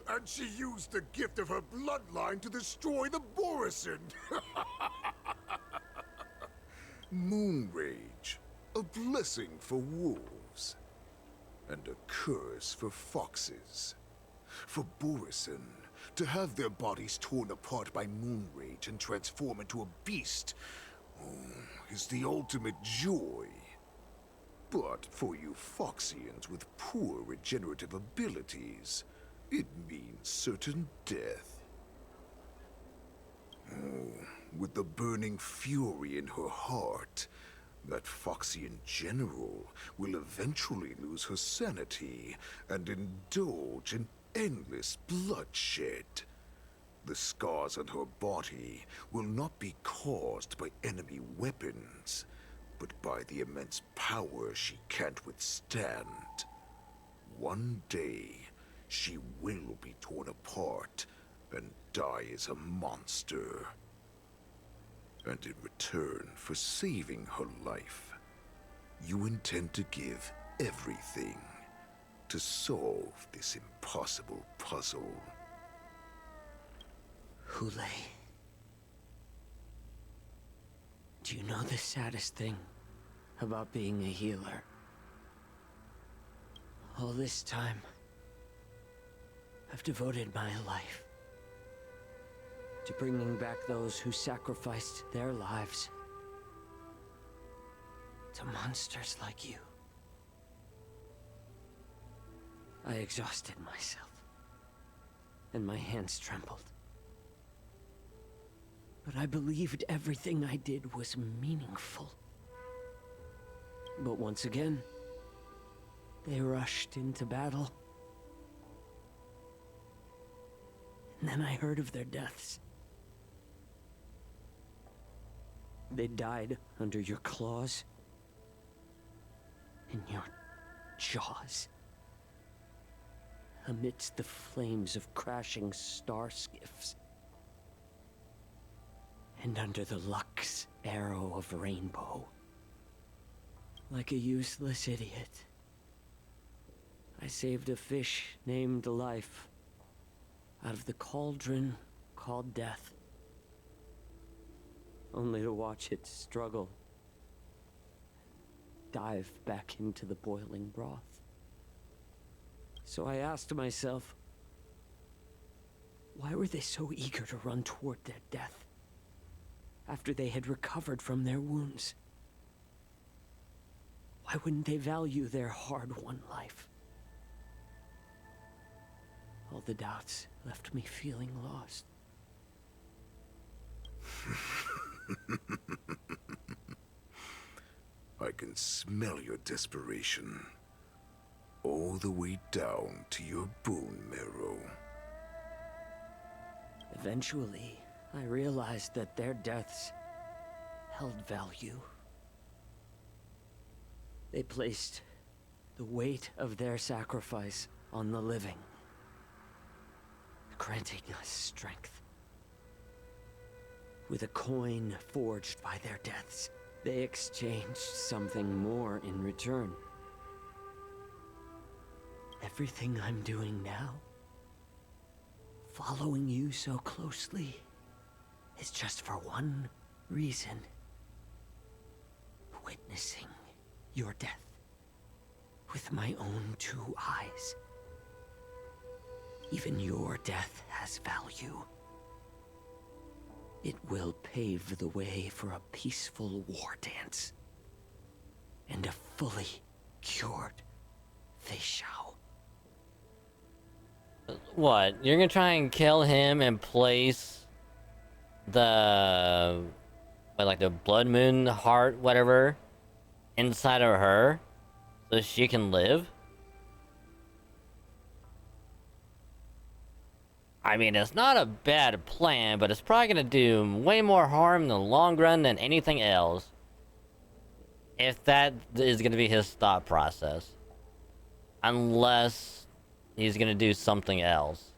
And she used the gift of her bloodline to destroy the Borisin. Moonrage, a blessing for wolves, and a curse for foxes. For Borisin, to have their bodies torn apart by Moonrage and transform into a beast, is the ultimate joy. But for you Foxians with poor regenerative abilities, it means certain death. Oh, with the burning fury in her heart, that Foxian general will eventually lose her sanity and indulge in endless bloodshed. The scars on her body will not be caused by enemy weapons, but by the immense power she can't withstand. One day, she will be torn apart and die as a monster. And in return for saving her life, you intend to give everything to solve this impossible puzzle. Hule. Do you know the saddest thing about being a healer? All this time, I've devoted my life to bringing back those who sacrificed their lives to monsters like you. I exhausted myself, and my hands trembled. But I believed everything I did was meaningful. But once again, they rushed into battle. And then I heard of their deaths. They died under your claws, in your jaws, amidst the flames of crashing star skiffs, and under the Lux arrow of Rainbow. Like a useless idiot, I saved a fish named Life out of the cauldron called Death, only to watch it struggle, dive back into the boiling broth. So I asked myself, why were they so eager to run toward their death after they had recovered from their wounds? Why wouldn't they value their hard-won life? All the doubts left me feeling lost. I can smell your desperation, all the way down to your bone marrow. Eventually, I realized that their deaths held value. They placed the weight of their sacrifice on the living, granting us strength. With a coin forged by their deaths, they exchanged something more in return. Everything I'm doing now, following you so closely, is just for one reason. Witnessing your death. with my own 2 eyes. Even your death has value. It will pave the way for a peaceful war dance. And a fully cured Feishao. What? You're gonna try and kill him and place the... what, like the blood moon heart, whatever, inside of her so she can live? I mean, it's not a bad plan, but it's probably gonna do way more harm in the long run than anything else. If that is gonna be his thought process. Unless he's gonna do something else.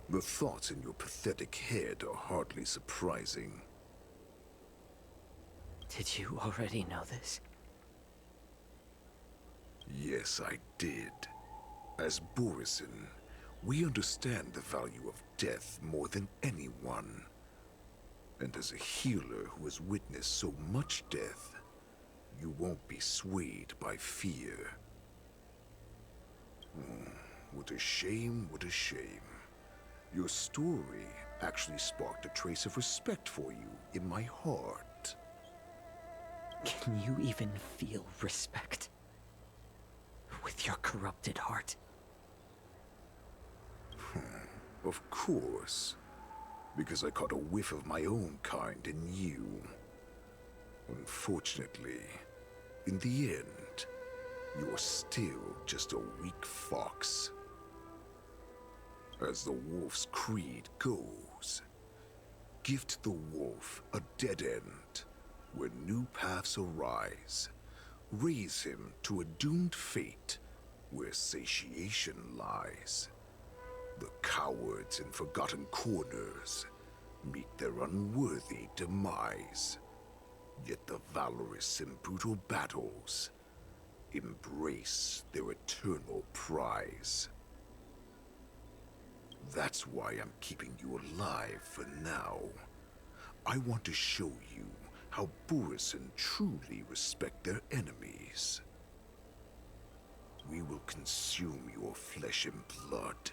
The thoughts in your pathetic head are hardly surprising. Did you already know this? Yes, I did. As Borisin, we understand the value of death more than anyone. And as a healer who has witnessed so much death, you won't be swayed by fear. What a shame, what a shame. Your story actually sparked a trace of respect for you in my heart. Can you even feel respect with your corrupted heart? Of course. Because I caught a whiff of my own kind in you. Unfortunately, in the end, you're still just a weak fox. As the wolf's creed goes, gift the wolf a dead end where new paths arise. Raise him to a doomed fate where satiation lies. The cowards in forgotten corners meet their unworthy demise. Yet the valorous in brutal battles embrace their eternal prize. That's why I'm keeping you alive for now. I want to show you how Borisin truly respect their enemies. We will consume your flesh and blood,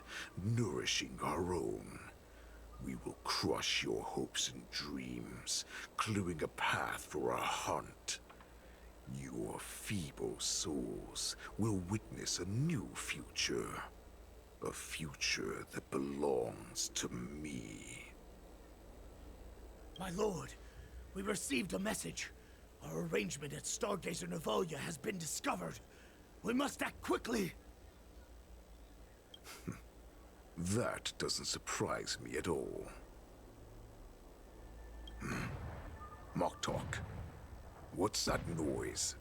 nourishing our own. We will crush your hopes and dreams, clearing a path for our hunt. Your feeble souls will witness a new future. A future that belongs to me. My lord, we received a message. Our arrangement at Stargazer Navalia has been discovered. We must act quickly. That doesn't surprise me at all. Moktok, what's that noise?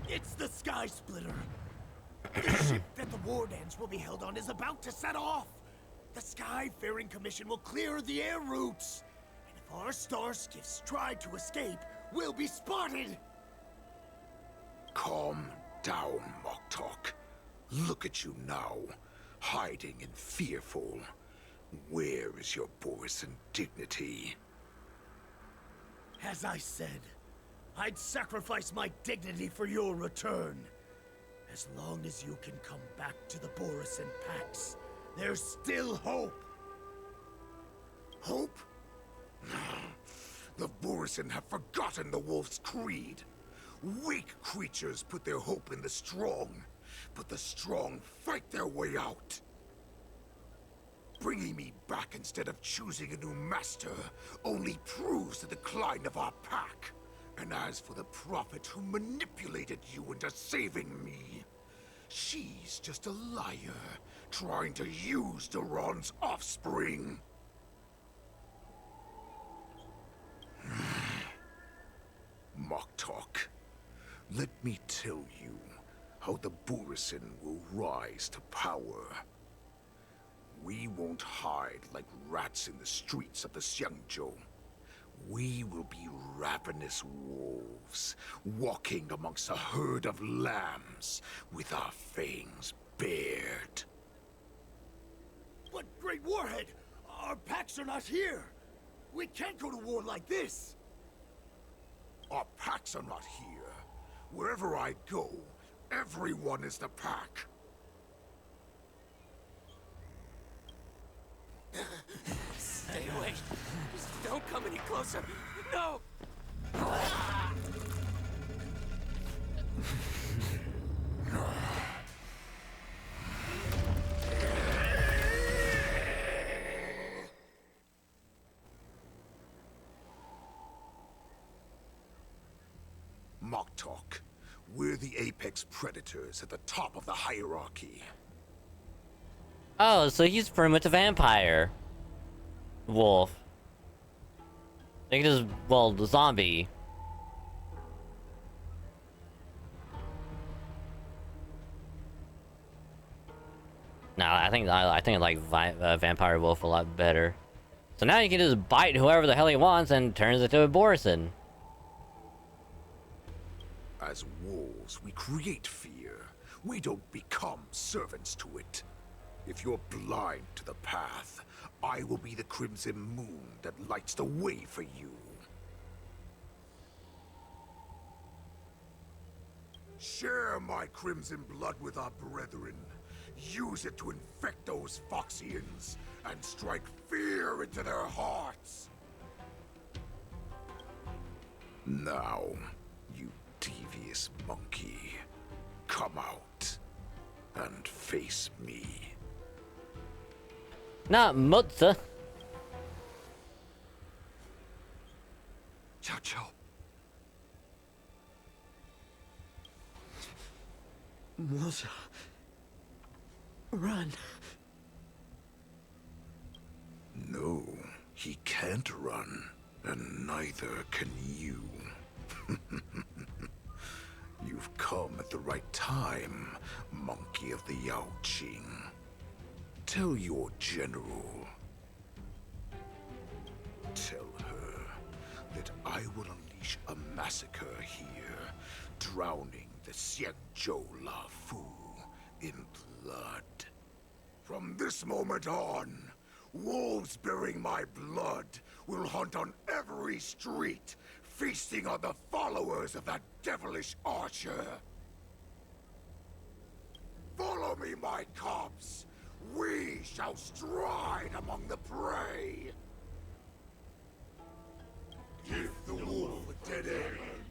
It's the Sky Splitter. The ship that the Wardens will be held on is about to set off. The Skyfaring Commission will clear the air routes. And if our star skiffs try to escape, we'll be spotted. Calm down, Moktok. Look at you now, hiding and fearful. Where is your Borisin dignity? As I said, I'd sacrifice my dignity for your return. As long as you can come back to the Borisin Pax, there's still hope. Hope? The Borisin have forgotten the Wolf's creed. Weak creatures put their hope in the strong, but the strong fight their way out. Bringing me back instead of choosing a new master only proves the decline of our pack. And as for the prophet who manipulated you into saving me, she's just a liar, trying to use Duran's offspring. Moktok, let me tell you how the Borisin will rise to power. We won't hide like rats in the streets of the Xiangzhou. We will be ravenous wolves, walking amongst a herd of lambs, with our fangs bared. But Great Warhead, our packs are not here. We can't go to war like this. Our packs are not here. Wherever I go, everyone is the pack. Stay away. Just don't come any closer. No! Moktok, we're the apex predators at the top of the hierarchy. Oh, so he's pretty much a vampire. Wolf. They can just, well, the zombie. No, I think I like Vampire Wolf a lot better. So now you can just bite whoever the hell he wants and turns into a Borison. As wolves, we create fear. We don't become servants to it. If you're blind to the path, I will be the crimson moon that lights the way for you. Share my crimson blood with our brethren. Use it to infect those Foxians and strike fear into their hearts. Now, you devious monkey, come out and face me. Not Mutza. Cho. Musa. Run. No, he can't run, and neither can you. You've come at the right time, monkey of the Yaoqing. Tell your general. Tell her that I will unleash a massacre here, drowning the Xianzhou La Fu in blood. From this moment on, wolves bearing my blood will hunt on every street, feasting on the followers of that devilish archer. Follow me, my cubs. We shall stride among the prey. Give the wolf a dead end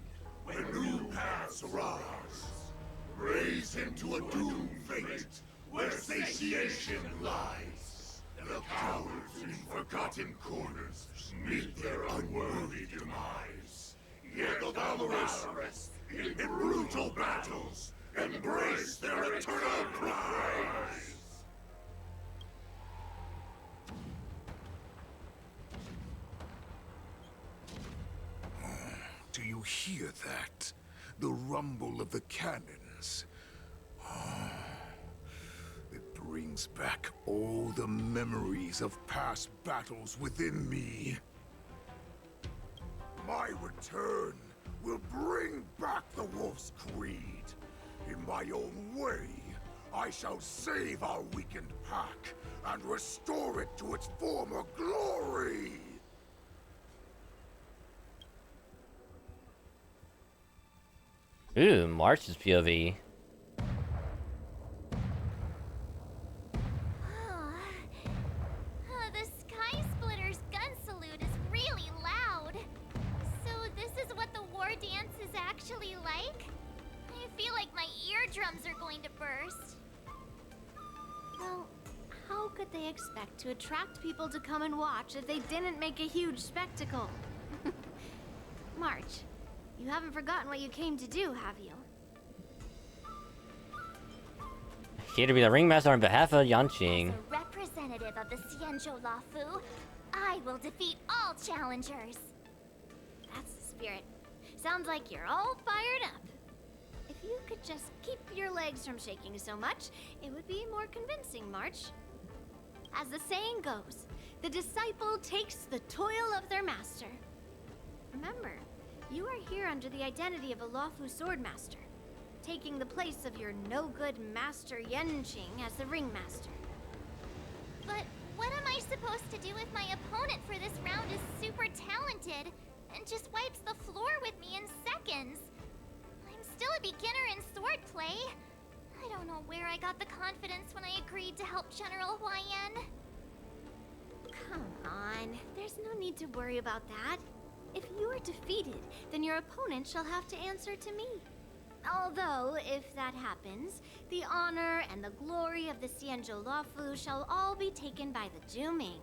when new paths arise. Raise him to a doomed fate where satiation lies. The cowards in forgotten corners meet their unworthy demise. Yet the valorous in brutal battles embrace their eternal prize. Do you hear that? The rumble of the cannons. It brings back all the memories of past battles within me. My return will bring back the Wolf's Creed. In my own way, I shall save our weakened pack and restore it to its former glory. Ooh, March's POV. The Sky Splitter's gun salute is really loud. So this is what the war dance is actually like? I feel like my eardrums are going to burst. Well, how could they expect to attract people to come and watch if they didn't make a huge spectacle? March, you haven't forgotten what you came to do, have you? Here to be the ringmaster on behalf of Yanqing. As a representative of the Xianzhou La Fu, I will defeat all challengers. That's the spirit. Sounds like you're all fired up. If you could just keep your legs from shaking so much, it would be more convincing, March. As the saying goes, the disciple takes the toil of their master. Remember, you are here under the identity of a lawful swordmaster, taking the place of your no-good master Yanqing as the ringmaster. But what am I supposed to do if my opponent for this round is super talented? and just wipes the floor with me in seconds. I'm still a beginner in swordplay. I don't know where I got the confidence when I agreed to help General Huayan. Come on, there's no need to worry about that. If you are defeated, then your opponent shall have to answer to me. Although, if that happens, the honor and the glory of the Xianzhou Luofu shall all be taken by the Juming.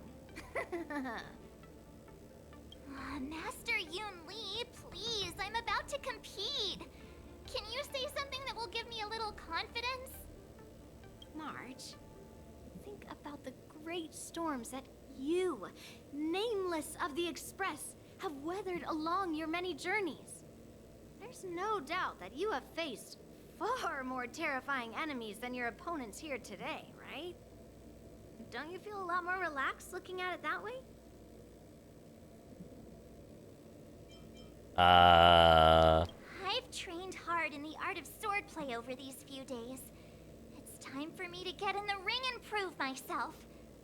Master Yun Li, please, I'm about to compete. Can you say something that will give me a little confidence? March, think about the great storms that you, nameless of the Express, have weathered along your many journeys. There's no doubt that you have faced far more terrifying enemies than your opponents here today, right? Don't you feel a lot more relaxed looking at it that way? I've trained hard in the art of swordplay over these few days. It's time for me to get in the ring and prove myself.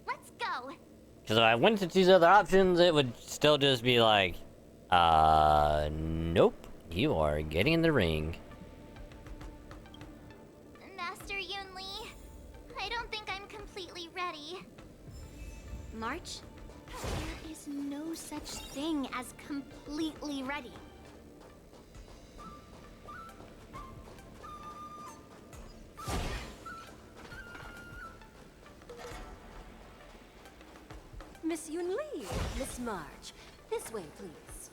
Let's go. Because if I went to choose other options, it would still just be like, nope, you are getting in the ring. Master Yun Li, I don't think I'm completely ready. March, there is no such thing as completely ready. Miss Yun Li, Miss March, this way, please.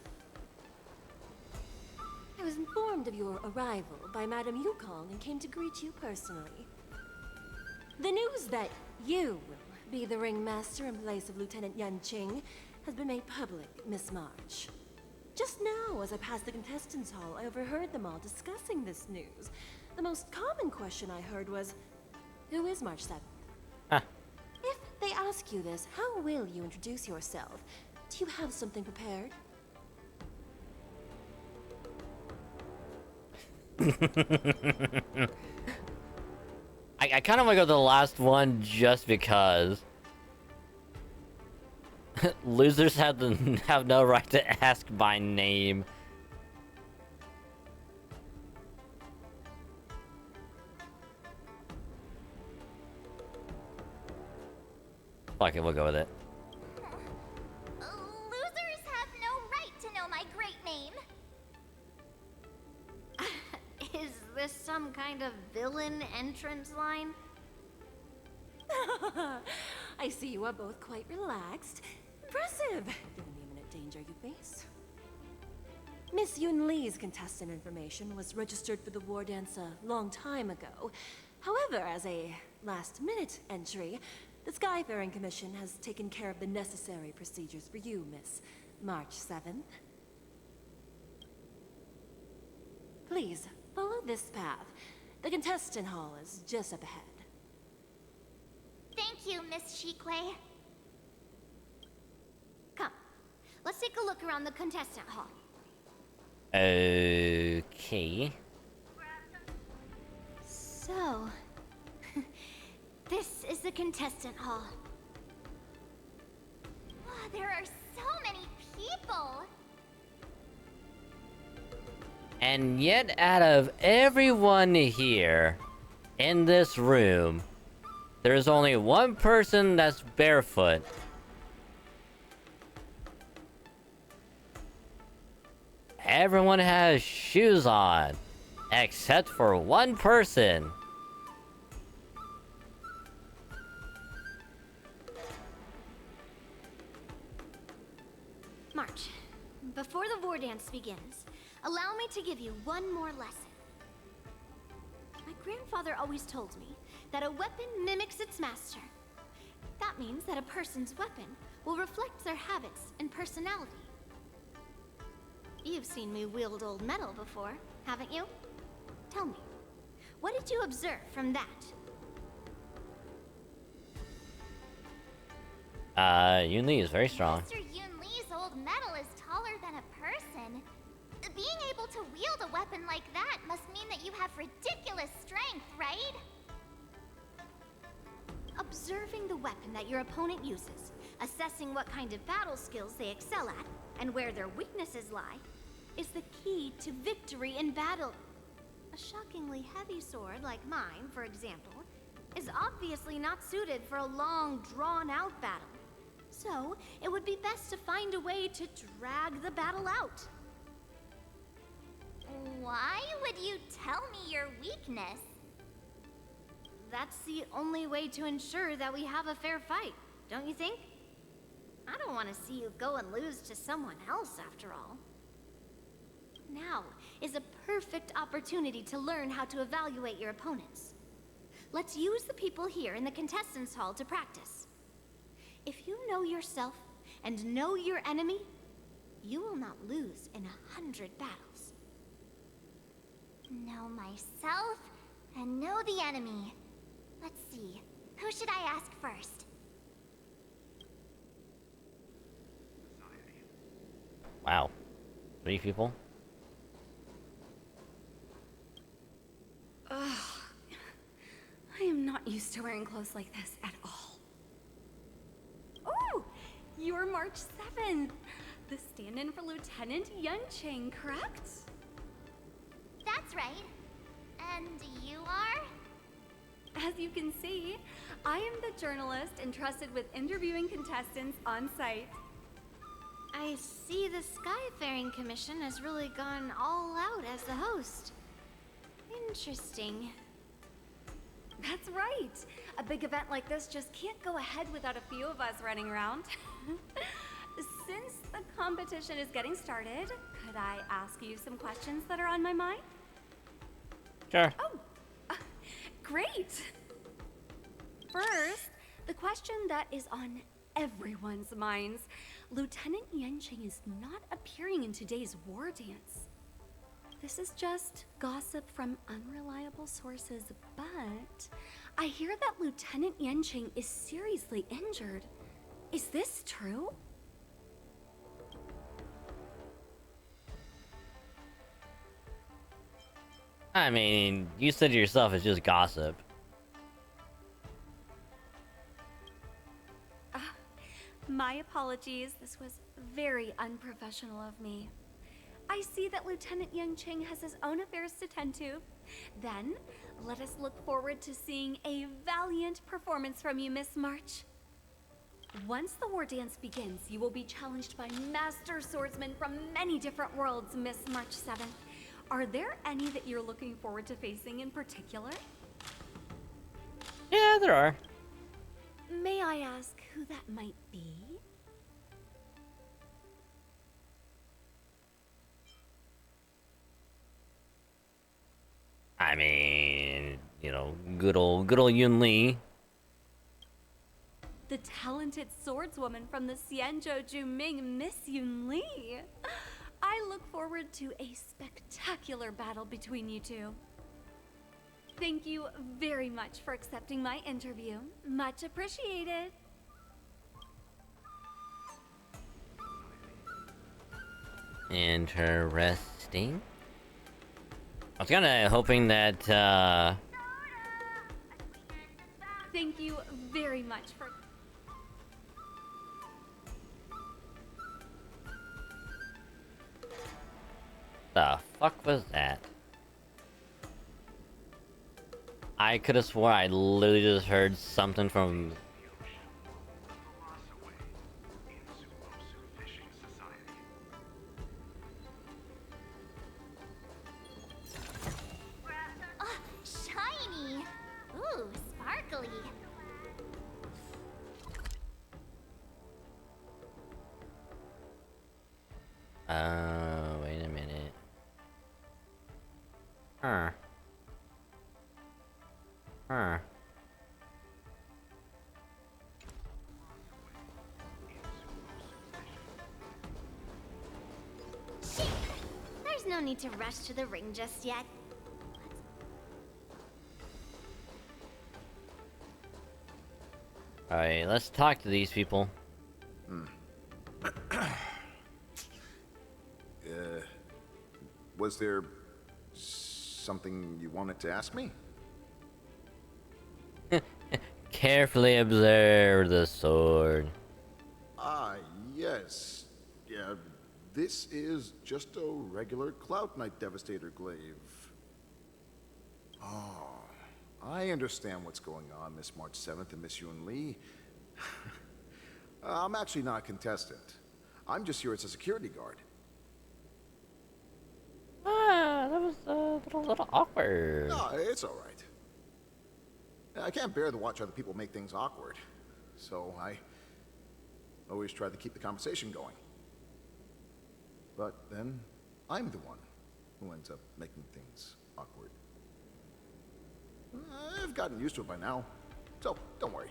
I was informed of your arrival by Madame Yukong and came to greet you personally. The news that you will be the ringmaster in place of Lieutenant Yan Qing has been made public, Miss March. Just now, as I passed the contestants' hall, I overheard them all discussing this news. The most common question I heard was, who is March 7th? If they ask you this, how will you introduce yourself? Do you have something prepared? I kind of want to go to the last one just because losers have no right to ask my name. Fuck it, we'll go with it. Losers have no right to know my great name. Is this some kind of villain entrance line? I see you are both quite relaxed. Impressive, given the imminent danger you face. Miss Yun Li's contestant information was registered for the war dance a long time ago. However, as a last-minute entry, the Skyfaring Commission has taken care of the necessary procedures for you, Miss March 7th. Please, follow this path. The contestant hall is just up ahead. Thank you, Miss Shikwe. Come, let's take a look around the contestant hall. Okay. So, this is the contestant hall. There are so many people. And yet, out of everyone here in this room, there's only one person that's barefoot. Everyone has shoes on, except for one person. March, before the war dance begins, allow me to give you one more lesson. My grandfather always told me that a weapon mimics its master. That means that a person's weapon will reflect their habits and personality. You've seen me wield old metal before, haven't you? Tell me, what did you observe from that? Yun Li is very strong. Master Yun Li's old metal is taller than a person. Being able to wield a weapon like that must mean that you have ridiculous strength, right? Observing the weapon that your opponent uses, assessing what kind of battle skills they excel at, and where their weaknesses lie, is the key to victory in battle. A shockingly heavy sword like mine, for example, is obviously not suited for a long, drawn-out battle. So, it would be best to find a way to drag the battle out. Why would you tell me your weakness? That's the only way to ensure that we have a fair fight, don't you think? I don't want to see you go and lose to someone else, after all. Now is a perfect opportunity to learn how to evaluate your opponents. Let's use the people here in the contestants' hall to practice. If you know yourself and know your enemy, you will not lose in 100 battles. Know myself and know the enemy. Let's see, who should I ask first? Wow. 3 people? Ugh. I am not used to wearing clothes like this at all. Oh! You're March 7th. The stand-in for Lieutenant Yunqing, correct? That's right. And you are? As you can see, I am the journalist entrusted with interviewing contestants on site. I see the Skyfaring Commission has really gone all out as the host. Interesting. That's right. A big event like this just can't go ahead without a few of us running around. Since the competition is getting started, could I ask you some questions that are on my mind? Sure. Oh, great. First, the question that is on everyone's minds. Lieutenant Yunqing is not appearing in today's war dance. This is just gossip from unreliable sources, but I hear that Lieutenant Yunqing is seriously injured. Is this true? I mean, you said to yourself it's just gossip. My apologies. This was very unprofessional of me. I see that Lieutenant Yunqing has his own affairs to tend to. Then, let us look forward to seeing a valiant performance from you, Miss March. Once the war dance begins, you will be challenged by master swordsmen from many different worlds, Miss March 7th. Are there any that you're looking forward to facing in particular? Yeah, there are. May I ask who that might be? I mean, you know, good old Yun Li. The talented swordswoman from the Xianzhou Juming, Miss Yun Li. I look forward to a spectacular battle between you two. Thank you very much for accepting my interview. Much appreciated. Interesting. I was kinda hoping that, Thank you very much for... the fuck was that? I could have swore I literally just heard something from... Shiny! Ooh, sparkly. Wait a minute. Huh. Huh. Shit! There's no need to rush to the ring just yet. Alright, let's talk to these people. Was there something you wanted to ask me? Carefully observe the sword. Ah, yes. Yeah, This is just a regular Cloud Knight Devastator glaive. Oh, I understand what's going on, Miss March 7th and Miss Yun Lee. I'm actually not a contestant. I'm just here as a security guard. Ah, that was a little awkward. No, it's all right. I can't bear to watch other people make things awkward, so I always try to keep the conversation going. But then, I'm the one who ends up making things awkward. I've gotten used to it by now, so don't worry.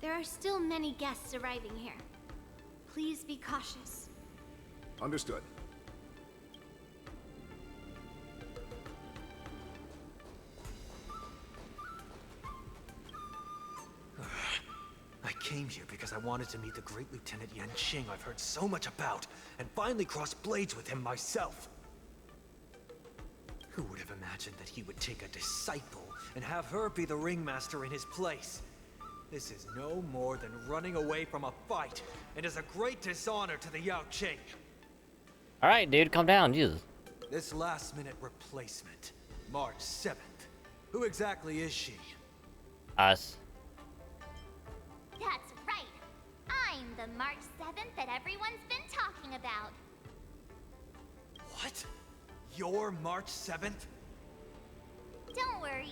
There are still many guests arriving here. Please be cautious. Understood. I came here because I wanted to meet the great Lieutenant Yanqing I've heard so much about, and finally cross blades with him myself. Who would have imagined that he would take a disciple and have her be the ringmaster in his place? This is no more than running away from a fight, and is a great dishonor to the Yaoqing. Alright, dude, calm down, Jesus. This last-minute replacement, March 7th. Who exactly is she? Us. That's right. I'm the March 7th that everyone's been talking about. What? You're March 7th? Don't worry.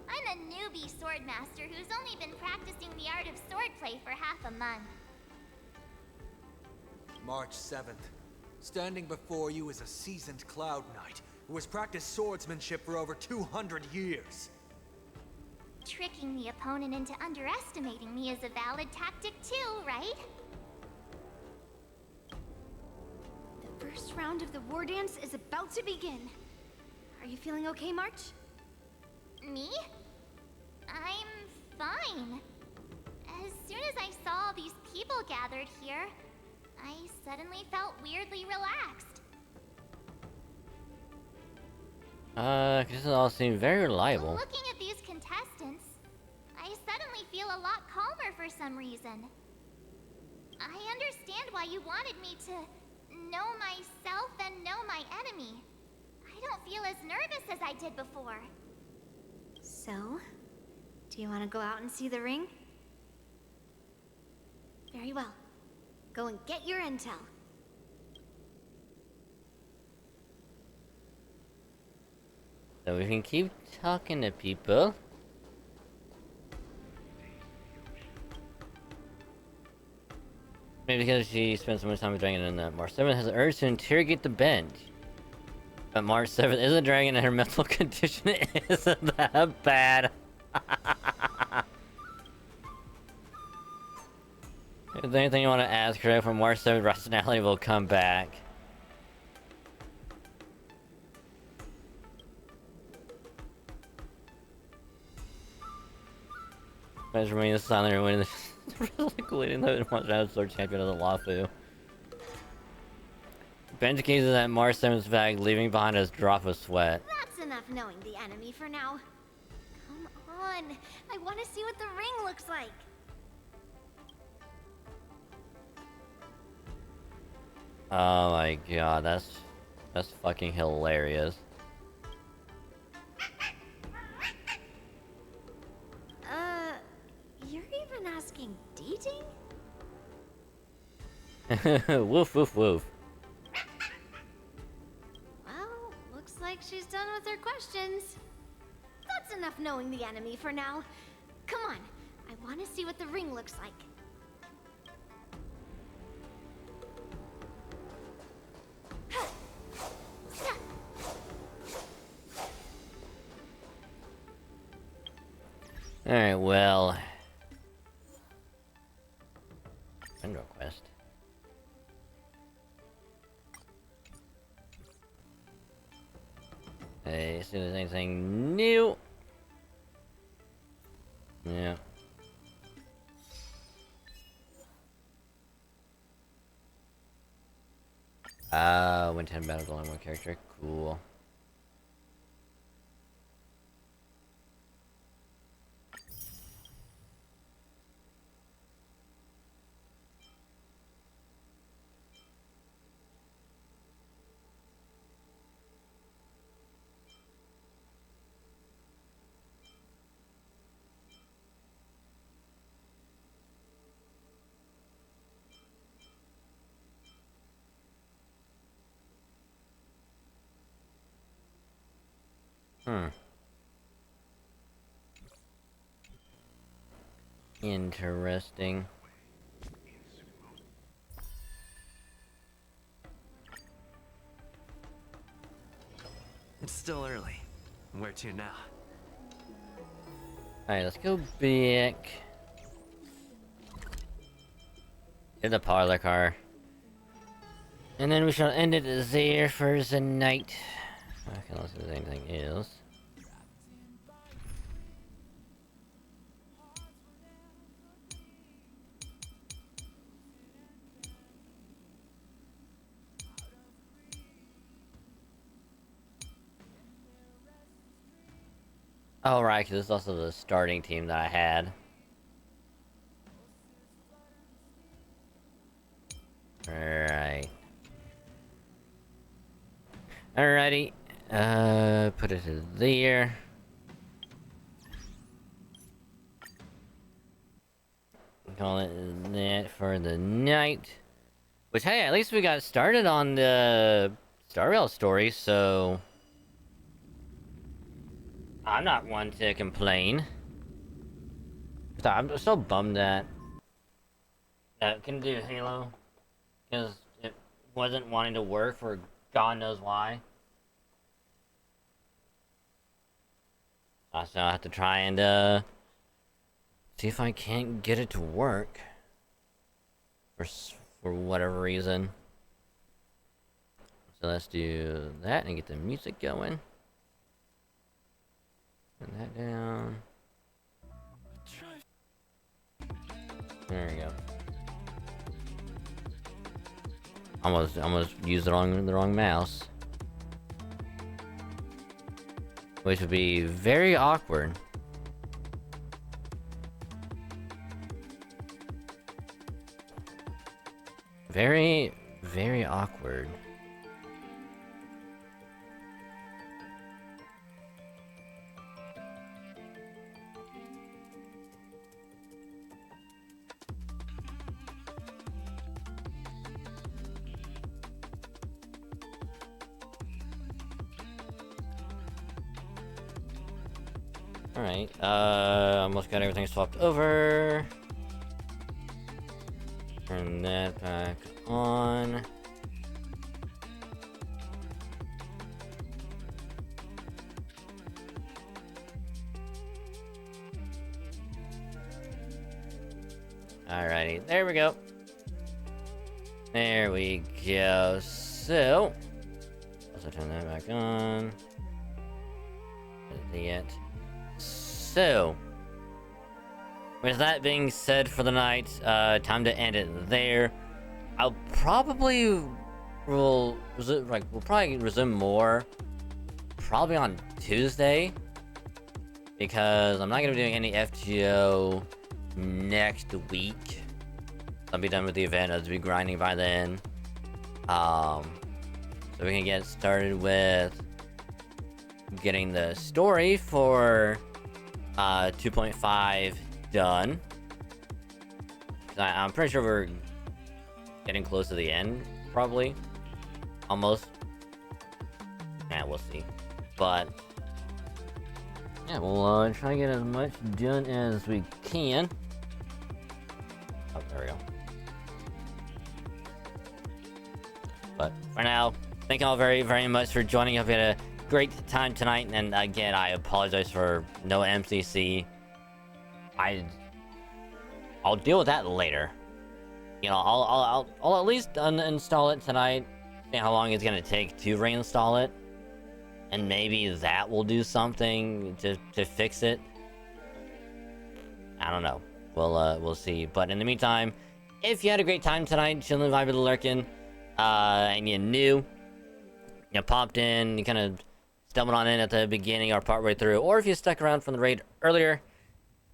I'm a newbie swordmaster who's only been practicing the art of swordplay for half a month. March 7th. Standing before you is a seasoned Cloud Knight who has practiced swordsmanship for over 200 years. Tricking the opponent into underestimating me is a valid tactic too, right? The first round of the war dance is about to begin. Are you feeling okay, March? Me? I'm fine. As soon as I saw all these people gathered here, I suddenly felt weirdly relaxed. This all seems very reliable. Looking at these contestants, I suddenly feel a lot calmer for some reason. I understand why you wanted me to know myself and know my enemy. I don't feel as nervous as I did before. So, do you want to go out and see the ring? Very well. Go and get your intel. So we can keep talking to people. Maybe because she spent so much time with Dragon and that March 7th has the urge to interrogate the bench. But March 7th is a dragon and her mental condition isn't that bad. If there's anything you want to ask her from March 7th, rationality will come back. Let's remain silent and win the liquidating the one sword champion of the Lafu. Bench cases at March 7th's bag, leaving behind a drop of sweat. That's enough knowing the enemy for now. Come on, I want to see what the ring looks like. Oh my god, that's fucking hilarious. You're even asking dating? Woof woof woof. Well, looks like she's done with her questions. That's enough knowing the enemy for now. Come on, I want to see what the ring looks like. Alright, well. Friend request. Hey, see if there's anything new. Yeah. Win 10 battles on one character. Cool. Interesting. It's still early. Where to now? Alright, let's go back to the parlor car. And then we shall end it there for the night. Okay, unless there's anything else. Oh, right, because this is also the starting team that I had. Right. Alrighty. Put it there. Call it that for the night. Which, hey, at least we got started on the Star Rail story, so... I'm not one to complain. I'm so bummed that I couldn't do Halo because it wasn't wanting to work for God knows why. So I have to try and see if I can't get it to work for whatever reason. So let's do that and get the music going. Turn that down. There we go. Almost used the wrong mouse. Which would be very awkward. Very, very awkward. Alright, almost got everything swapped over. Turn that back on. Alrighty, there we go. There we go. So, also turn that back on. Yet. So, with that being said for the night, time to end it there. I'll probably we'll probably resume more probably on Tuesday because I'm not gonna be doing any FGO next week. I'll be done with the event. I'll be grinding by then. So we can get started with getting the story for 2.5 done. I'm pretty sure we're getting close to the end, probably. Almost. Yeah, we'll see. But yeah, we'll try to get as much done as we can. Oh, there we go. But for now, thank you all very, very much for joining up. We had a great time tonight, and again, I apologize for no MCC. I'll deal with that later. You know, I'll at least uninstall it tonight. See how long it's gonna take to reinstall it, and maybe that will do something to fix it. I don't know. We'll see. But in the meantime, if you had a great time tonight, chilling, vibing, lurking, and you're new, you popped in, you kind of stumbled on in at the beginning or partway through, or if you stuck around from the raid earlier,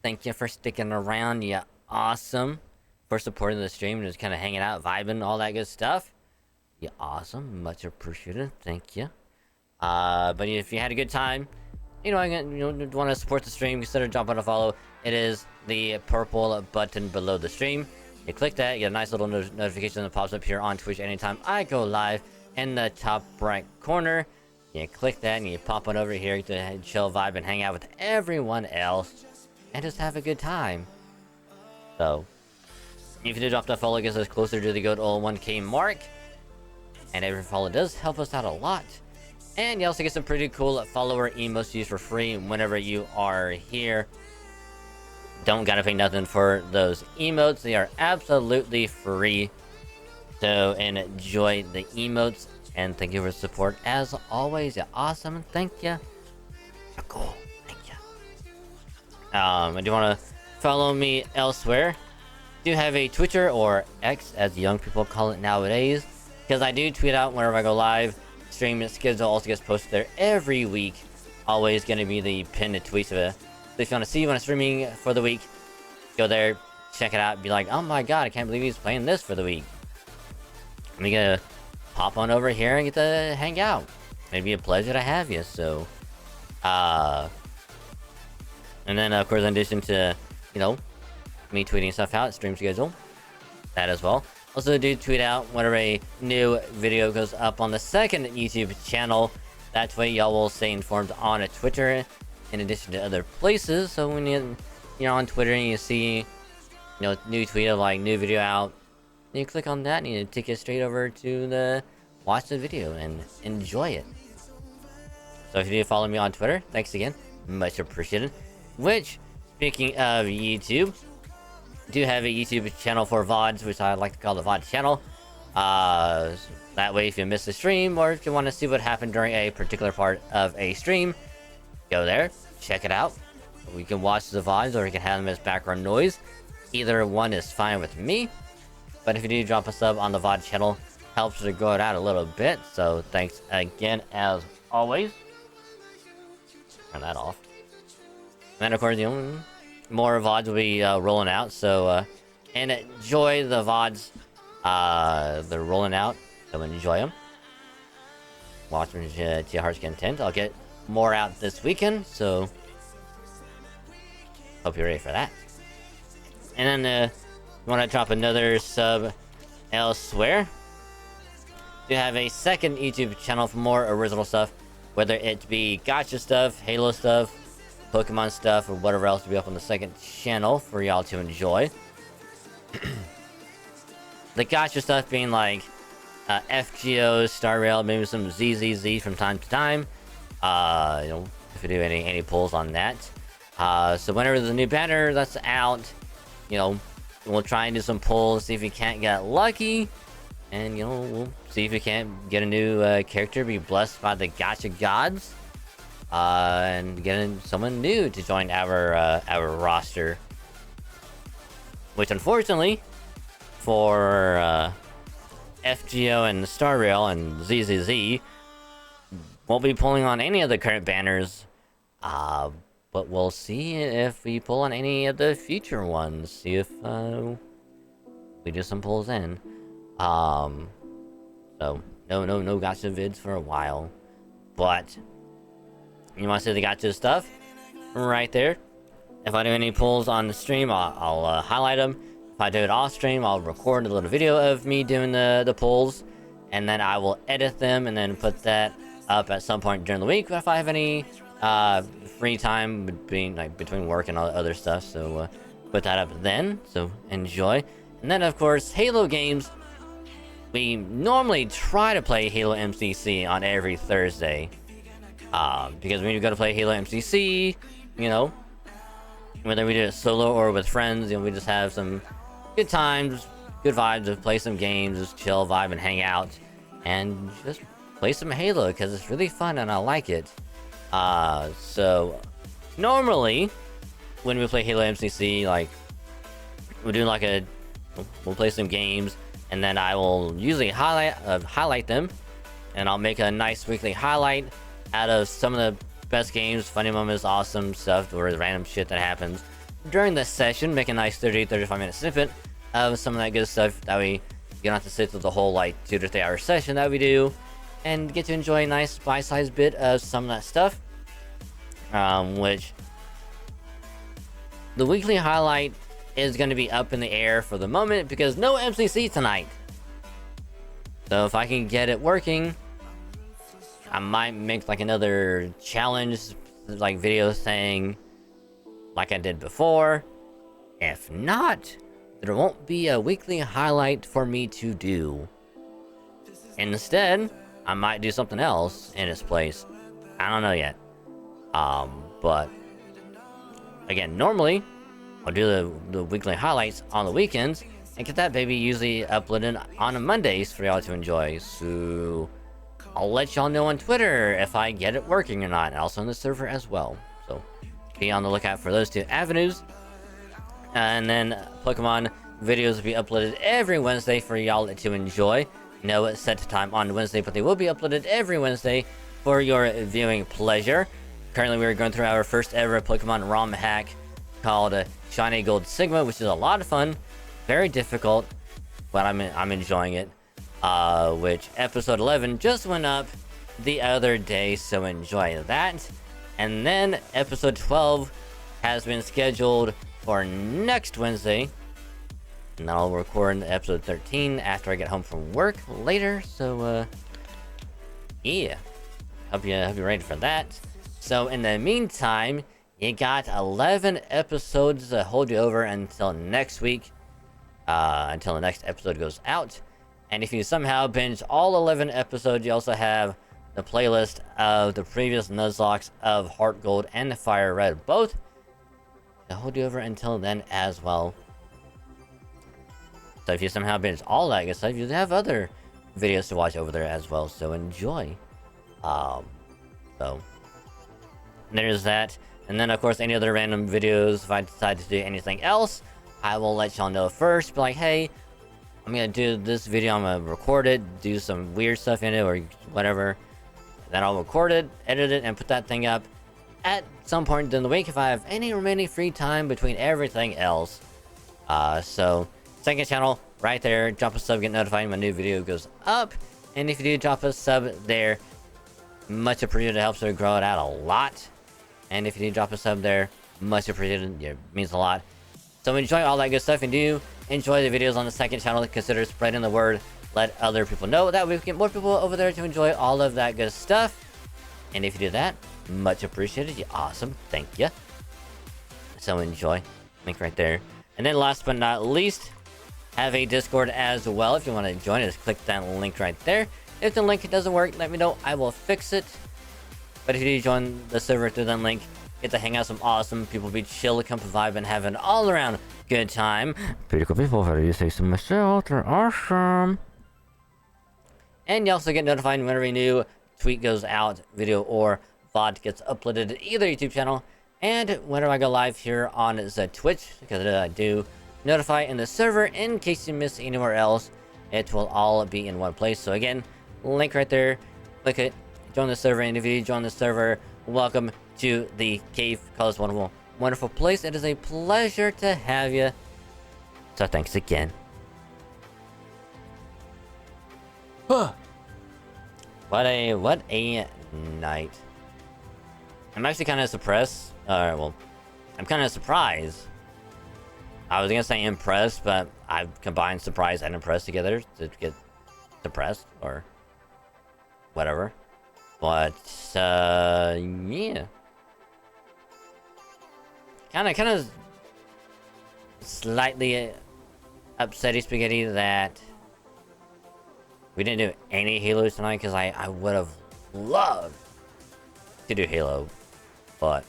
thank you for sticking around. You awesome. For supporting the stream and just kind of hanging out, vibing, all that good stuff. You awesome. Much appreciated. Thank you. But if you had a good time, you want to support the stream, consider jumping a follow. It is the purple button below the stream. You click that, you get a nice little notification that pops up here on Twitch anytime I go live in the top right corner. You click that and you pop on over here to chill, vibe, and hang out with everyone else. And just have a good time. So, if you do drop that follow, it gets us closer to the good old 1K mark. And every follow does help us out a lot. And you also get some pretty cool follower emotes to use for free whenever you are here. Don't gotta pay nothing for those emotes. They are absolutely free. So enjoy the emotes. And thank you for the support as always. You're awesome. Thank you. You're cool. Thank you. I do want to follow me elsewhere. Do have a Twitter, or X as young people call it nowadays. Because I do tweet out whenever I go live. Stream schedule also gets posted there every week. Always going to be the pinned tweets of it. So if you want to see when I'm streaming for the week, go there, check it out, be like, oh my god, I can't believe he's playing this for the week. I'm gonna pop on over here and get to hang out. It'd be a pleasure to have you, so... And then, of course, in addition to, you know, me tweeting stuff out, stream schedule, that as well. Also do tweet out whenever a new video goes up on the second YouTube channel. That way y'all will stay informed on Twitter in addition to other places. So when you're on Twitter and you see, you know, new tweet of like new video out, you click on that and you take it straight over to the watch the video and enjoy it. So if you do follow me on Twitter, thanks again, much appreciated. Which, speaking of YouTube, do have a YouTube channel for VODs, which I like to call the VOD channel. That way if you miss a stream, or if you want to see what happened during a particular part of a stream, go there, check it out. We can watch the VODs, or you can have them as background noise. Either one is fine with me. But if you do drop a sub on the VOD channel, helps to grow it out a little bit. So thanks again as always. Turn that off. And then of course, you know, more VODs will be rolling out, so enjoy the VODs. They're rolling out, so enjoy them. Watch them to your heart's content. I'll get more out this weekend, so hope you're ready for that. And then want to drop another sub elsewhere. We have a second YouTube channel for more original stuff, whether it be gacha stuff, Halo stuff, Pokemon stuff, or whatever else to be up on the second channel for y'all to enjoy. The gacha stuff being like FGO, Star Rail, maybe some ZZZ from time to time. You know, if we do any pulls on that. So whenever there's a new banner that's out, you know, we'll try and do some pulls, see if we can't get lucky. And, you know, we'll see if we can't get a new character, be blessed by the gacha gods. And getting someone new to join our roster. Which, unfortunately, for FGO and Star Rail and ZZZ, won't be pulling on any of the current banners. But we'll see if we pull on any of the future ones. See if we do some pulls in. So no gacha vids for a while. But you want to see the gacha stuff? Right there. If I do any pulls on the stream, I'll highlight them. If I do it off stream, I'll record a little video of me doing the pulls. And then I will edit them and then put that up at some point during the week if I have any free time between work and all the other stuff. So put that up then. So enjoy. And then of course, Halo games. We normally try to play Halo MCC on every Thursday. Because when you go to play Halo MCC, you know, whether we do it solo or with friends, you know, we just have some good times, good vibes, to play some games, just chill, vibe, and hang out, and just play some Halo, because it's really fun and I like it. So, normally, when we play Halo MCC, like, we'll play some games, and then I will usually highlight them, and I'll make a nice weekly highlight out of some of the best games, funny moments, awesome stuff, or random shit that happens during the session. Make a nice 30-35 minute snippet of some of that good stuff. That way you don't have to sit through the whole like 2 to 3 hour session that we do, and get to enjoy a nice bite-sized bit of some of that stuff. Which the weekly highlight is going to be up in the air for the moment because no MCC tonight. So if I can get it working, I might make like another challenge, like video thing, like I did before. If not, there won't be a weekly highlight for me to do. Instead, I might do something else in its place. I don't know yet. But again, normally I'll do the weekly highlights on the weekends and get that baby usually uploaded on Mondays for y'all to enjoy. So I'll let y'all know on Twitter if I get it working or not, and also on the server as well. So be on the lookout for those two avenues. And then Pokemon videos will be uploaded every Wednesday for y'all to enjoy. No set time on Wednesday, but they will be uploaded every Wednesday for your viewing pleasure. Currently, we are going through our first ever Pokemon ROM hack called Shiny Gold Sigma, which is a lot of fun, very difficult, but I'm enjoying it. Which episode 11 just went up the other day, so enjoy that. And then episode 12 has been scheduled for next Wednesday, and I'll record episode 13 after I get home from work later. So yeah, hope you're ready for that. So in the meantime, you got 11 episodes to hold you over until next week, until the next episode goes out. And if you somehow binge all 11 episodes, you also have the playlist of the previous Nuzlocke of Heart Gold and Fire Red, both to hold you over until then as well. So if you somehow binge all that good stuff, you have other videos to watch over there as well, so enjoy. So there's that. And then of course any other random videos, if I decide to do anything else, I will let y'all know first. Be like, hey, I'm gonna do this video, I'm gonna record it, do some weird stuff in it or whatever. Then I'll record it, edit it, and put that thing up at some point in the week if I have any remaining free time between everything else. So second channel right there, drop a sub, get notified when my new video goes up. And if you do drop a sub there, much appreciated, it helps to grow it out a lot. And if you do drop a sub there, much appreciated, it means a lot. So enjoy all that good stuff, and do enjoy the videos on the second channel. Consider spreading the word, let other people know, that we can get more people over there to enjoy all of that good stuff. And if you do that, much appreciated, you awesome, thank you. So enjoy, link right there. And then last but not least, have a Discord as well. If you want to join, just click that link right there. If the link doesn't work, let me know, I will fix it. But if you do join the server through that link, get to hang out some awesome people, be chill, come vibe, and have an all-around good time. Pretty cool people, how do you say so myself? They're awesome. And you also get notified whenever a new tweet goes out, video or VOD gets uploaded to either YouTube channel. And whenever I go live here on the Twitch, because I do notify in the server in case you miss anywhere else, it will all be in one place. So again, link right there, click it, join the server, and if you join the server, welcome to the cave. Call this wonderful, wonderful place. It is a pleasure to have you. So thanks again. What a night. I'm actually kind of suppressed. Well, I'm kind of surprised. I was gonna say impressed, but I've combined surprise and impressed together to get depressed or whatever. But yeah, kind of slightly upsetty spaghetti that we didn't do any Halo tonight, because I would have loved to do Halo, but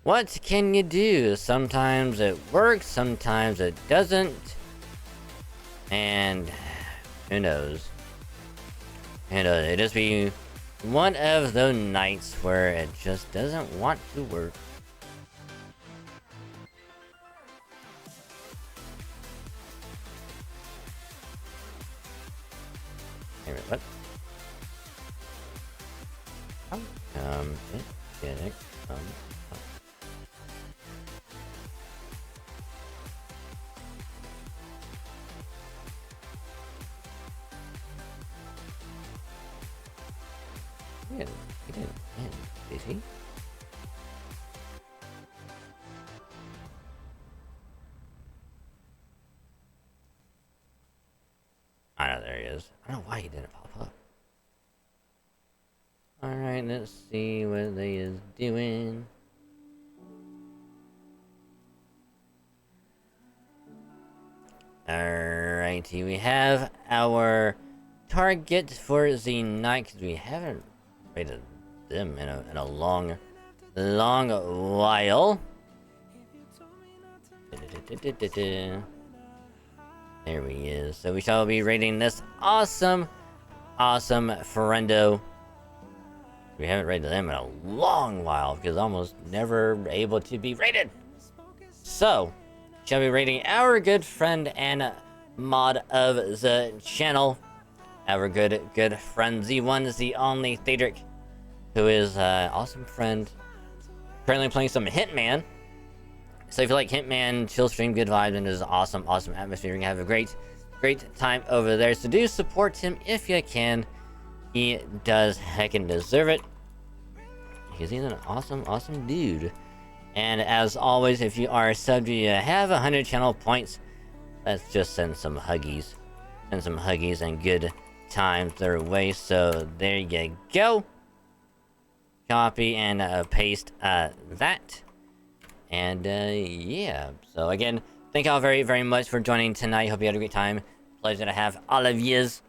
what can you do? Sometimes it works, sometimes it doesn't, and who knows? And it just be one of those nights where it just doesn't want to work. Wait, what? He didn't win, did he? I know, there he is. I don't know why he didn't pop up. Let's see what they is doing. Alrighty, we have our target for the night, because we haven't rated them in a long while. There he is. So we shall be rating this awesome friendo. We haven't rated them in a long while, because almost never able to be rated. So, shall be rating our good friend and mod of the channel, our good friend, the one, the only Thedric, who is an awesome friend. Currently playing some Hitman. So if you like Hitman, chill stream, good vibes, and there's awesome atmosphere, you're gonna have a great time over there. So do support him if you can. He does heckin' deserve it, because he's an awesome dude. And as always, if you are subbed, you have 100 channel points. Let's just send some huggies. Send some huggies and good times their way. So there you go. Copy and paste that. And yeah. So again, thank y'all very much for joining tonight. Hope you had a great time. Pleasure to have all of yous.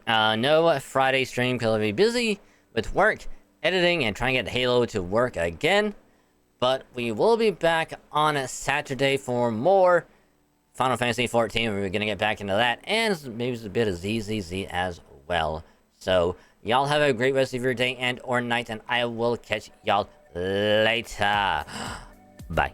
No Friday stream because I'll be busy with work, editing, and trying to get Halo to work again. But we will be back on a Saturday for more Final Fantasy 14. We're gonna get back into that, and maybe a bit of ZZZ as well. So y'all have a great rest of your day and or night, and I will catch y'all later. Bye.